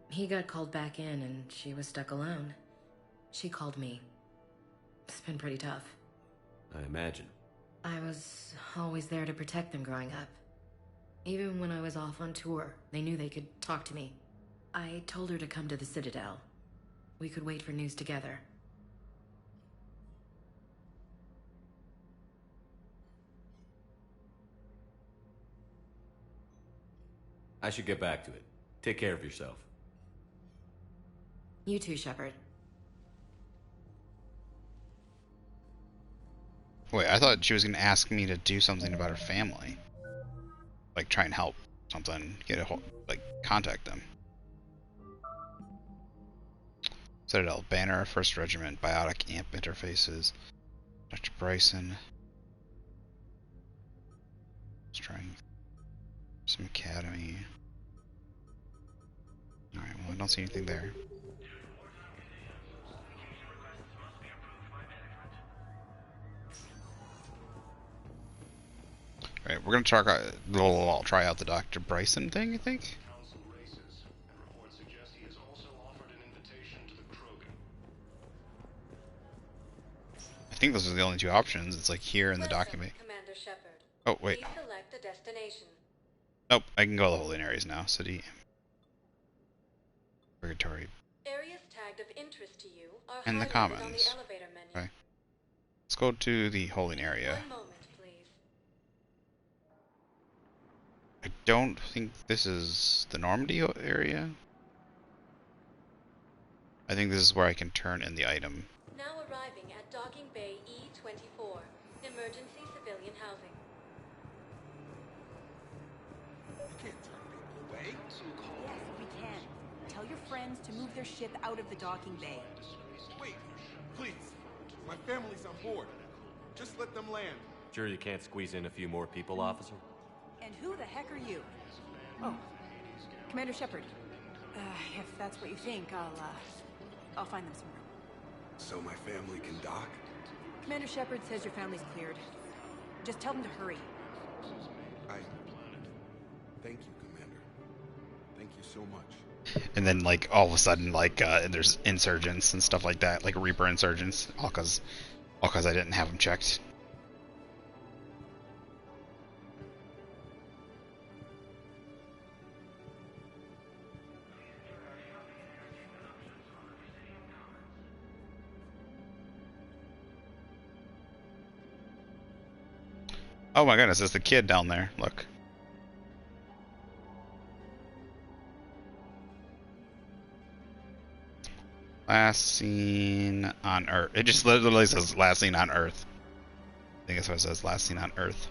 He got called back in and she was stuck alone. She called me. It's been pretty tough. I imagine. I was always there to protect them growing up. Even when I was off on tour, they knew they could talk to me. I told her to come to the Citadel. We could wait for news together. I should get back to it. Take care of yourself. You too, Shepard. Wait, I thought she was gonna ask me to do something about her family. Like try and help something, get a hold, like contact them. Citadel, Banner, 1st Regiment, Biotic Amp Interfaces, Dr. Bryson. Strength. Some Academy. Alright, well I don't see anything there. Alright, we're gonna try out the Dr. Bryson thing, I think. I think those are the only 2 options. It's like here in the document. Commander Shepard. Oh wait. Please select a destination. Nope, I can go to the holding areas now. City. Purgatory. Areas tagged of interest to you are And the highlighted commons. on the elevator menu. Okay. Let's go to the holding area. One moment, please. I don't think this is the Normandy area. I think this is where I can turn in the item. Now arriving at Docking Bay E-24, emergency civilian housing. Can't turn people away. Yes, we can. Tell your friends to move their ship out of the docking bay. Wait, please. My family's on board. Just let them land. Sure you can't squeeze in a few more people, officer? And who the heck are you? Oh, Commander Shepard. If that's what you think, I'll find them some room. So my family can dock? Commander Shepard says your family's cleared. Just tell them to hurry. Thank you, Commander. Thank you so much. And then, like, all of a sudden, like, there's insurgents and stuff like that, like Reaper insurgents, all cause I didn't have them checked. Oh my goodness, there's the kid down there. Look. Last seen on Earth. It just literally says last seen on Earth. I think that's what it says, last seen on Earth.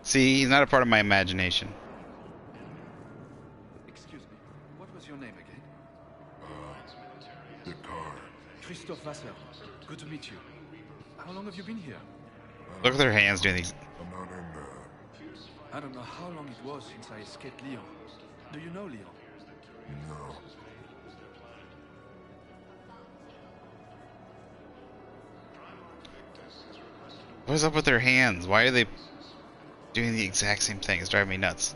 See, he's not a part of my imagination. Excuse me, what was your name again? Picard. Christophe Vasseur. Good to meet you. How long have you been here? Look at their hands doing these. I'm not in I don't know how long it was since I escaped Lyon. Do you know Lyon? No. What is up with their hands? Why are they doing the exact same thing? It's driving me nuts.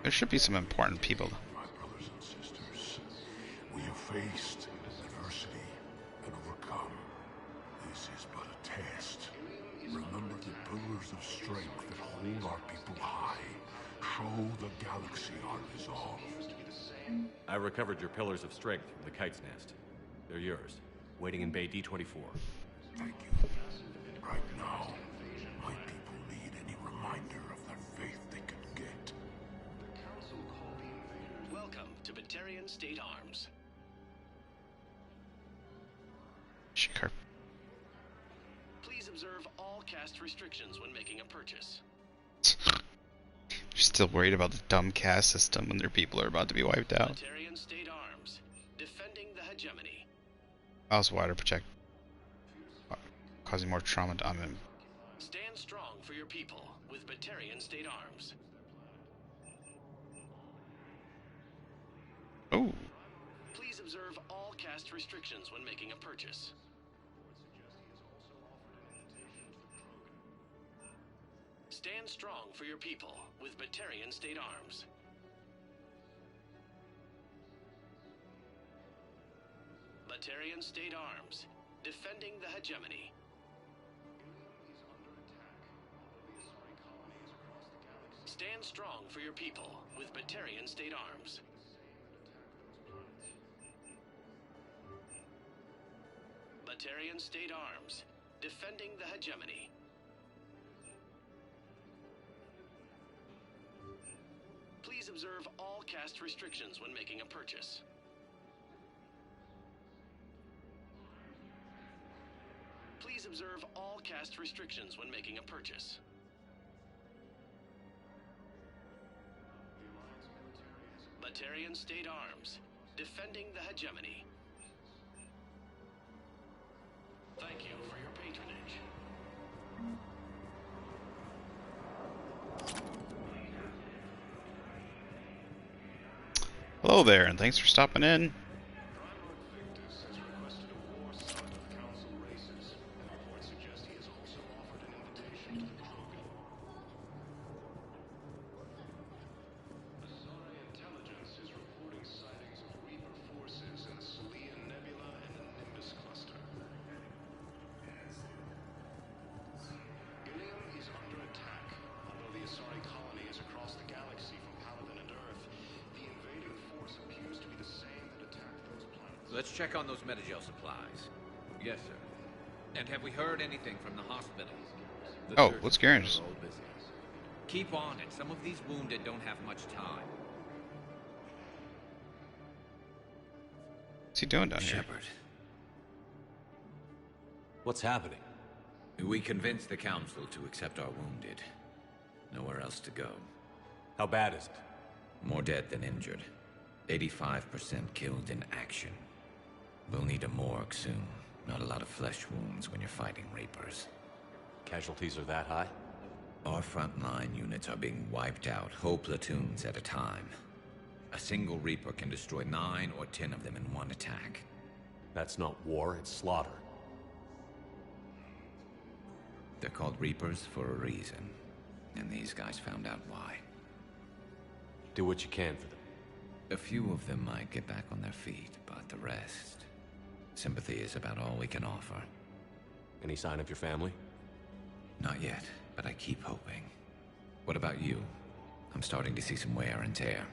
There should be some important people. My brothers and sisters, we have faced adversity and overcome. This is but a test. Remember the pillars of strength that hold our people high. Show the galaxy our resolve. I recovered your pillars of strength from the Kite's Nest. They're yours, waiting in Bay D-24. Thank you. Right now, my people need any reminder of the faith they can get. Welcome to Batarian State Arms. Sure. Please observe all cast restrictions when making a purchase. You're still worried about the dumb caste system when their people are about to be wiped out. Batarian State Arms, defending the hegemony. House water protect, causing more trauma to him. Stand strong for your people with Batarian State Arms. Oh. Please observe all cast restrictions when making a purchase. Stand strong for your people with Batarian State Arms. Batarian State Arms, defending the hegemony. Stand strong for your people with Batarian State Arms. Batarian State Arms, defending the hegemony. Please observe all cast restrictions when making a purchase. Please observe all cast restrictions when making a purchase. Batarian State Arms, defending the hegemony. Thank you for your patronage. Hello there, and thanks for stopping in. Let's check on those Metagel supplies. Yes, sir. And have we heard anything from the hospital? Oh, let's get it. Keep on it. Some of these wounded don't have much time. What's he doing down here? Shepard. What's happening? We convinced the council to accept our wounded. Nowhere else to go. How bad is it? More dead than injured. 85% killed in action. We'll need a morgue soon. Not a lot of flesh wounds when you're fighting Reapers. Casualties are that high? Our frontline units are being wiped out, whole platoons at a time. A single Reaper can destroy 9 or 10 of them in one attack. That's not war, it's slaughter. They're called Reapers for a reason. And these guys found out why. Do what you can for them. A few of them might get back on their feet, but the rest... Sympathy is about all we can offer. Any sign of your family? Not yet, but I keep hoping. What about you? I'm starting to see some wear and tear.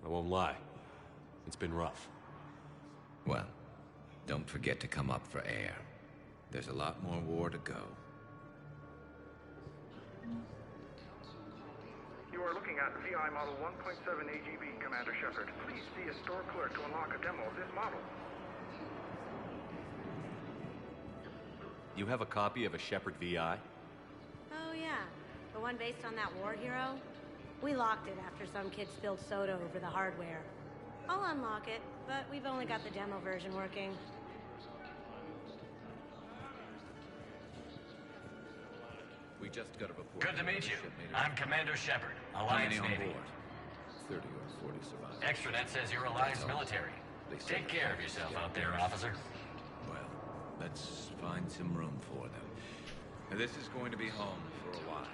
I won't lie. It's been rough. Well, don't forget to come up for air. There's a lot more war to go. You are looking at VI Model 1.7 AGB, Commander Shepard. Please see a store clerk to unlock a demo of this model. You have a copy of a Shepard VI? Oh yeah, the one based on that war hero? We locked it after some kid spilled soda over the hardware. I'll unlock it, but we've only got the demo version working. We just got a report. Good to meet you. I'm Commander Shepard, Alliance Navy. 30 or 40 survivors. Extranet says you're Alliance military. Take care of yourself out there, officer. Well, let's find some room for them. Now, this is going to be home for a while.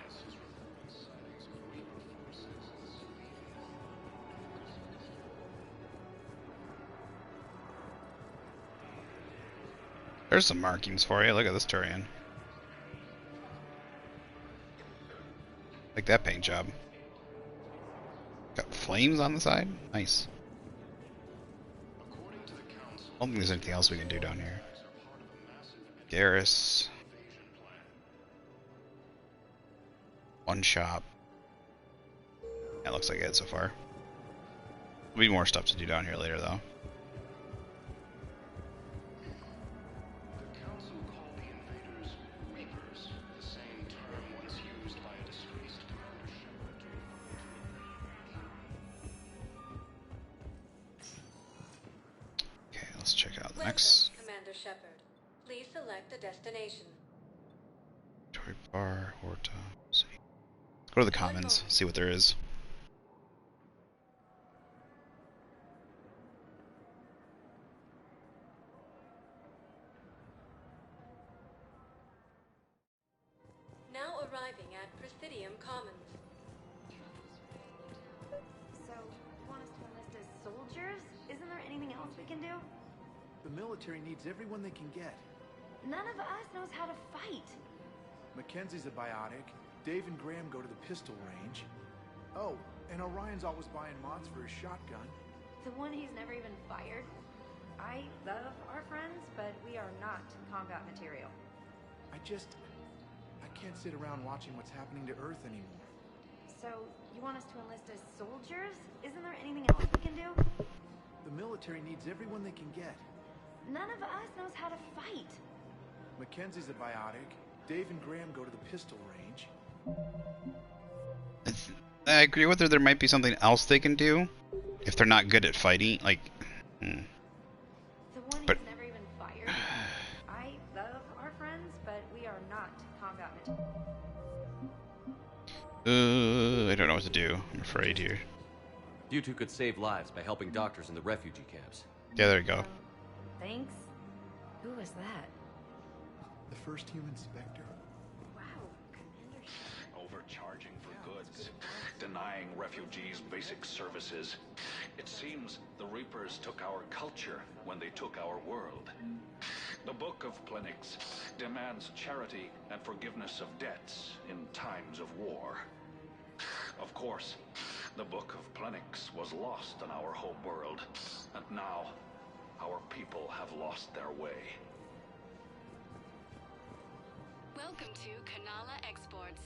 There's some markings for you. Look at this Turian. Like that paint job. Got flames on the side? Nice. I don't think there's anything else we can do down here. Garrus. One shop. That looks like it so far. There'll be more stuff to do down here later though. Commander Shepard. Please select a destination. Toy Bar, Horta. Let's go to the Commons, see what there is. Now arriving at Presidium Commons. So, you want us to enlist as soldiers? Isn't there anything else we can do? The military needs everyone they can get. None of us knows how to fight. Mackenzie's a biotic. Dave and Graham go to the pistol range. Oh, and Orion's always buying mods for his shotgun. The one he's never even fired? I love our friends, but we are not combat material. I can't sit around watching what's happening to Earth anymore. So, you want us to enlist as soldiers? Isn't there anything else we can do? The military needs everyone they can get. None of us knows how to fight. Mackenzie's a biotic. Dave and Graham go to the pistol range. I agree with her. There might be something else they can do if they're not good at fighting. Like, The one but who's never even fired. I love our friends, but we are not combat material. I don't know what to do. I'm afraid here. You two could save lives by helping doctors in the refugee camps. Yeah, there you go. Thanks. Who was that? The first human Spectre. Overcharging for goods, denying refugees basic services. It seems the Reapers took our culture when they took our world. The Book of Plenix demands charity and forgiveness of debts in times of war. Of course, the Book of Plenix was lost in our home world, and now our people have lost their way. Welcome to Kanala Exports.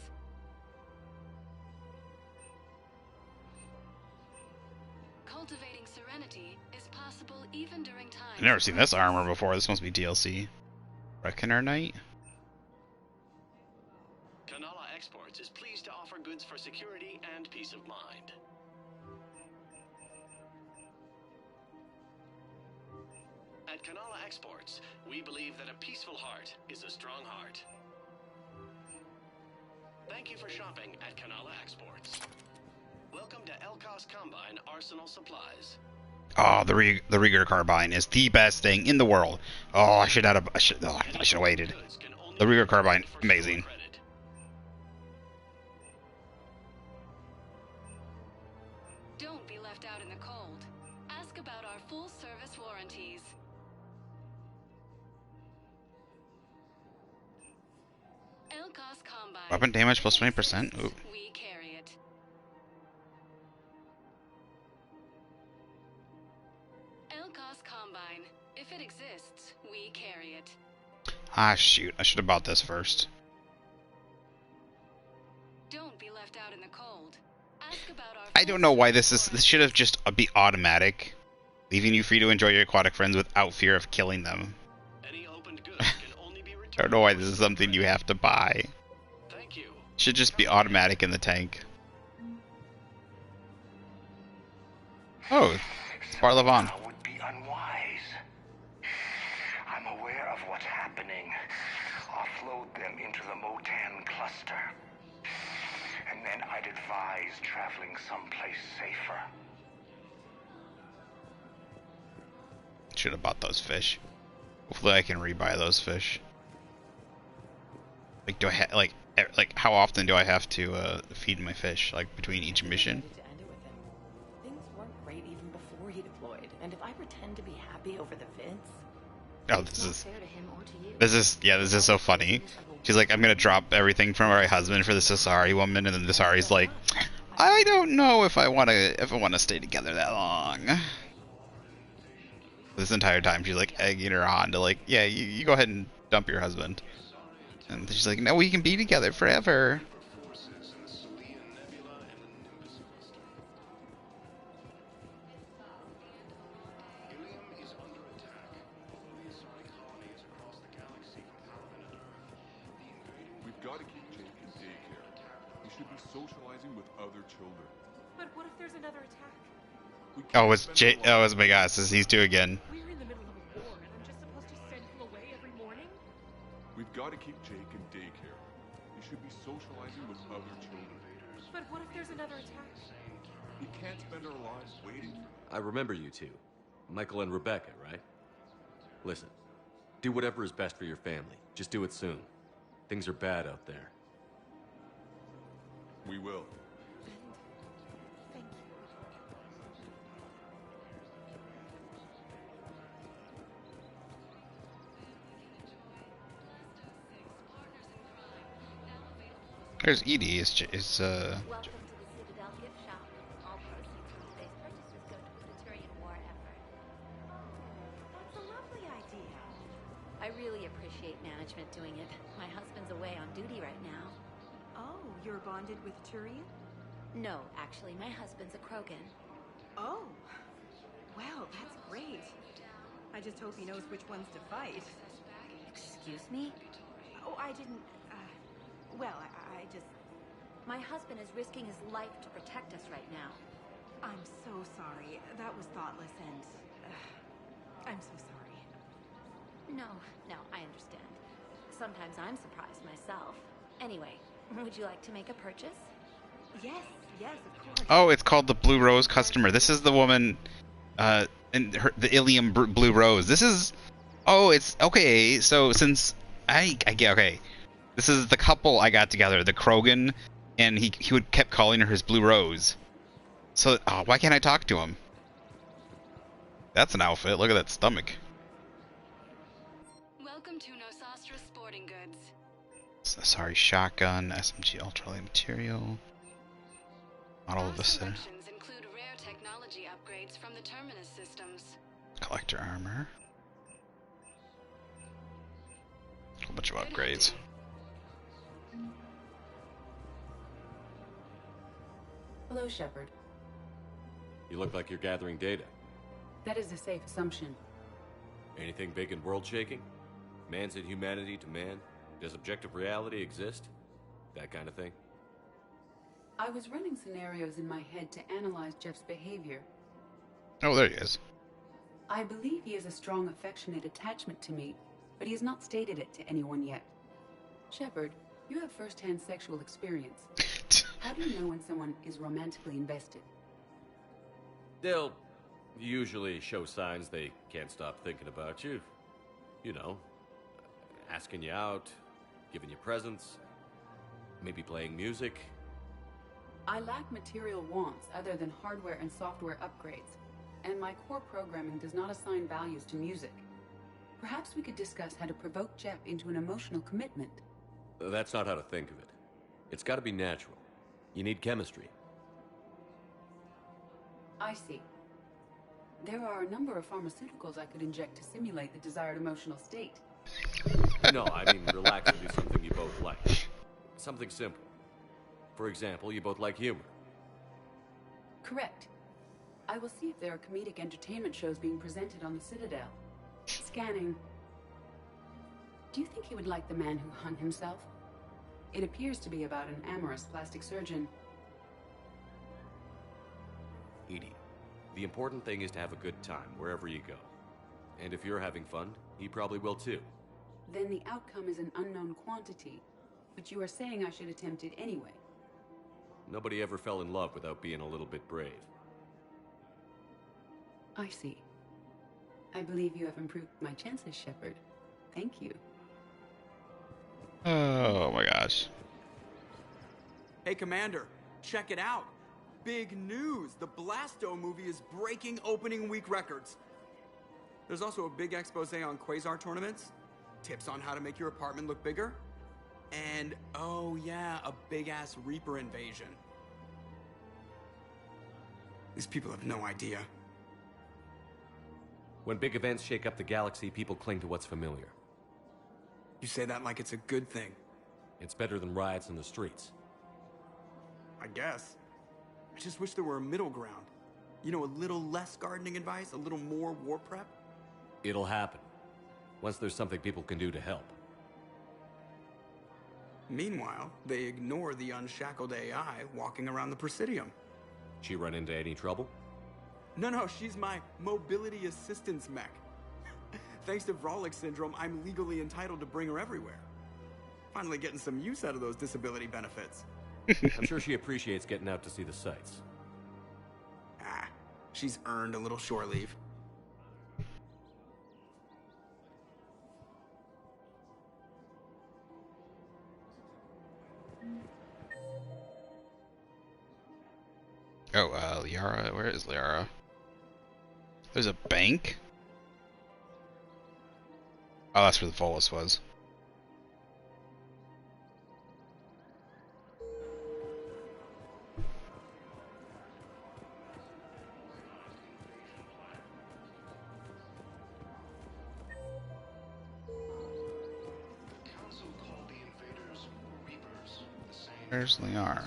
Cultivating serenity is possible even during times. I've never seen this armor before. This must be DLC. Reckoner Knight? Kanala Exports is pleased to offer goods for security and peace of mind. At Kanala Exports, we believe that a peaceful heart is a strong heart. Thank you for shopping at Kanala Exports. Welcome to Elkos Combine Arsenal Supplies. Oh, the Rieger carbine is the best thing in the world. Oh, I should have waited. The Rieger carbine, amazing. Don't be left out in the cold. Ask about our full service warranties. Elkos Combine. Weapon damage plus 20%. Ooh. We carry it. Elkos Combine. If it exists, we carry it. Ah, shoot. I should have bought this first. Don't be left out in the cold. Ask about our I don't know why this should have just be automatic, leaving you free to enjoy your aquatic friends without fear of killing them. I don't know why this is something you have to buy. Thank you. Should just be automatic in the tank. Oh, it's Barlavon. Would be unwise. I'm aware of what's happening. Offload them into the Motan cluster. And then I'd advise traveling someplace safer. Should have bought those fish. Hopefully I can rebuy those fish. Like, do I like how often do I have to feed my fish? Like between each mission? Things weren't great even before he deployed, and if I pretend to be happy over the vids, Oh, this is so funny. She's like, I'm gonna drop everything from my husband for the Asari woman, and then the Asari's like, I don't know if I wanna stay together that long. This entire time she's like egging her on to like, yeah, you go ahead and dump your husband. And she's like, no, we can be together forever. We've got to keep Jake in daycare. He should be socializing with other children. But what if there's another attack? Oh, it's Jay. Oh, it's my gosh, it's these two again. We're in the middle of a war, and I'm just supposed to send him away every morning? We've got to keep Jake in daycare. He should be socializing with other children. But what if there's another attack? We can't spend our lives waiting. I remember you two. Michael and Rebecca, right? Listen, do whatever is best for your family. Just do it soon. Things are bad out there. We will. There's Edie. Is Welcome to the Citadel gift shop. All proceeds from today's purchases go to the Turian war effort. appreciate management doing it. My husband's away on duty right now. Oh, you're bonded with Turian? No, actually, my husband's a Krogan. Oh. Wow, that's great. I just hope he knows which ones to fight. Excuse me? Oh, I didn't... well, I just... My husband is risking his life to protect us right now. I'm so sorry. That was thoughtless and... I'm so sorry. No, I understand. Sometimes I'm surprised myself. Anyway, would you like to make a purchase? Yes, of course. Oh, it's called the Blue Rose Customer. This is the woman, the Ilium Blue Rose. This is... Oh, it's... Okay, so since... I get... Okay. This is the couple I got together, the Krogan, and he would kept calling her his Blue Rose. So, why can't I talk to him? That's an outfit. Look at that stomach. Welcome to Nosastra Sporting Goods. Sorry, shotgun, SMG ultralight material. Model of the set. Selections include rare technology upgrades from the Terminus systems. Collector armor. A whole bunch of upgrades. Hello, Shepard. You look like you're gathering data. That is a safe assumption. Anything big and world-shaking? Man's inhumanity to man? Does objective reality exist? That kind of thing? I was running scenarios in my head to analyze Jeff's behavior. Oh, there he is. I believe he has a strong affectionate attachment to me, but he has not stated it to anyone yet. Shepard, you have first-hand sexual experience. How do you know when someone is romantically invested? They'll usually show signs they can't stop thinking about you. You know, asking you out, giving you presents, maybe playing music. I lack material wants other than hardware and software upgrades, and my core programming does not assign values to music. Perhaps we could discuss how to provoke Jeff into an emotional commitment. That's not how to think of it. It's got to be natural. You need chemistry. I see. There are a number of pharmaceuticals I could inject to simulate the desired emotional state. No, I mean relax and do something you both like. Something simple. For example, you both like humor. Correct. I will see if there are comedic entertainment shows being presented on the Citadel. Scanning. Do you think he would like The Man Who Hung Himself? It appears to be about an amorous plastic surgeon. Edie, the important thing is to have a good time wherever you go. And if you're having fun, he probably will too. Then the outcome is an unknown quantity, but you are saying I should attempt it anyway. Nobody ever fell in love without being a little bit brave. I see. I believe you have improved my chances, Shepard. Thank you. Oh my gosh. Hey, Commander, check it out. Big news! The Blasto movie is breaking opening week records. There's also a big expose on Quasar tournaments, tips on how to make your apartment look bigger, and, oh yeah, a big-ass Reaper invasion. These people have no idea. When big events shake up the galaxy, people cling to what's familiar. You say that like it's a good thing. It's better than riots in the streets. I guess. I just wish there were a middle ground. You know, a little less gardening advice, a little more war prep. It'll happen. Once there's something people can do to help. Meanwhile, they ignore the unshackled AI walking around the Presidium. She run into any trouble? No, she's my mobility assistance mech. Thanks to Vralik syndrome, I'm legally entitled to bring her everywhere. Finally getting some use out of those disability benefits. I'm sure she appreciates getting out to see the sights. She's earned a little shore leave. Oh, Liara. Where is Liara? There's a bank? Oh, that's where the Volus was. Where's Liara?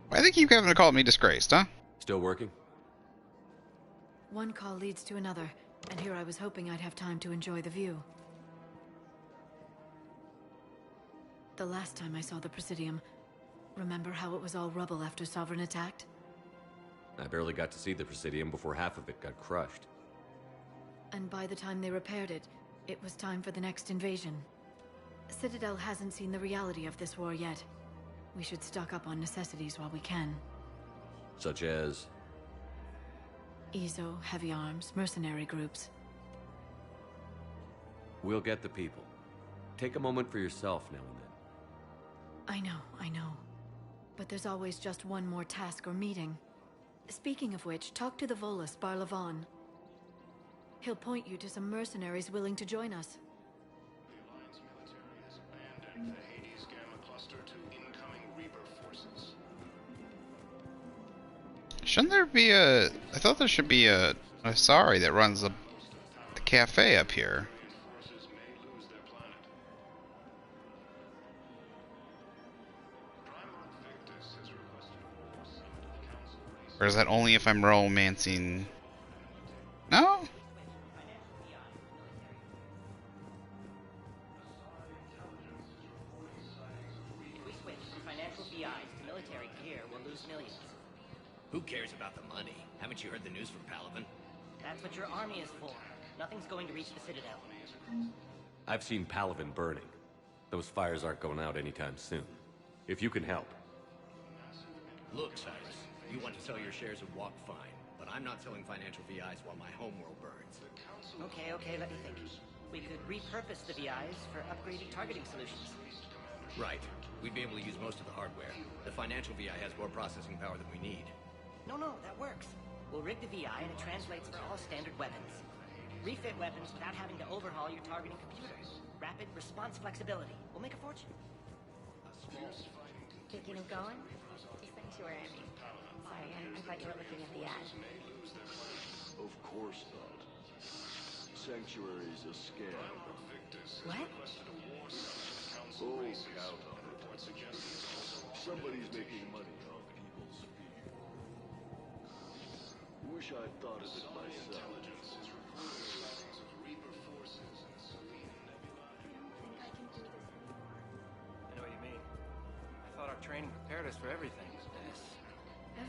Why do they keep having to call me disgraced, huh? Still working? One call leads to another, and here I was hoping I'd have time to enjoy the view. The last time I saw the Presidium, remember how it was all rubble after Sovereign attacked? I barely got to see the Presidium before half of it got crushed. And by the time they repaired it, it was time for the next invasion. Citadel hasn't seen the reality of this war yet. We should stock up on necessities while we can. Such as? Ezo, heavy arms, mercenary groups. We'll get the people. Take a moment for yourself now and then. I know. But there's always just one more task or meeting. Speaking of which, talk to the Volus, Barlavan. He'll point you to some mercenaries willing to join us. The Alliance military has abandoned the Hades Gamma cluster to incoming Reaper forces. Shouldn't there be a... I thought there should be a Asari that runs the cafe up here. Or is that only if I'm romancing? No? If we switch from financial BIs to military gear, we'll lose millions. Who cares about the money? Haven't you heard the news from Palaven? That's what your army is for. Nothing's going to reach the Citadel. I've seen Palaven burning. Those fires aren't going out anytime soon. If you can help. Look, Cyrus, you want to sell your shares of Walk fine, but I'm not selling financial VIs while my homeworld burns. Okay, let me think. We could repurpose the VIs for upgraded targeting solutions. Right. We'd be able to use most of the hardware. The financial VI has more processing power than we need. No, that works. We'll rig the VI and it translates for all standard weapons. Refit weapons without having to overhaul your targeting computer. Rapid response flexibility. We'll make a fortune. Thinking of going? To Sanctuary, I mean. Sorry, I thought you were looking at the ad. Of course not. Sanctuary's a scam. What? Oh, count on it. Somebody's making money off people's fear. Wish I'd thought of it myself. I know what you mean. I thought our training prepared us for everything.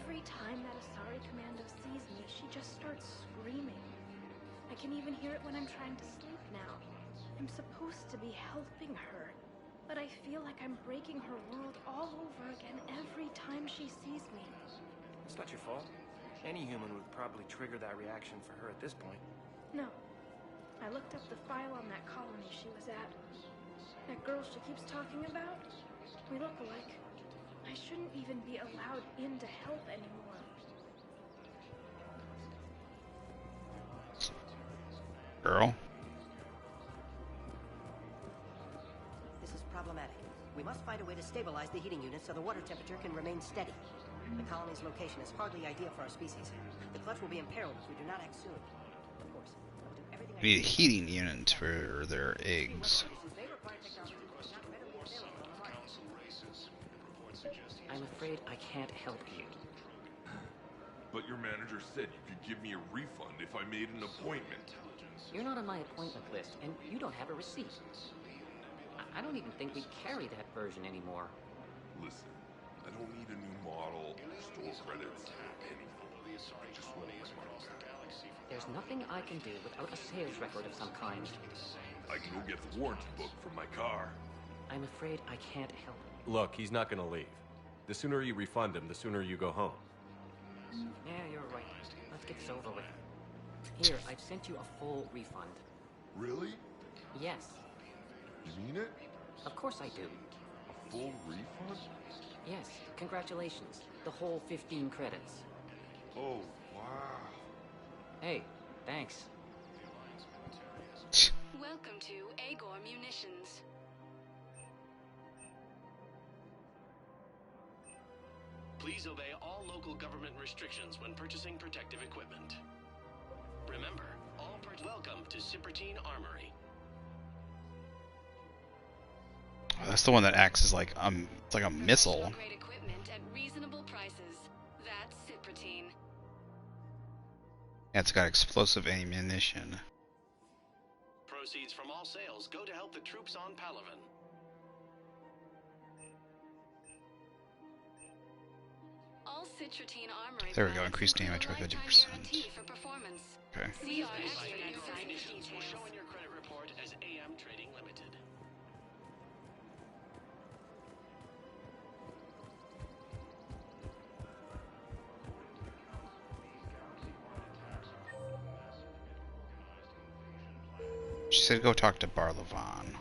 Every time that Asari commando sees me, she just starts screaming. I can even hear it when I'm trying to sleep now. I'm supposed to be helping her, but I feel like I'm breaking her world all over again every time she sees me. It's not your fault. Any human would probably trigger that reaction for her at this point. No. I looked up the file on that colony she was at. That girl she keeps talking about? We look alike. I shouldn't even be allowed in to help anymore. Girl. This is problematic. We must find a way to stabilize the heating unit so the water temperature can remain steady. The colony's location is hardly ideal for our species. The clutch will be imperiled if we do not act soon. Of course, I will do everything I We need a heating unit for their eggs. I'm afraid I can't help you. But your manager said you could give me a refund if I made an appointment. You're not on my appointment list, and you don't have a receipt. I don't even think we carry that version anymore. Listen, I don't need a new model, store credits, anything. I just want my money back. There's nothing I can do without a sales record of some kind. I can go get the warranty book from my car. I'm afraid I can't help. Look, he's not gonna leave. The sooner you refund him, the sooner you go home. Yeah, you're right. Let's get this over with. Here, I've sent you a full refund. Really? Yes. You mean it? Of course I do. A full refund? Yes, congratulations. The whole 15 credits. Oh, wow. Hey, thanks. Welcome to Agor Munitions. Please obey all local government restrictions when purchasing protective equipment. Remember, welcome to Cipertine Armory. That's the one that acts as like it's like a missile. Great equipment at reasonable prices. That's Cypratine. Yeah, it's got explosive ammunition. Proceeds from all sales go to help the troops on Palaven. All Cypratine armory. There we go. Increased damage by 50%. For performance. Okay. See our extra inside Munitions will details. show in your credit report as AM Trading Limited. She said go talk to Barlavan.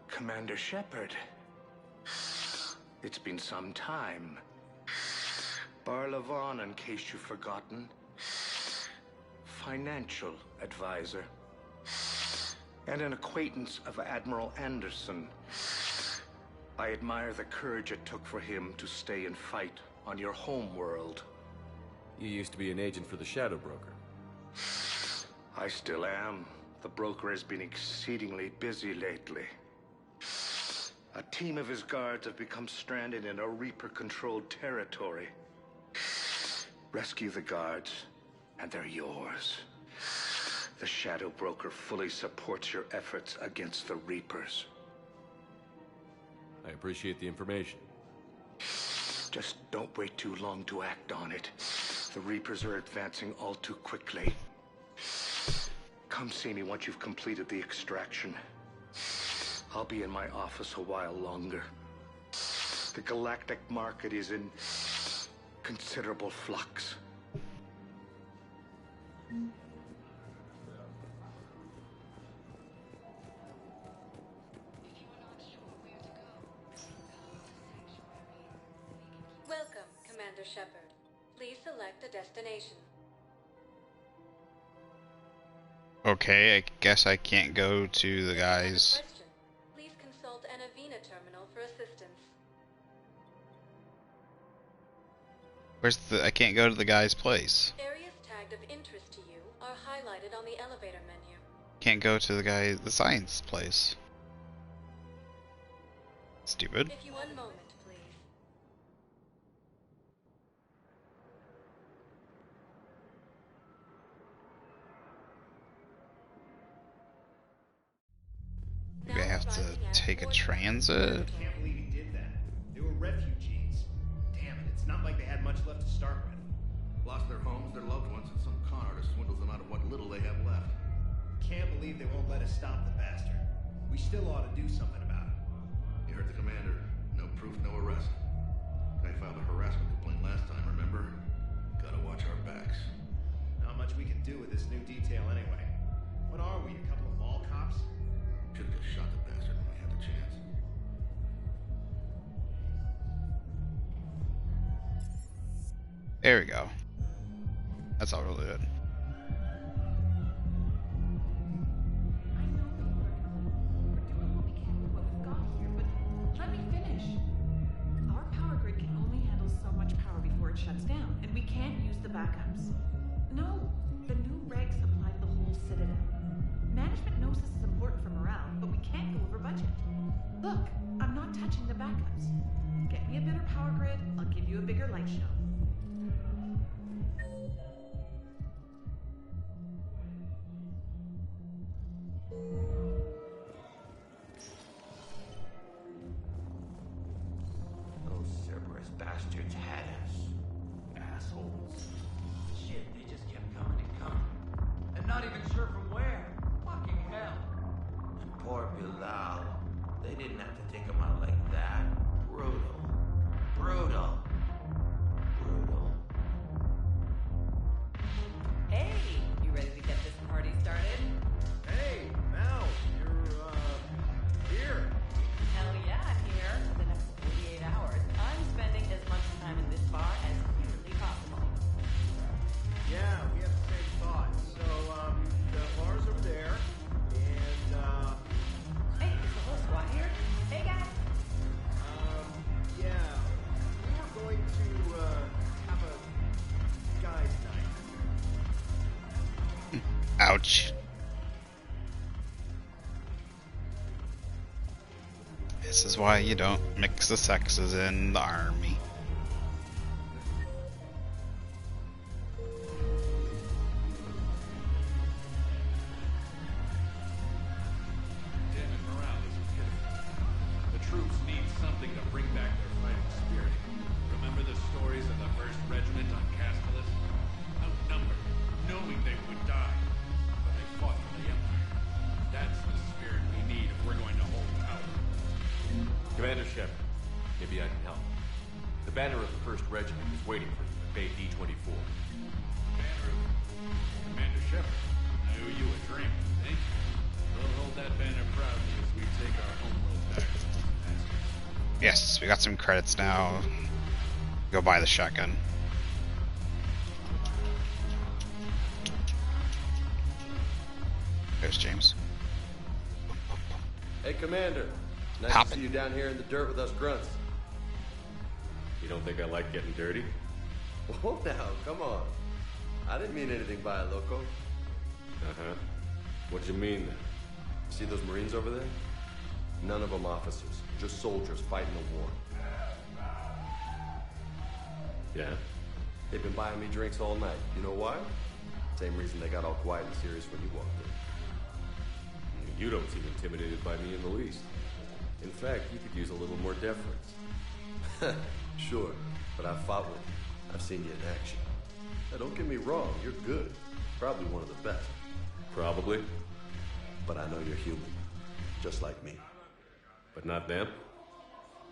Commander Shepard. It's been some time. Barlavan, in case you've forgotten. Financial advisor. And an acquaintance of Admiral Anderson. I admire the courage it took for him to stay and fight on your home world. You used to be an agent for the Shadow Broker. I still am. The broker has been exceedingly busy lately. A team of his guards have become stranded in a Reaper-controlled territory. Rescue the guards, and they're yours. The Shadow Broker fully supports your efforts against the Reapers. I appreciate the information. Just don't wait too long to act on it. The Reapers are advancing all too quickly. Come see me once you've completed the extraction. I'll be in my office a while longer. The galactic market is in considerable flux. Welcome, Commander Shepard. Please select a destination. Okay, I guess I can't go to the guys. Please consult an Avena terminal for assistance. Where's the? I can't go to the guy's place. Areas tagged of interest to you are highlighted on the elevator menu. Can't go to the science place. Stupid. If you 1 moment, please. Maybe I have to take a transit. I can't believe he did that. They were refugees. Damn it, it's not like they had much left to start with. Lost their homes, their loved ones, and some con artist swindles them out of what little they have left. Can't believe they won't let us stop the bastard. We still ought to do something about it. You heard the commander. No proof, no arrest. Guy filed a harassment complaint last time, remember? Gotta watch our backs. Not much we can do with this new detail anyway. What are we, a couple of mall cops? Should've just shot the bastard when we had the chance. There we go. That's all really good. Let me finish. Our power grid can only handle so much power before it shuts down, and we can't use the backups. No, the new regs apply to the whole Citadel. Management knows this is important for morale, but we can't go over budget. Look, I'm not touching the backups. Get me a better power grid, I'll give you a bigger light show. Those Cerberus bastards had us. Assholes. Shit, they just kept coming and coming. And not even sure from where. Fucking hell. And poor Bilal. They didn't have to take him out like that. Brutal. Brutal. Brutal. Hey, you ready to get this party started? Hey, Mel, you're, here. Hell yeah, I'm here. For the next 48 hours, I'm spending as much time in this bar as humanly possible. Yeah, we have the same thought. Ouch. This is why you don't mix the sexes in the army. The troops need something to bring back their fighting spirit. Remember the stories of the 1st Regiment on Castellus? Outnumbered, knowing they would die, but they fought for the Empire. That's the spirit we need if we're going to hold power. Commander Shepard, maybe I can help. The banner of the 1st Regiment is waiting for you at Bay D-24. Commander Shepard, I owe you a drink. Thank you. We'll hold that banner proudly as we take our homeworld back. Yes, we got some credits now. Go buy the shotgun. There's James. Hey, Commander. Nice to see you down here in the dirt with us grunts. You don't think I like getting dirty? Whoa, now, come on. I didn't mean anything by it, Loco. Uh-huh. What'd you mean, then? See those Marines over there? None of them officers, just soldiers fighting the war. Yeah? They've been buying me drinks all night. You know why? Same reason they got all quiet and serious when you walked in. You don't seem intimidated by me in the least. In fact, you could use a little more deference. Sure, but I've fought with you. I've seen you in action. Now, don't get me wrong, you're good. Probably one of the best. Probably. But I know you're human. Just like me. But not them?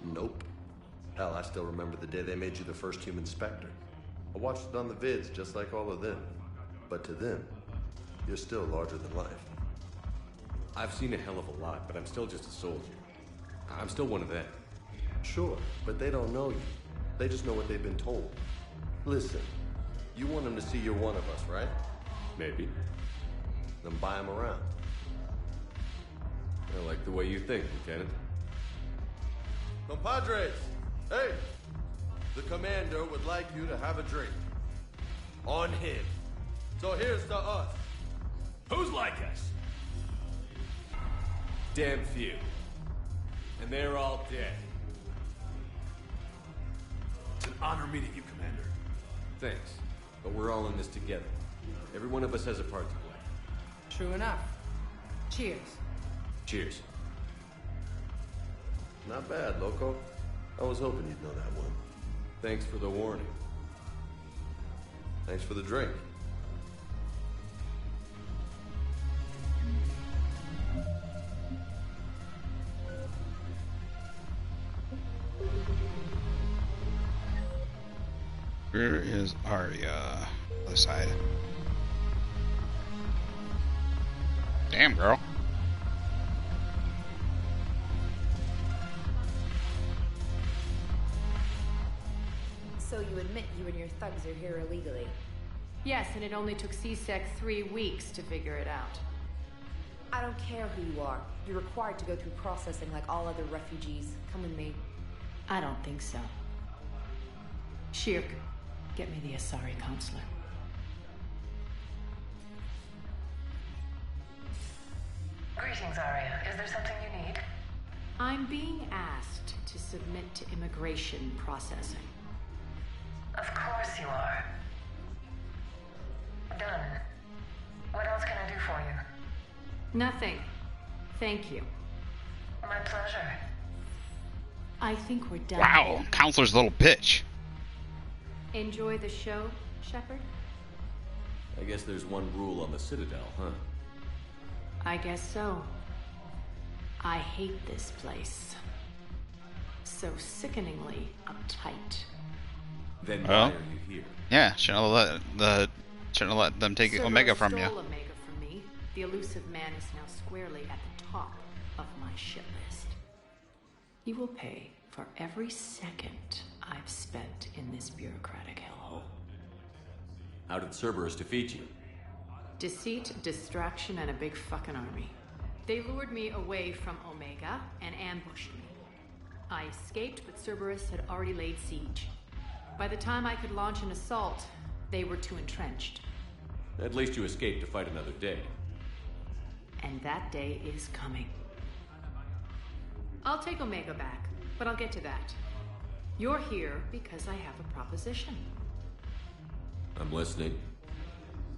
Nope. Hell, I still remember the day they made you the first human Spectre. I watched it on the vids, just like all of them. But to them, you're still larger than life. I've seen a hell of a lot, but I'm still just a soldier. I'm still one of them. Sure, but they don't know you. They just know what they've been told. Listen, you want them to see you're one of us, right? Maybe. Then buy them around. I like the way you think, Lieutenant. Compadres! Hey! The commander would like you to have a drink. On him. So here's to us. Who's like us? Damn few. And they're all dead. It's an honor meeting you, Commander. Thanks. But we're all in this together. Every one of us has a part to play. True enough. Cheers. Cheers. Not bad, Loco. I was hoping you'd know that one. Thanks for the warning. Thanks for the drink. Where is Arya? Other side. Damn, girl. So you admit you and your thugs are here illegally? Yes, and it only took CSEC 3 weeks to figure it out. I don't care who you are. You're required to go through processing like all other refugees. Come with me. I don't think so. Shirk, get me the Asari consulate. Greetings, Arya. Is there something you need? I'm being asked to submit to immigration processing. Of course you are. Done. What else can I do for you? Nothing. Thank you. My pleasure. I think we're done. Wow, Counselor's a little bitch. Enjoy the show, Shepard? I guess there's one rule on the Citadel, huh? I guess so. I hate this place. So sickeningly uptight. Then Well, why are you here? Yeah, shouldn't have let them take Omega from you. Stole Omega from me. The elusive man is now squarely at the top of my shit list. You will pay for every second I've spent in this bureaucratic hellhole. How did Cerberus defeat you? Deceit, distraction, and a big fucking army. They lured me away from Omega and ambushed me. I escaped, but Cerberus had already laid siege. By the time I could launch an assault, they were too entrenched. At least you escaped to fight another day. And that day is coming. I'll take Omega back, but I'll get to that. You're here because I have a proposition. I'm listening.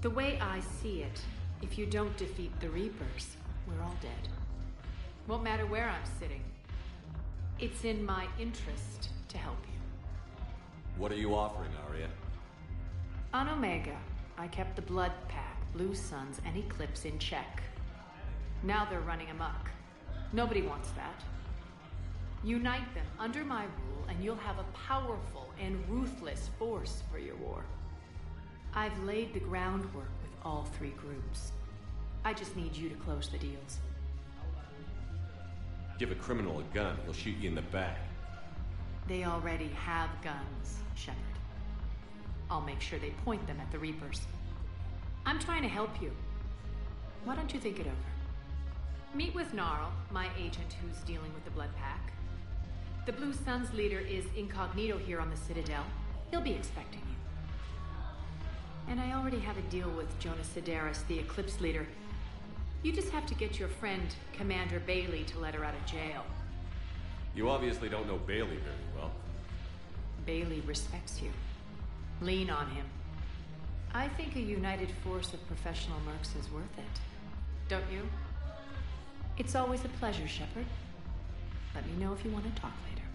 The way I see it, if you don't defeat the Reapers, we're all dead. Won't matter where I'm sitting. It's in my interest to help you. What are you offering, Aria? On Omega, I kept the Blood Pack, Blue Suns, and Eclipse in check. Now they're running amok. Nobody wants that. Unite them under my rule, and you'll have a powerful and ruthless force for your war. I've laid the groundwork with all three groups. I just need you to close the deals. Give a criminal a gun, he'll shoot you in the back. They already have guns, Shepard. I'll make sure they point them at the Reapers. I'm trying to help you. Why don't you think it over? Meet with Gnarl, my agent who's dealing with the Blood Pack. The Blue Suns leader is incognito here on the Citadel. He'll be expecting you. And I already have a deal with Jonas Sidaris, the Eclipse leader. You just have to get your friend, Commander Bailey, to let her out of jail. You obviously don't know Bailey very well. Bailey respects you. Lean on him. I think a united force of professional mercs is worth it. Don't you? It's always a pleasure, Shepard. Let me know if you want to talk later.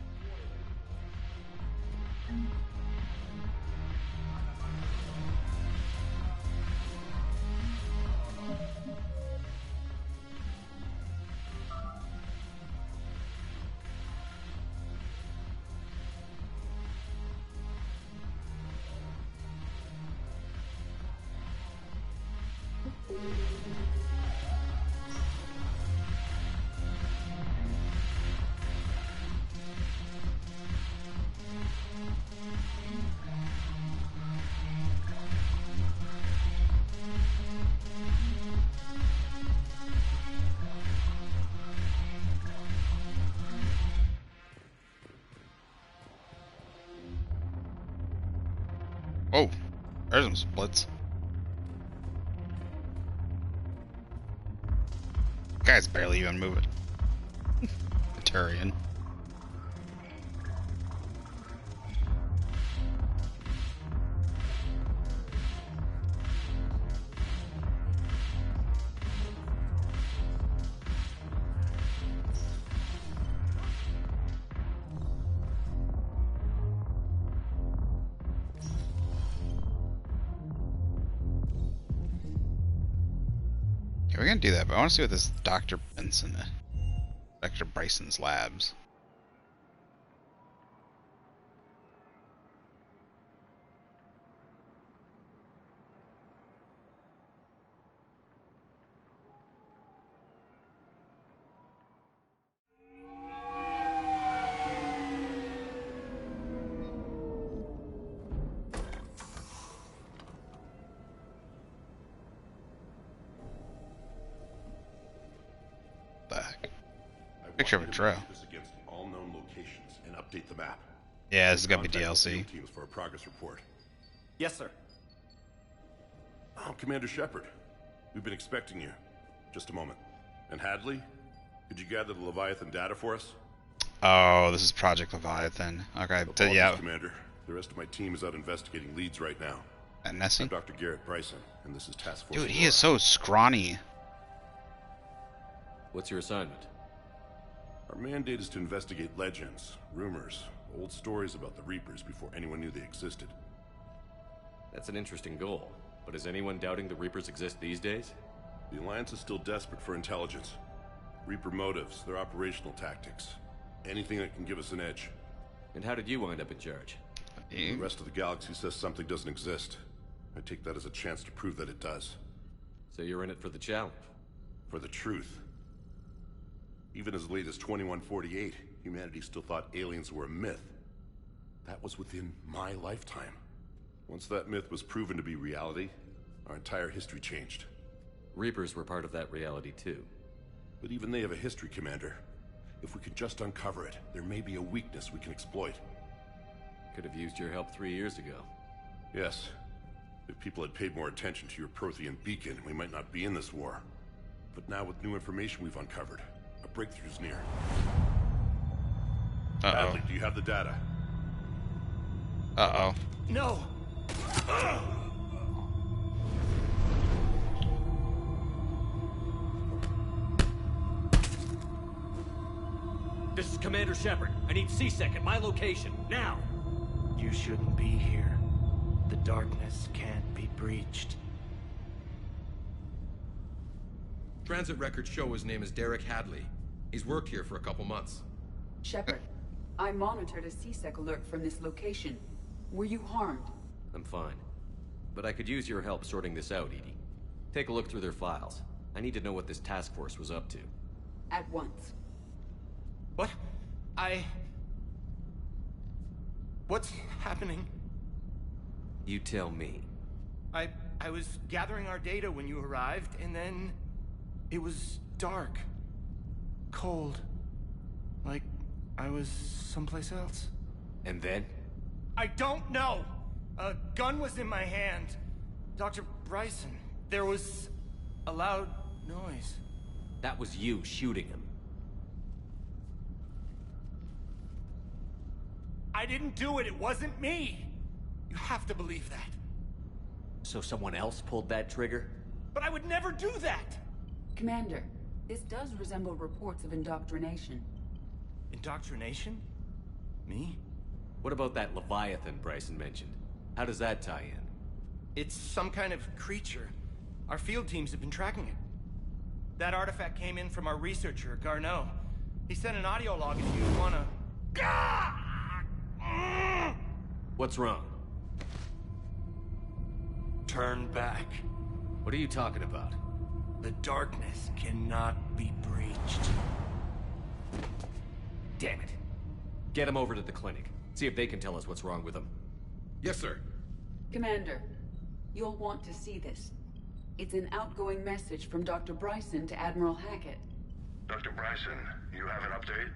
Oh, there's some splits. Guy's barely even moving. Turian. Yeah, we're gonna do that, but I want to see what this Dr. Bryson's labs. Picture of a trail. Against all known locations and update the map. Yeah, this is gonna be Contact the DLC. field teams for a progress report. Yes, sir. Oh, Commander Shepard. We've been expecting you. Just a moment. And Hadley, could you gather the Leviathan data for us? Oh, this is Project Leviathan. Okay, Apologies, yeah. Commander. The rest of my team is out investigating leads right now. And Nessie? I'm Dr. Garrett Bryson, and this is Task Force. Dude, he is so scrawny. What's your assignment? Our mandate is to investigate legends, rumors, old stories about the Reapers before anyone knew they existed. That's an interesting goal, but is anyone doubting the Reapers exist these days? The Alliance is still desperate for intelligence. Reaper motives, their operational tactics. Anything that can give us an edge. And how did you wind up in charge? The rest of the galaxy says something doesn't exist. I take that as a chance to prove that it does. So you're in it for the challenge? For the truth. Even as late as 2148, humanity still thought aliens were a myth. That was within my lifetime. Once that myth was proven to be reality, our entire history changed. Reapers were part of that reality too. But even they have a history, Commander. If we could just uncover it, there may be a weakness we can exploit. Could have used your help 3 years ago. Yes. If people had paid more attention to your Prothean beacon, we might not be in this war. But now with new information we've uncovered, a breakthrough's near. Hadley, do you have the data? No! This is Commander Shepard. I need C-Sec at my location, now! You shouldn't be here. The darkness can't be breached. Transit records show his name is Derek Hadley. He's worked here for a couple months. Shepard, I monitored a C-Sec alert from this location. Were you harmed? I'm fine. But I could use your help sorting this out, Edie. Take a look through their files. I need to know what this task force was up to. At once. What? What's happening? You tell me. I was gathering our data when you arrived, and then it was dark. Cold. Like I was someplace else. And then? I don't know! A gun was in my hand. Dr. Bryson, there was a loud noise. That was you shooting him. I didn't do it, it wasn't me! You have to believe that. So someone else pulled that trigger? But I would never do that! Commander, this does resemble reports of indoctrination. Indoctrination? Me? What about that Leviathan Bryson mentioned? How does that tie in? It's some kind of creature. Our field teams have been tracking it. That artifact came in from our researcher, Garneau. He sent an audio log if you wanna... What's wrong? Turn back. What are you talking about? The darkness cannot be breached. Damn it. Get him over to the clinic. See if they can tell us what's wrong with him. Yes, sir. Commander, you'll want to see this. It's an outgoing message from Dr. Bryson to Admiral Hackett. Dr. Bryson, you have an update?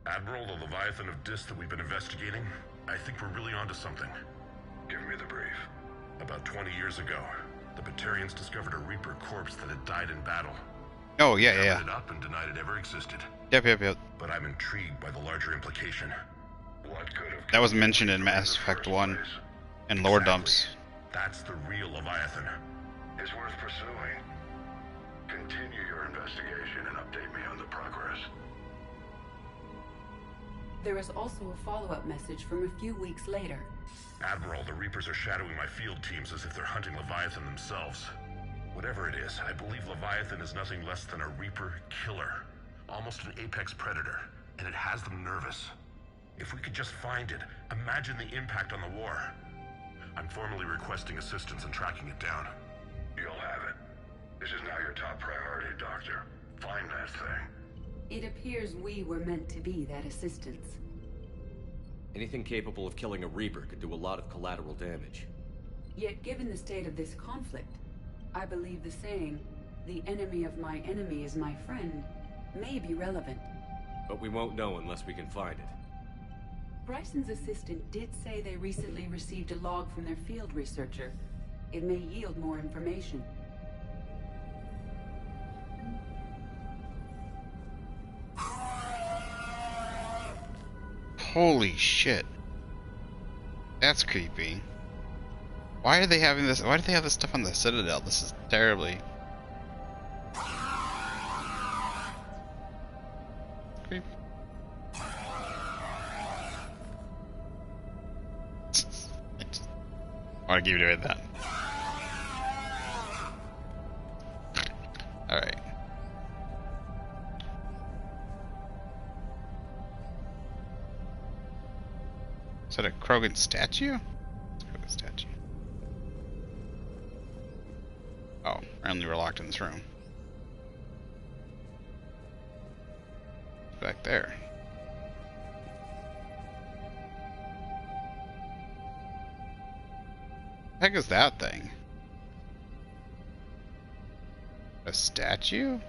Admiral, the Leviathan of Dis that we've been investigating, I think we're really onto something. Give me the brief. About 20 years ago, the Batarians discovered a Reaper corpse that had died in battle. Oh, yeah, They yeah. covered it up and denied it ever existed. Yep. But I'm intrigued by the larger implication. What could have... That was mentioned in Mass Effect 1 and lore dumps. That's the real Leviathan. It's worth pursuing. Continue your investigation and update me on the progress. There is also a follow-up message from a few weeks later. Admiral, the Reapers are shadowing my field teams as if they're hunting Leviathan themselves. Whatever it is, I believe Leviathan is nothing less than a Reaper killer. Almost an apex predator, and it has them nervous. If we could just find it, imagine the impact on the war. I'm formally requesting assistance in tracking it down. You'll have it. This is now your top priority, Doctor. Find that thing. It appears we were meant to be that assistance. Anything capable of killing a Reaper could do a lot of collateral damage. Yet given the state of this conflict, I believe the saying, "The enemy of my enemy is my friend," may be relevant. But we won't know unless we can find it. Bryson's assistant did say they recently received a log from their field researcher. It may yield more information. Holy shit. That's creepy. Why are they having this? Why do they have this stuff on the Citadel? This is terribly creepy. I want to give you that. Alright. Is that a Krogan statue? It's a Krogan statue. Oh, apparently we're locked in this room. Back there. The heck is that thing? A statue?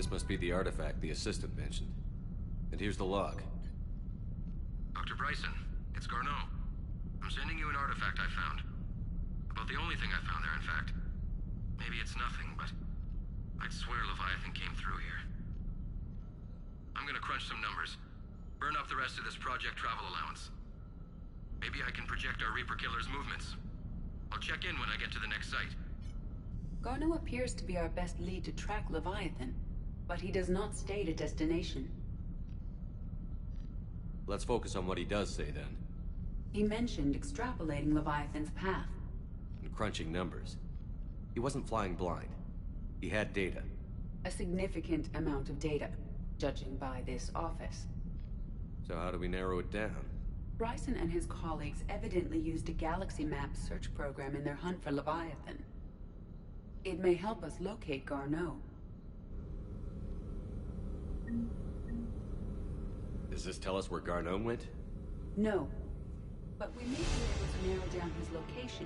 This must be the artifact the assistant mentioned. And here's the log. Dr. Bryson, it's Garneau. I'm sending you an artifact I found. About the only thing I found there, in fact. Maybe it's nothing, but I'd swear Leviathan came through here. I'm gonna crunch some numbers. Burn up the rest of this project travel allowance. Maybe I can project our Reaper Killer's movements. I'll check in when I get to the next site. Garneau appears to be our best lead to track Leviathan, but he does not state a destination. Let's focus on what he does say then. He mentioned extrapolating Leviathan's path. And crunching numbers. He wasn't flying blind. He had data. A significant amount of data, judging by this office. So how do we narrow it down? Bryson and his colleagues evidently used a galaxy map search program in their hunt for Leviathan. It may help us locate Garneau. Does this tell us where Garneau went? No. But we may be able to narrow down his location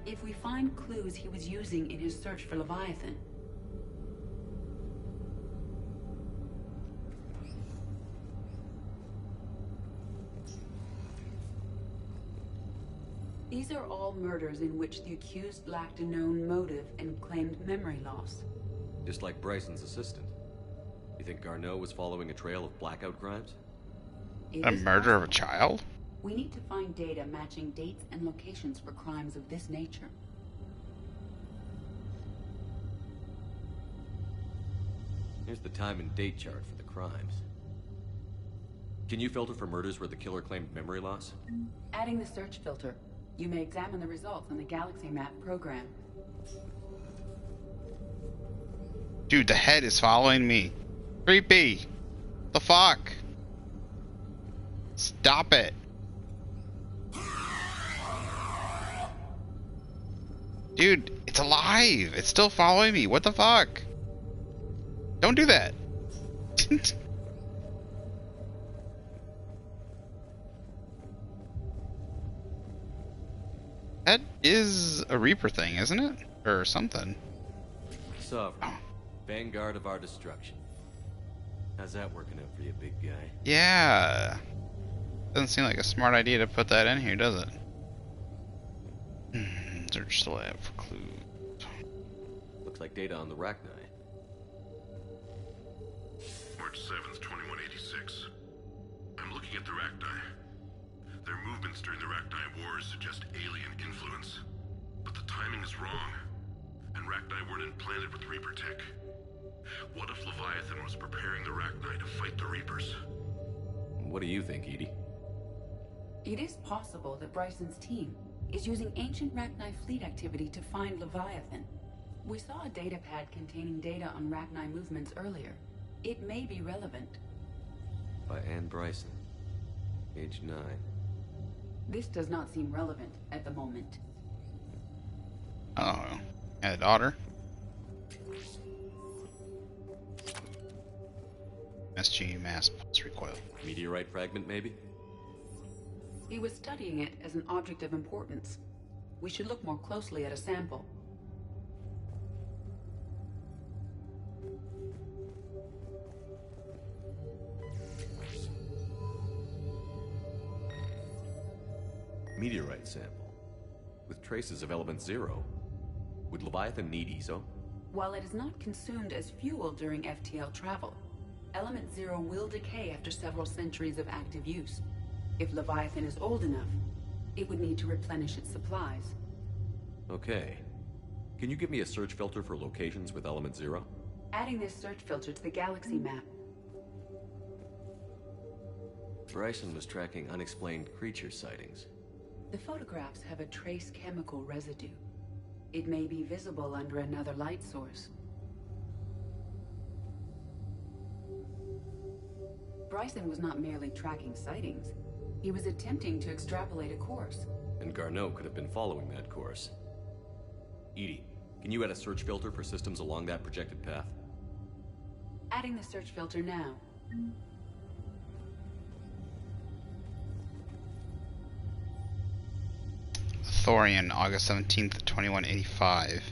if we find clues he was using in his search for Leviathan. These are all murders in which the accused lacked a known motive and claimed memory loss. Just like Bryson's assistant. You think Garneau was following a trail of blackout crimes? A murder of a child? We need to find data matching dates and locations for crimes of this nature. Here's the time and date chart for the crimes. Can you filter for murders where the killer claimed memory loss? Adding the search filter, you may examine the results on the Galaxy Map program. Dude, the head is following me. Creepy. The fuck? Stop it. Dude, it's alive. It's still following me. What the fuck? Don't do that. That is a Reaper thing, isn't it? Or something. Sovereign. Vanguard of our destruction. How's that working out for you, big guy? Yeah. Doesn't seem like a smart idea to put that in here, does it? Search the lab for clues. Looks like data on the Rachni. March 7th, 2186. I'm looking at the Rachni. Their movements during the Rachni Wars suggest alien influence. But the timing is wrong. And Rachni weren't implanted with Reaper tech. What if Leviathan was preparing the Rachni to fight the Reapers? What do you think, Edie? It is possible that Bryson's team is using ancient Rachni fleet activity to find Leviathan. We saw a data pad containing data on Rachni movements earlier. It may be relevant. By Anne Bryson. Age 9. This does not seem relevant at the moment. Oh, and a daughter. SG mass pulse recoil. Meteorite fragment, maybe? He was studying it as an object of importance. We should look more closely at a sample. Meteorite sample. With traces of element 0. Would Leviathan need ESO? While it is not consumed as fuel during FTL travel, element 0 will decay after several centuries of active use. If Leviathan is old enough, it would need to replenish its supplies. Okay. Can you give me a search filter for locations with element 0? Adding this search filter to the Galaxy Map. Bryson was tracking unexplained creature sightings. The photographs have a trace chemical residue. It may be visible under another light source. Bryson was not merely tracking sightings. He was attempting to extrapolate a course. And Garneau could have been following that course. Edie, can you add a search filter for systems along that projected path? Adding the search filter now. Thorian, August 17th, 2185.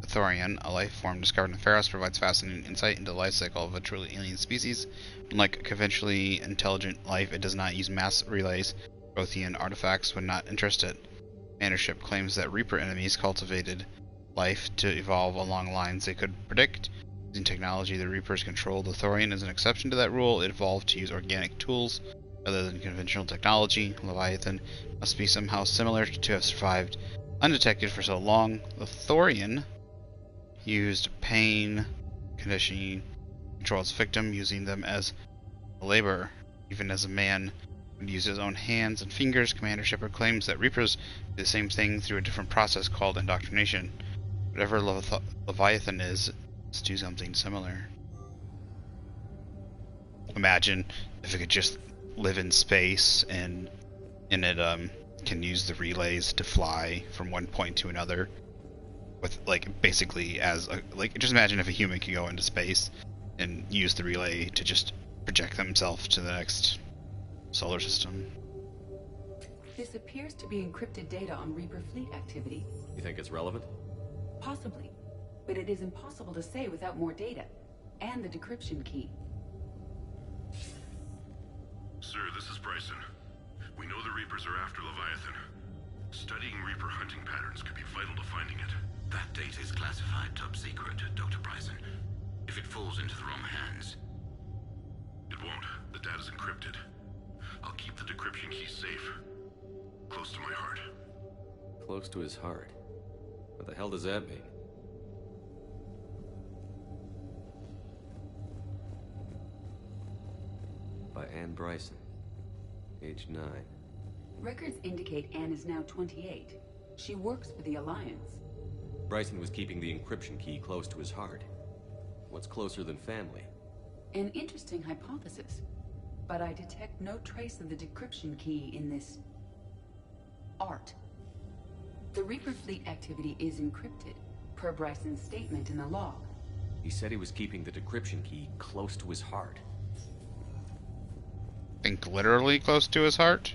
The Thorian, a life form discovered in Pharos, provides fascinating insight into the life cycle of a truly alien species. Unlike conventionally intelligent life, it does not use mass relays. Prothean artifacts would not interest it. Mandership claims that Reaper enemies cultivated life to evolve along lines they could predict. Using technology, the Reapers control the Thorian. As an exception to that rule, it evolved to use organic tools rather than conventional technology. Leviathan must be somehow similar to have survived undetected for so long. The Thorian used pain conditioning to control its victim, using them as a laborer. Even as a man would use his own hands and fingers, Commander Shepard claims that Reapers do the same thing through a different process called indoctrination. Whatever Leviathan is, let's do something similar. Imagine if it could just live in space and it can use the relays to fly from one point to another with basically as just imagine if a human could go into space and use the relay to just project themselves to the next solar system. This appears to be encrypted data on Reaper fleet activity. You think it's relevant? Possibly, but it is impossible to say without more data and the decryption key. Sir, this is Bryson. We know the Reapers are after Leviathan. Studying Reaper hunting patterns could be vital to finding it. That data is classified top secret, Dr. Bryson. If it falls into the wrong hands... It won't. The data's encrypted. I'll keep the decryption key safe. Close to my heart. Close to his heart? What the hell does that mean? By Anne Bryson. Age 9. Records indicate Anne is now 28. She works for the Alliance. Bryson was keeping the encryption key close to his heart. What's closer than family? An interesting hypothesis, but I detect no trace of the decryption key in this... art. The Reaper fleet activity is encrypted, per Bryson's statement in the log. He said he was keeping the decryption key close to his heart. Think literally close to his heart?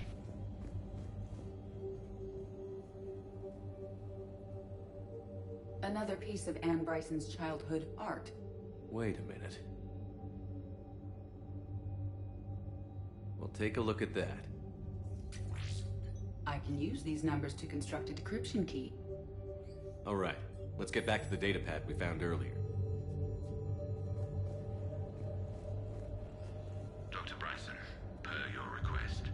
Another piece of Anne Bryson's childhood art. Wait a minute. Well, take a look at that. I can use these numbers to construct a decryption key. All right, let's get back to the datapad we found earlier. Dr. Bryson, per your request,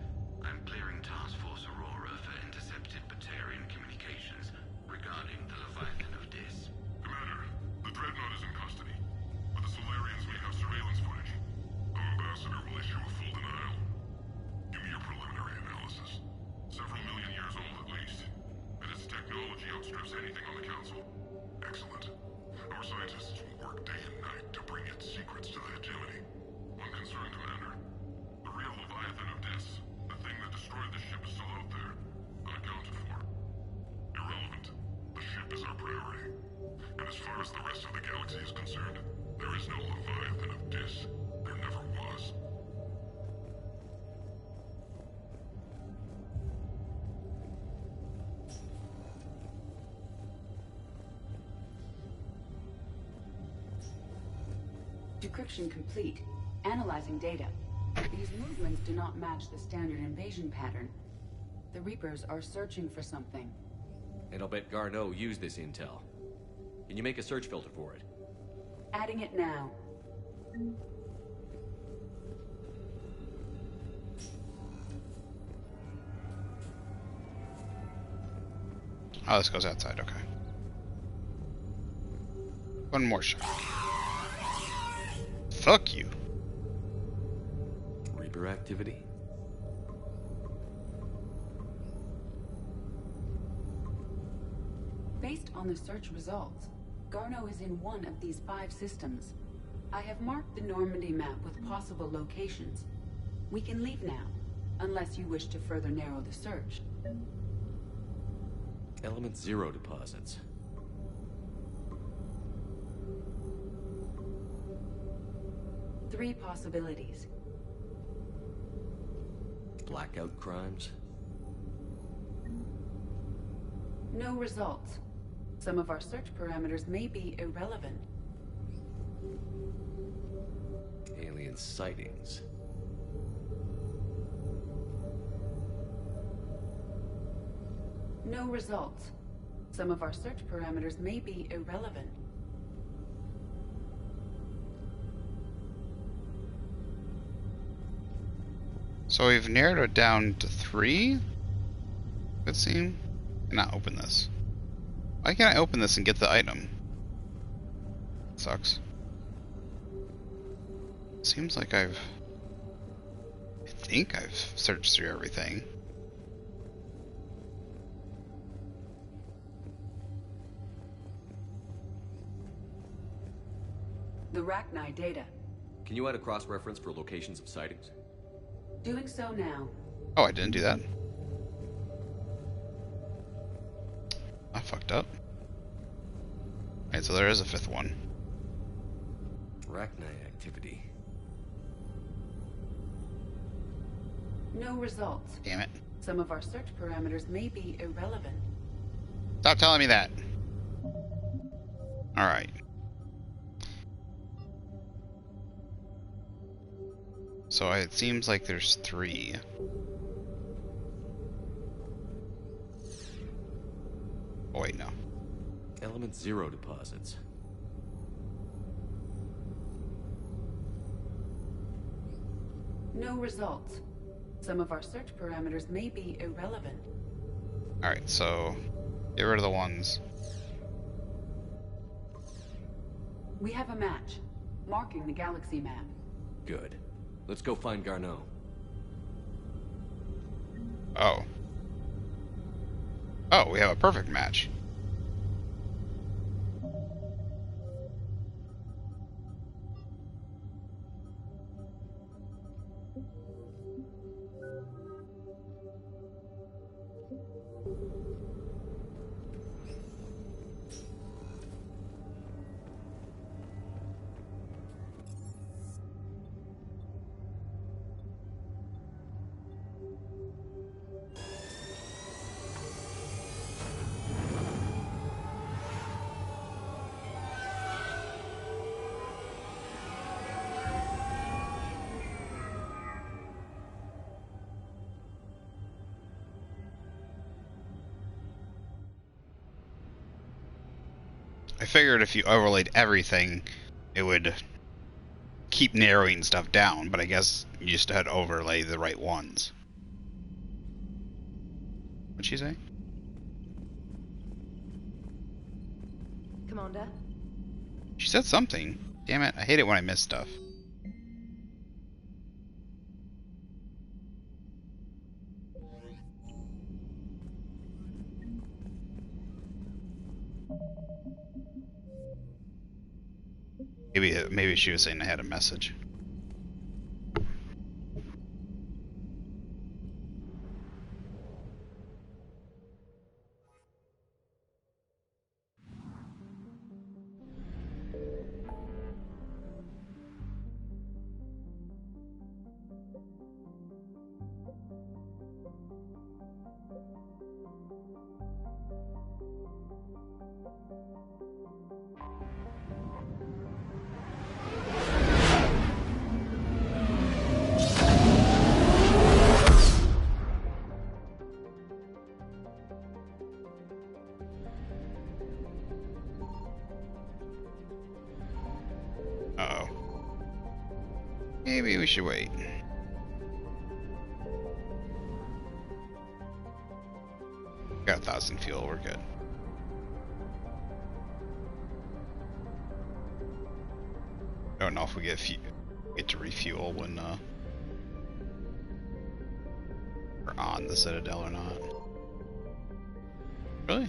I'm clearing Task Force Aurora for intercepted Batarian communications regarding the Leviathan of Dis. Commander, the Dreadnought is in custody, but the Solarians may have surveillance footage. Our ambassador will issue a full denial. Give me your preliminary analysis. Several million years old at least, and its technology outstrips anything on the Council. Excellent. Our scientists will work day and night to bring its secrets to the hegemony. One concern, Commander. The real Leviathan of Dis, the thing that destroyed the ship, is still out there, unaccounted for. Irrelevant. The ship is our priority. And as far as the rest of the galaxy is concerned, there is no Leviathan of Dis. There never was. Decryption complete. Analyzing data. These movements do not match the standard invasion pattern. The Reapers are searching for something. And I'll bet Garneau used this intel. Can you make a search filter for it? Adding it now. Oh, this goes outside, okay. One more shot. Fuck you. Reaper activity? Based on the search results, Garneau is in one of these 5 systems. I have marked the Normandy map with possible locations. We can leave now, unless you wish to further narrow the search. Element 0 deposits. Three possibilities. Blackout crimes? No results. Some of our search parameters may be irrelevant. Alien sightings. No results. Some of our search parameters may be irrelevant. So we've narrowed it down to 3? It seems. Not open this. Why can't I open this and get the item? Sucks. Seems like I think I've searched through everything. The Rachni data. Can you add a cross-reference for locations of sightings? Doing so now. Oh, I didn't do that. I fucked up. Alright, so there is a 5th one. Rachni activity. No results. Damn it. Some of our search parameters may be irrelevant. Stop telling me that. Alright. So it seems like there's 3. Oh wait, no. Element 0 deposits. No results. Some of our search parameters may be irrelevant. Alright, so get rid of the ones. We have a match, marking the galaxy map. Good. Let's go find Garneau. Oh. Oh, we have a perfect match. I figured if you overlaid everything, it would keep narrowing stuff down, but I guess you just had to overlay the right ones. What'd she say? Commander? She said something. Damn it, I hate it when I miss stuff. Maybe she was saying I had a message. Uh-oh. Maybe we should wait. Got 1,000 fuel, we're good. I don't know if we get to refuel when we're on the Citadel or not. Really?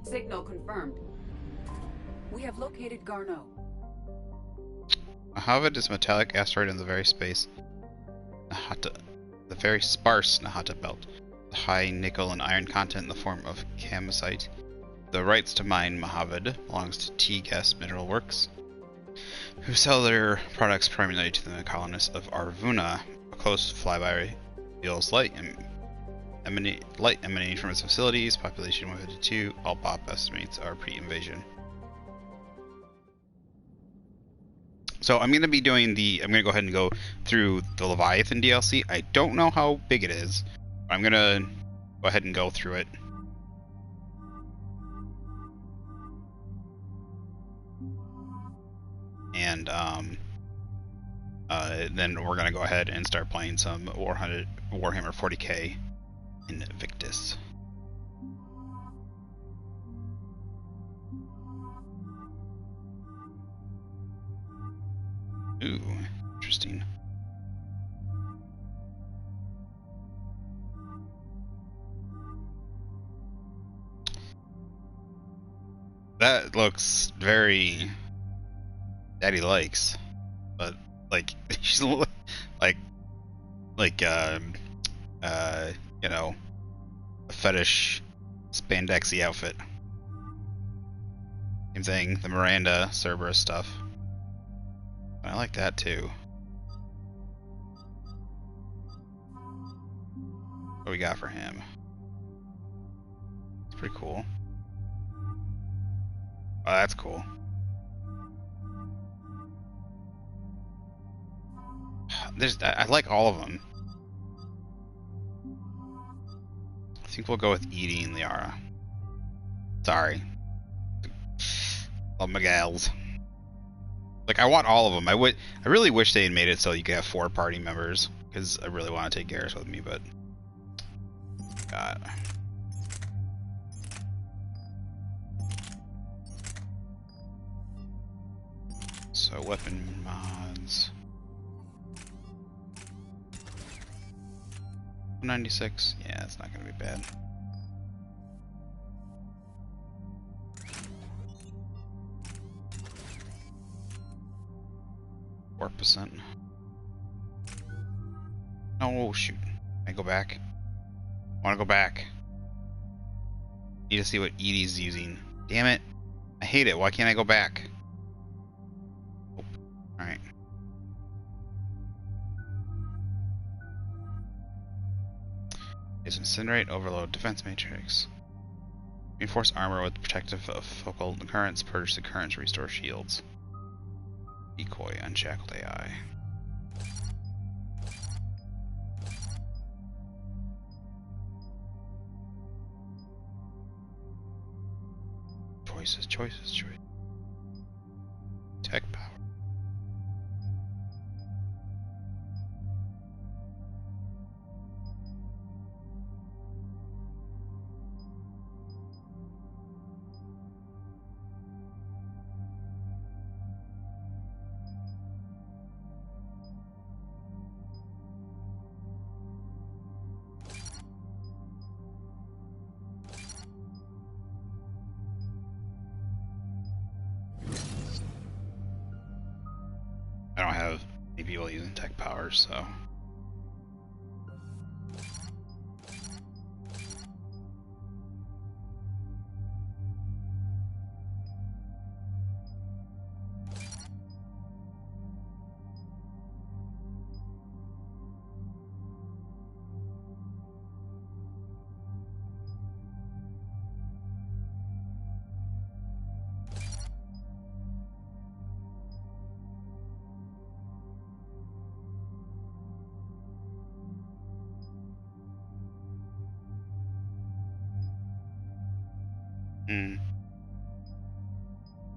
Signal confirmed. We have located Garneau. Havid is a metallic asteroid in the very space. Nahata. The very sparse Nahata Belt, the high nickel and iron content in the form of kamacite. The rights to mine Mahavid belongs to T-Gas Mineral Works, who sell their products primarily to the colonists of Arvuna, a close flyby feels light emanating from its facilities, population 152, all BOP estimates are pre-invasion. So I'm going to be doing I'm going to go ahead and go through the Leviathan DLC. I don't know how big it is. I'm going to go ahead and go through it. And then we're going to go ahead and start playing some Warhammer 40k Invictus. Ooh, interesting. That looks very Daddy likes, but like she's like you know, a fetish spandexy outfit. Same thing, the Miranda Cerberus stuff. I like that too. What do we got for him? It's pretty cool. Oh, that's cool. I like all of them. I think we'll go with Edie and Liara. Sorry. Love my gals. Like, I want all of them. I really wish they had made it so you could have 4 party members, because I really want to take Garrus with me, but God. So weapon mods. 96. Yeah, it's not gonna be bad. %. Oh shoot! Can I go back? I want to go back. Need to see what Edie's using. Damn it! I hate it. Why can't I go back? Oh. All right. Is Incinerate, Overload, Defense Matrix. Reinforce armor with protective focal currents, purge the currents, restore shields. Decoy, Unshackled AI. Choices. Tech power. I don't have any people using tech powers, so.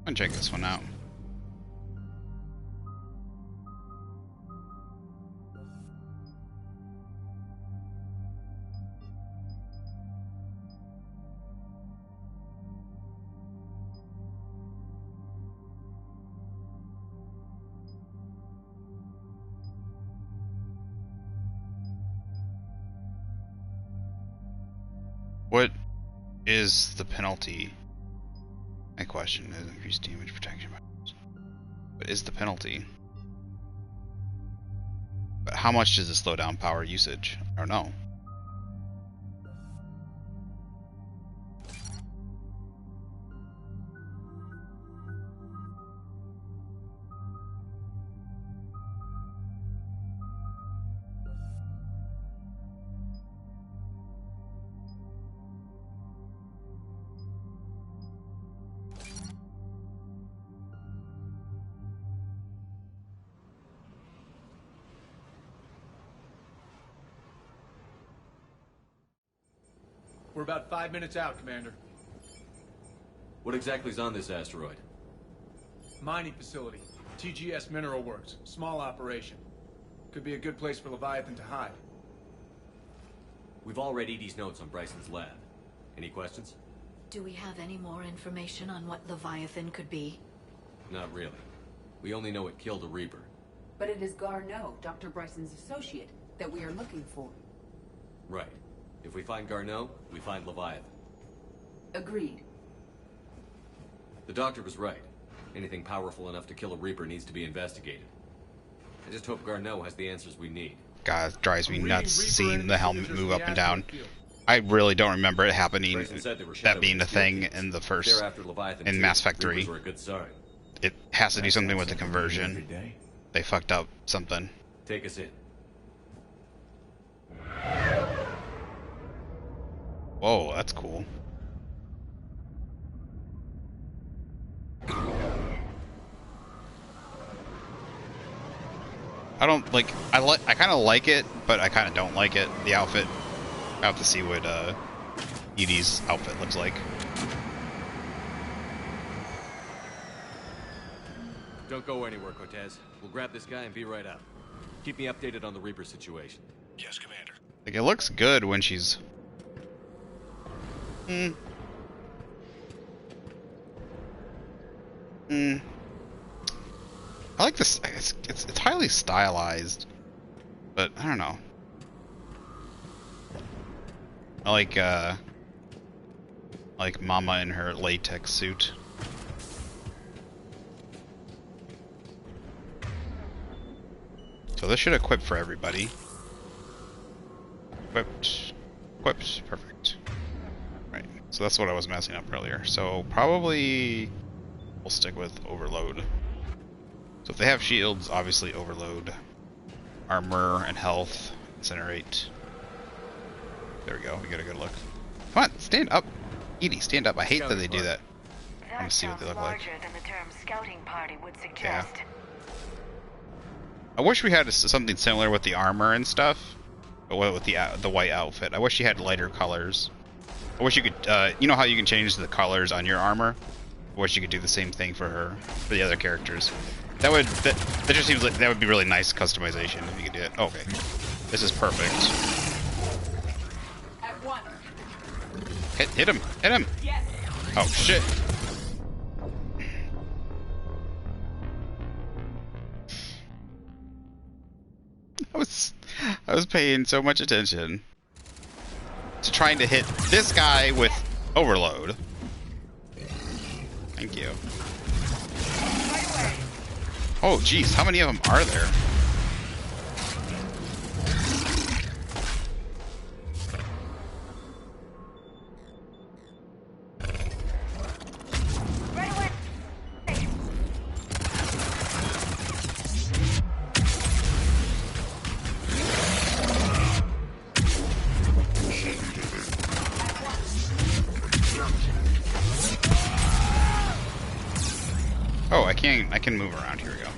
I'm gonna check this one out. What is the penalty? My question is increased damage protection. What is the penalty? But how much does it slow down power usage? I don't know. We're about 5 minutes out, Commander. What exactly is on this asteroid? Mining facility. TGS Mineral Works. Small operation. Could be a good place for Leviathan to hide. We've all read Edie's notes on Bryson's lab. Any questions? Do we have any more information on what Leviathan could be? Not really. We only know it killed a Reaper. But it is Garneau, Dr. Bryson's associate, that we are looking for. Right. If we find Garneau, we find Leviathan. Agreed. The doctor was right. Anything powerful enough to kill a Reaper needs to be investigated. I just hope Garneau has the answers we need. God, it drives me nuts seeing the helmet move up and down. I really don't remember it happening, that being a thing in the first, in Mass Effect 3. It has to do something with the conversion. They fucked up something. Take us in. Whoa, that's cool. I don't like. I kind of like it, but I kind of don't like it. The outfit. I have to see what Edie's outfit looks like. Don't go anywhere, Cortez. We'll grab this guy and be right out. Keep me updated on the Reaper situation. Yes, Commander. Like, it looks good when she's. I like this. It's highly stylized, but I don't know. I like Mama in her latex suit. So this should equip for everybody. Equipped. Perfect. Right. So that's what I was messing up earlier. So probably we'll stick with overload. So if they have shields, obviously overload. Armor and health. Incinerate. There we go. We got a good look. Come on, stand up. Edie, stand up. I hate that they do that. I want to see what they look like. Larger than the term scouting party would suggest. Yeah. I wish we had something similar with the armor and stuff, but with the white outfit. I wish you had lighter colors. I wish you could, you know how you can change the colors on your armor? I wish you could do the same thing for her, for the other characters. That just seems like that would be really nice customization if you could do it. Okay, this is perfect. At one. Hit him! Hit him! Yes. Oh shit! I was paying so much attention to trying to hit this guy with overload. Thank you. Oh jeez, how many of them are there? Oh, I can move around. Here we go.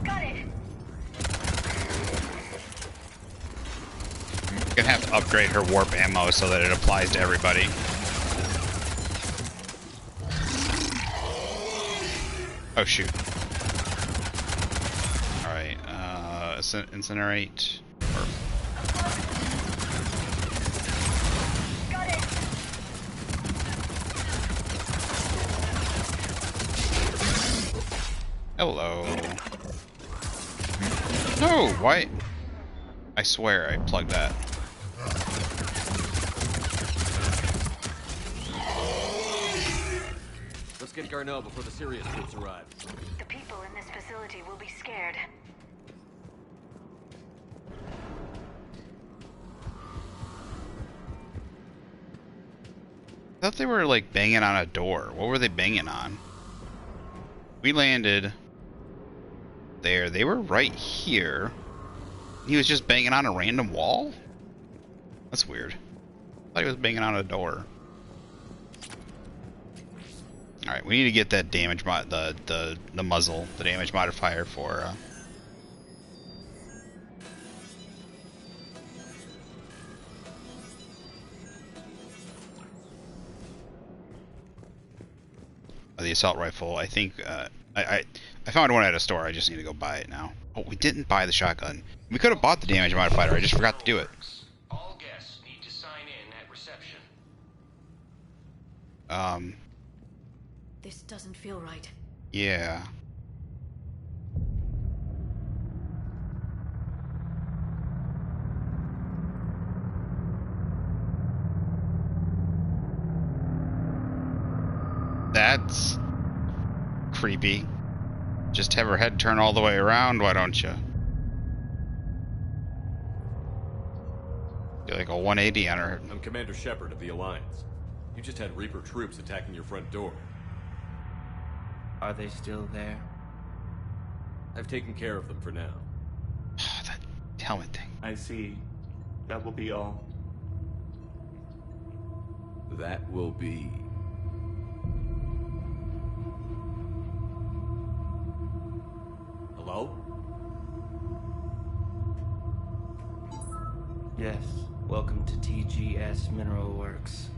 Got it. I'm gonna have to upgrade her warp ammo so that it applies to everybody. Oh shoot. Alright, incinerate. Hello. No, why? I swear I plugged that. Let's Let's get Garneau before the Sirius troops arrive. The people in this facility will be scared. I thought they were like banging on a door. What were they banging on? We landed there. They were right here. He was just banging on a random wall? That's weird. I thought he was banging on a door. Alright, we need to get that damage the muzzle, the damage modifier for the assault rifle. I think I found one at a store. I just need to go buy it now. Oh, we didn't buy the shotgun. We could have bought the damage modifier. I just forgot to do it. All guests need to sign in at reception. This doesn't feel right. Yeah. That's creepy. Just have her head turn all the way around, why don't you? Do like a 180 on her. I'm Commander Shepard of the Alliance. You just had Reaper troops attacking your front door. Are they still there? I've taken care of them for now. That helmet thing. I see. That will be all. That will be... Hello? Yes. Welcome to TGS Mineral Works.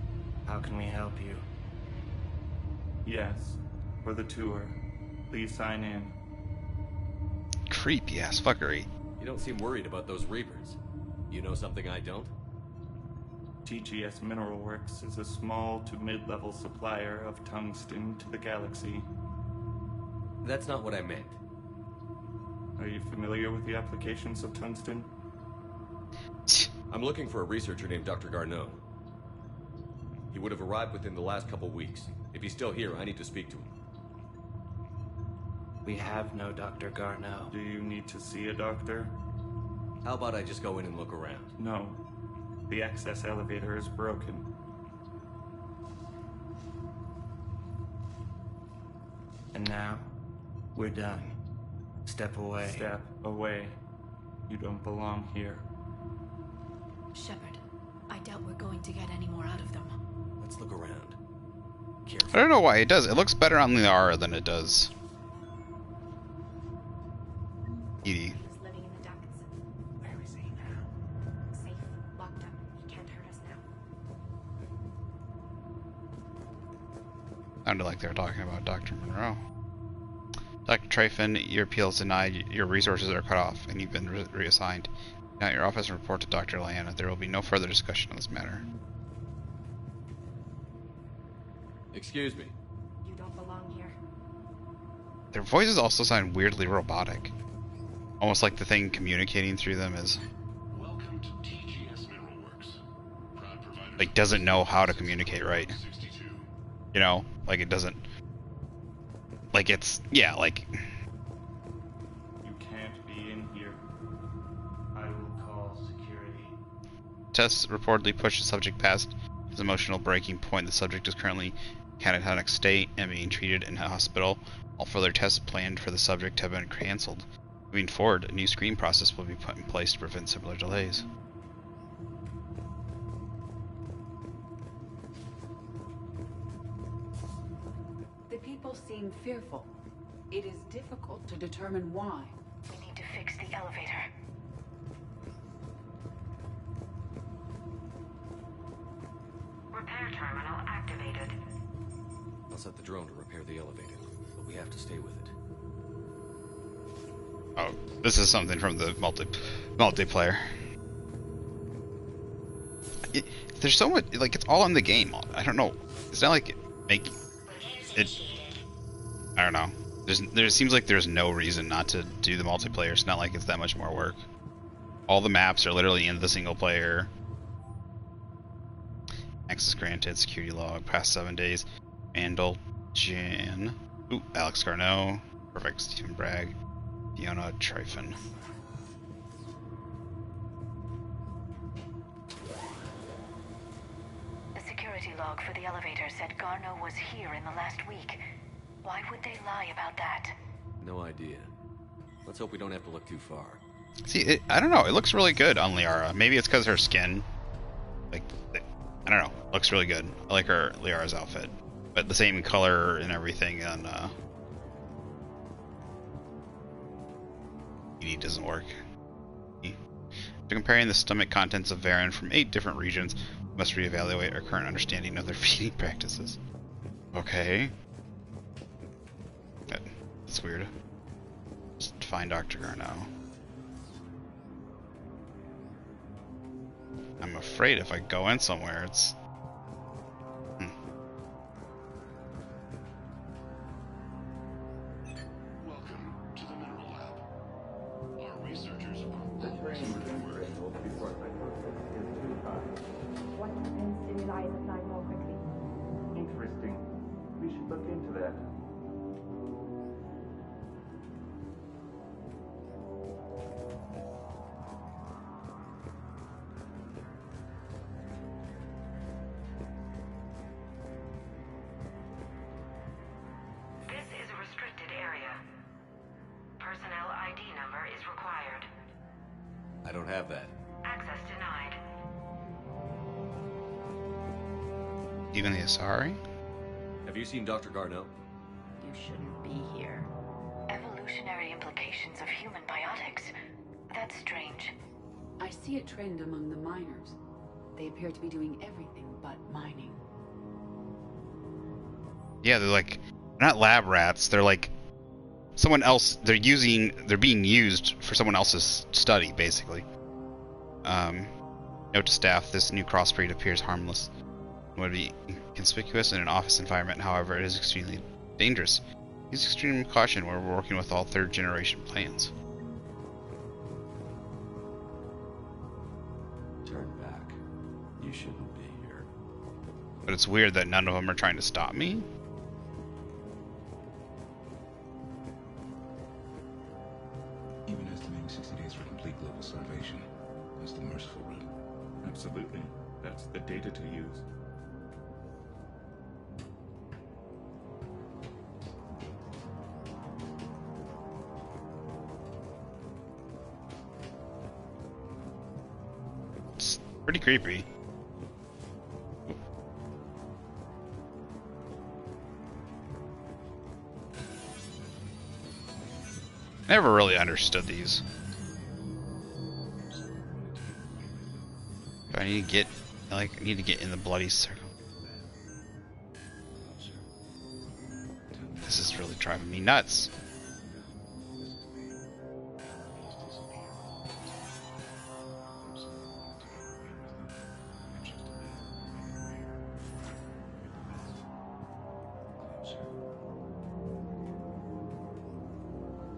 How can we help you? Yes. For the tour. Please sign in. Creepy ass fuckery. You don't seem worried about those Reapers. You know something I don't? TGS Mineral Works is a small to mid-level supplier of tungsten to the galaxy. That's not what I meant. Are you familiar with the applications of tungsten? I'm looking for a researcher named Dr. Garneau. He would have arrived within the last couple weeks. If he's still here, I need to speak to him. We have no Dr. Garneau. Do you need to see a doctor? How about I just go in and look around? No. The access elevator is broken. And now, we're done. Step away. Step away. You don't belong here. Shepard, I doubt we're going to get any more out of them. Let's look around. I don't know why it does. It looks better on the Aura than it does. Edie. Living in the Dawkinson. Where is he now? Safe, locked up. He can't hurt us now. Sounded like they were talking about Dr. Monroe. Dr. Tryphon, your appeal is denied. Your resources are cut off, and you've been reassigned. Now at your office and report to Dr. Lyanna. There will be no further discussion on this matter. Excuse me. You don't belong here. Their voices also sound weirdly robotic. Almost like the thing communicating through them is... Welcome to TGS Mineral Works. Proud provider like, doesn't know how to communicate right. 62. You know? Like, it doesn't... Like, it's... Yeah, like... You can't be in here. I will call security. Tests reportedly pushed the subject past his emotional breaking point. The subject is currently in catatonic state and being treated in a hospital. All further tests planned for the subject have been cancelled. Moving forward, a new screening process will be put in place to prevent similar delays. The people seem fearful. It is difficult to determine why. We need to fix the elevator. Repair terminal activated. I'll set the drone to repair the elevator, but we have to stay with it. Oh, this is something from the multiplayer. There's so much, like, it's all in the game. I don't know. It's not like it. I don't know. There seems like there's no reason not to do the multiplayer. It's not like it's that much more work. All the maps are literally in the single player. Access granted, security log, past 7 days. Vandal, Jan. Ooh, Alex Garneau. Perfect. Stephen Bragg. Fiona Tryphon. The security log for the elevator said Garneau was here in the last week. Why would they lie about that? No idea. Let's hope we don't have to look too far. See, I don't know. It looks really good on Liara. Maybe it's because her skin. Like, I don't know. Looks really good. I like her Liara's outfit, but the same color and everything on ED doesn't work. After comparing the stomach contents of Varen from 8 different regions, we must reevaluate our current understanding of their feeding practices. Okay. That's weird. Just find Dr. Garneau. I'm afraid if I go in somewhere, it's... Welcome to the Mineral Lab. Our researchers are What happens if Eliza fly more quickly? Interesting. We should look into that. This is a restricted area. Personnel ID number is required. I don't have that. Access denied. Even the Asari? Have you seen Dr. Garneau? You shouldn't be here. Evolutionary implications of human biotics. That's strange. I see a trend among the miners. They appear to be doing everything but mining. Yeah, they're like, they're not lab rats. They're like someone else. They're being used for someone else's study, basically. Note to staff: this new crossbreed appears harmless and would be conspicuous in an office environment. However, it is extremely dangerous. Use extreme caution when we're working with all third-generation plants. Turn back. You shouldn't be here. But it's weird that none of them are trying to stop me. Even estimating 60 days for complete global starvation. That's the merciful route. Absolutely. That's the data to use. It's pretty creepy. Never really understood these. Do I need to get, I need to get in the bloody circle. This is really driving me nuts.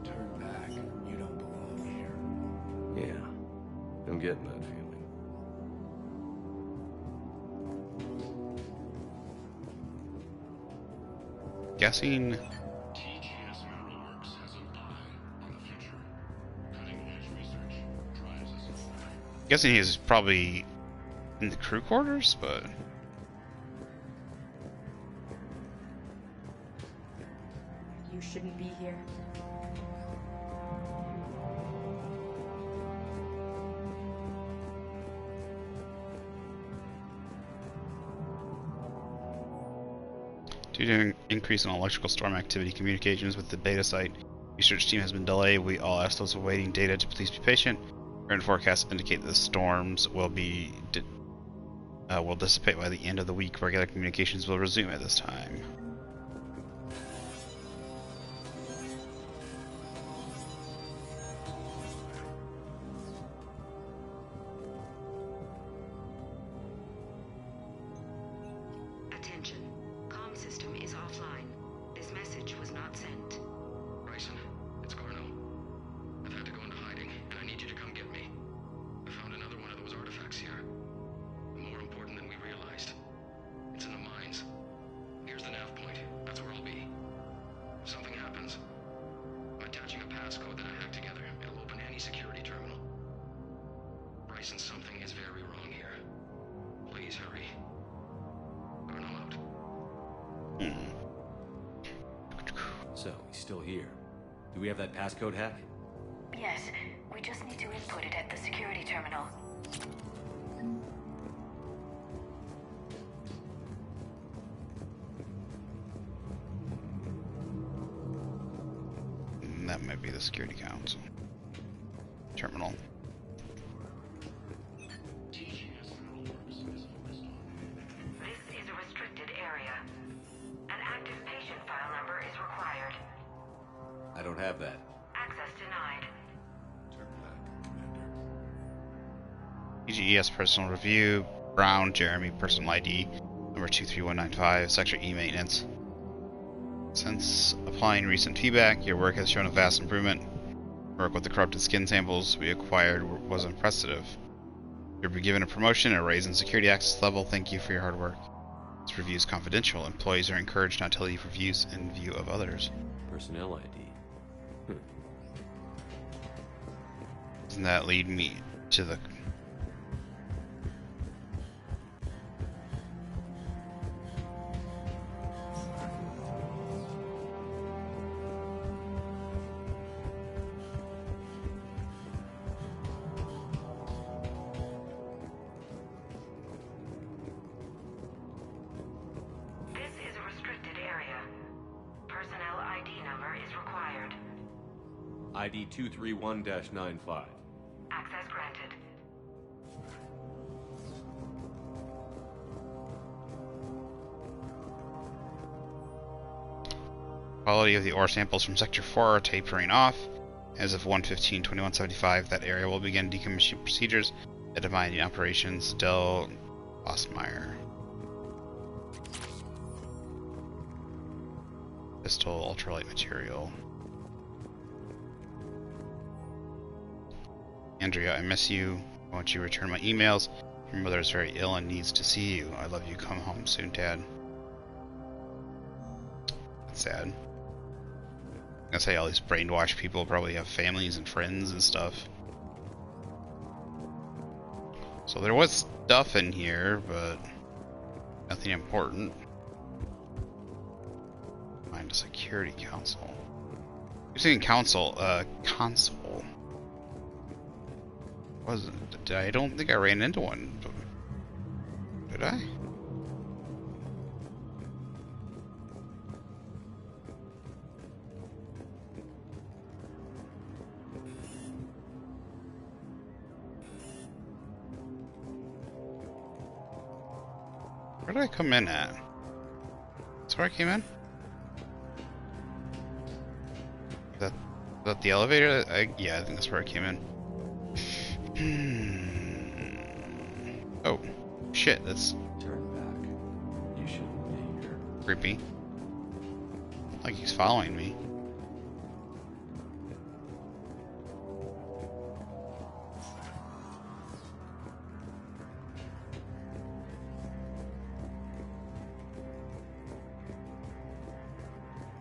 Turn back. You don't belong here. Yeah. I'm getting that feeling. Guessing. TGS Mineral Works has an eye on the future. Cutting-edge research drives us forward. Guessing he's probably in the crew quarters, but You shouldn't be here. due to an increase in electrical storm activity, communications with the beta site research team has been delayed. We all ask those awaiting data to please be patient. Current forecasts indicate that the storms will dissipate by the end of the week. Regular communications will resume at this time. Attention. Comm system is offline. This message was not sent. Bryson, it's Garneau. I've had to go into hiding, and I need you to come get me. I found another one of those artifacts here. More important than we realized. It's in the mines. Here's the nav point. That's where I'll be. Bryson, something is very wrong here. Please hurry. Arnold out. So, he's still here. Do we have that passcode hack? Yes, we just need to input it at the security terminal. That might be the security council terminal. This is a restricted area. An active patient file number is required. I don't have that. Access denied. TGES personal review. Brown, Jeremy, personal ID number 23195, Sector E maintenance. Since applying recent feedback, your work has shown a vast improvement. Work with the corrupted skin samples we acquired was impressive. You'll be given a promotion and a raise in security access level. Thank you for your hard work. This review is confidential. Employees are encouraged not to leave reviews in view of others. Personnel ID. Doesn't that lead me to the... ID 231-95. Access granted. Quality of the ore samples from Sector 4 are tapering off. As of 1/15/2175, that area will begin decommissioning procedures at Divine Operations Del Bosmeyer. Pistol, ultralight material. Andrea, I miss you. I want you to return my emails. Your mother is very ill and needs to see you. I love you. Come home soon, Dad. That's sad. I'm gonna say all these brainwashed people probably have families and friends and stuff. So there was stuff in here, but nothing important. Find a security council. You're saying council, console. Wasn't? I don't think I ran into one. Did I? Where did I come in at? That's where I came in? Is that the elevator? Yeah, I think that's where I came in. Oh, shit, that's... Turn back. You shouldn't be here. Creepy. Like he's following me.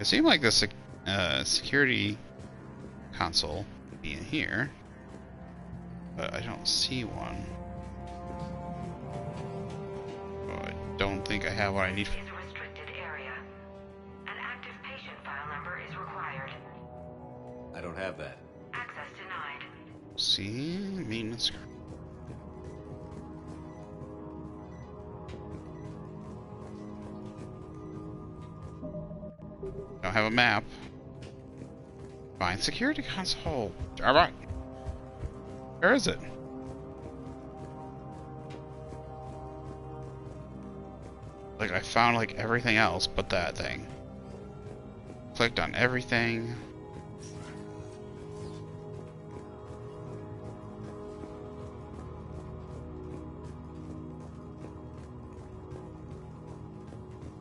It seemed like the security console would be in here. But I don't see one. Oh, I don't think I have what I need. This is a restricted area. An active patient file number is required. I don't have that. Access denied. See? Maintenance. Don't have a map. Find security console. Alright. Where is it? Like, I found like everything else but that thing. Clicked on everything.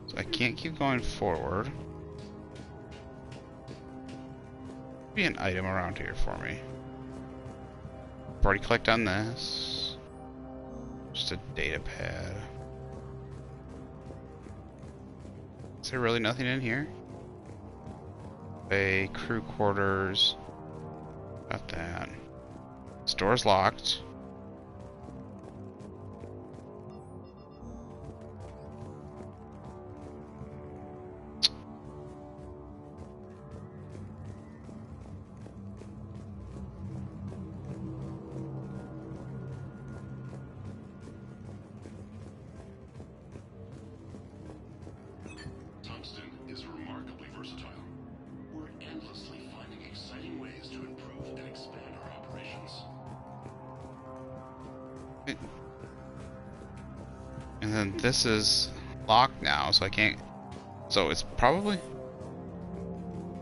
So I can't keep going forward. Be an item around here for me. I've already clicked on this. Just a data pad. Is there really nothing in here? Bay, crew quarters. Got that. Store's locked. And then this is locked now, so I can't... So it's probably...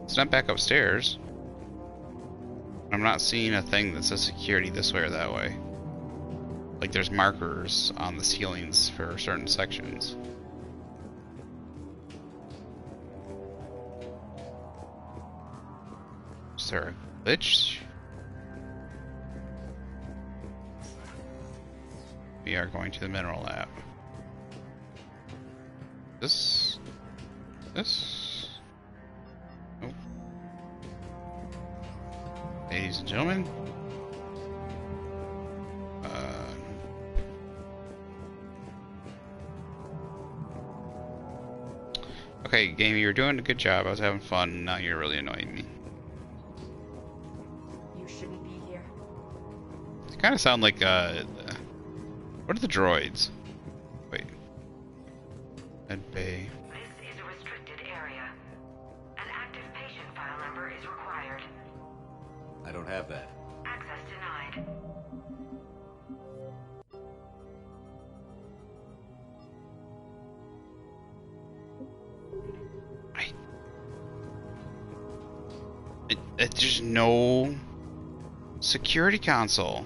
It's not back upstairs. I'm not seeing a thing that says security this way or that way. Like there's markers on the ceilings for certain sections. Is there a glitch? We are going to the mineral lab. This? Oh. Ladies and gentlemen. Okay, game, you were doing a good job. I was having fun. Now you're really annoying me. You shouldn't be here. You kind of sound like, what are the droids? Wait. Med Bay. This is a restricted area. An active patient file number is required. I don't have that. Access denied. There's no security console.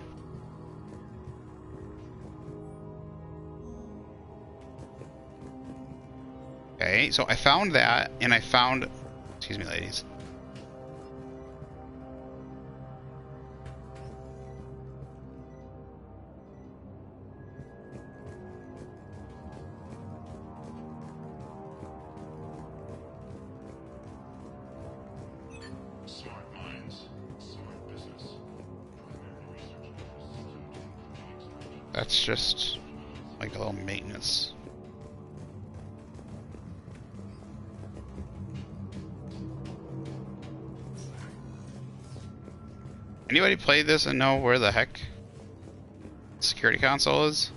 Okay, so I found that, and I found... Excuse me, ladies. Smart minds, smart business. That's just like a little maintenance. Anybody play this and know where the heck the security console is?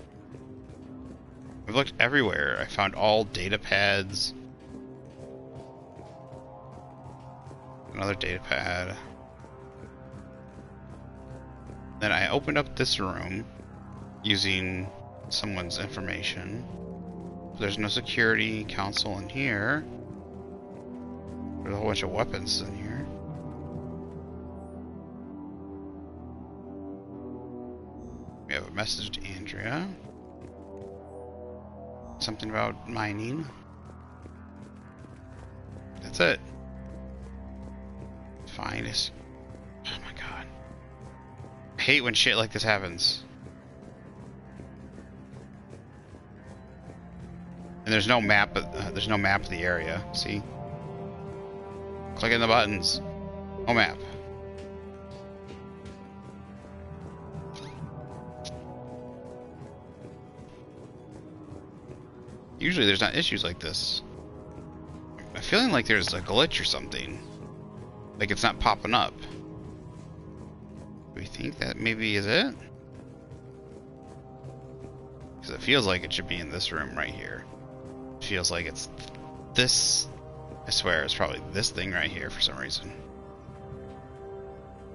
I've looked everywhere. I found all data pads. Another data pad. Then I opened up this room using someone's information. There's no security console in here. There's a whole bunch of weapons in here. We have a message to Andrea. Something about mining. That's it. Fine. Oh my god. I hate when shit like this happens. And there's no map. There's no map of the area. See? Clicking the buttons. No map. Usually there's not issues like this. I'm feeling like there's a glitch or something. Like it's not popping up. Do we think that maybe is it? Because it feels like it should be in this room right here. It feels like it's this. I swear it's probably this thing right here for some reason.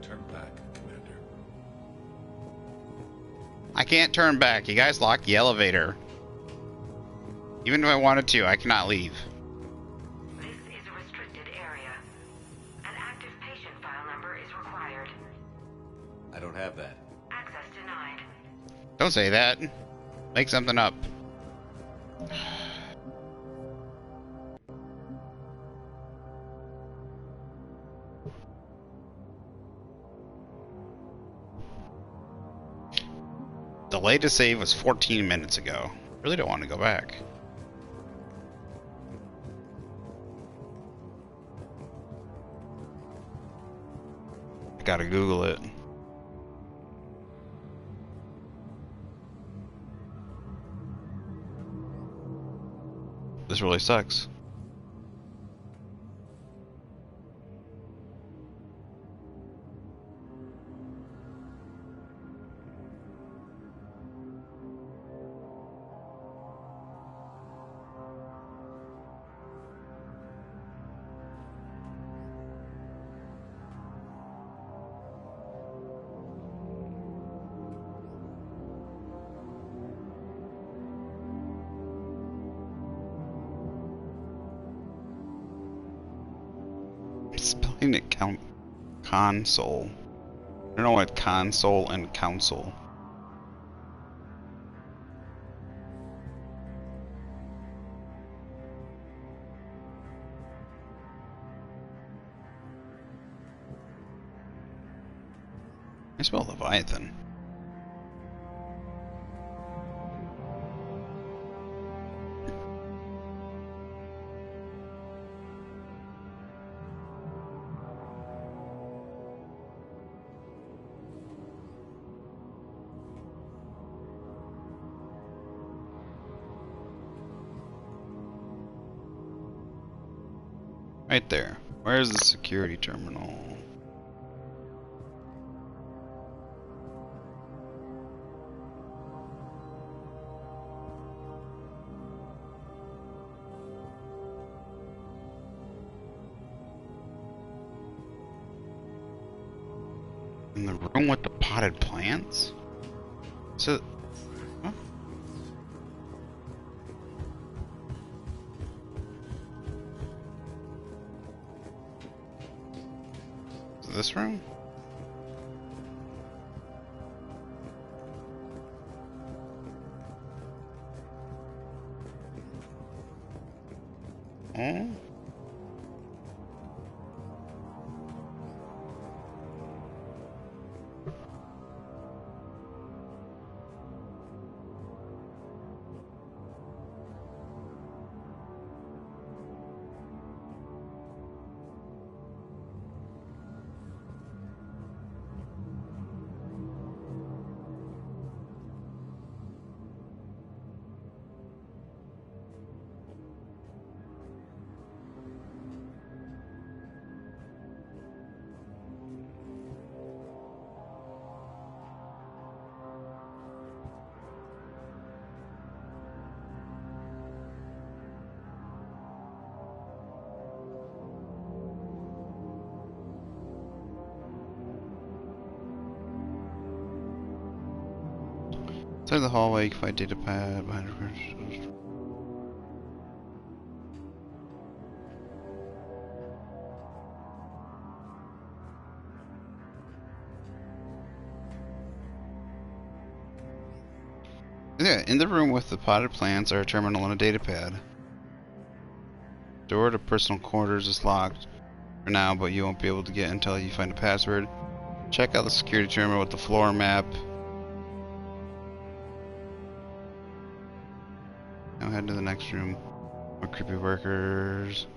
Turn back, Commander. I can't turn back. You guys locked the elevator. Even if I wanted to, I cannot leave. This is a restricted area. An active patient file number is required. I don't have that. Access denied. Don't say that. Make something up. The latest save was 14 minutes ago. Really don't want to go back. I gotta Google it. This really sucks. think it console. I don't know what console and council. I spell Leviathan. Right there. Where's the security terminal? In the room with the potted plants? So, huh? Is it this room? Oh? Inside the hallway, you can find data pad behind the Yeah, in the room with the potted plants are a terminal and a data pad. Door to personal quarters is locked for now, but you won't be able to get until you find a password. Check out the security terminal with the floor map. Now head to the next room. More creepy workers.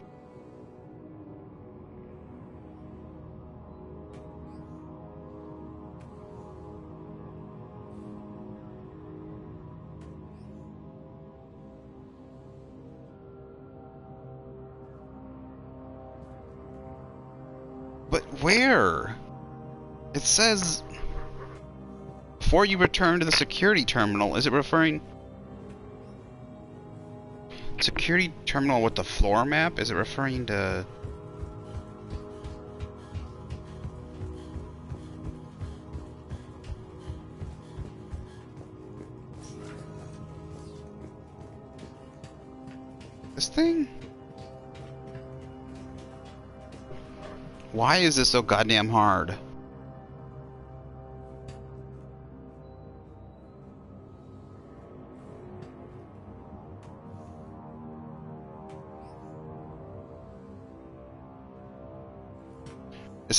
But where? It says before you return to the security terminal. Is it referring security terminal with the floor map? Is it referring to this thing? Why is this so goddamn hard? It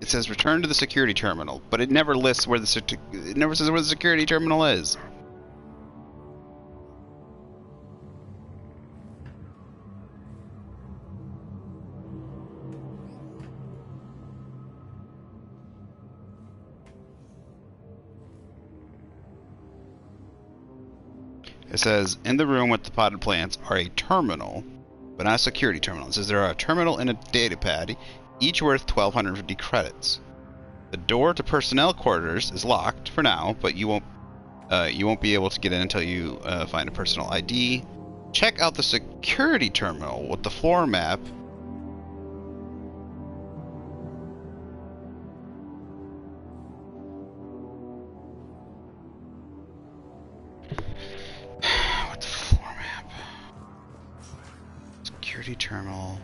says return to the security terminal, but it never lists where it never says where the security terminal is. It says in the room with the potted plants are a terminal, but not a security terminal. It says there are a terminal and a data pad, each worth 1,250 credits. The door to personnel quarters is locked for now, but you won't be able to get in until you find a personal ID. Check out the security terminal with the floor map. With the floor map. Security terminal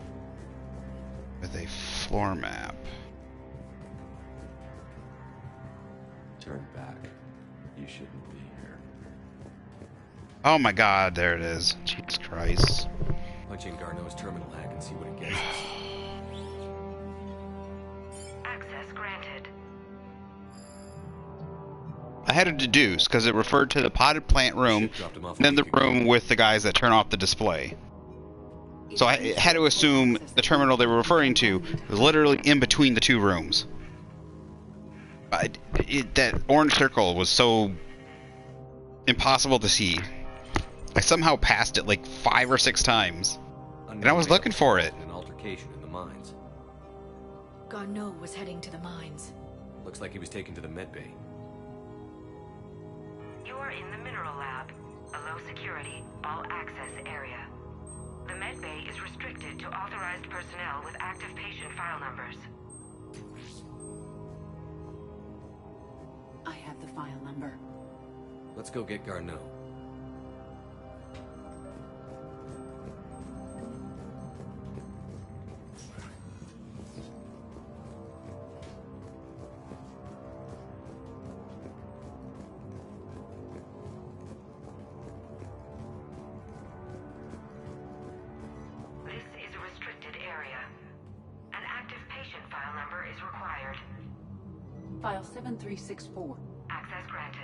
with a floor map. Turn back. You shouldn't be here. Oh my god, there it is. Jesus Christ. Punch in Garneau's terminal hack and see what it gets us. Access granted. I had to deduce because it referred to the potted plant room, and then the room with the guys that turn off the display. So I had to assume the terminal they were referring to was literally in between the two rooms. That orange circle was so impossible to see. I somehow passed it like 5 or 6 times, and I was looking for it. An altercation in the mines. Garneau was heading to the mines. Looks like he was taken to the medbay. You are in the mineral lab, a low-security, all-access area. The medbay is restricted to authorized personnel with active patient file numbers. I have the file number. Let's go get Garneau. This is a restricted area. An active patient file number is required. File 7364. Access granted.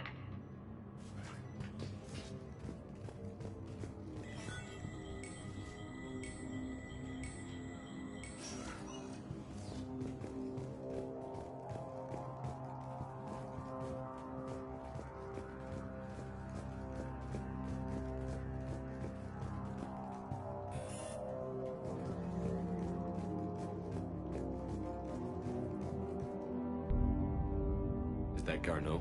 Is that Garneau?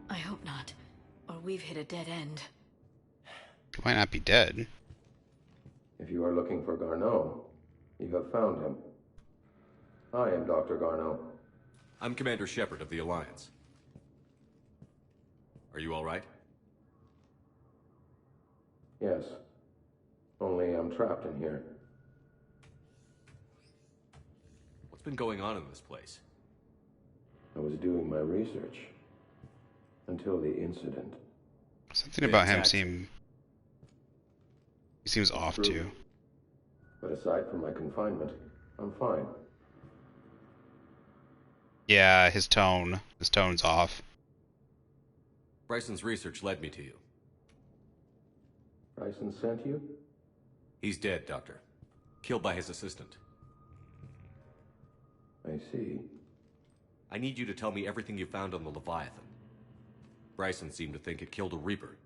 I hope not, or we've hit a dead end. He might not be dead. If you are looking for Garneau, you have found him. I am Dr. Garneau. I'm Commander Shepard of the Alliance. Are you all right? Yes. Only I'm trapped in here. What's been going on in this place? I was doing my research. Until the incident. Something about him seems off True. too. But aside from my confinement, I'm fine. Yeah, his tone's off. Bryson's research led me to you. Bryson sent you? He's dead, Doctor. Killed by his assistant. I see. I need you to tell me everything you found on the Leviathan. Bryson seemed to think it killed a Reaper.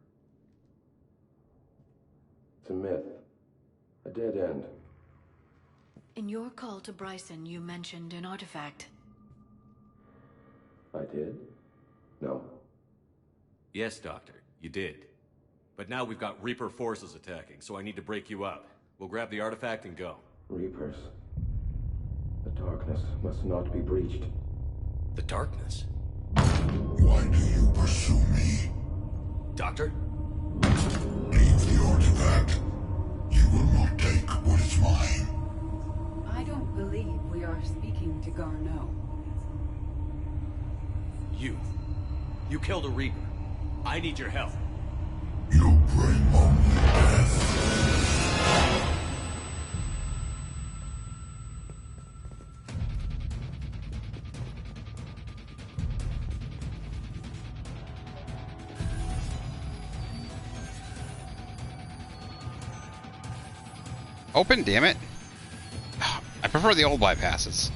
It's a myth. A dead end. In your call to Bryson, you mentioned an artifact. I did? No. Yes, Doctor, you did. But now we've got Reaper forces attacking, so I need to break you up. We'll grab the artifact and go. Reapers. The darkness must not be breached. The darkness? Why do you pursue me? Doctor? Leave the artifact. You will not take what is mine. I don't believe we are speaking to Garneau. You killed a Reaper. I need your help. You bring only death. Open, damn it. I prefer the old bypasses.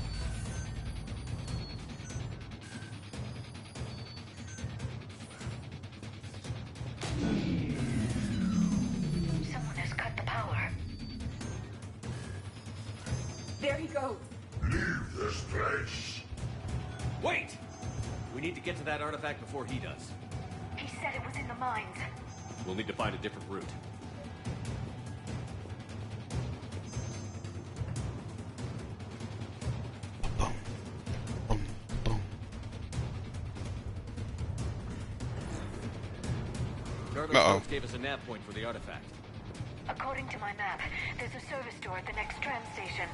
Someone has cut the power. There he goes. Leave this place. Wait! We need to get to that artifact before he does. He said it was in the mines. We'll need to find a different route. Garneau gave us a nav point for the artifact. According to my map, there's a service door at the next tram station.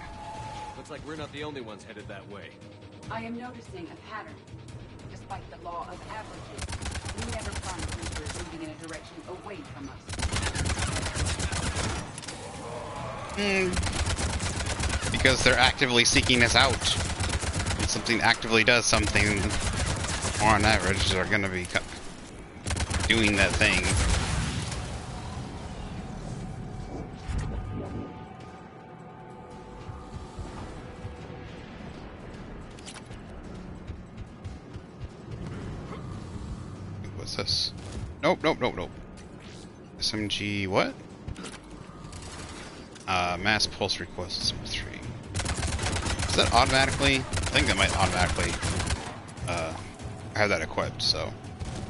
Looks like we're not the only ones headed that way. I am noticing a pattern. Despite the law of averages, we never find creatures moving in a direction away from us. Because they're actively seeking us out. If something actively does something, more on average, they're gonna be doing that thing. What's this? Nope. SMG, what? Mass pulse request 3. Is that automatically? I think that might automatically. I have that equipped, so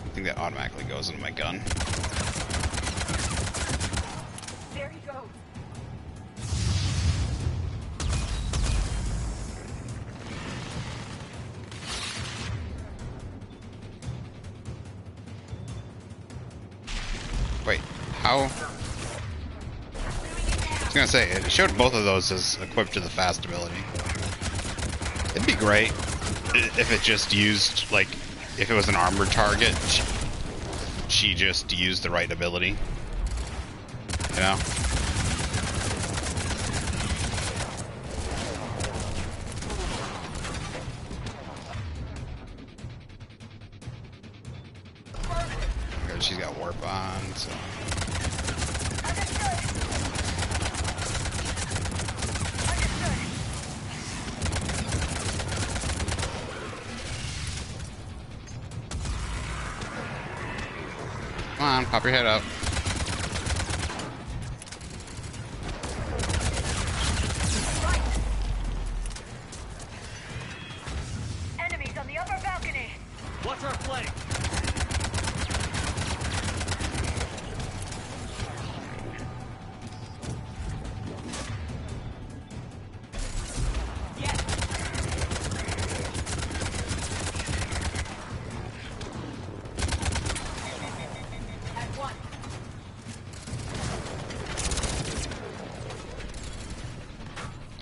I think that automatically goes into my gun. There he goes. Wait, how? I was gonna say, it showed both of those as equipped to the fast ability. It'd be great if it just used, like, if it was an armored target, she just used the right ability. You know? Because she's got warp on, so. Come on, pop your head up. Enemies on the upper balcony. Watch our flank.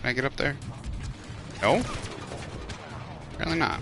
Can I get up there? No? Apparently not.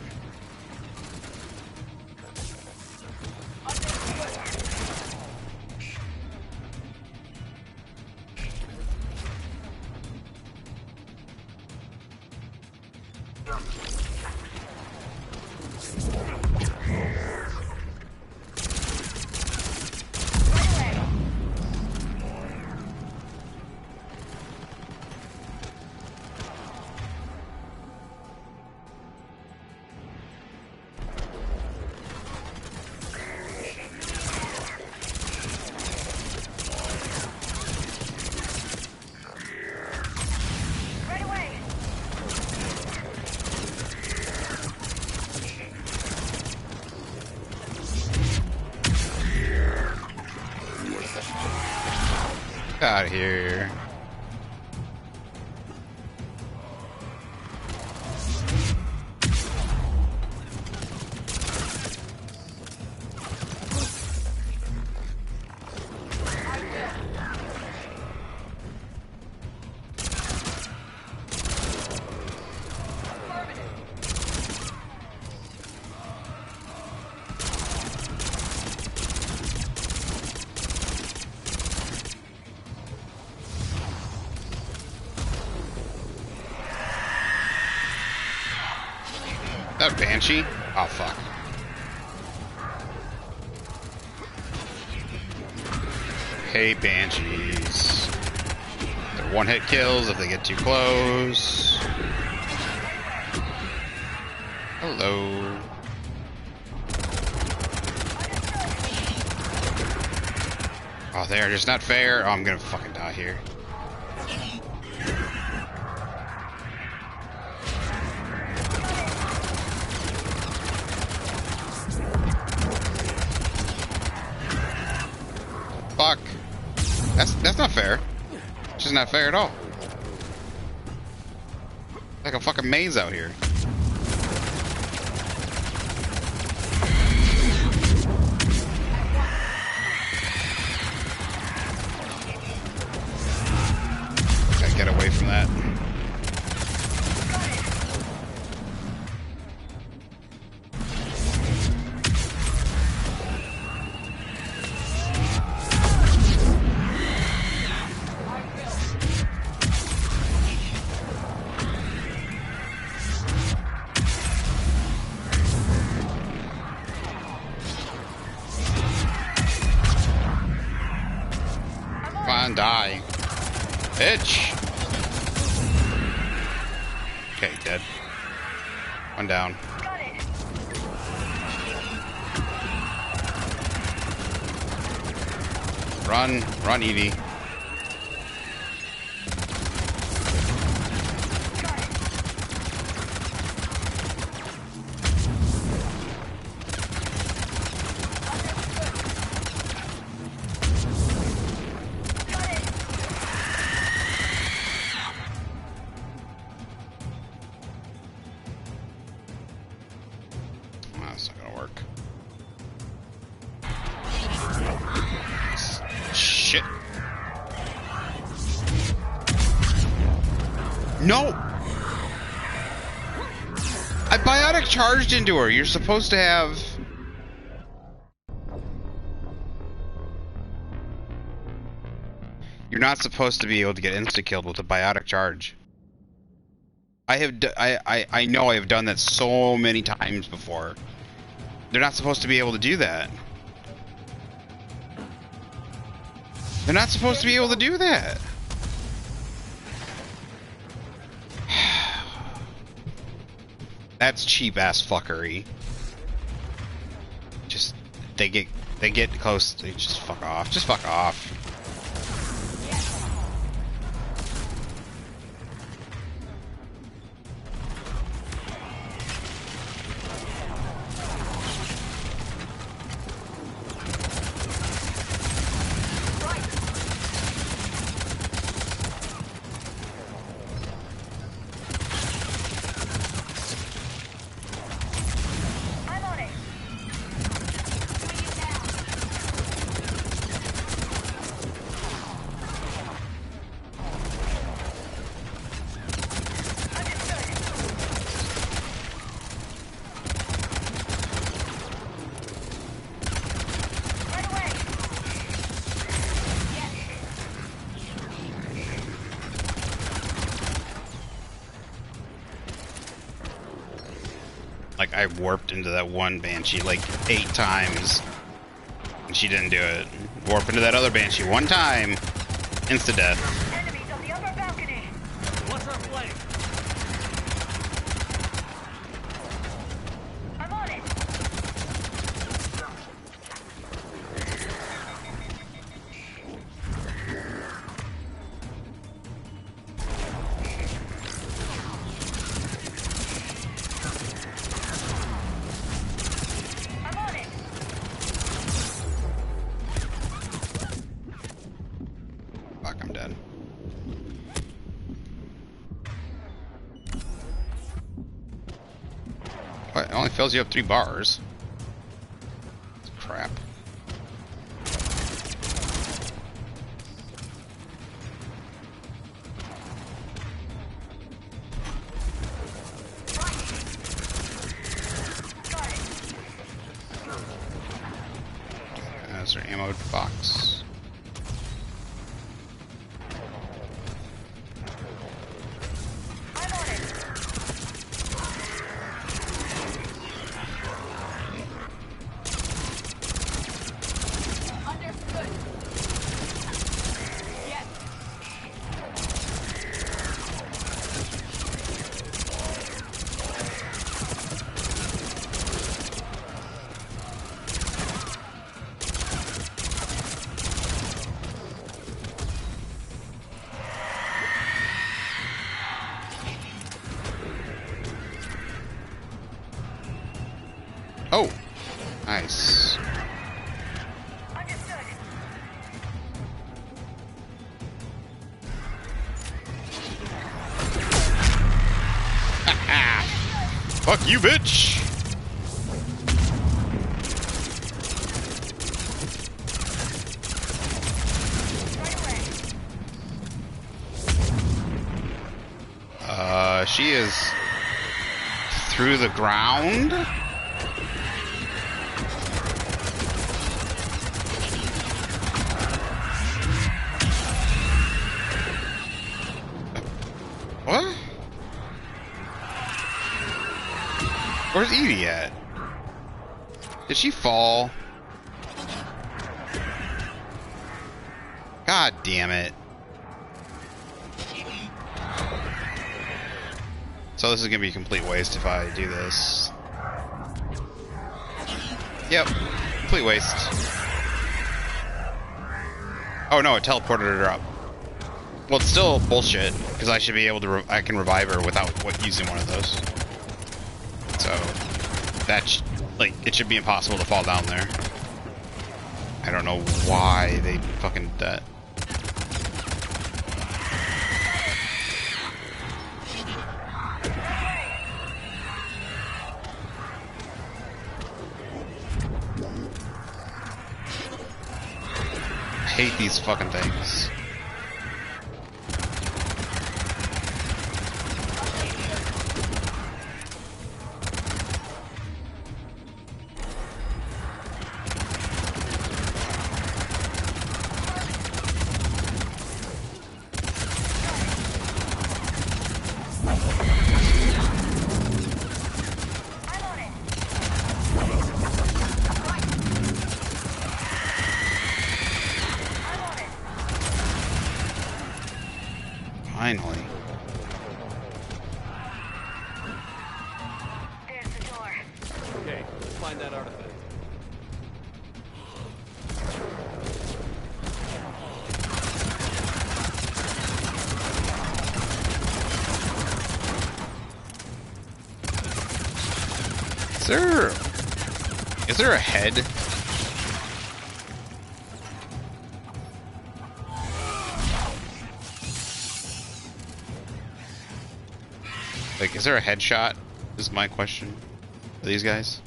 Get out of here. That Banshee? Oh, fuck. Hey, Banshees. They're one-hit kills if they get too close. Hello. Oh, they are just not fair. Oh, I'm gonna fucking die here. Fuck. That's not fair. It's just not fair at all. Like a fucking maze out here. Gotta get away from that. die. Bitch! Okay, dead. One down. Run, run, Evie. That's not gonna work. Shit. No! I biotic charged into her. You're supposed to have... You're not supposed to be able to get insta-killed with a biotic charge. I know I have done that so many times before. They're not supposed to be able to do that. They're not supposed to be able to do that. That's cheap ass fuckery. Just they get close, they just fuck off. Just fuck off. Like, I warped into that one Banshee like 8 times, and she didn't do it. Warp into that other Banshee one time, insta-death. Enemies on the upper balcony. What's our flank? I'm on it. Fuck, I'm dead. What? It only fills you up 3 bars. That's crap. That's our ammo box. Oh, nice. Fuck you, bitch. She is through the ground. What? Where's Evie at? Did she fall? God damn it. So this is gonna be a complete waste if I do this. Yep, complete waste. Oh no, it teleported her up. Well, it's still bullshit because I should be able to. I can revive her without using one of those. So that like it should be impossible to fall down there. I don't know why they fucking did that. I hate these fucking things. Finally. There's the door. Okay, let's find that artifact. Is there a head? Like, is there a headshot? Is my question. For these guys?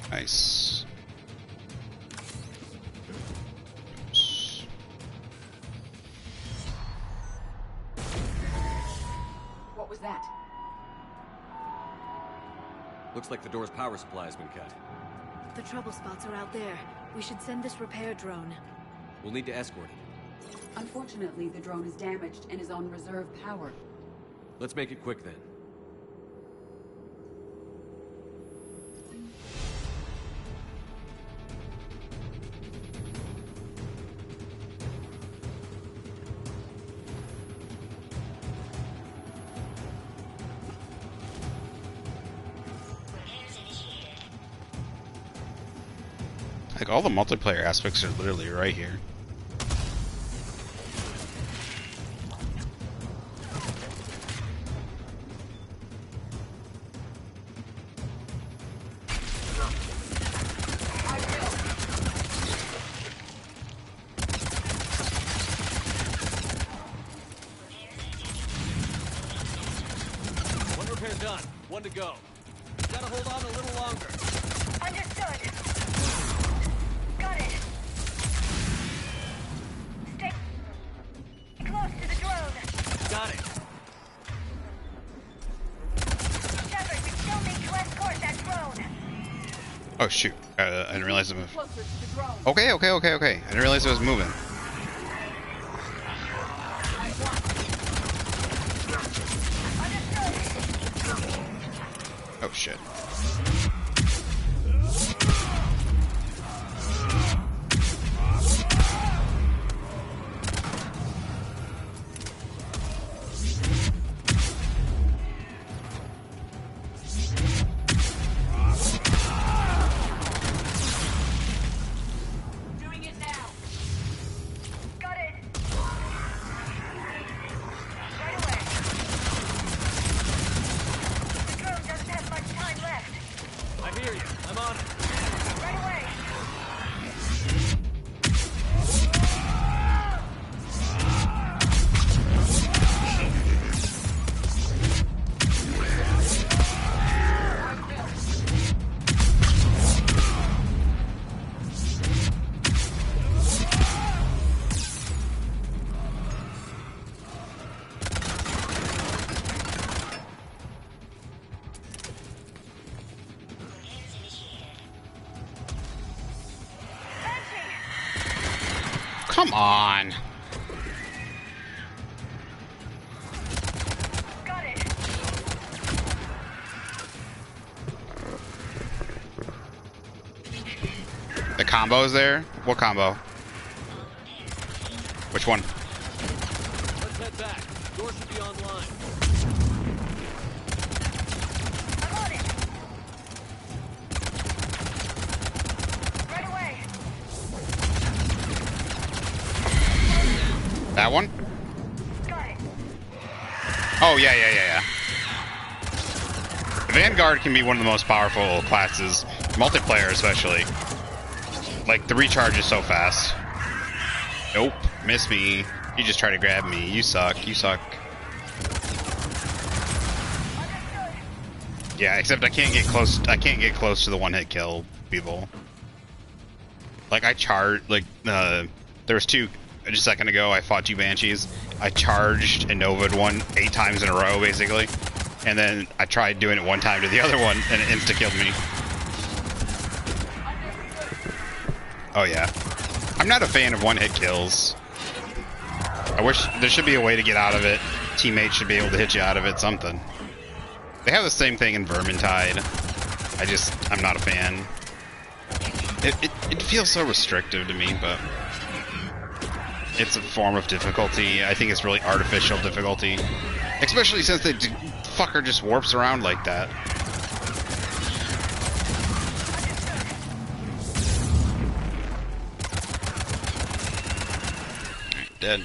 Nice. What was that? Looks like the door's power supply has been cut. The trouble spots are out there. We should send this repair drone. We'll need to escort it. Unfortunately, the drone is damaged and is on reserve power. Let's make it quick then. Like, all the multiplayer aspects are literally right here. One repair done. One to go. Gotta hold on a little longer. Understood. Got it. Stay close to the drone. Got it. Shepard, we still need to escort that drone. Oh shoot, I didn't realize it moved. Closer to the drone. Okay. I didn't realize it was moving. Oh shit. Doing it now. Got it. Right away. The drone doesn't have much time left. come on. Got it. The combo's there? What combo? Which one? Let's head back. Door should be online. I'm on it. Right away. That one? Got it. Oh, yeah. Vanguard can be one of the most powerful classes, multiplayer especially. Like, the recharge is so fast. Nope, miss me. You just try to grab me. You suck, you suck. Yeah, except I can't get close to the one-hit kill people. Like, I charged, like, there was two, just a second ago, I fought 2 Banshees. I charged and Nova'd one 8 times in a row, basically. And then I tried doing it one time to the other one, and it insta-killed me. Oh yeah. I'm not a fan of one-hit kills. I wish there should be a way to get out of it. Teammates should be able to hit you out of it, something. They have the same thing in Vermintide. I'm not a fan. It feels so restrictive to me, but it's a form of difficulty. I think it's really artificial difficulty. Especially since the fucker just warps around like that. Dead.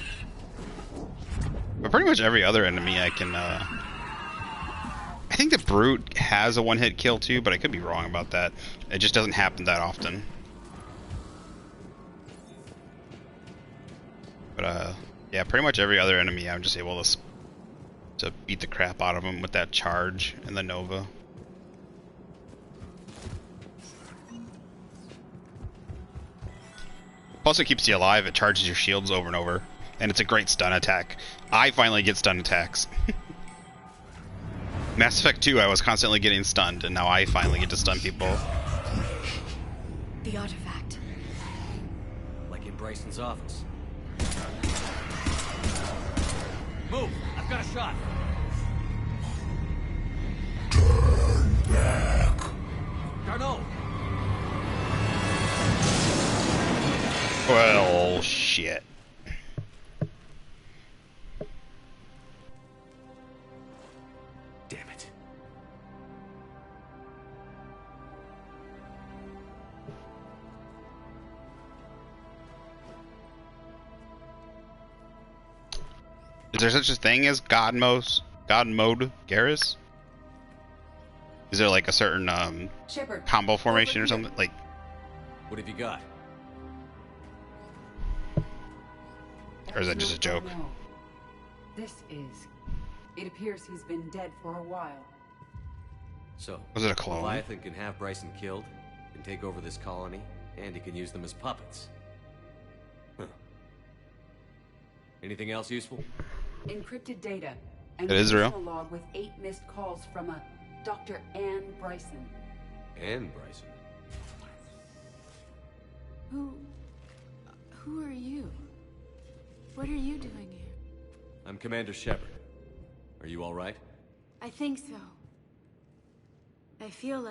But pretty much every other enemy I can, I think the Brute has a one-hit kill too, but I could be wrong about that. It just doesn't happen that often. But, yeah, pretty much every other enemy I'm just able to beat the crap out of them with that charge and the Nova. Plus it keeps you alive, it charges your shields over and over, and it's a great stun attack. I finally get stun attacks. Mass Effect 2 I was constantly getting stunned, and now I finally get to stun people. The artifact. Like in Bryson's office. Move! I've got a shot! Turn back. Garneau! Well, shit. Damn it. Is there such a thing as God mode Garrus? Is there like a certain Shepard, combo formation or something? Like, what have you got? or is that just a joke? No. This is. It appears he's been dead for a while. So, was it a clone? Leviathan can have Bryson killed, can take over this colony, and he can use them as puppets. Huh. Anything else useful? Encrypted data. And It is real. a log with 8 missed calls from a Dr. Anne Bryson. Anne Bryson? Who are you? What are you doing here? I'm Commander Shepard. Are you all right? I think so. I feel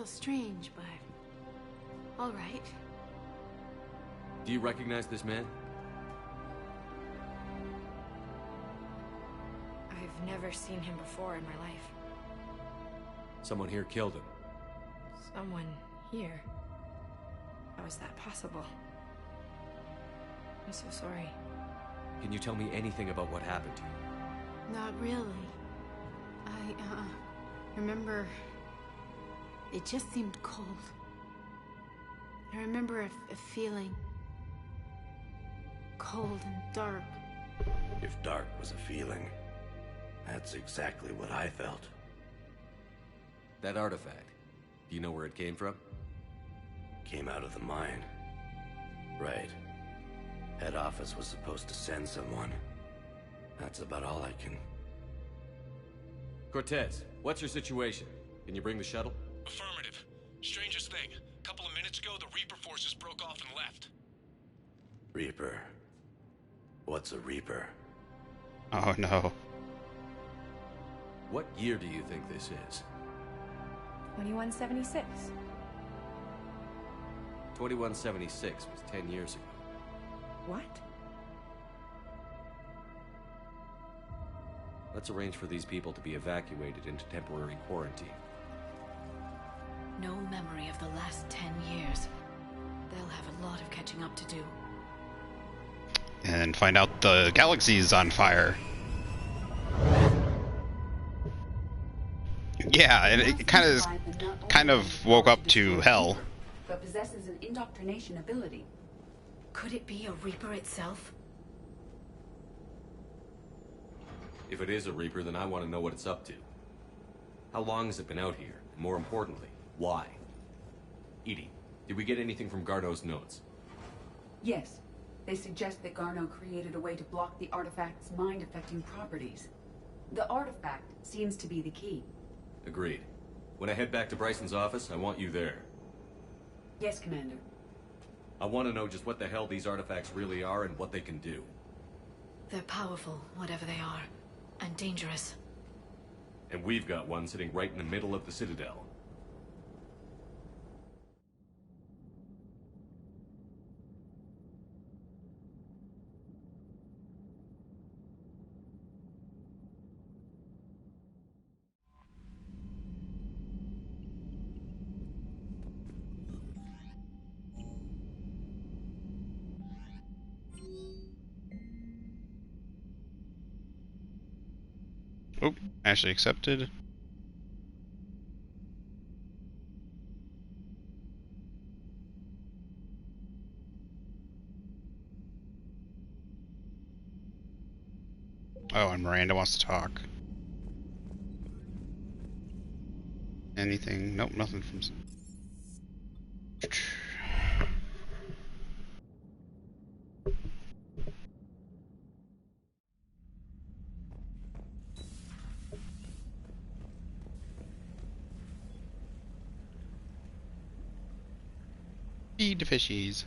strange, but all right. Do you recognize this man? I've never seen him before in my life. Someone here killed him. Someone here? How is that possible? I'm so sorry. Can you tell me anything about what happened to you? Not really. I remember it just seemed cold. I remember a feeling cold and dark. If dark was a feeling, that's exactly what I felt. That artifact, do you know where it came from? Came out of the mine. Right. Head office was supposed to send someone. That's about all I can... Cortez, what's your situation? Can you bring the shuttle? Affirmative. Strangest thing. A couple of minutes ago, the Reaper forces broke off and left. Reaper. What's a Reaper? Oh no. What year do you think this is? 2176. 2176 was 10 years ago. What? Let's arrange for these people to be evacuated into temporary quarantine. No memory of the last 10 years. They'll have a lot of catching up to do. And find out the galaxy's on fire. Yeah, and it kind of woke up to hell. But possesses an indoctrination ability. Could it be a Reaper itself? If it is a Reaper, then I want to know what it's up to. How long has it been out here? And more importantly, why? EDI, did we get anything from Garneau's notes? Yes. They suggest that Garneau created a way to block the artifact's mind-affecting properties. The artifact seems to be the key. Agreed. When I head back to Bryson's office, I want you there. Yes, Commander. I want to know just what the hell these artifacts really are and what they can do. They're powerful, whatever they are, and dangerous. And we've got one sitting right in the middle of the Citadel. Oh, actually accepted. Oh, and Miranda wants to talk. Anything? Nope, nothing from... Feed the fishies.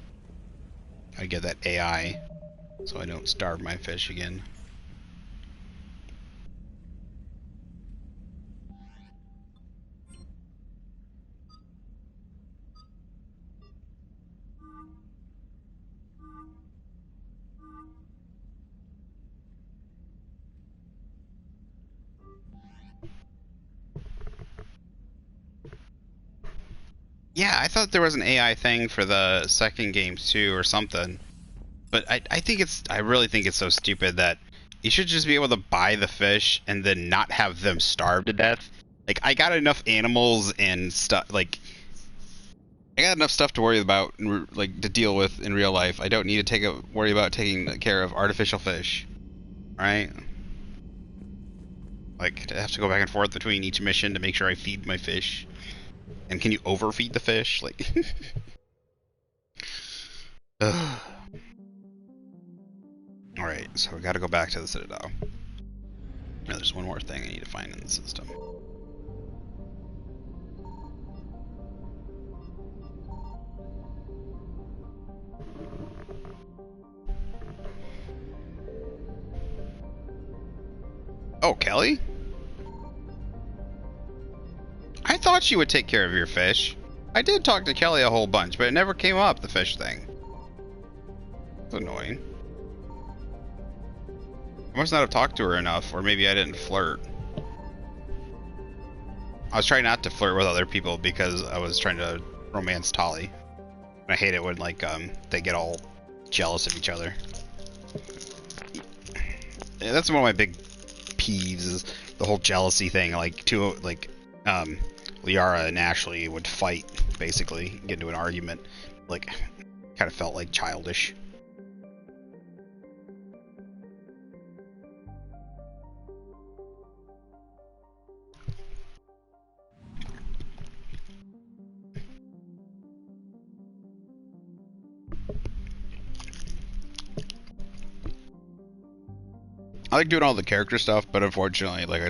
Gotta get that AI so I don't starve my fish again. Yeah, I thought there was an AI thing for the second game too, or something. But I really think it's so stupid that you should just be able to buy the fish and then not have them starve to death. Like, I got enough animals and stuff. Like, I got enough stuff to worry about, like, to deal with in real life. I don't need to worry about taking care of artificial fish, right? Like, to have to go back and forth between each mission to make sure I feed my fish. And can you overfeed the fish? Like, alright, so we gotta go back to the Citadel. Now there's one more thing I need to find in the system. Oh, Kelly? I thought she would take care of your fish. I did talk to Kelly a whole bunch, but it never came up, the fish thing. It's annoying. I must not have talked to her enough, or maybe I didn't flirt. I was trying not to flirt with other people because I was trying to romance Tali. I hate it when, like, they get all jealous of each other. Yeah, that's one of my big peeves, is the whole jealousy thing. Like, Liara and Ashley would fight, basically, get into an argument. Like, kind of felt like childish. I like doing all the character stuff, but unfortunately, like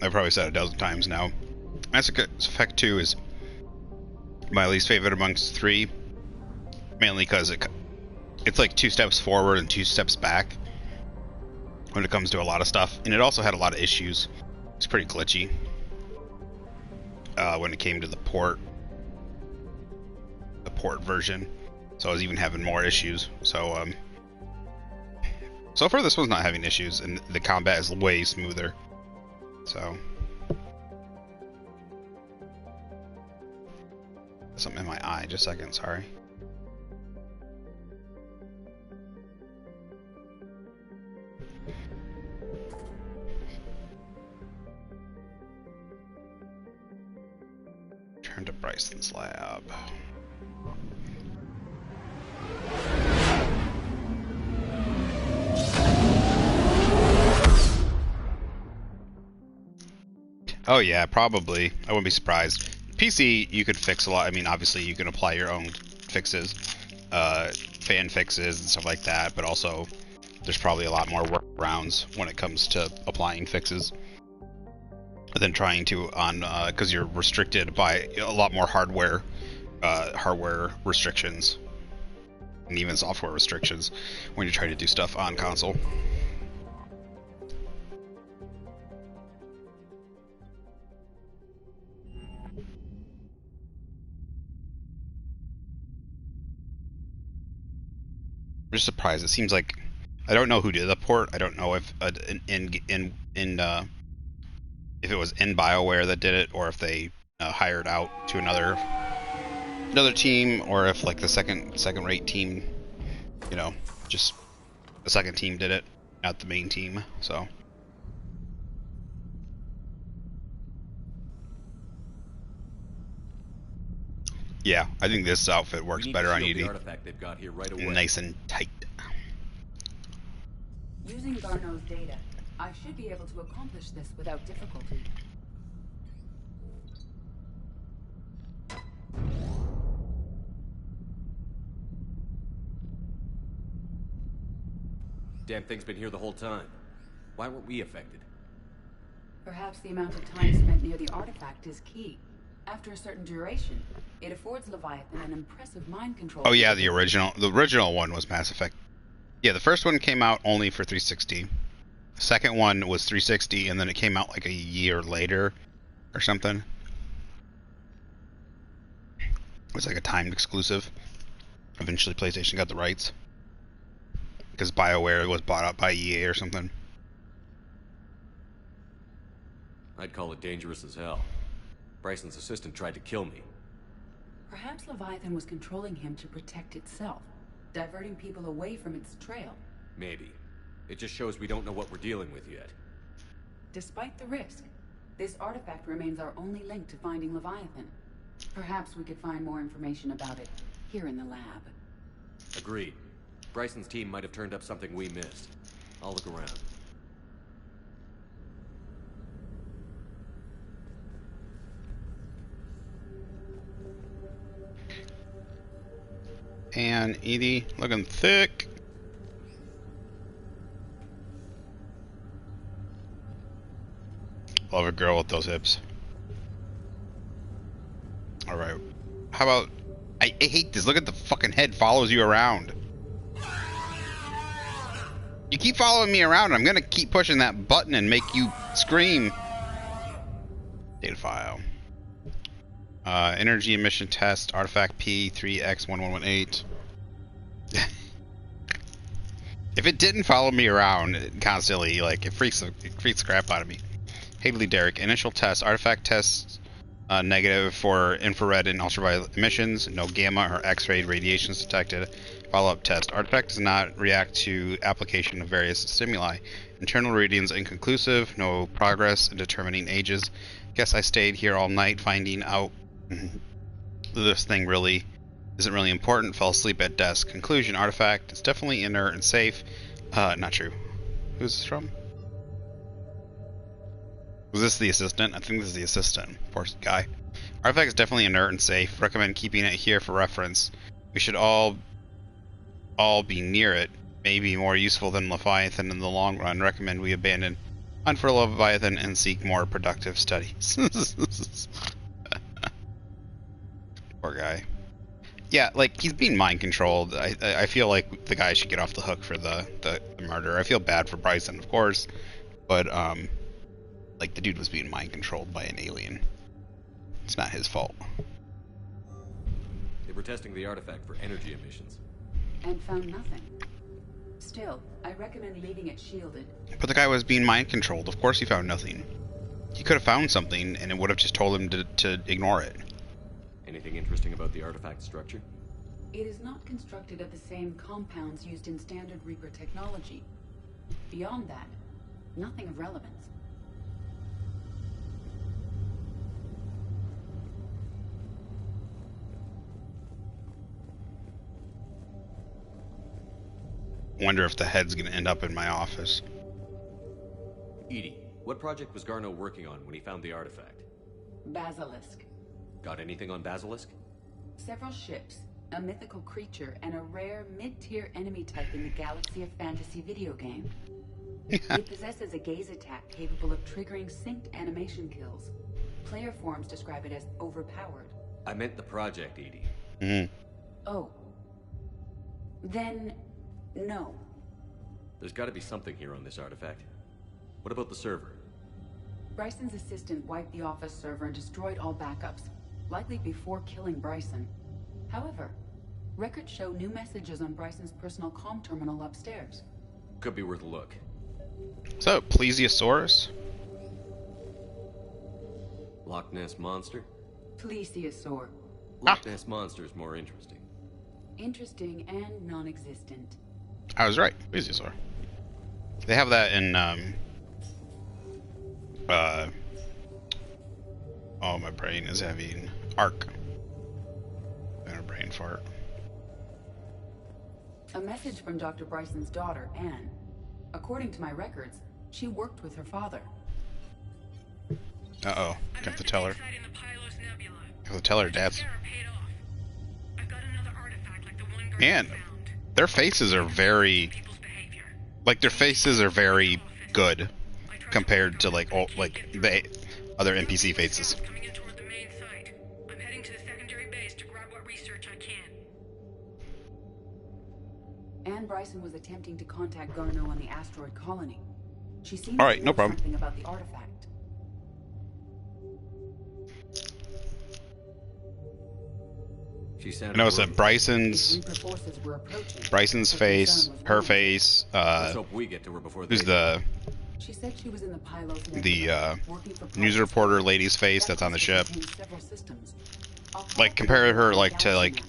I've probably said a dozen times now, Mass Effect 2 is my least favorite amongst 3, mainly because it's like 2 steps forward and 2 steps back when it comes to a lot of stuff, and it also had a lot of issues. It's pretty glitchy when it came to the port version, so I was even having more issues. So so far this one's not having issues, and the combat is way smoother. So something in my eye, just a second, sorry. Turn to Bryson's lab. Oh yeah, probably. I wouldn't be surprised. PC, you could fix a lot. I mean, obviously you can apply your own fixes, fan fixes and stuff like that, but also there's probably a lot more workarounds when it comes to applying fixes than trying to because you're restricted by a lot more hardware restrictions and even software restrictions when you're trying to do stuff on console. I'm just surprised. It seems like I don't know who did the port. I don't know if if it was in BioWare that did it, or if they hired out to another team, or if like the second-rate team, you know, just the second team did it, not the main team. So. Yeah, I think this outfit works better on Edie. Nice and tight. Using Garneau's data, I should be able to accomplish this without difficulty. Damn thing's been here the whole time. Why weren't we affected? Perhaps the amount of time spent near the artifact is key. After a certain duration, it affords Leviathan an impressive mind control. Oh yeah, the original one was Mass Effect. Yeah, the first one came out only for 360. The second one was 360, and then it came out like a year later or something. It was like a timed exclusive. Eventually PlayStation got the rights because BioWare was bought up by EA or something. I'd call it dangerous as hell. Bryson's assistant tried to kill me. Perhaps Leviathan was controlling him to protect itself, diverting people away from its trail. Maybe. It just shows we don't know what we're dealing with yet. Despite the risk, this artifact remains our only link to finding Leviathan. Perhaps we could find more information about it here in the lab. Agreed. Bryson's team might have turned up something we missed. I'll look around. And Edie looking thick. Love a girl with those hips. Alright. How about... I hate this. Look at the fucking head follows you around. You keep following me around. I'm gonna keep pushing that button and make you scream. Data file. Energy emission test, artifact P3X1118. If it didn't follow me around constantly, like, it freaks the crap out of me. Haley Derrick, initial test, artifact tests negative for infrared and ultraviolet emissions, no gamma or X-ray radiations detected. Follow-up test, artifact does not react to application of various stimuli. Internal readings inconclusive, no progress in determining ages. Guess I stayed here all night finding out this thing really isn't really important. Fell asleep at desk. Conclusion, artifact is definitely inert and safe. Not true. Who's this from? Was this the assistant? I think this is the assistant. Poor guy. Artifact is definitely inert and safe. Recommend keeping it here for reference. We should all be near it. May be more useful than Leviathan in the long run. Recommend we abandon hunt for Leviathan and seek more productive studies. Poor guy. Yeah, like, he's being mind controlled. I feel like the guy should get off the hook for the murder. I feel bad for Bryson, of course, but like, the dude was being mind controlled by an alien. It's not his fault. They were testing the artifact for energy emissions. And found nothing. Still, I recommend leaving it shielded. But the guy was being mind controlled. Of course he found nothing. He could have found something, and it would have just told him to ignore it. Anything interesting about the artifact structure? It is not constructed of the same compounds used in standard Reaper technology. Beyond that, nothing of relevance. Wonder if the head's gonna end up in my office. EDI, what project was Garneau working on when he found the artifact? Basilisk. Got anything on Basilisk? Several ships, a mythical creature, and a rare mid-tier enemy type in the Galaxy of Fantasy video game. It possesses a gaze attack capable of triggering synced animation kills. Player forums describe it as overpowered. I meant the project, EDI. Mm-hmm. Oh. Then, no. There's got to be something here on this artifact. What about the server? Bryson's assistant wiped the office server and destroyed all backups, likely before killing Bryson. However, records show new messages on Bryson's personal comm terminal upstairs. Could be worth a look. So, Plesiosaurus? Loch Ness Monster? Plesiosaur. Loch Ness Monster is more interesting. Interesting and non-existent. I was right. Plesiosaur. They have that in, oh, my brain is having Arc. And a brain fart. A message from Dr. Bryson's daughter, Anne. According to my records, she worked with her father. Uh-oh. Got to tell her. Got to tell her dad's... And their faces are very... Like, their faces are very good compared to, like, all, like the other NPC faces. Anne Bryson was attempting to contact Garneau on the asteroid colony. She seems All right, to no know problem. something about the artifact. She sounded I know it's worried. that Bryson's face, her face, Let's hope we get to her before who's they the She said she was in the Pylos the news reporter lady's face that's on the ship. several systems. Like, compare her, like, to, like,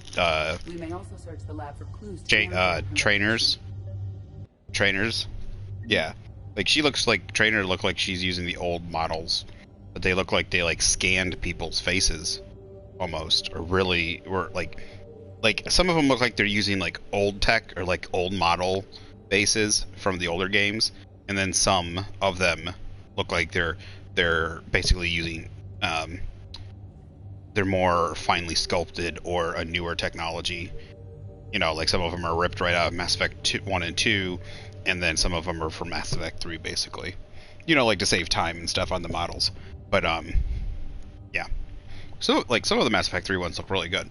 We may also search the lab for clues. trainers. Yeah. Like, she looks like, Trainer look like she's using the old models. But they look like they, like, scanned people's faces. Almost. Or really, or, like, some of them look like they're using, like, old tech, or, like, old model faces from the older games. And then some of them look like they're basically using, they're more finely sculpted or a newer technology. You know, like some of them are ripped right out of Mass Effect 1 and 2, and then some of them are from Mass Effect 3, basically. You know, like to save time and stuff on the models. But, yeah. So, like, some of the Mass Effect 3 ones look really good.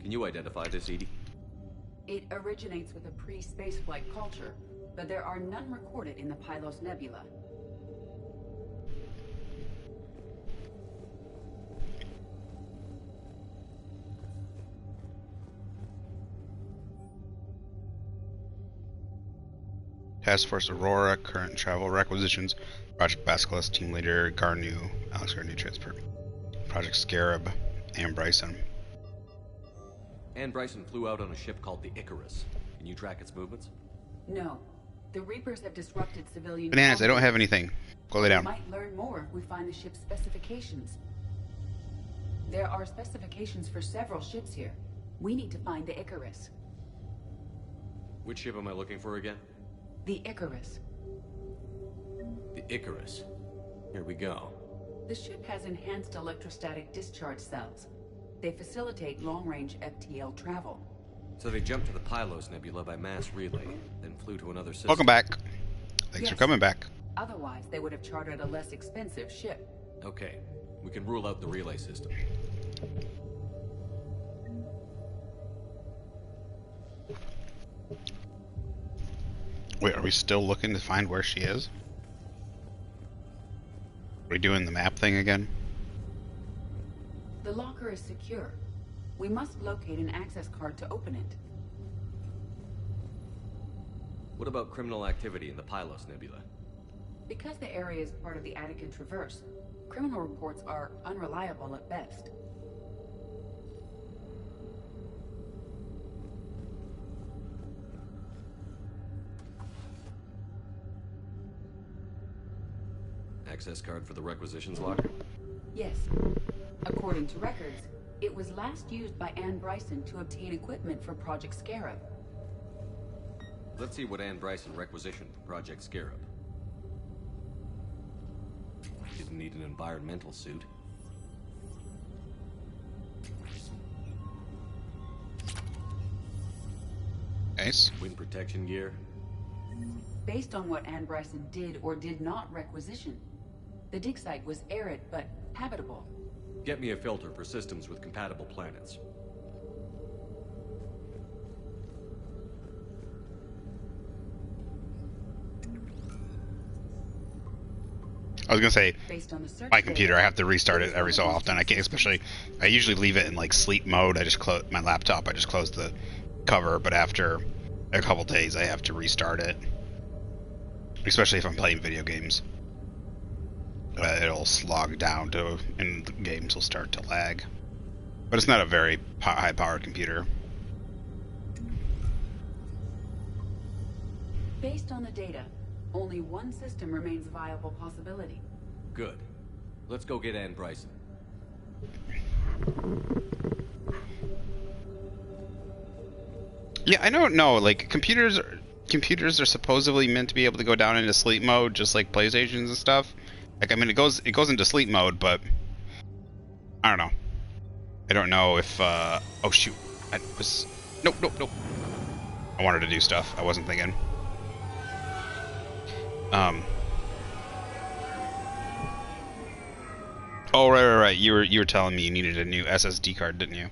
Can you identify this, EDI? It originates with a pre-spaceflight culture, but there are none recorded in the Pylos Nebula. Task Force Aurora, current travel requisitions. Project Basilisk, team leader Garneau, Alex Garneau, transport. Project Scarab, Anne Bryson. Anne Bryson flew out on a ship called the Icarus. Can you track its movements? No. The Reapers have disrupted civilian... Bananas, I don't have anything. Go lay down. We might learn more if we find the ship's specifications. There are specifications for several ships here. We need to find the Icarus. Which ship am I looking for again? The Icarus. The Icarus. Here we go. The ship has enhanced electrostatic discharge cells. They facilitate long-range FTL travel. So they jumped to the Pylos Nebula by mass relay, then flew to another system. Welcome back. Thanks for Yes. coming back. Otherwise, they would have chartered a less expensive ship. Okay, we can rule out the relay system. Wait, are we still looking to find where she is? Are we doing the map thing again? The locker is secure. We must locate an access card to open it. What about criminal activity in the Pylos Nebula? Because the area is part of the Attican Traverse, criminal reports are unreliable at best. Access card for the requisitions locker? Yes. According to records, it was last used by Anne Bryson to obtain equipment for Project Scarab. Let's see what Anne Bryson requisitioned for Project Scarab. Didn't need an environmental suit. Nice. Wind protection gear. Based on what Anne Bryson did or did not requisition, the dig site was arid but habitable. Get me a filter for systems with compatible planets. I was gonna say, Based on the search my computer, data, I have to restart it every so often. I can't, especially, I usually leave it in like sleep mode. I just close my laptop. I just close the cover, but after a couple days, I have to restart it. Especially if I'm playing video games, it'll slog down to, and the games will start to lag. But it's not a very high-powered computer. Based on the data, only one system remains a viable possibility. Good. Let's go get Anne Bryson. Yeah, I don't know. Like computers are supposedly meant to be able to go down into sleep mode, just like PlayStations and stuff. Like, I mean, it goes into sleep mode, but I don't know. I don't know if oh shoot, nope. I wanted to do stuff. I wasn't thinking. Oh right. You were telling me you needed a new SSD card, didn't you?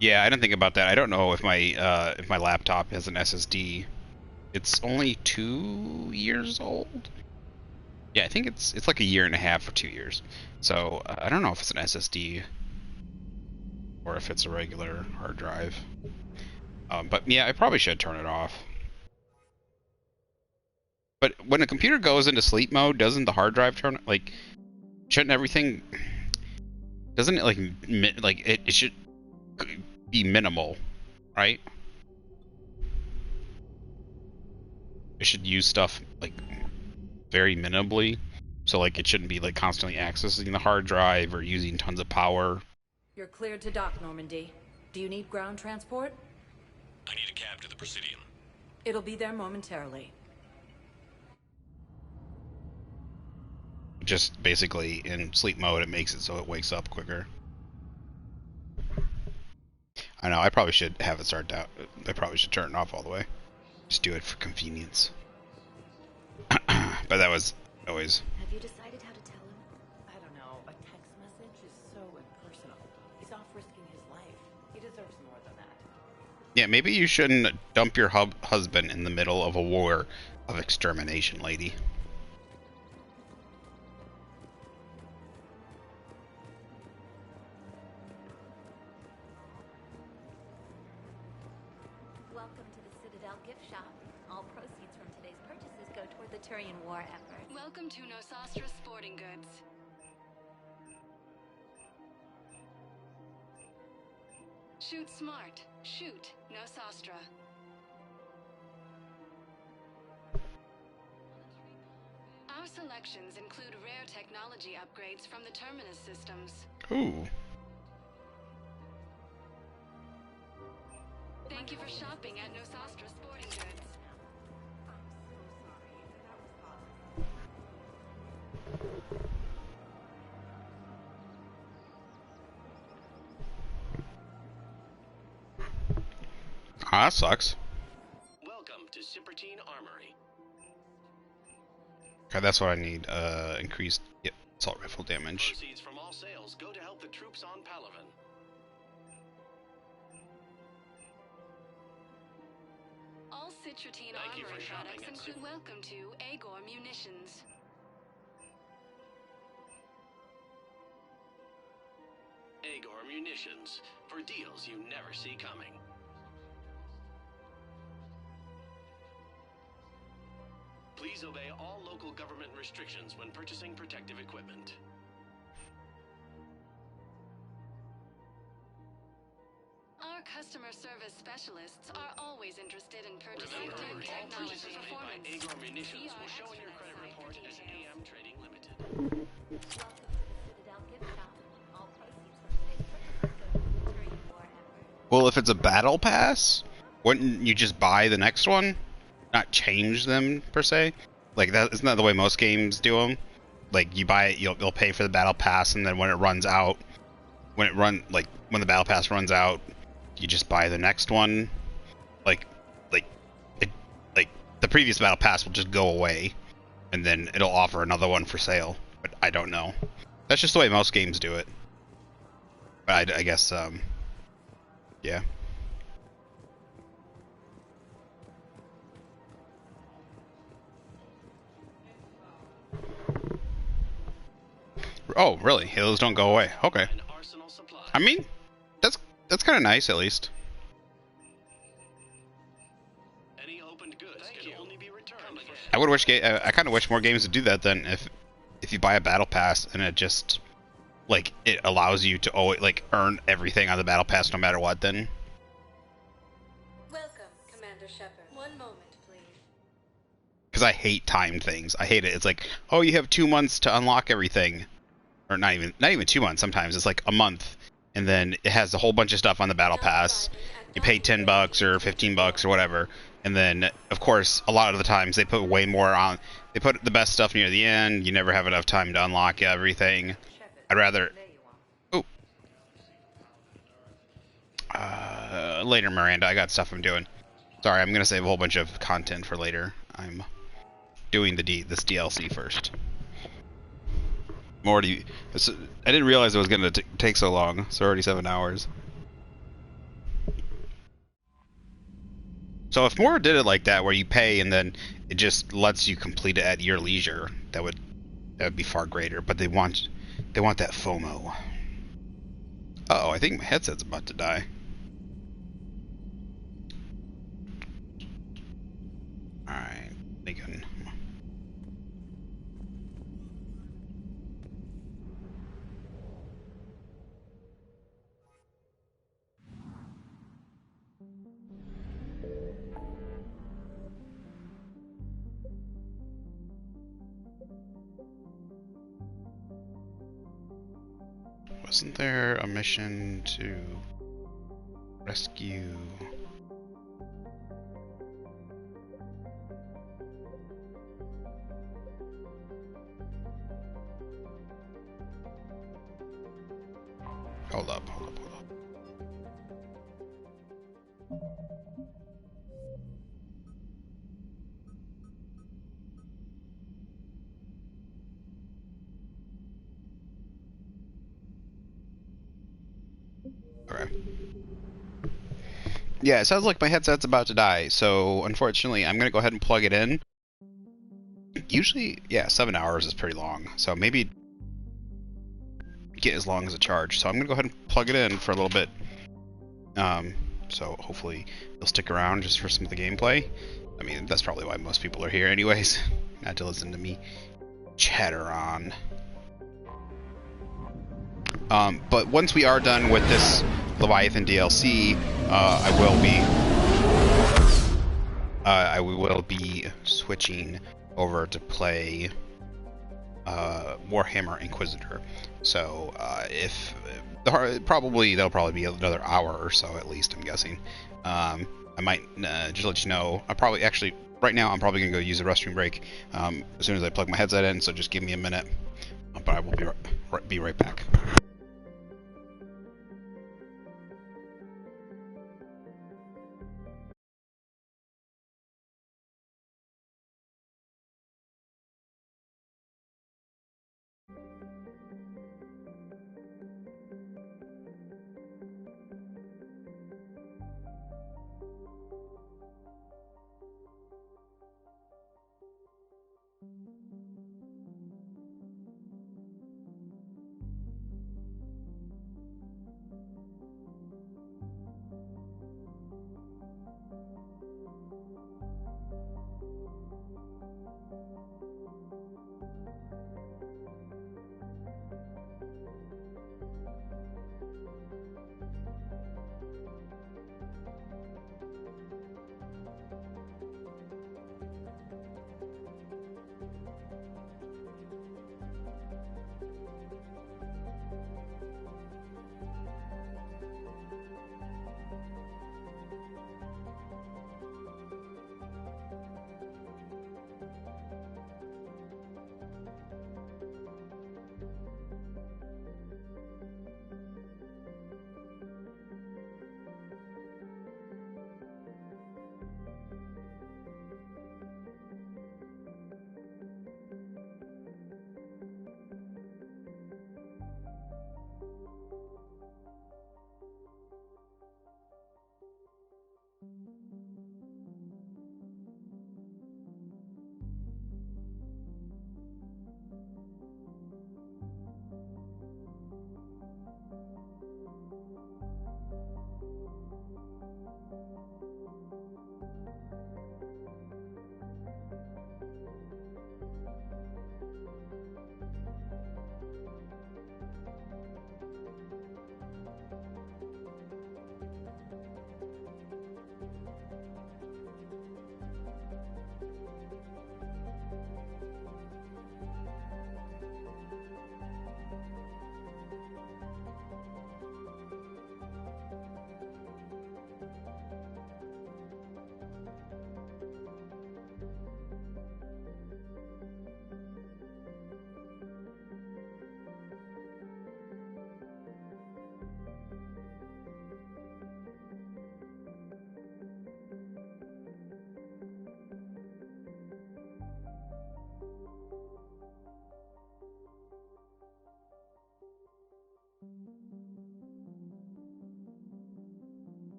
Yeah, I didn't think about that. I don't know if my laptop has an SSD. It's only 2 years old. Yeah, I think it's like a year and a half or 2 years. So I don't know if it's an SSD or if it's a regular hard drive. But yeah, I probably should turn it off. But when a computer goes into sleep mode, doesn't the hard drive turn? Like, shouldn't everything? Doesn't it like it should be minimal, right? It should use stuff like very minimally, so like it shouldn't be like constantly accessing the hard drive or using tons of power. You're cleared to dock, Normandy. Do you need ground transport? I need a cab to the Presidium. It'll be there momentarily. Just basically in sleep mode, it makes it so it wakes up quicker. I know, I probably should have it start out. I probably should turn it off all the way. Just do it for convenience. But that was always... Have you decided how to tell him? I don't know. A text message is so impersonal. He's off risking his life. He deserves more than that. Yeah, maybe you shouldn't dump your husband in the middle of a war of extermination, lady. Welcome to the Citadel gift shop. All proceeds from today's purchases go toward the Turian war effort. Welcome to Nosastra Sporting Goods. Shoot smart. Shoot Nosastra. Our selections include rare technology upgrades from the Terminus systems. Ooh. Thank you for shopping at Nosastra Sporting Goods. Ah, that sucks. Welcome to Supertine Armory. Okay, that's what I need. Increased assault rifle damage. Proceeds from all sales go to help the troops on Palaven. All Citratine Thank you for armory shopping products at include welcome to Agor Munitions. Agor Munitions, for deals you never see coming. Please obey all local government restrictions when purchasing protective equipment. Our customer service specialists are always interested in purchasing Remember, new all technology purchases made by performance. Agor Munitions will show in your credit report as AM Trading Limited. Welcome to the Citadel gift shop. All proceeds from today's purchases go to the Turian War effort. Well, if it's a battle pass, wouldn't you just buy the next one, not change them per se? Like that isn't that the way most games do them? Like you buy it, you'll pay for the battle pass, and then when it runs out, when the battle pass runs out, you just buy the next one. Like the previous battle pass will just go away, and then it'll offer another one for sale. But I don't know. That's just the way most games do it. But I guess yeah. Oh, really? Those don't go away. Okay. I mean, that's kind of nice, at least. Any opened goods can only be returned. I kind of wish more games would do that. Then, if you buy a battle pass and it just it allows you to always earn everything on the battle pass no matter what, then. Welcome, Commander Shepard. One moment, please. Because I hate timed things. I hate it. It's like, oh, you have 2 months to unlock everything. Or not even 2 months sometimes. It's like a month. And then it has a whole bunch of stuff on the battle pass. You pay $10 or $15 or whatever. And then, of course, a lot of the times they put way more on. They put the best stuff near the end. You never have enough time to unlock everything. I'd rather... Oh. Later, Miranda. I got stuff I'm doing. Sorry, I'm going to save a whole bunch of content for later. I'm doing this DLC first. I didn't realize it was going to take so long. It's already 7 hours. So if more did it like that, where you pay and then it just lets you complete it at your leisure, that would be far greater. But they want that FOMO. Uh-oh, I think my headset's about to die. Alright, thinking. Wasn't there a mission to rescue... Hold up. Okay. Yeah, it sounds like my headset's about to die, so unfortunately I'm going to go ahead and plug it in. Usually, yeah, 7 hours is pretty long, so maybe get as long as a charge. So I'm going to go ahead and plug it in for a little bit. So hopefully you'll stick around just for some of the gameplay. I mean, that's probably why most people are here anyways, not to listen to me chatter on. But once we are done with this Leviathan DLC, I will be switching over to play Warhammer Inquisitor. So that'll probably be another hour or so at least, I'm guessing. I might just let you know. Right now I'm probably gonna go use a restroom break as soon as I plug my headset in. So just give me a minute. But I will be right back.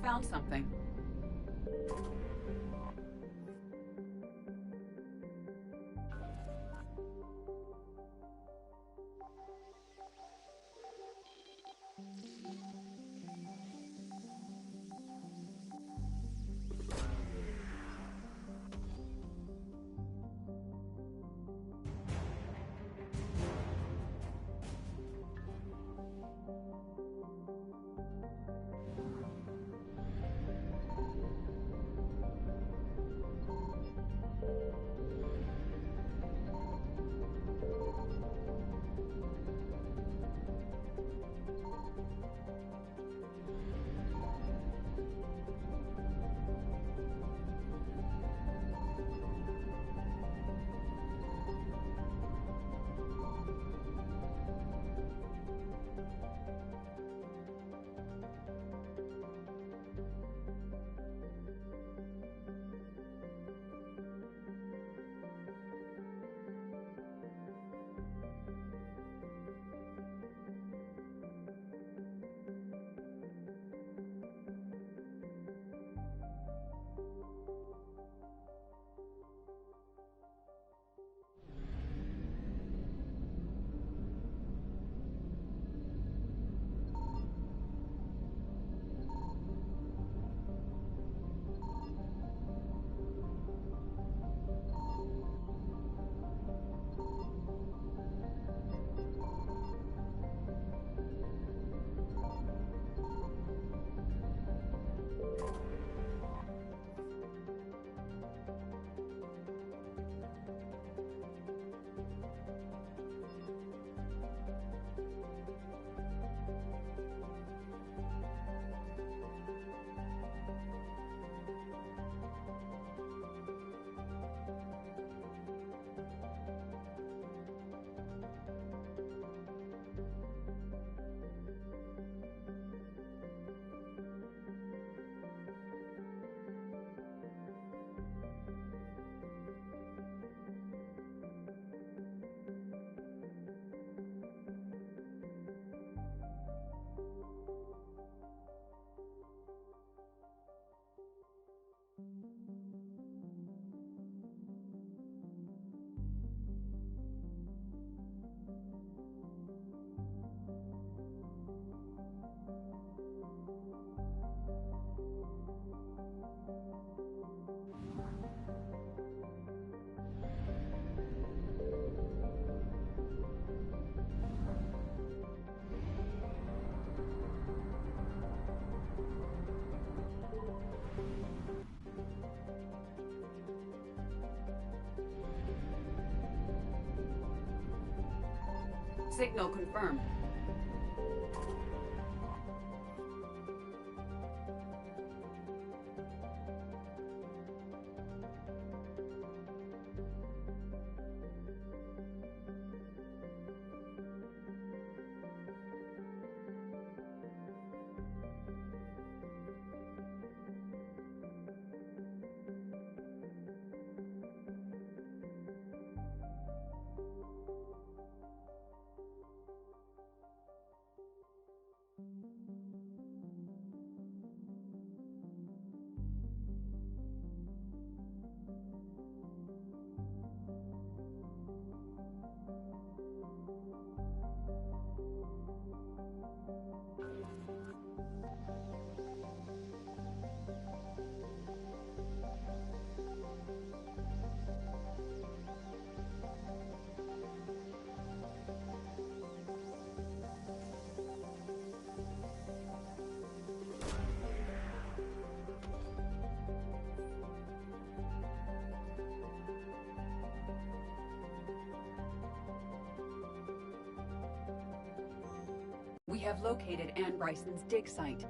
found something. Signal confirmed. We have located Anne Bryson's dig site.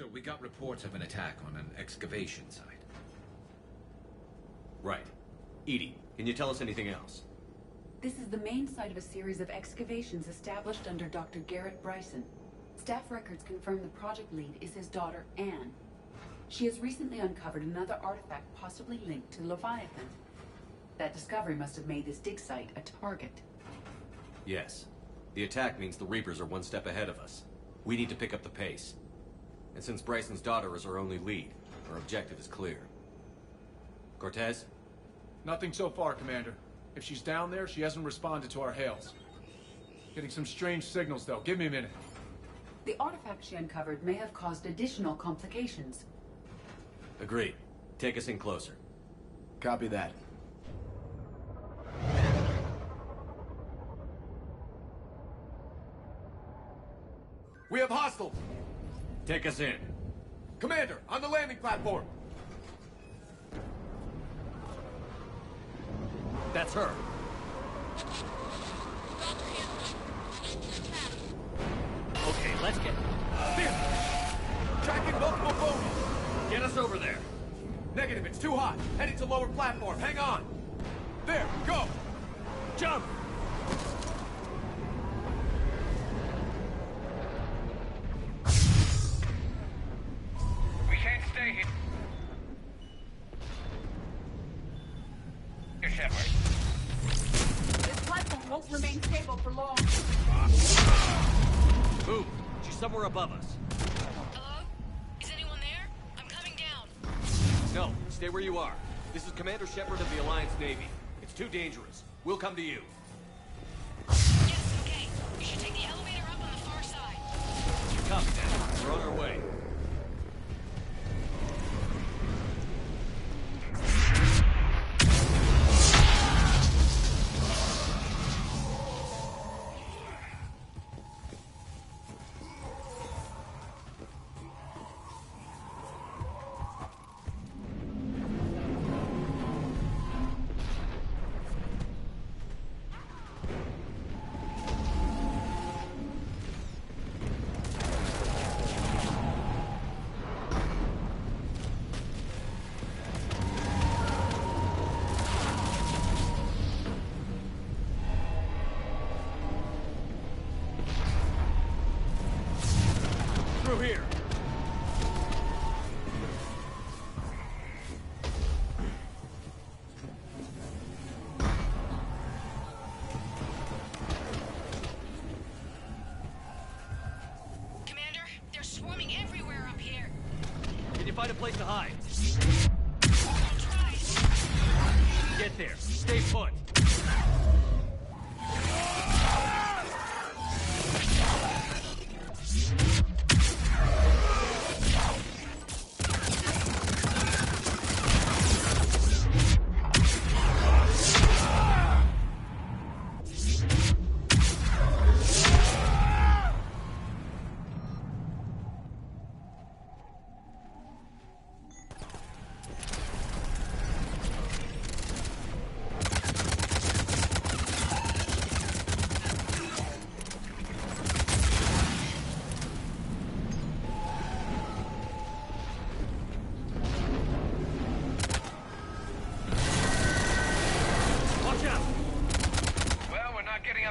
So we got reports of an attack on an excavation site. Right. Edie, can you tell us anything else? This is the main site of a series of excavations established under Dr. Garrett Bryson. Staff records confirm the project lead is his daughter, Anne. She has recently uncovered another artifact possibly linked to Leviathan. That discovery must have made this dig site a target. Yes. The attack means the Reapers are one step ahead of us. We need to pick up the pace. And since Bryson's daughter is our only lead, our objective is clear. Cortez? Nothing so far, Commander. If she's down there, she hasn't responded to our hails. Getting some strange signals, though. Give me a minute. The artifact she uncovered may have caused additional complications. Agreed. Take us in closer. Copy that. We have hostiles! Take us in. Commander, on the landing platform! That's her. Okay, let's get... Tracking multiple bogies! Get us over there. Negative, it's too hot. Heading to lower platform. Hang on. There, go! Jump! We can't stay here. Shepard. This platform won't remain stable for long. Move. She's somewhere above us. Hello? Is anyone there? I'm coming down. No, stay where you are. This is Commander Shepard of the Alliance Navy. It's too dangerous. We'll come to you. Yes, okay. You should take the elevator up on the far side. Copy that. We're on our way. Here. Commander, they're swarming everywhere up here. Can you find a place to hide? I'll try. Get there. Stay put.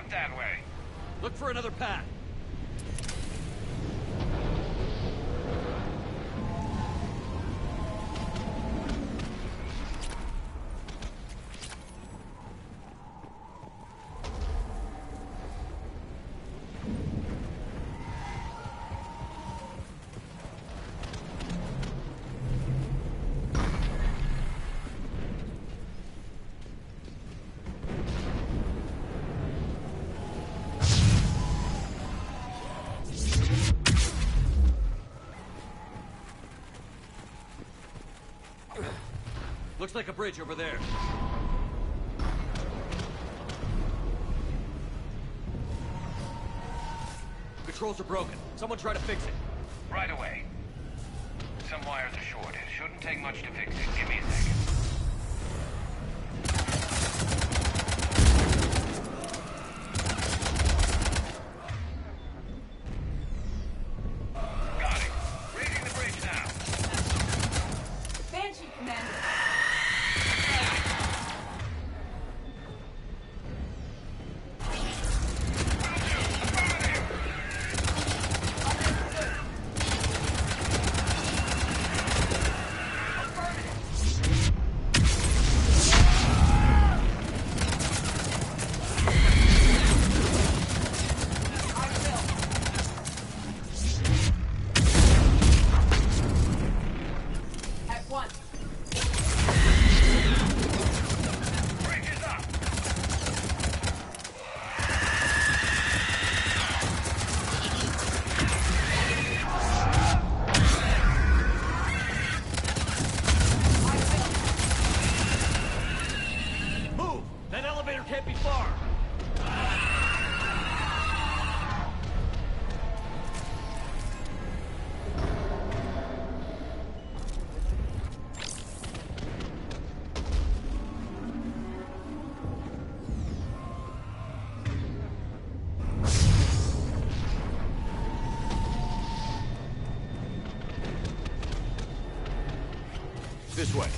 That way. Look for another path. Looks like a bridge over there. Controls are broken. Someone try to fix it. Right away. Some wires are short. It shouldn't take much to fix it. Give me a second. Got it. Raising the bridge. Commander. This way.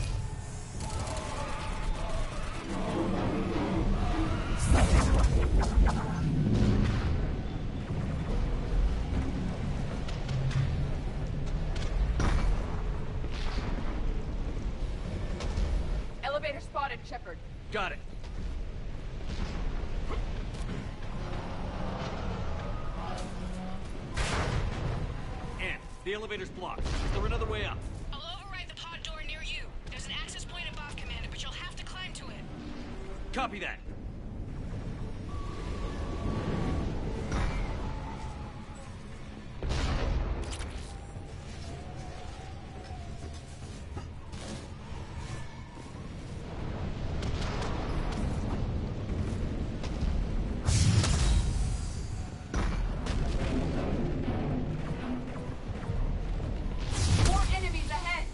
Elevator spotted, Shepard. Got it. Ann, the elevator's blocked. Is there another way up? I'll override the pod door near you. There's an access point above, Commander, but you'll have to climb to it. Copy that. More enemies ahead!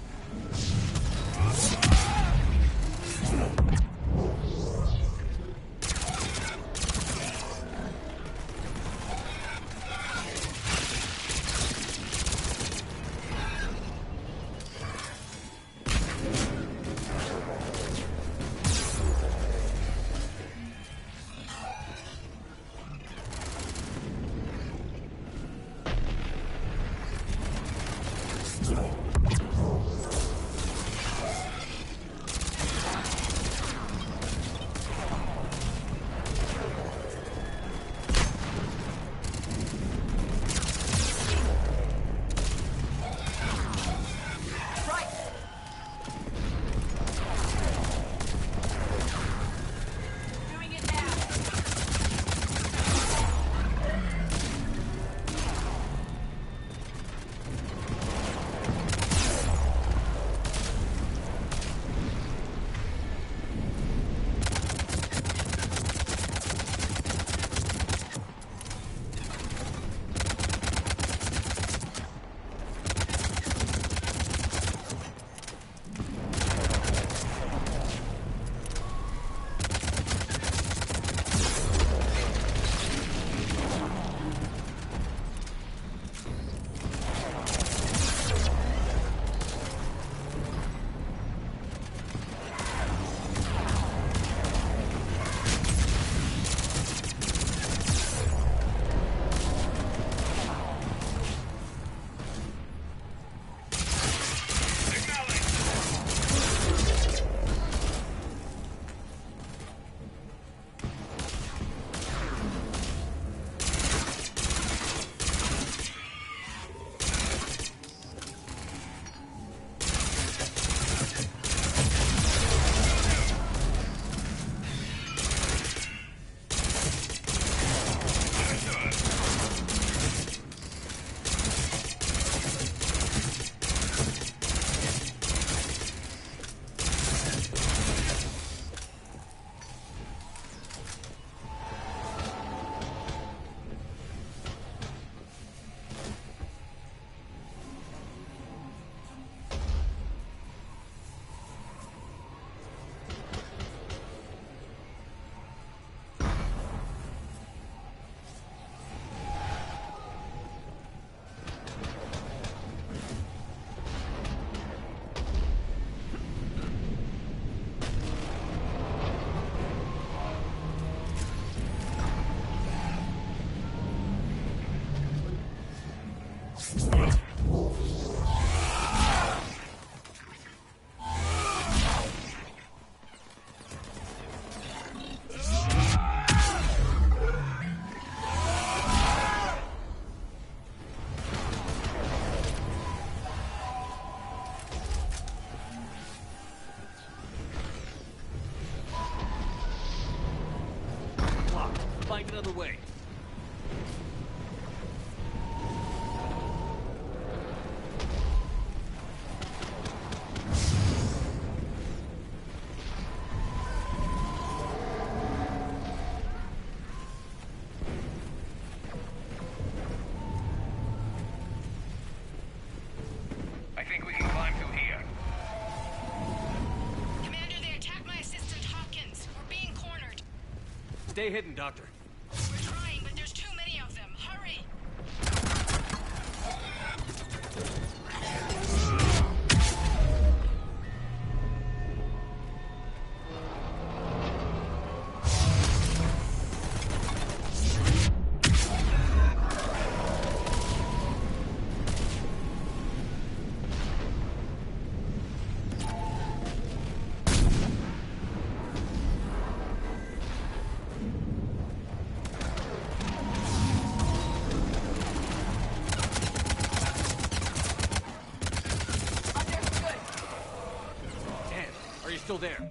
of the way. I think we can climb through here. Commander, they attacked my assistant Hopkins. We're being cornered. Stay hidden, Doctor. We're trying, but there's too many of them. Hurry! Dan, are you still there?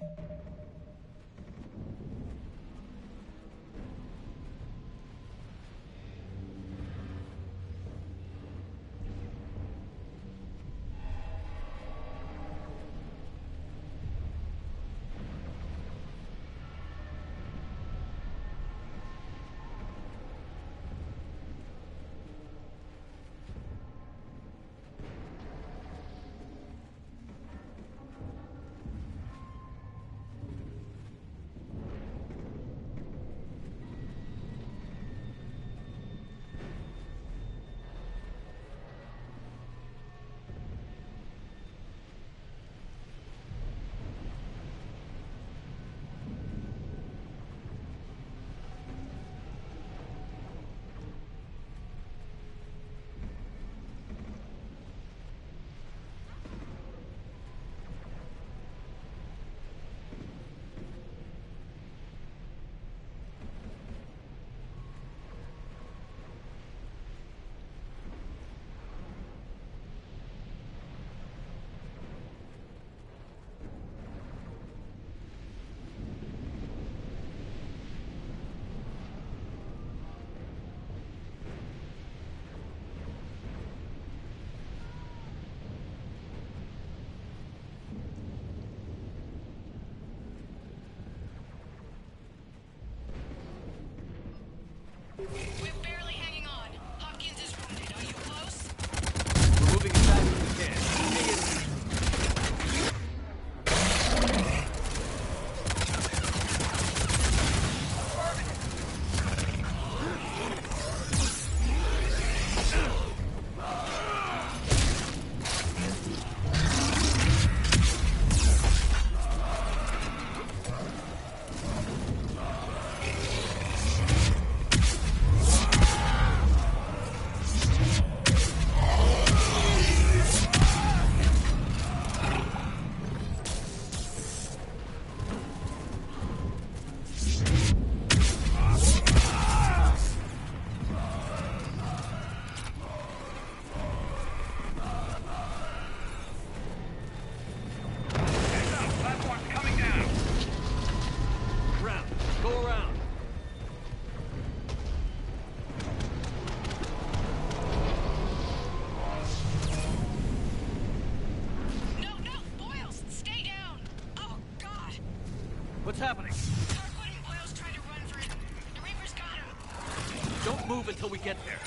We're barely hanging on. Hopkins is wounded. Are you close? We're moving as fast as we can. Stay hidden. Platform's coming down. Round. Go around. No, Boyles, stay down. Oh, God. What's happening? Darkwood and Boyles tried to run for it. The Reapers got him. Don't move until we get there.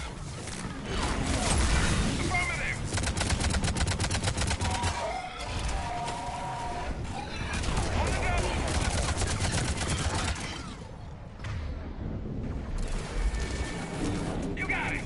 You got it.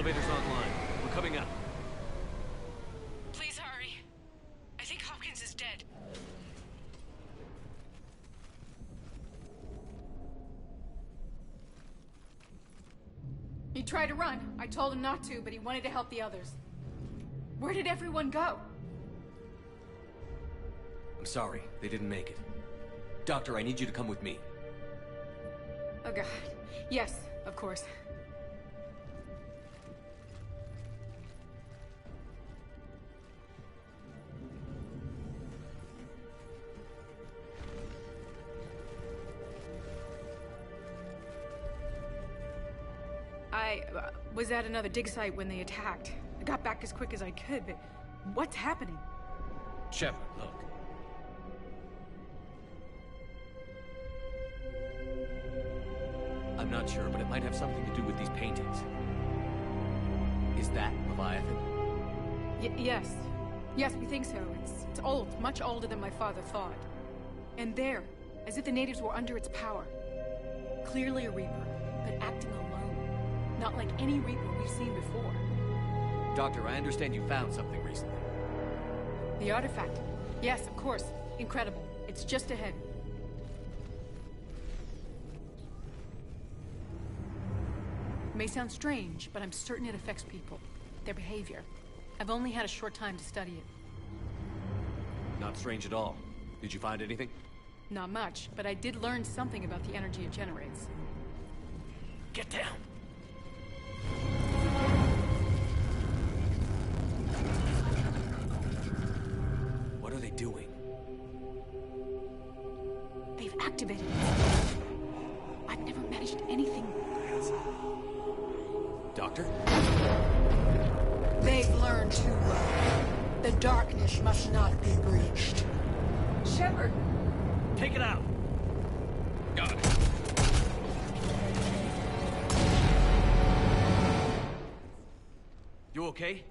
elevator's online. We're coming up. Please hurry. I think Hopkins is dead. He tried to run. I told him not to, but he wanted to help the others. Where did everyone go? I'm sorry, they didn't make it. Doctor, I need you to come with me. Oh god. Yes, of course. I was at another dig site when they attacked. I got back as quick as I could, but what's happening? Shepard, look. I'm not sure, but it might have something to do with these paintings. Is that Leviathan? Yes. Yes, we think so. It's old, much older than my father thought. And there, as if the natives were under its power. Clearly a Reaper, but acting alone. Not like any Reaper we've seen before. Doctor, I understand you found something recently. The artifact. Yes, of course. Incredible. It's just ahead. It may sound strange, but I'm certain it affects people. Their behavior. I've only had a short time to study it. Not strange at all. Did you find anything? Not much, but I did learn something about the energy it generates. Get down! What are they doing? They've activated it. I've never managed anything. Doctor? They've learned too well. The darkness must not be breached. Shepard! Take it out! Got it. You okay?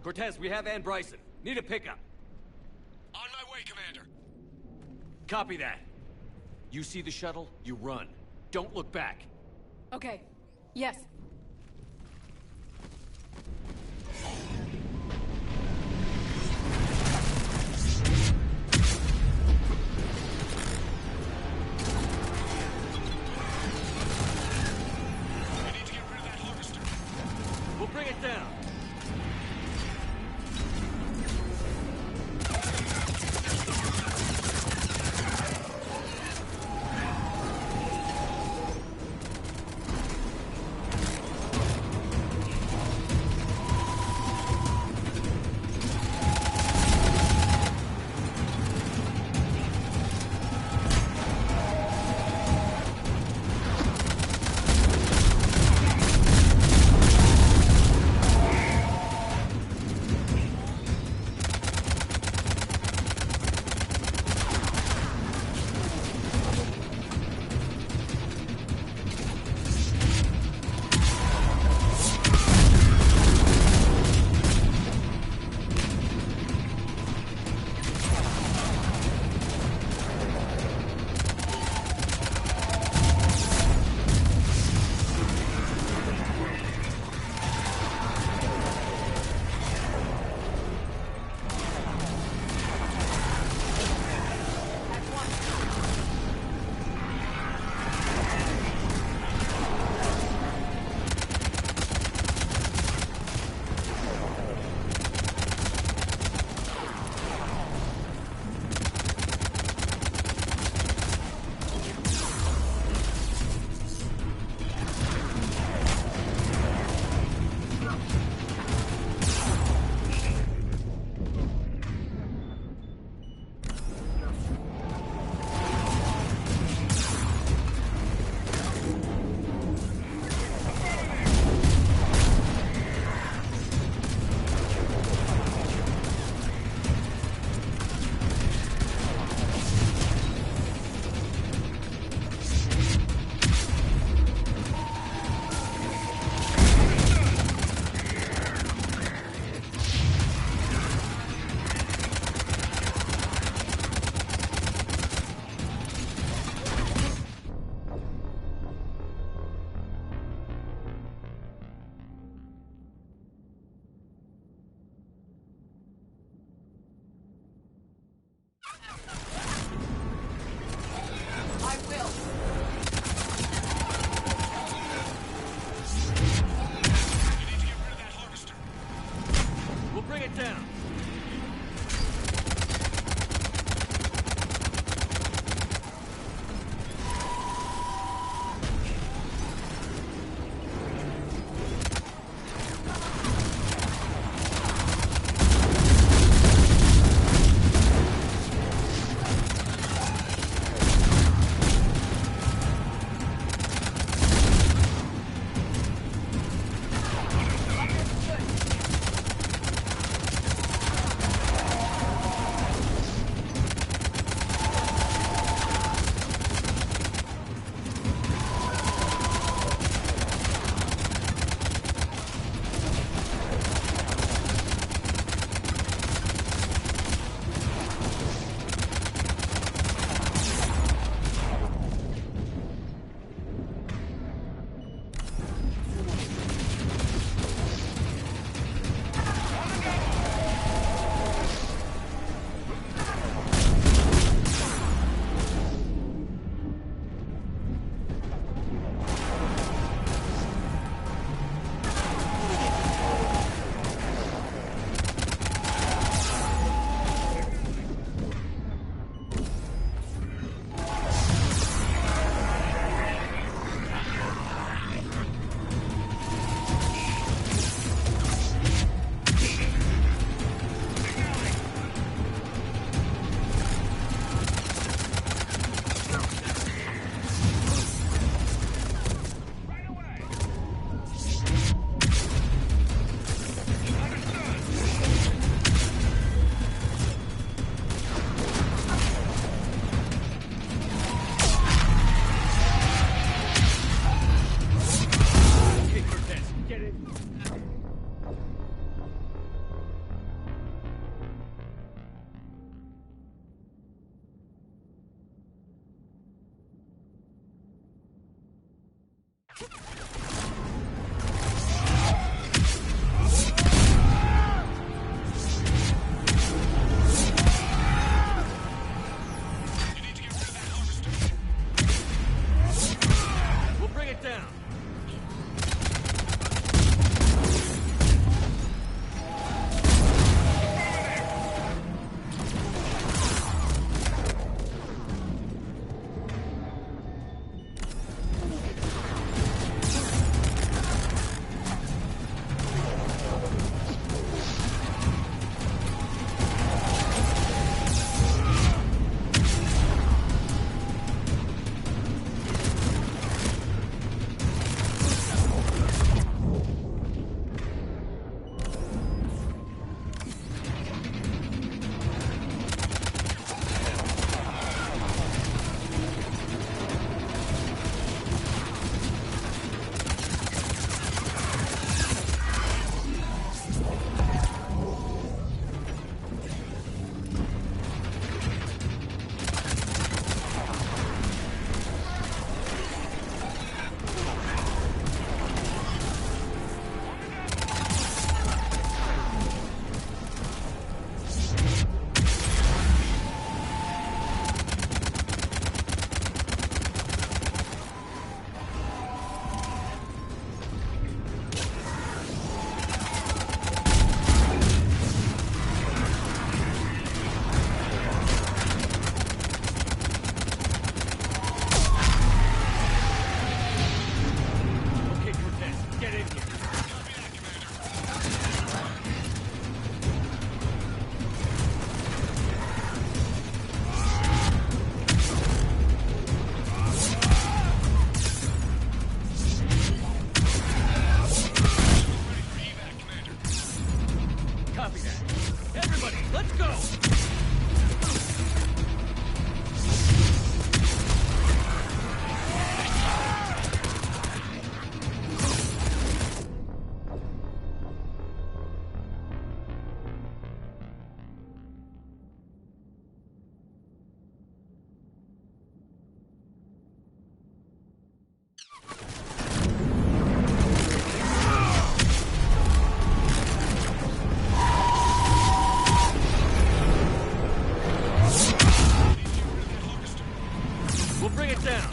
Cortez, we have Ann Bryson. Need a pickup. On my way, Commander. Copy that. You see the shuttle, you run. Don't look back. Okay. Yes. We need to get rid of that harvester. We'll bring it down. We'll bring it down. Okay, Cortez, get in here. Copy that. Everybody, let's go! We'll bring it down.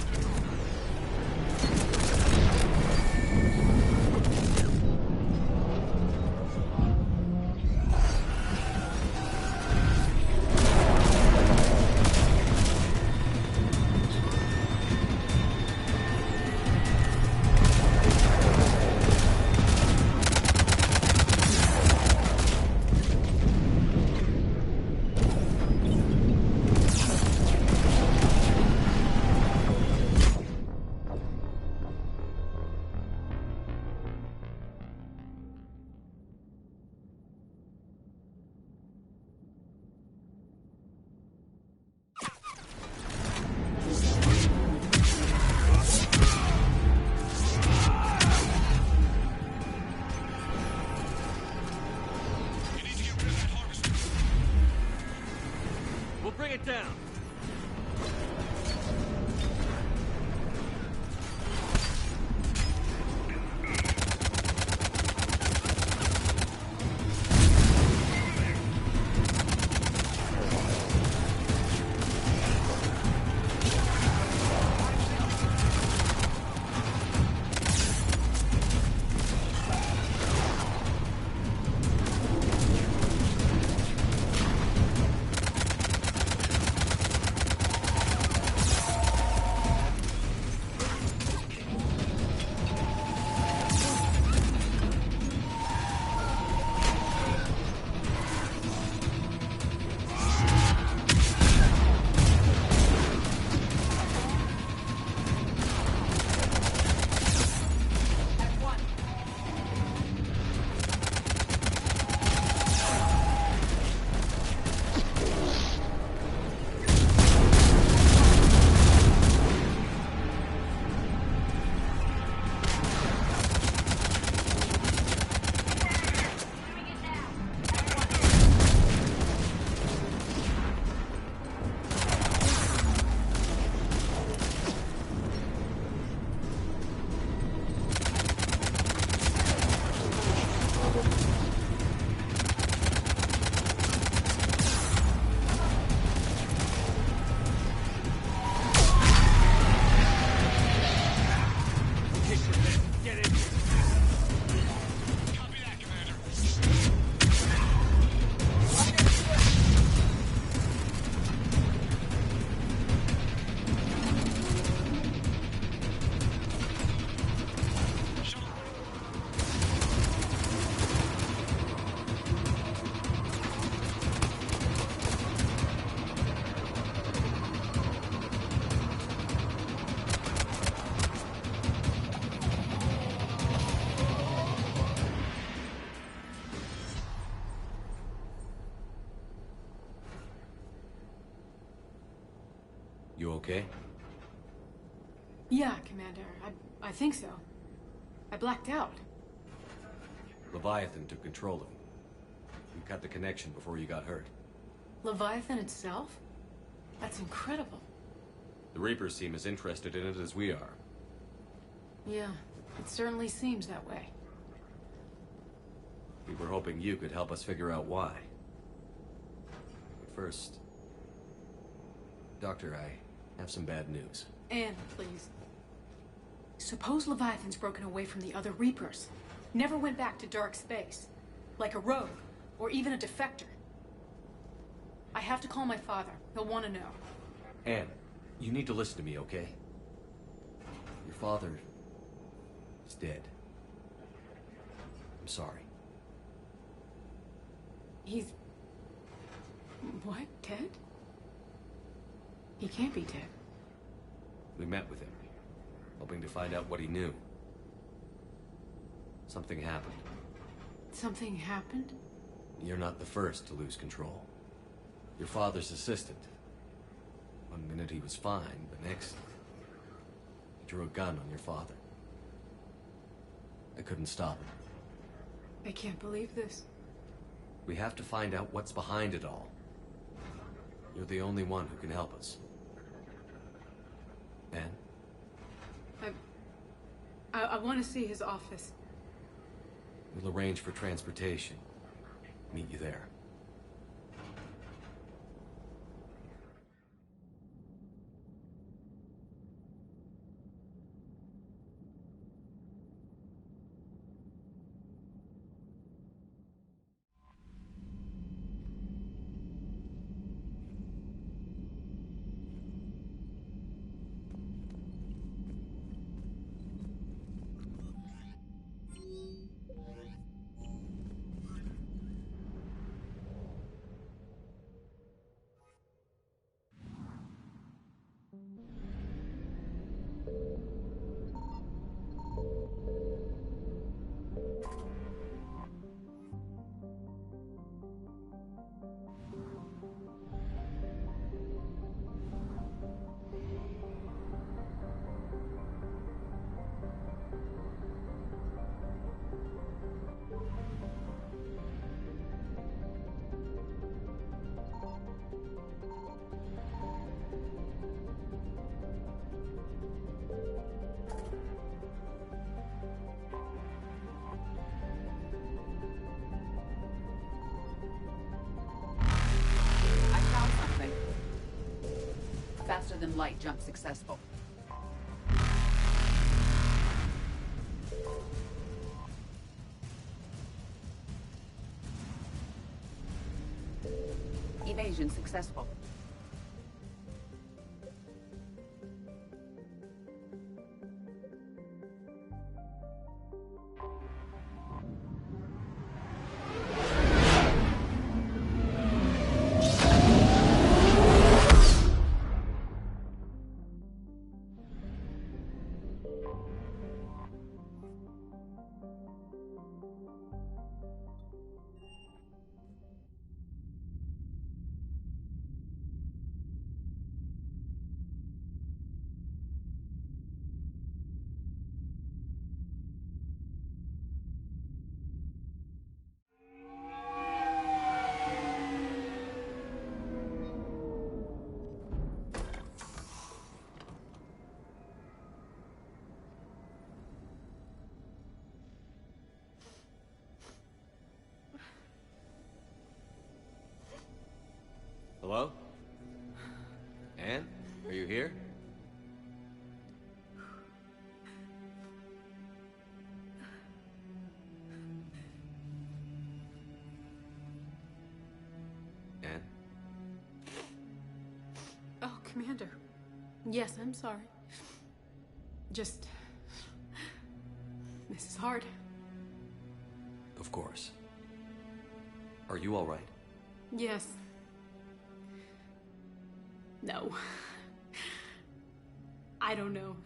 We'll bring it down. You okay? Yeah, Commander. I think so. I blacked out. Leviathan took control of you. You cut the connection before you got hurt. Leviathan itself? That's incredible. The Reapers seem as interested in it as we are. Yeah, it certainly seems that way. We were hoping you could help us figure out why. But first... Doctor, I have some bad news. Anne, please. Suppose Leviathan's broken away from the other Reapers. Never went back to dark space. Like a rogue, or even a defector. I have to call my father. He'll want to know. Anne, you need to listen to me, okay? Your father... is dead. I'm sorry. He's... what? Dead? He can't be dead. We met with him, hoping to find out what he knew. Something happened. Something happened? You're not the first to lose control. Your father's assistant. One minute he was fine, the next... he drew a gun on your father. I couldn't stop him. I can't believe this. We have to find out what's behind it all. You're the only one who can help us. Anne? I want to see his office. We'll arrange for transportation. Meet you there. Faster than light jump successful. Evasion successful. Hello? Anne? Are you here? Anne? Oh, Commander. Yes, I'm sorry. Just... this is hard. Of course. Are you all right? Yes. No. I don't know.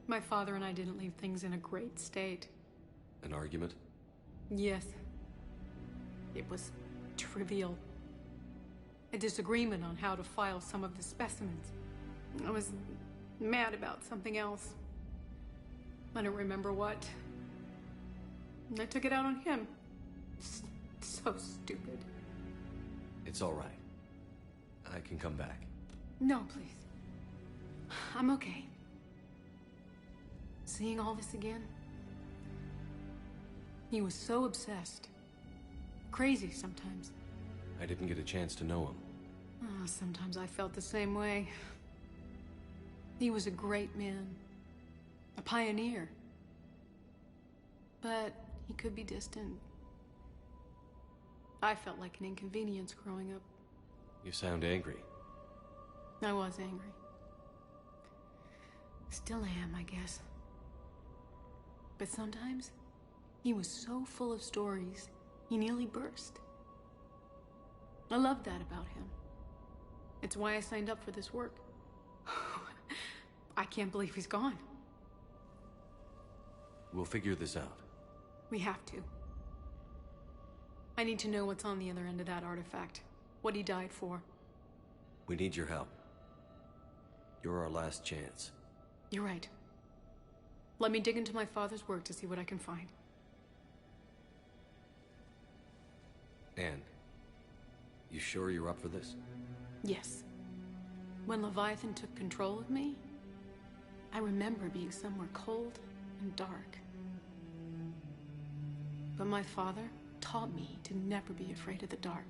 My father and I didn't leave things in a great state. An argument? Yes. It was trivial. A disagreement on how to file some of the specimens. I was mad about something else. I don't remember what. And I took it out on him. So stupid. It's all right. I can come back. No, please. I'm okay. Seeing all this again? He was so obsessed. Crazy sometimes. I didn't get a chance to know him. Oh, sometimes I felt the same way. He was a great man. A pioneer. But he could be distant. I felt like an inconvenience growing up. You sound angry. I was angry. Still am, I guess. But sometimes, he was so full of stories, he nearly burst. I loved that about him. It's why I signed up for this work. I can't believe he's gone. We'll figure this out. We have to. I need to know what's on the other end of that artifact. What he died for. We need your help. You're our last chance. You're right. Let me dig into my father's work to see what I can find. Anne, you sure you're up for this? Yes. When Leviathan took control of me, I remember being somewhere cold and dark. But my father taught me to never be afraid of the dark.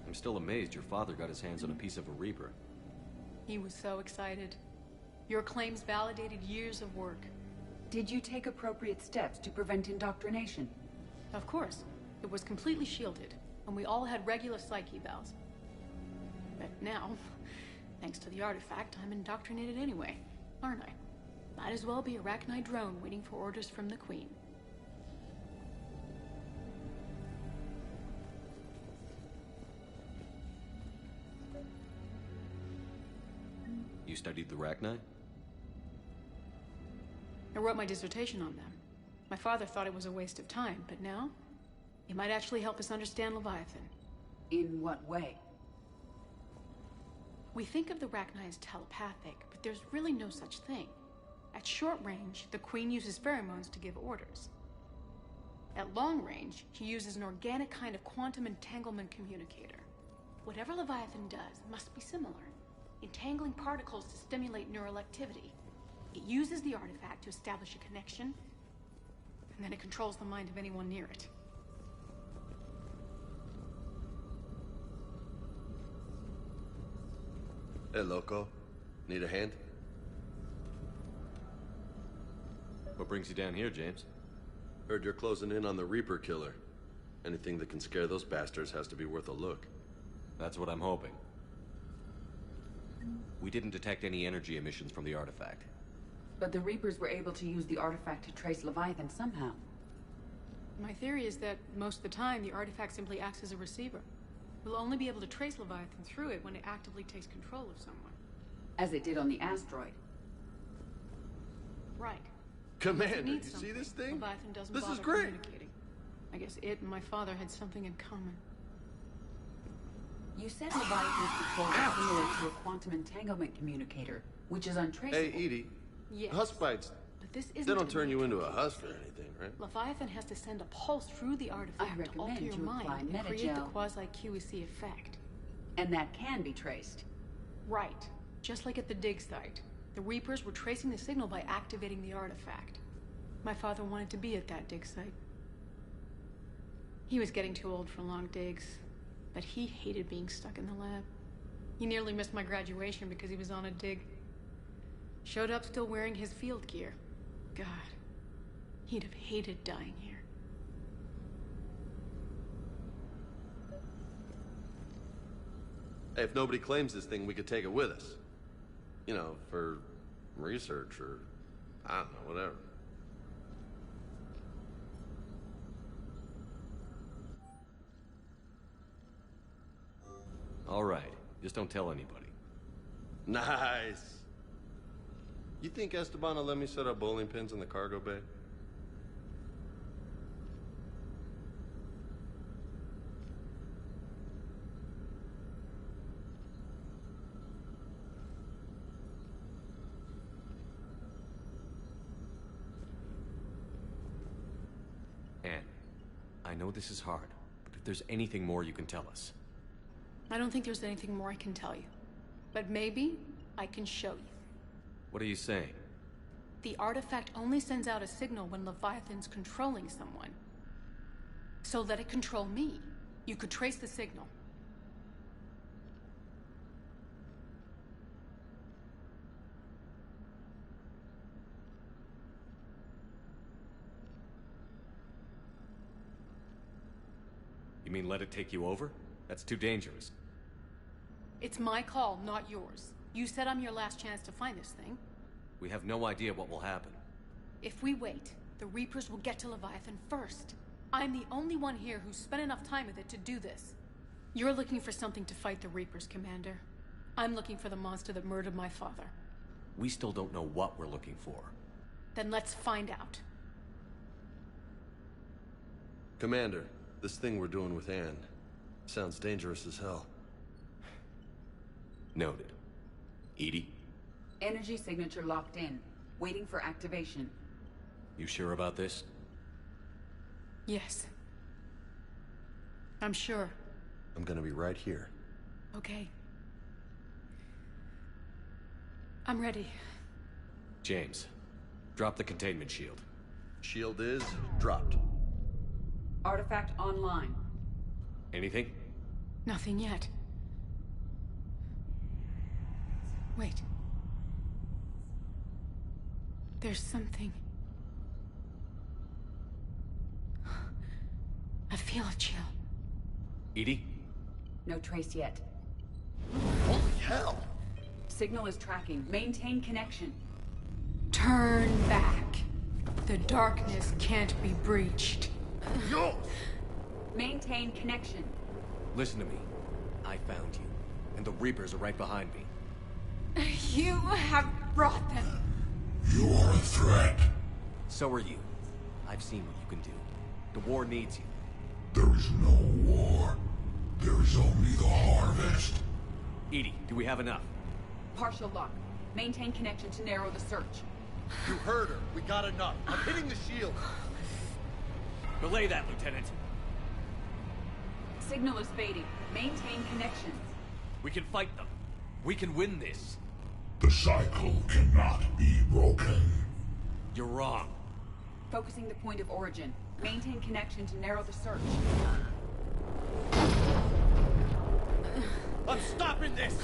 I'm still amazed your father got his hands on a piece of a Reaper. He was so excited. Your claims validated years of work. Did you take appropriate steps to prevent indoctrination? Of course. It was completely shielded, and we all had regular psych evals. But now, thanks to the artifact, I'm indoctrinated anyway, aren't I? Might as well be a Arachnite drone waiting for orders from the Queen. You studied the Arachnite? I wrote my dissertation on them. My father thought it was a waste of time, but now, it might actually help us understand Leviathan. In what way? We think of the Arachnite as telepathic, but there's really no such thing. At short range, the Queen uses pheromones to give orders. At long range, she uses an organic kind of quantum entanglement communicator. Whatever Leviathan does must be similar. Entangling particles to stimulate neural activity. It uses the artifact to establish a connection, and then it controls the mind of anyone near it. Hey, Loco. Need a hand? What brings you down here, James? Heard you're closing in on the Reaper killer. Anything that can scare those bastards has to be worth a look. That's what I'm hoping. We didn't detect any energy emissions from the artifact. But the Reapers were able to use the artifact to trace Leviathan somehow. My theory is that most of the time, the artifact simply acts as a receiver. We'll only be able to trace Leviathan through it when it actively takes control of someone. As it did on the asteroid. Right. Commander, you see this thing? Leviathan doesn't This is bother great. communicating. I guess it and my father had something in common. You said Leviathan's control is similar to a quantum entanglement communicator, which is untraceable. Hey, Edie. Yes. Husk bites. But this They isn't don't turn you into a communicating. husk or anything, right? Leviathan has to send a pulse through the artifact to alter recommend your you apply mind and create the Metagel. quasi-QEC effect. And that can be traced. Right. Just like at the dig site. The Reapers were tracing the signal by activating the artifact. My father wanted to be at that dig site. He was getting too old for long digs, but he hated being stuck in the lab. He nearly missed my graduation because he was on a dig. Showed up still wearing his field gear. God, he'd have hated dying here. Hey, if nobody claims this thing, we could take it with us. You know, for research or, I don't know, whatever. All right. Just don't tell anybody. Nice. You think Esteban will let me set up bowling pins in the cargo bay? Anne, I know this is hard, but if there's anything more you can tell us. I don't think there's anything more I can tell you. But maybe I can show you. What are you saying? The artifact only sends out a signal when Leviathan's controlling someone. So let it control me. You could trace the signal. You mean let it take you over? That's too dangerous. It's my call, not yours. You said I'm your last chance to find this thing. We have no idea what will happen. If we wait, the Reapers will get to Leviathan first. I'm the only one here who's spent enough time with it to do this. You're looking for something to fight the Reapers, Commander. I'm looking for the monster that murdered my father. We still don't know what we're looking for. Then let's find out. Commander, this thing we're doing with Anne sounds dangerous as hell. Noted. Edie? Energy signature locked in. Waiting for activation. You sure about this? Yes. I'm sure. I'm gonna be right here. Okay. I'm ready. James, drop the containment shield. Shield is dropped. Artifact online. Anything? Nothing yet. Wait. There's something. I feel a chill. Edie? No trace yet. Holy hell! Signal is tracking. Maintain connection. Turn back. The darkness can't be breached. Yo! Maintain connection. Listen to me. I found you, and the Reapers are right behind me. You have brought them. You are a threat. So are you. I've seen what you can do. The war needs you. There is no war. There is only the harvest. Edie, do we have enough? Partial lock. Maintain connection to narrow the search. You heard her. We got enough. I'm hitting the shield. Belay that, Lieutenant. Signal is fading. Maintain connection. We can fight them. We can win this. The cycle cannot be broken. You're wrong. Focusing the point of origin. Maintain connection to narrow the search. I'm stopping this!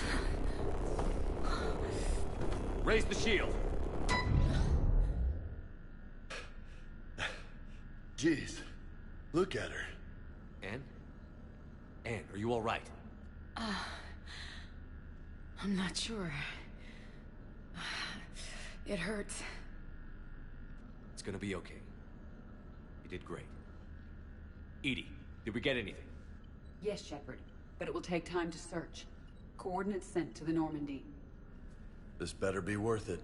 Raise the shield. Jeez. Look at her. Anne? Anne, are you all right? I'm not sure. It hurts. It's gonna be okay. You did great. Edie, did we get anything? Yes, Shepard. But it will take time to search. Coordinates sent to the Normandy. This better be worth it.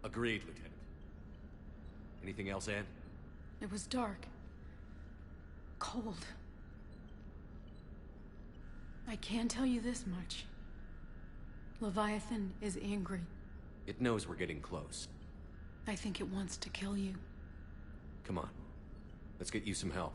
Agreed, Lieutenant. Anything else, Anne? It was dark. Cold. I can tell you this much. Leviathan is angry. It knows we're getting close. I think it wants to kill you. Come on. Let's get you some help.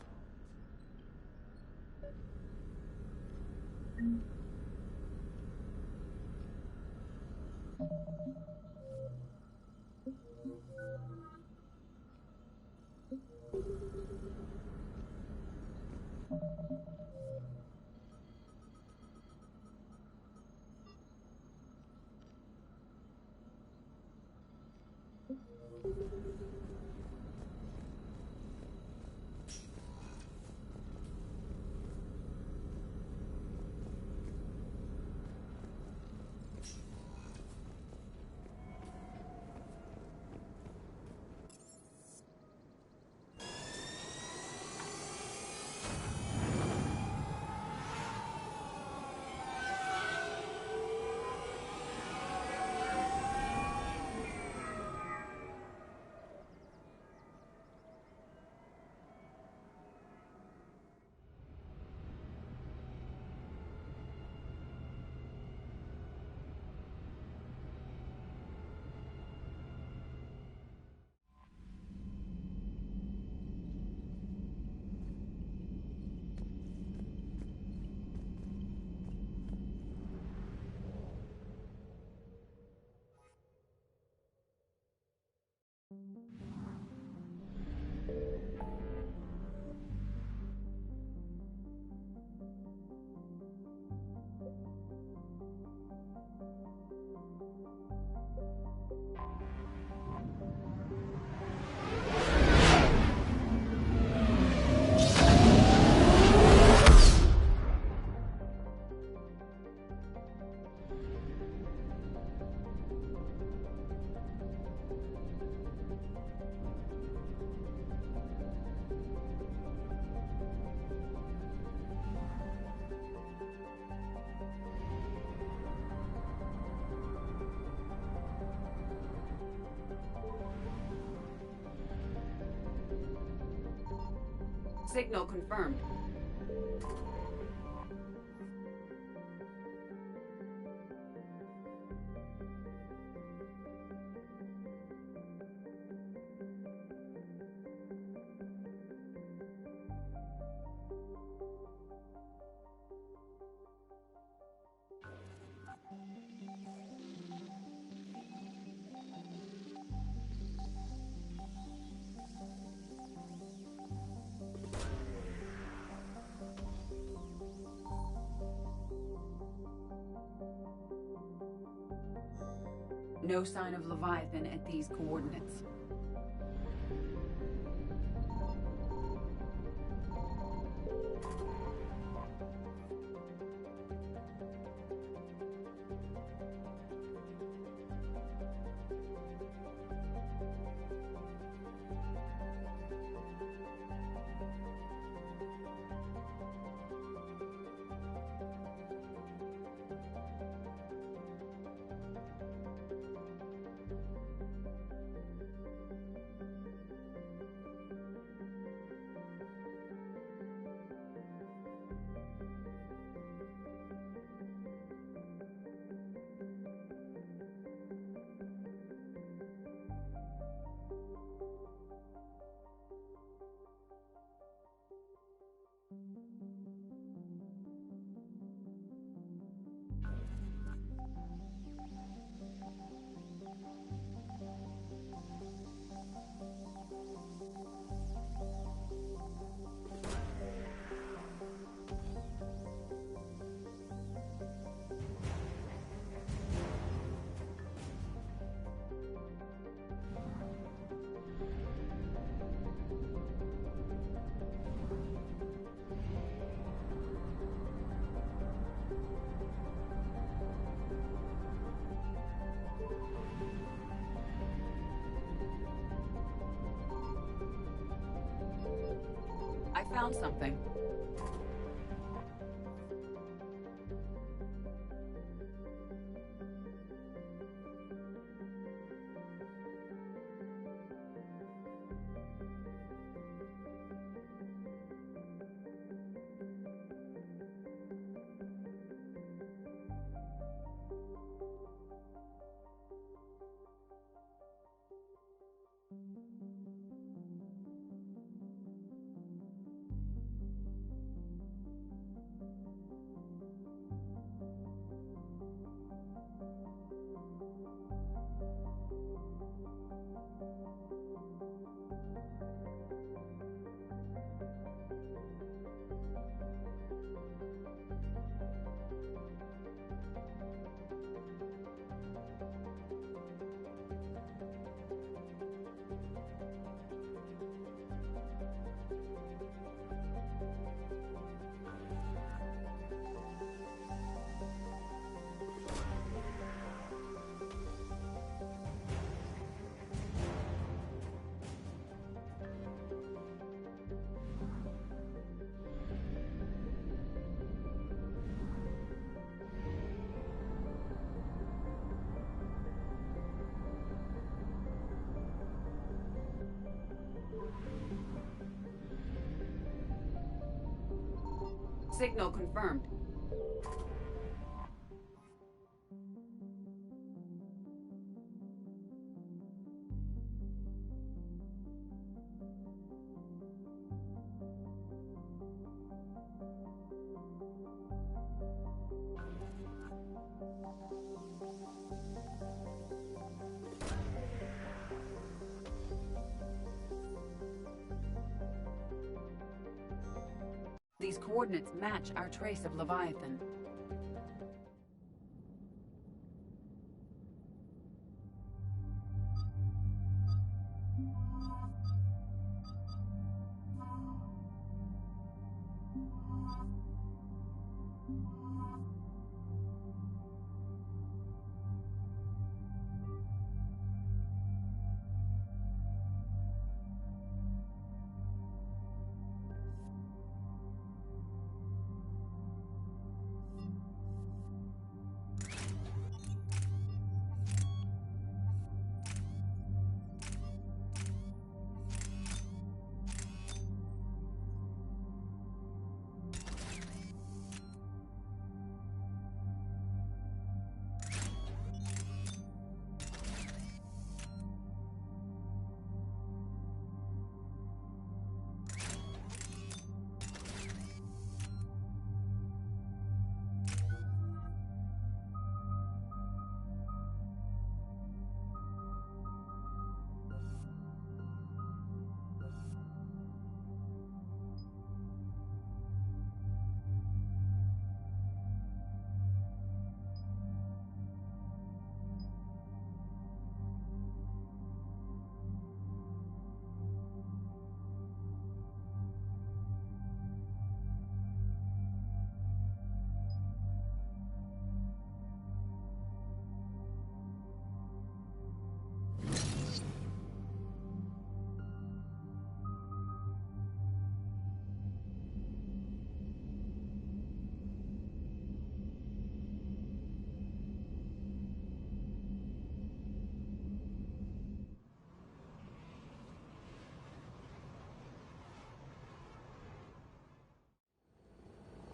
Signal confirmed. No sign of Leviathan at these coordinates. I found something. Signal confirmed. These coordinates match our trace of Leviathan.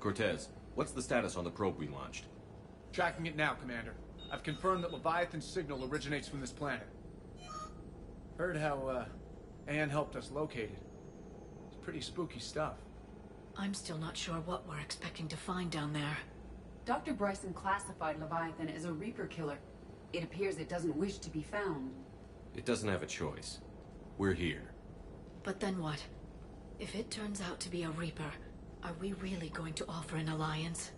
Cortez, what's the status on the probe we launched? Tracking it now, Commander. I've confirmed that Leviathan's signal originates from this planet. Heard how, Anne helped us locate it. It's pretty spooky stuff. I'm still not sure what we're expecting to find down there. Dr. Bryson classified Leviathan as a Reaper killer. It appears it doesn't wish to be found. It doesn't have a choice. We're here. But then what? If it turns out to be a Reaper, are we really going to offer an alliance?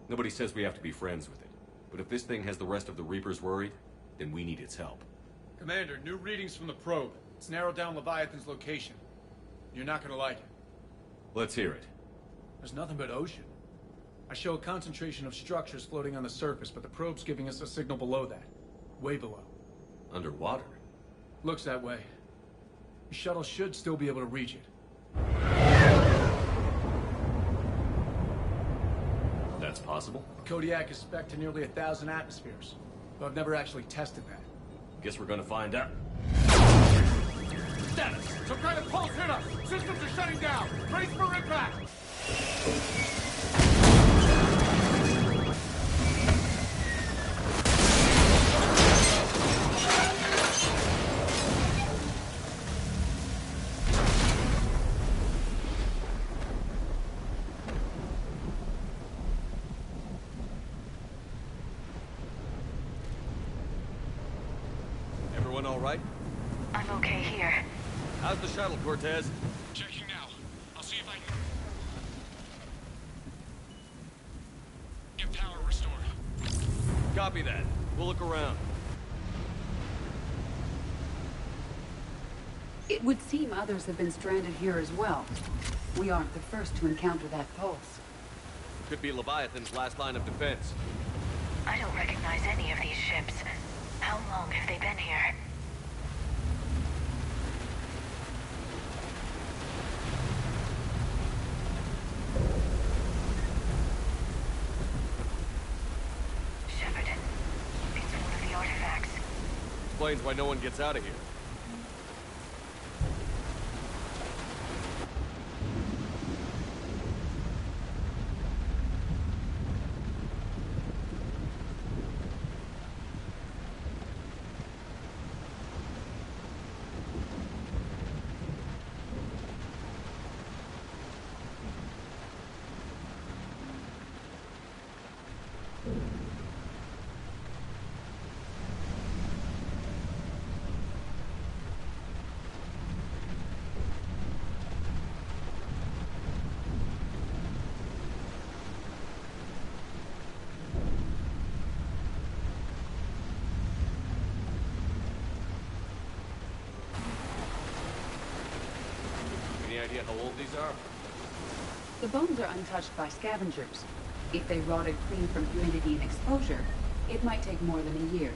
Nobody says we have to be friends with it. But if this thing has the rest of the Reapers worried, then we need its help. Commander, new readings from the probe. It's narrowed down Leviathan's location. You're not gonna like it. Let's hear it. There's nothing but ocean. I show a concentration of structures floating on the surface, but the probe's giving us a signal below that. Way below. Underwater? Looks that way. The shuttle should still be able to reach it. That's possible? Kodiak is spec'd to nearly 1,000 atmospheres, but I've never actually tested that. Guess we're gonna find out. Status! Some kind of pulse hit us! Systems are shutting down! Brace for impact! Everyone all right? I'm okay here. How's the shuttle, Cortez? Checking now. I'll see if I can get power restored. Copy that. We'll look around. It would seem others have been stranded here as well. We aren't the first to encounter that pulse. Could be Leviathan's last line of defense. I don't recognize any of these ships. How long have they been here? Shepard, it's one of the artifacts. Explains why no one gets out of here. Any idea how old these are? The bones are untouched by scavengers. If they rotted clean from humidity and exposure, it might take more than a year.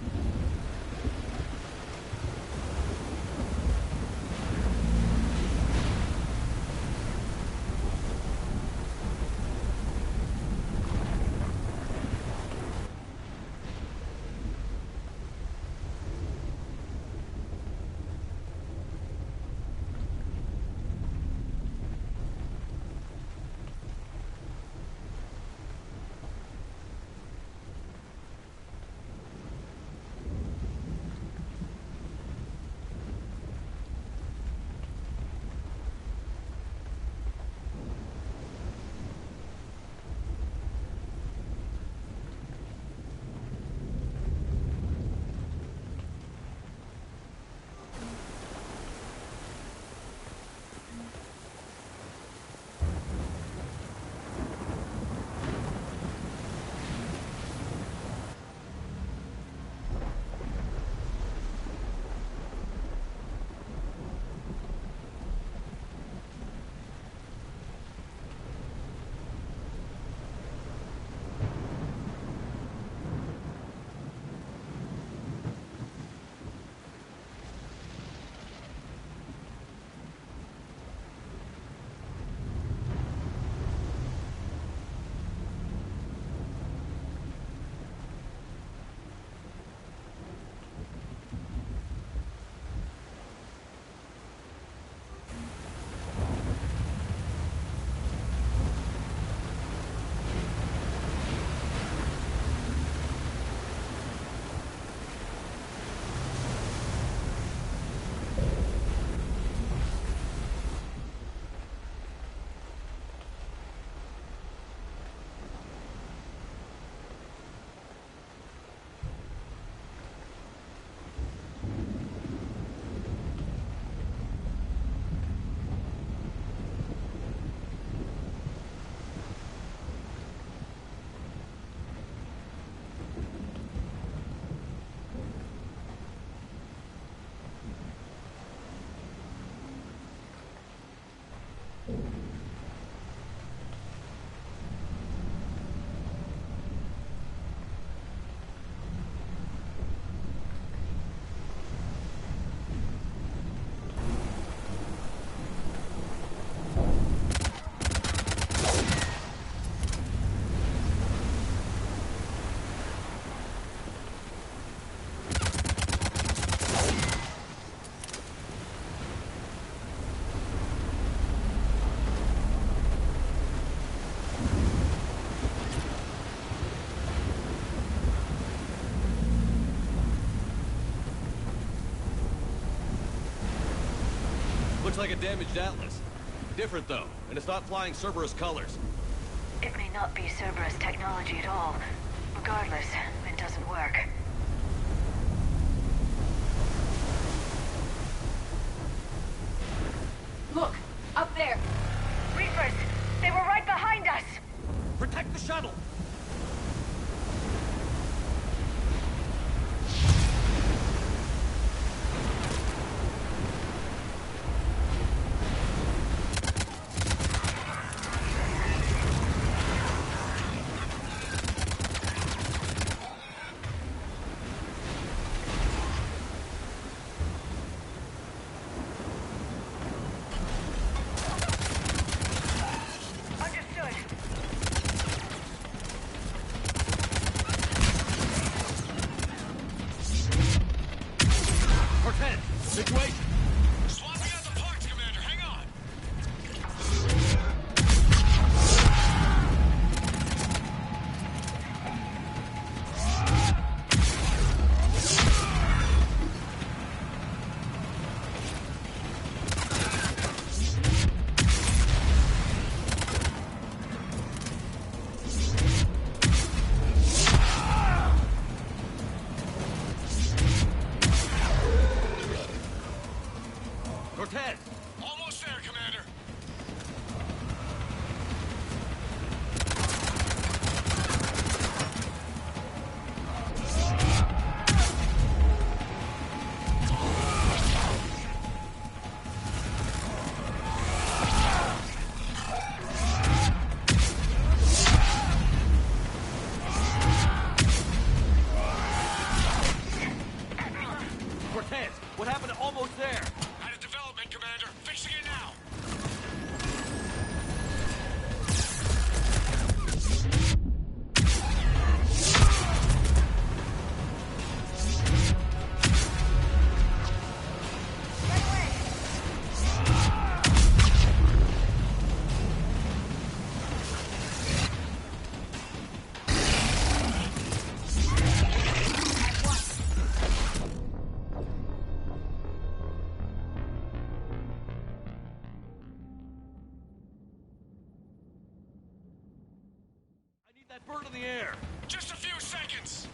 Looks like a damaged Atlas. Different, though, and it's not flying Cerberus colors. It may not be Cerberus technology at all. Regardless, it doesn't work. Look, up there. Reapers! They were right behind us! Protect the shuttle! That bird in the air! Just a few seconds!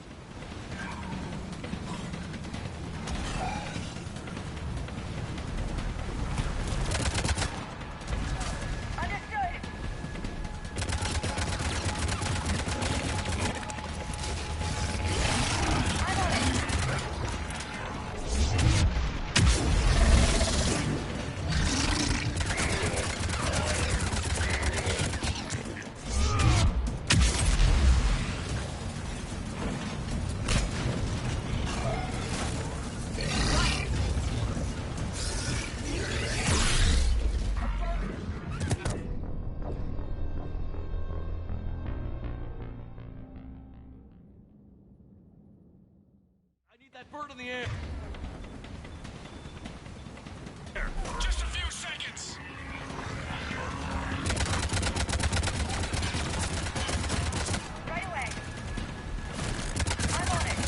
That bird in the air! Just a few seconds! Right away. I'm on it.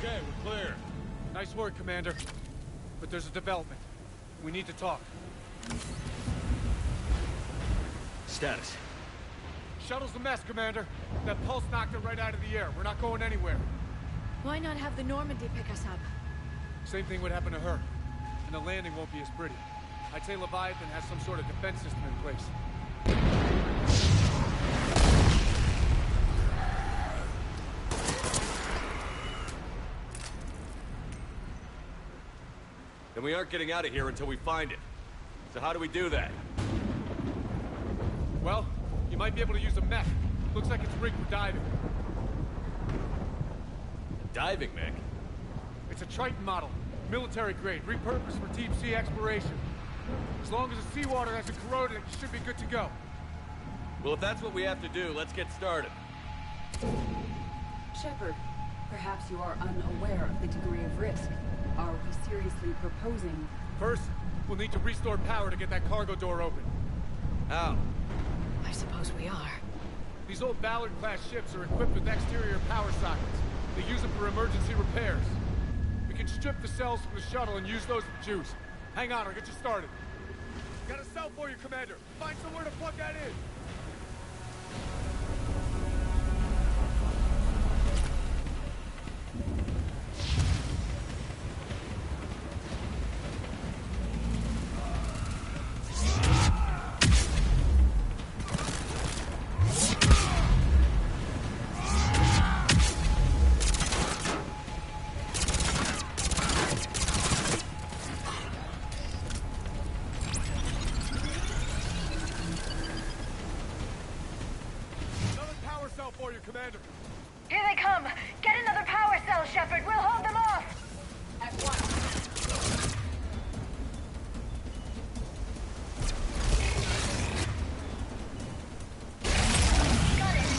Okay, we're clear. Nice work, Commander. But there's a development. We need to talk. Status. Shuttle's a mess, Commander. That pulse knocked it right out of the air. We're not going anywhere. Why not have the Normandy pick us up? Same thing would happen to her. And the landing won't be as pretty. I'd say Leviathan has some sort of defense system in place. Then we aren't getting out of here until we find it. So how do we do that? Well, you might be able to use a mech. Looks like it's rigged for diving. A diving mech? It's a Triton model. Military grade, repurposed for deep sea exploration. As long as the seawater hasn't corroded it, you should be good to go. Well, if that's what we have to do, let's get started. Shepard, perhaps you are unaware of the degree of risk. Are we seriously proposing? First, we'll need to restore power to get that cargo door open. How? I suppose we are. These old Ballard-class ships are equipped with exterior power sockets. They use them for emergency repairs. We can strip the cells from the shuttle and use those for juice. Hang on, I'll get you started. Got a cell for you, Commander. Find somewhere to plug that in. For you, Commander. Here they come! Get another power cell, Shepard! We'll hold them off! At once. Got it!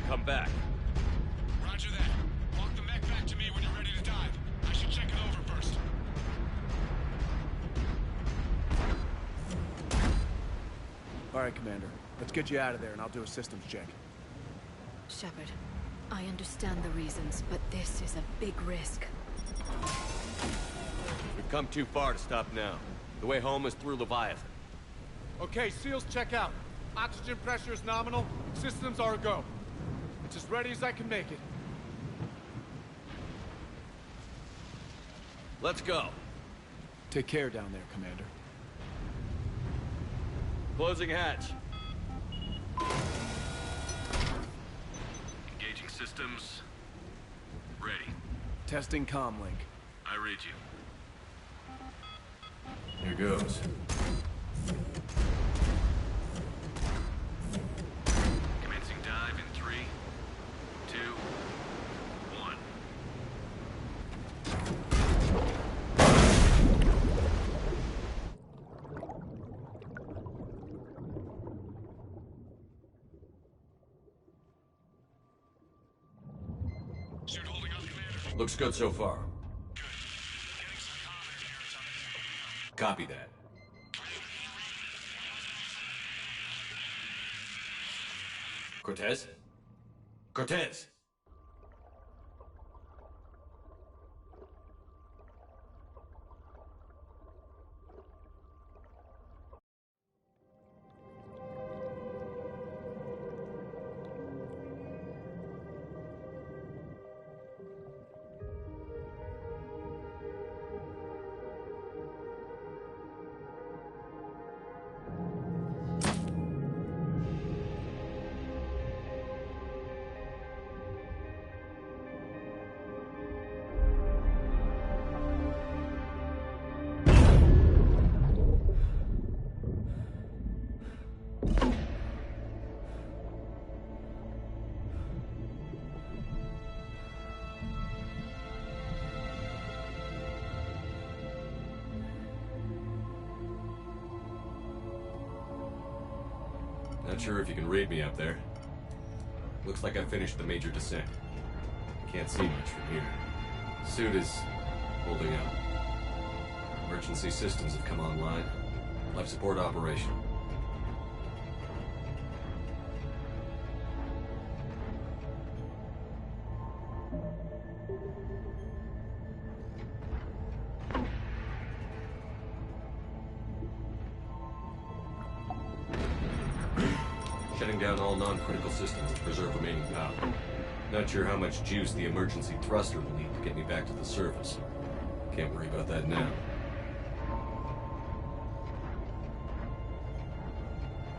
come back. Roger that. Walk the mech back to me when you're ready to dive. I should check it over first. All right, Commander. Let's get you out of there, and I'll do a systems check. Shepard, I understand the reasons, but this is a big risk. We've come too far to stop now. The way home is through Leviathan. Okay, SEALs check out. Oxygen pressure is nominal. Systems are a go. It's as ready as I can make it. Let's go. Take care down there, Commander. Closing hatch. Engaging systems. Ready. Testing comlink. I read you. Here goes. Commencing dive in 3, 2, 1. Suit holding up, Commander. Looks good so far. Copy that. Cortez? Cortez! Not sure if you can read me up there. Looks like I finished the major descent. Can't see much from here. Suit is holding up. Emergency systems have come online. Life support operational. Shutting down all non-critical systems to preserve remaining power. Not sure how much juice the emergency thruster will need to get me back to the surface. Can't worry about that now.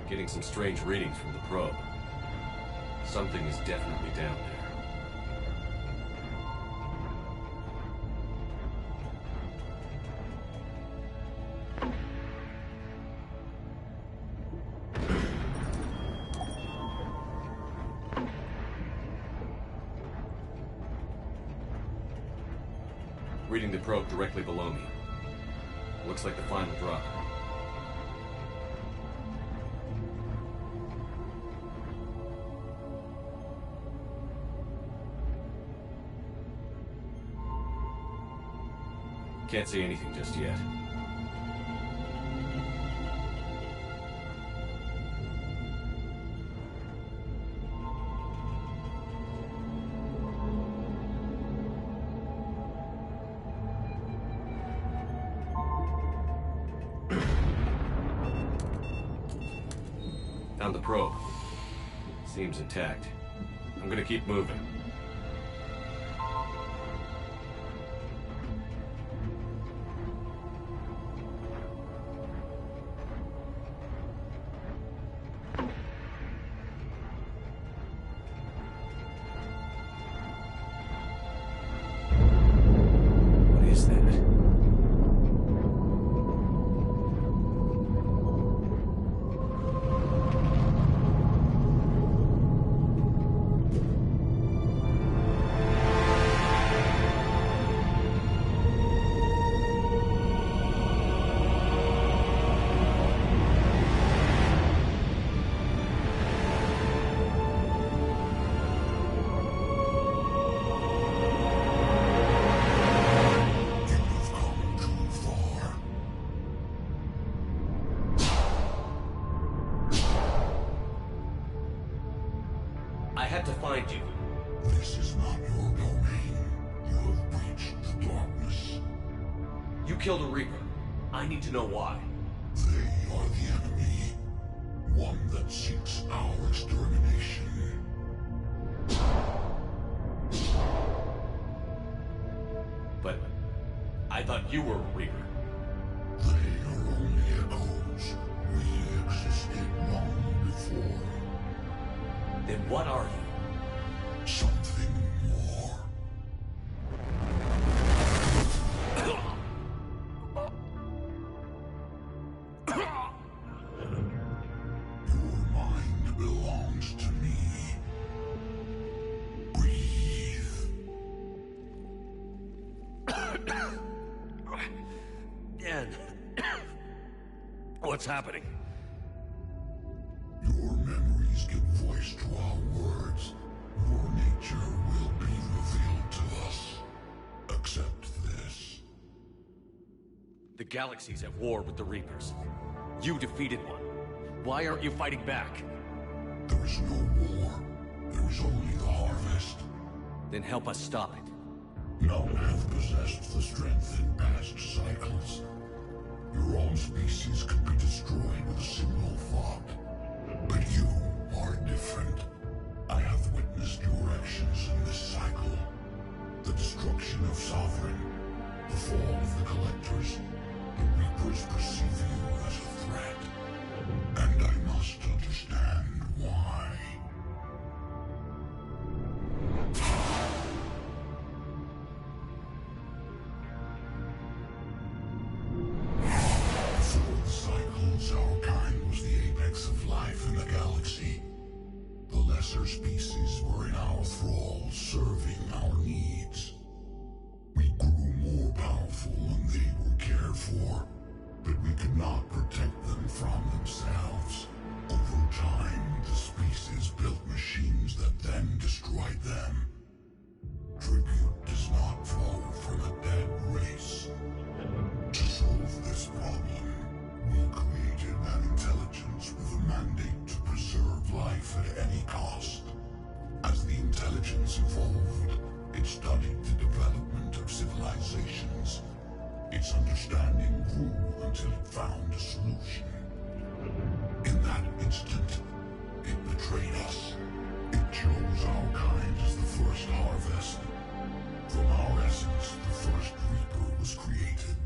Getting some strange readings from the probe. Something is definitely down there. Reading the probe directly below me. Looks like the final drop. Can't see anything just yet. Found the probe. Seems intact. I'm gonna keep moving. What is that? killed a Reaper. I need to know why. They are the enemy. One that seeks our extermination. But I thought you were a Reaper. They are only echoes. We existed long before. Then what are you? Something more. Your mind belongs to me. Breathe. Dan. What's happening? Your memories give voice to our words. Your nature will be revealed to us. Accept this. The galaxy's at war with the Reapers. You defeated one. Why aren't you fighting back? There is no war. There is only the harvest. Then help us stop it. None have possessed the strength in past cycles. Your own species could be destroyed with a single thought. But you are different. I have witnessed your actions in this cycle. The destruction of Sovereign, the fall of the Collectors. The Reapers perceive you as a threat. And I must understand why. Before the cycles, our kind was the apex of life in the galaxy. The lesser species were in our thrall, serving our needs. We grew more powerful and they were cared for, but we could not protect them from themselves. Over time, the species built machines that then destroyed them. Tribute does not flow from a dead race. To solve this problem, we created an intelligence with a mandate to preserve life at any cost. As the intelligence evolved, it studied the development of civilizations. Its understanding grew until it found a solution. In that instant, it betrayed us. It chose our kind as the first harvest. From our essence, the first Reaper was created.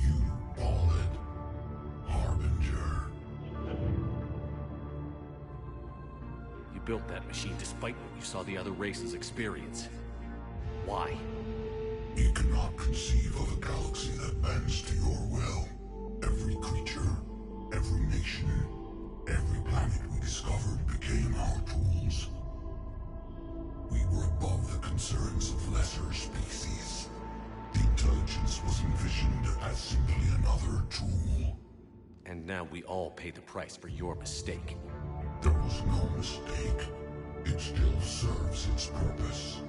You call it Harbinger. You built that machine despite what you saw the other races experience. Why? You cannot conceive of a galaxy that bends to your will. Every creature, every nation, every planet we discovered became our tools. We were above the concerns of lesser species. The intelligence was envisioned as simply another tool. And now we all pay the price for your mistake. There was no mistake. It still serves its purpose.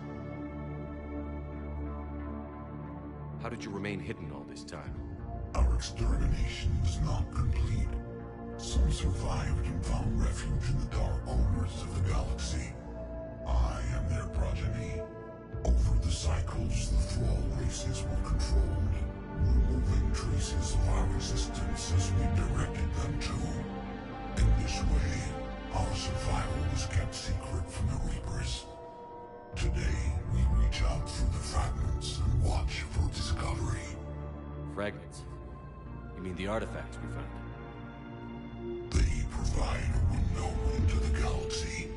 How did you remain hidden all this time? Our extermination was not complete. Some survived and found refuge in the dark corners of the galaxy. I am their progeny. Over the cycles, the thrall races were controlled, removing traces of our existence as we directed them to. In this way, our survival was kept secret from the Reapers. Today, we reach out through the fragments and watch for discovery. Fragments? You mean the artifacts we found? They provide a window into the galaxy.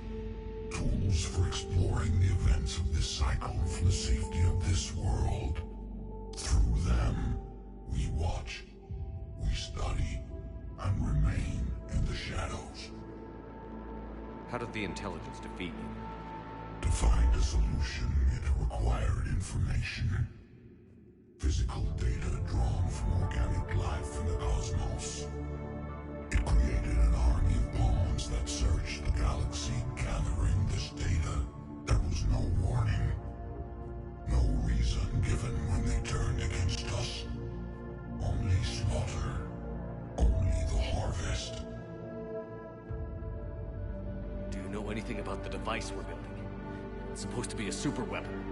Tools for exploring the events of this cycle from the safety of this world. Through them, we watch, we study, and remain in the shadows. How did the intelligence defeat you? To find a solution, it required information. Physical data drawn from organic life in the cosmos. It created an army of pawns that searched the galaxy, gathering this data. There was no warning. No reason given when they turned against us. Only slaughter. Only the harvest. Do you know anything about the device we're building? It's supposed to be a super weapon.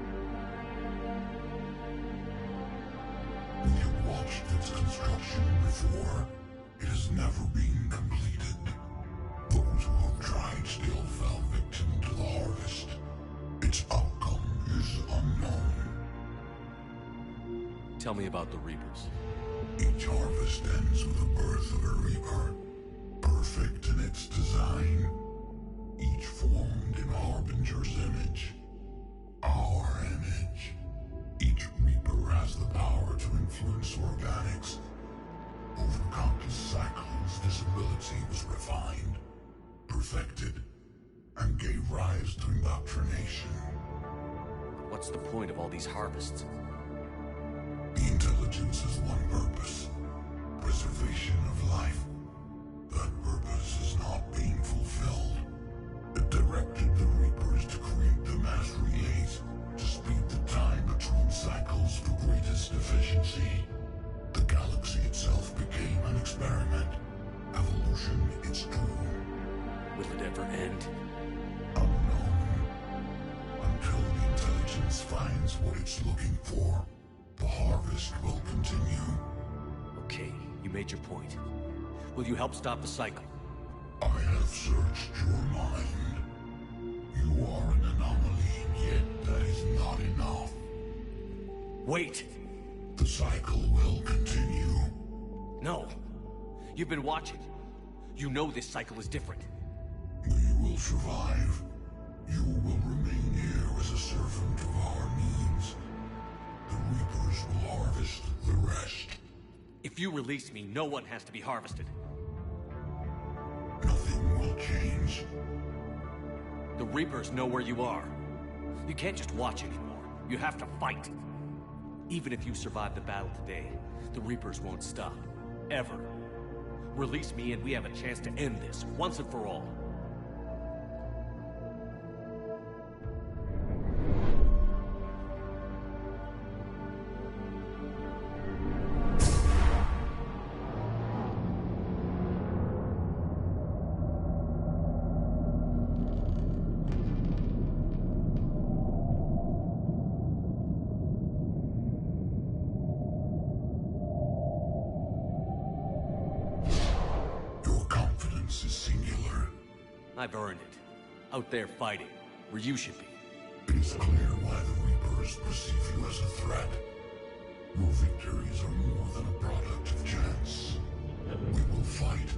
We have watched its construction before. It has never been completed. Those who have tried still fell victim to the harvest. Its outcome is unknown. Tell me about the Reapers. Each harvest ends with the birth of a Reaper. Perfect in its design. Each formed in Harbinger's image. Our image. Each Reaper has the power to influence organics. Over countless cycles, this ability was refined, perfected, and gave rise to indoctrination. What's the point of all these harvests? The intelligence has one purpose: preservation of life. That purpose is not being fulfilled. It directed the Reapers to create the mass relays to speed the time between cycles for greatest efficiency. The galaxy itself became an experiment. Evolution its tool. Will it ever end? Unknown. Until the intelligence finds what it's looking for, the harvest will continue. Okay, you made your point. Will you help stop the cycle? I have searched your mind. You are an anomaly, yet that is not enough. Wait! The cycle will continue. No. You've been watching. You know this cycle is different. We will survive. You will remain here as a servant of our needs. The Reapers will harvest the rest. If you release me, no one has to be harvested. Nothing will change. The Reapers know where you are. You can't just watch anymore. You have to fight. Even if you survive the battle today, the Reapers won't stop. Ever. Release me and we have a chance to end this, once and for all. I've earned it. Out there fighting, where you should be. It is clear why the Reapers perceive you as a threat. Your victories are more than a product of chance. We will fight,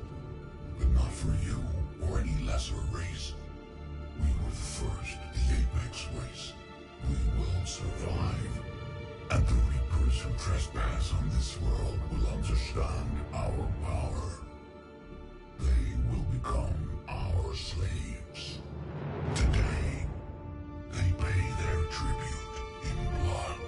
but not for you or any lesser race. We were the first, the Apex race. We will survive. And the Reapers who trespass on this world will understand our power. They will become our slaves. Today, they pay their tribute in blood.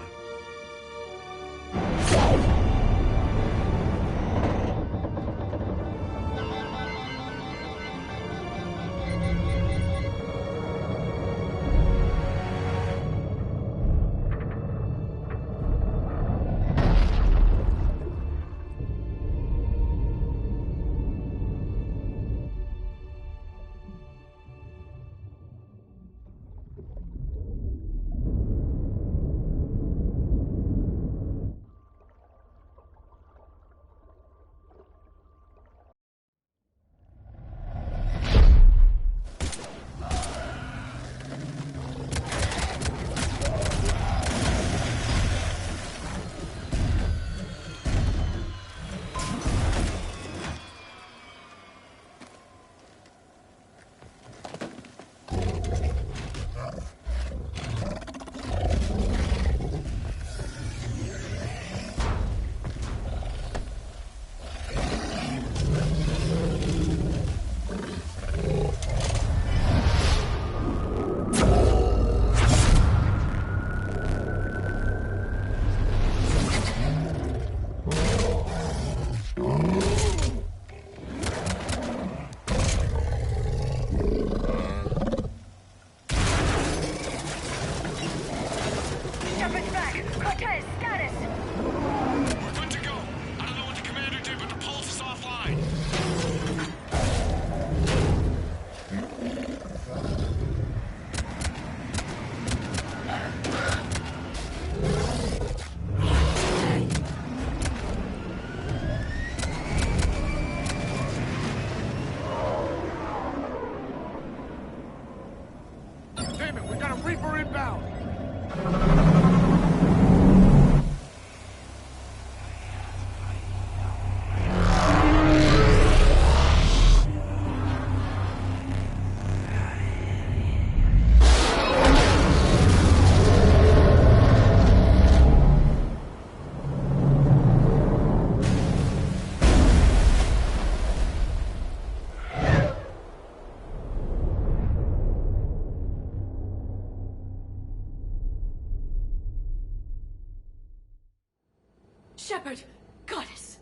Shepard! Goddess!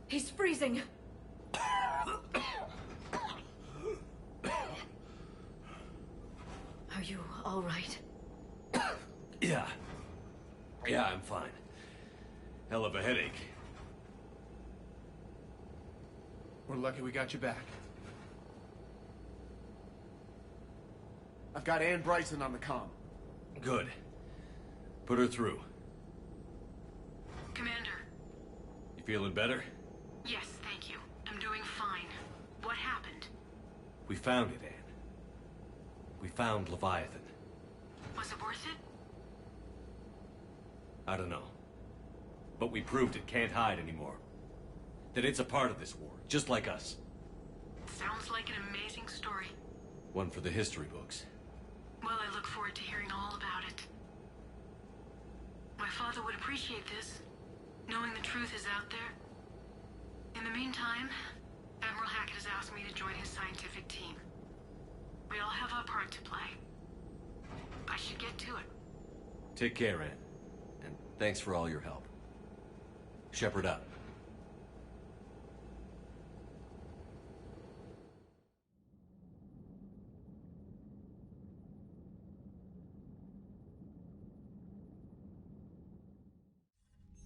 He's freezing! Are you all right? Yeah. Yeah, I'm fine. Hell of a headache. We're lucky we got you back. I've got Ann Bryson on the comm. Good. Put her through. Commander. You feeling better? Yes, thank you. I'm doing fine. What happened? We found it, Anne. We found Leviathan. Was it worth it? I don't know. But we proved it can't hide anymore. That it's a part of this war, just like us. Sounds like an amazing story. One for the history books. Well, I look forward to hearing all about it. My father would appreciate this, knowing the truth is out there. In the meantime, Admiral Hackett has asked me to join his scientific team. We all have our part to play. I should get to it. Take care, Anne. And thanks for all your help. Shepard up.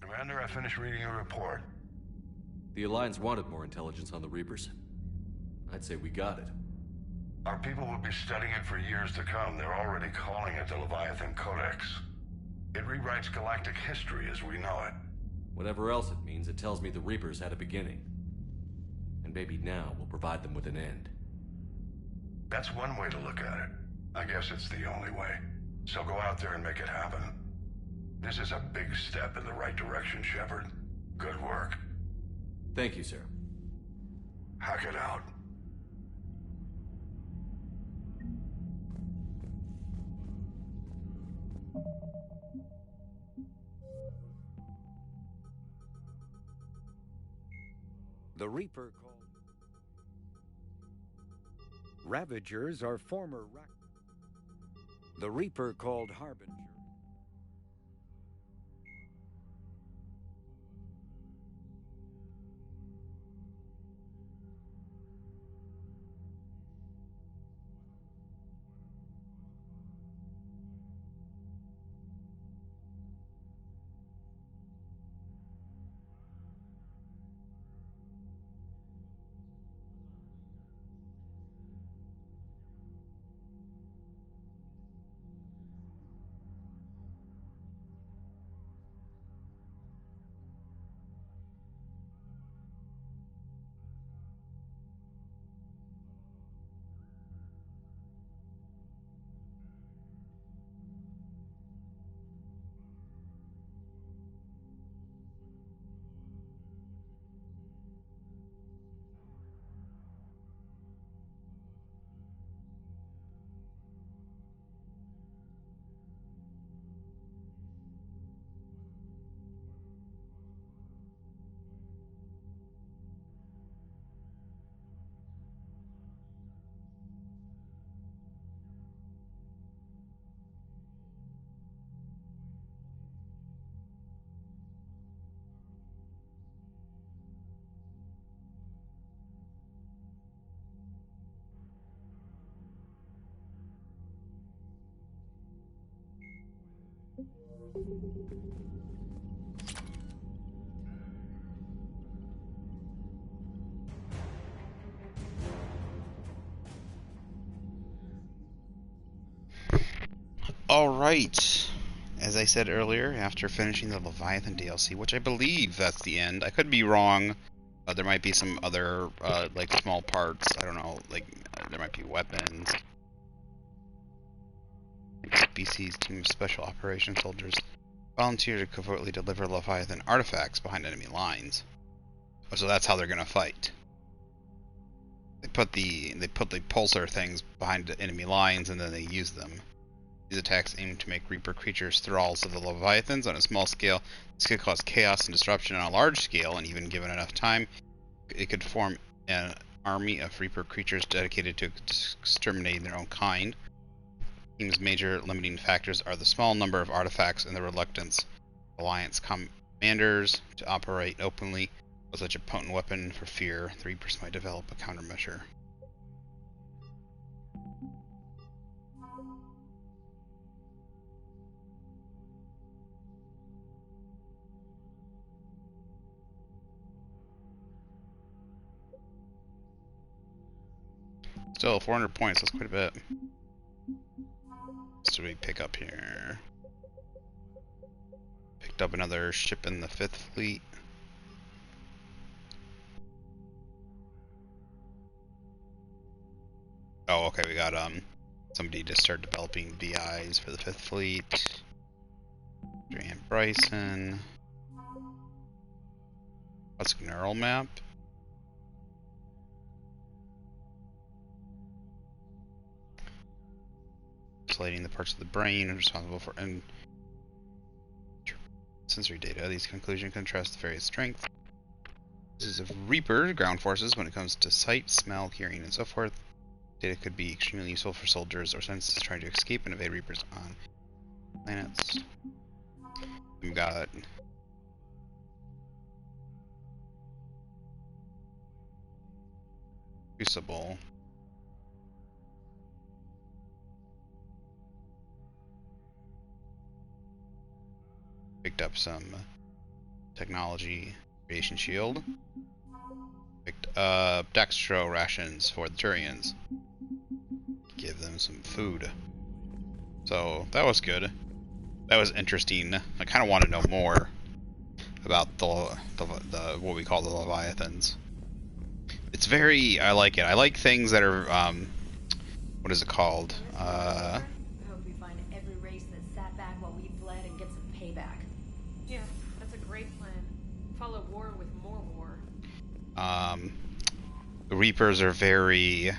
Commander, I finished reading your report. The Alliance wanted more intelligence on the Reapers. I'd say we got it. Our people will be studying it for years to come. They're already calling it the Leviathan Codex. It rewrites galactic history as we know it. Whatever else it means, it tells me the Reapers had a beginning. And maybe now we'll provide them with an end. That's one way to look at it. I guess it's the only way. So go out there and make it happen. This is a big step in the right direction, Shepard. Good work. Thank you, sir. Hackett out. The Reaper called... Ravagers are former... The Reaper called Harbinger. Alright, as I said earlier, after finishing the Leviathan DLC, which I believe that's the end, I could be wrong, there might be some other, like, small parts, I don't know, like, there might be weapons. BC's team of special operations soldiers volunteer to covertly deliver Leviathan artifacts behind enemy lines. So that's how they're gonna fight. They put the pulsar things behind the enemy lines and then they use them. These attacks aim to make Reaper creatures thralls of the Leviathans. On a small scale, this could cause chaos and disruption. On a large scale, and even given enough time, it could form an army of Reaper creatures dedicated to exterminating their own kind. The team's major limiting factors are the small number of artifacts and the reluctance Alliance commanders to operate openly with such a potent weapon for fear. The Reapers might develop a countermeasure. Still, 400 points, that's quite a bit. What do we pick up here? Picked up another ship in the 5th Fleet. Oh, okay, we got somebody to start developing VIs for the 5th Fleet. Adrian Bryson. What's neural map? Isolating the parts of the brain responsible for sensory data. These conclusions contrast various strengths. This is a Reaper ground forces when it comes to sight, smell, hearing, and so forth. Data could be extremely useful for soldiers or scientists trying to escape and evade Reapers on planets. We've got Crucible. Picked up some technology, radiation shield. Picked up Dextro rations for the Turians. Give them some food. So that was good. That was interesting. I kind of want to know more about the what we call the Leviathans. It's very, I like it. I like things that are what is it called? I hope we find every race that sat back while we bled and get some payback. Yeah, that's a great plan. Follow war with more war. The Reapers are very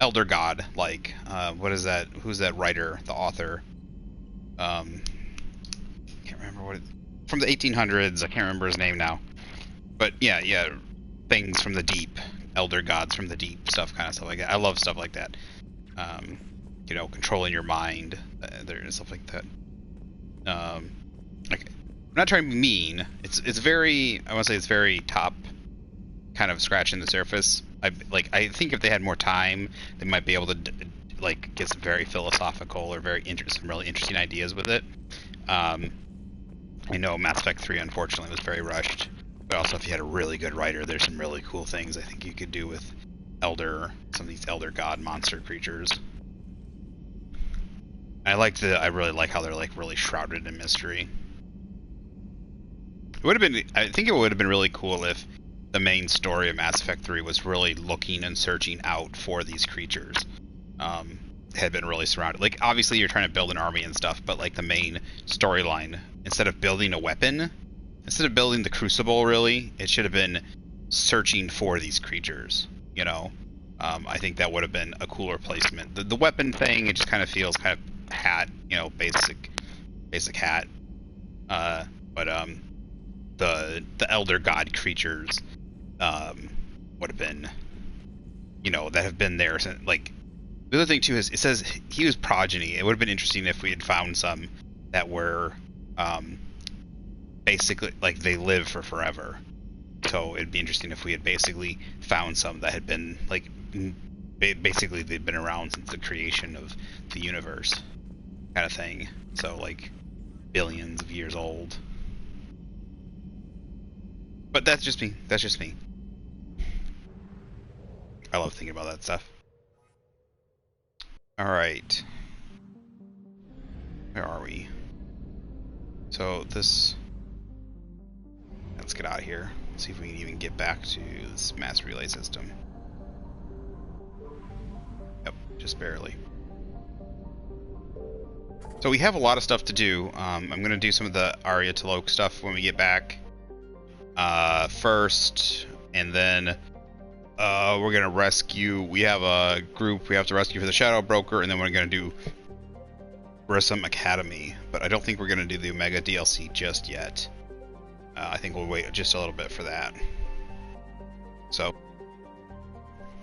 Elder God like. What is that? Who's that writer? The author? Can't remember what. From the 1800s. I can't remember his name now. But yeah, things from the deep, elder gods from the deep, stuff like that. I love stuff like that. You know, controlling your mind, stuff like that. Like, I'm not trying to be mean. It's very, I want to say it's very top, kind of scratching the surface. I think if they had more time, they might be able to like get some very philosophical or some really interesting ideas with it. I know Mass Effect 3 unfortunately was very rushed, but also if you had a really good writer, there's some really cool things I think you could do with some of these elder god monster creatures. I really like how they're like really shrouded in mystery. I think it would have been really cool if the main story of Mass Effect 3 was really looking and searching out for these creatures. Had been really surrounded. Like, obviously you're trying to build an army and stuff, but like the main storyline, instead of building a weapon, instead of building the Crucible, really, it should have been searching for these creatures, you know? I think that would have been a cooler placement. The weapon thing, it just kind of feels kind of hat, you know, basic hat. But the elder god creatures would have been, you know, that have been there since, like, the other thing too is it says he was progeny. It would have been interesting if we had found some that were basically like they live for forever. So it'd be interesting if we had basically found some that had been like basically they've been around since the creation of the universe, kind of thing. So like billions of years old. But that's just me. That's just me. I love thinking about that stuff. Alright. Where are we? So this... Let's get out of here. See if we can even get back to this mass relay system. Yep, just barely. So we have a lot of stuff to do. I'm going to do some of the Arya T'Loak stuff when we get back. First, and then... we're gonna rescue. We have a group we have to rescue for the Shadow Broker, and then we're gonna do Grissom Academy. But I don't think we're gonna do the Omega DLC just yet. I think we'll wait just a little bit for that. So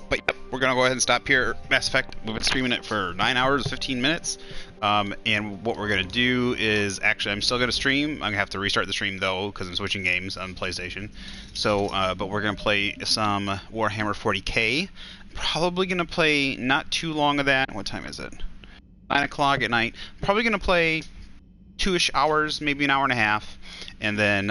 But yep, we're gonna go ahead and stop here. Mass Effect, we've been streaming it for 9 hours, 15 minutes. And what we're gonna do is, actually, I'm still gonna stream. I'm gonna have to restart the stream though, because I'm switching games on PlayStation. So, but we're gonna play some Warhammer 40k. Probably gonna play not too long of that. What time is it? 9 o'clock at night. Probably gonna play 2-ish hours, maybe an hour and a half. And then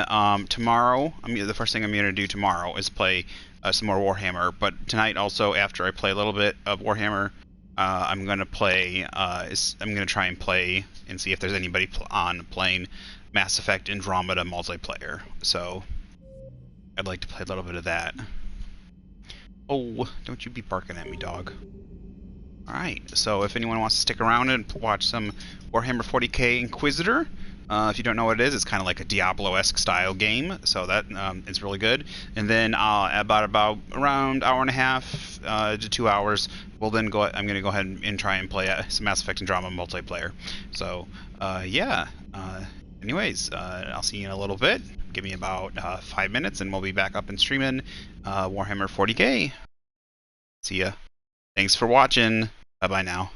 tomorrow, the first thing I'm gonna do tomorrow is play some more Warhammer. But tonight also, after I play a little bit of Warhammer, I'm gonna play. I'm gonna try and play and see if there's anybody playing Mass Effect Andromeda multiplayer. So I'd like to play a little bit of that. Oh, don't you be barking at me, dog. Alright, so if anyone wants to stick around and watch some Warhammer 40k Inquisitor, if you don't know what it is, it's kind of like a Diablo-esque style game, so that is really good. And then about around hour and a half to 2 hours, we'll then go. I'm going to go ahead and try and play some Mass Effect Andromeda multiplayer. So yeah. Anyways, I'll see you in a little bit. Give me about 5 minutes, and we'll be back up and streaming Warhammer 40k. See ya. Thanks for watching. Bye-bye now.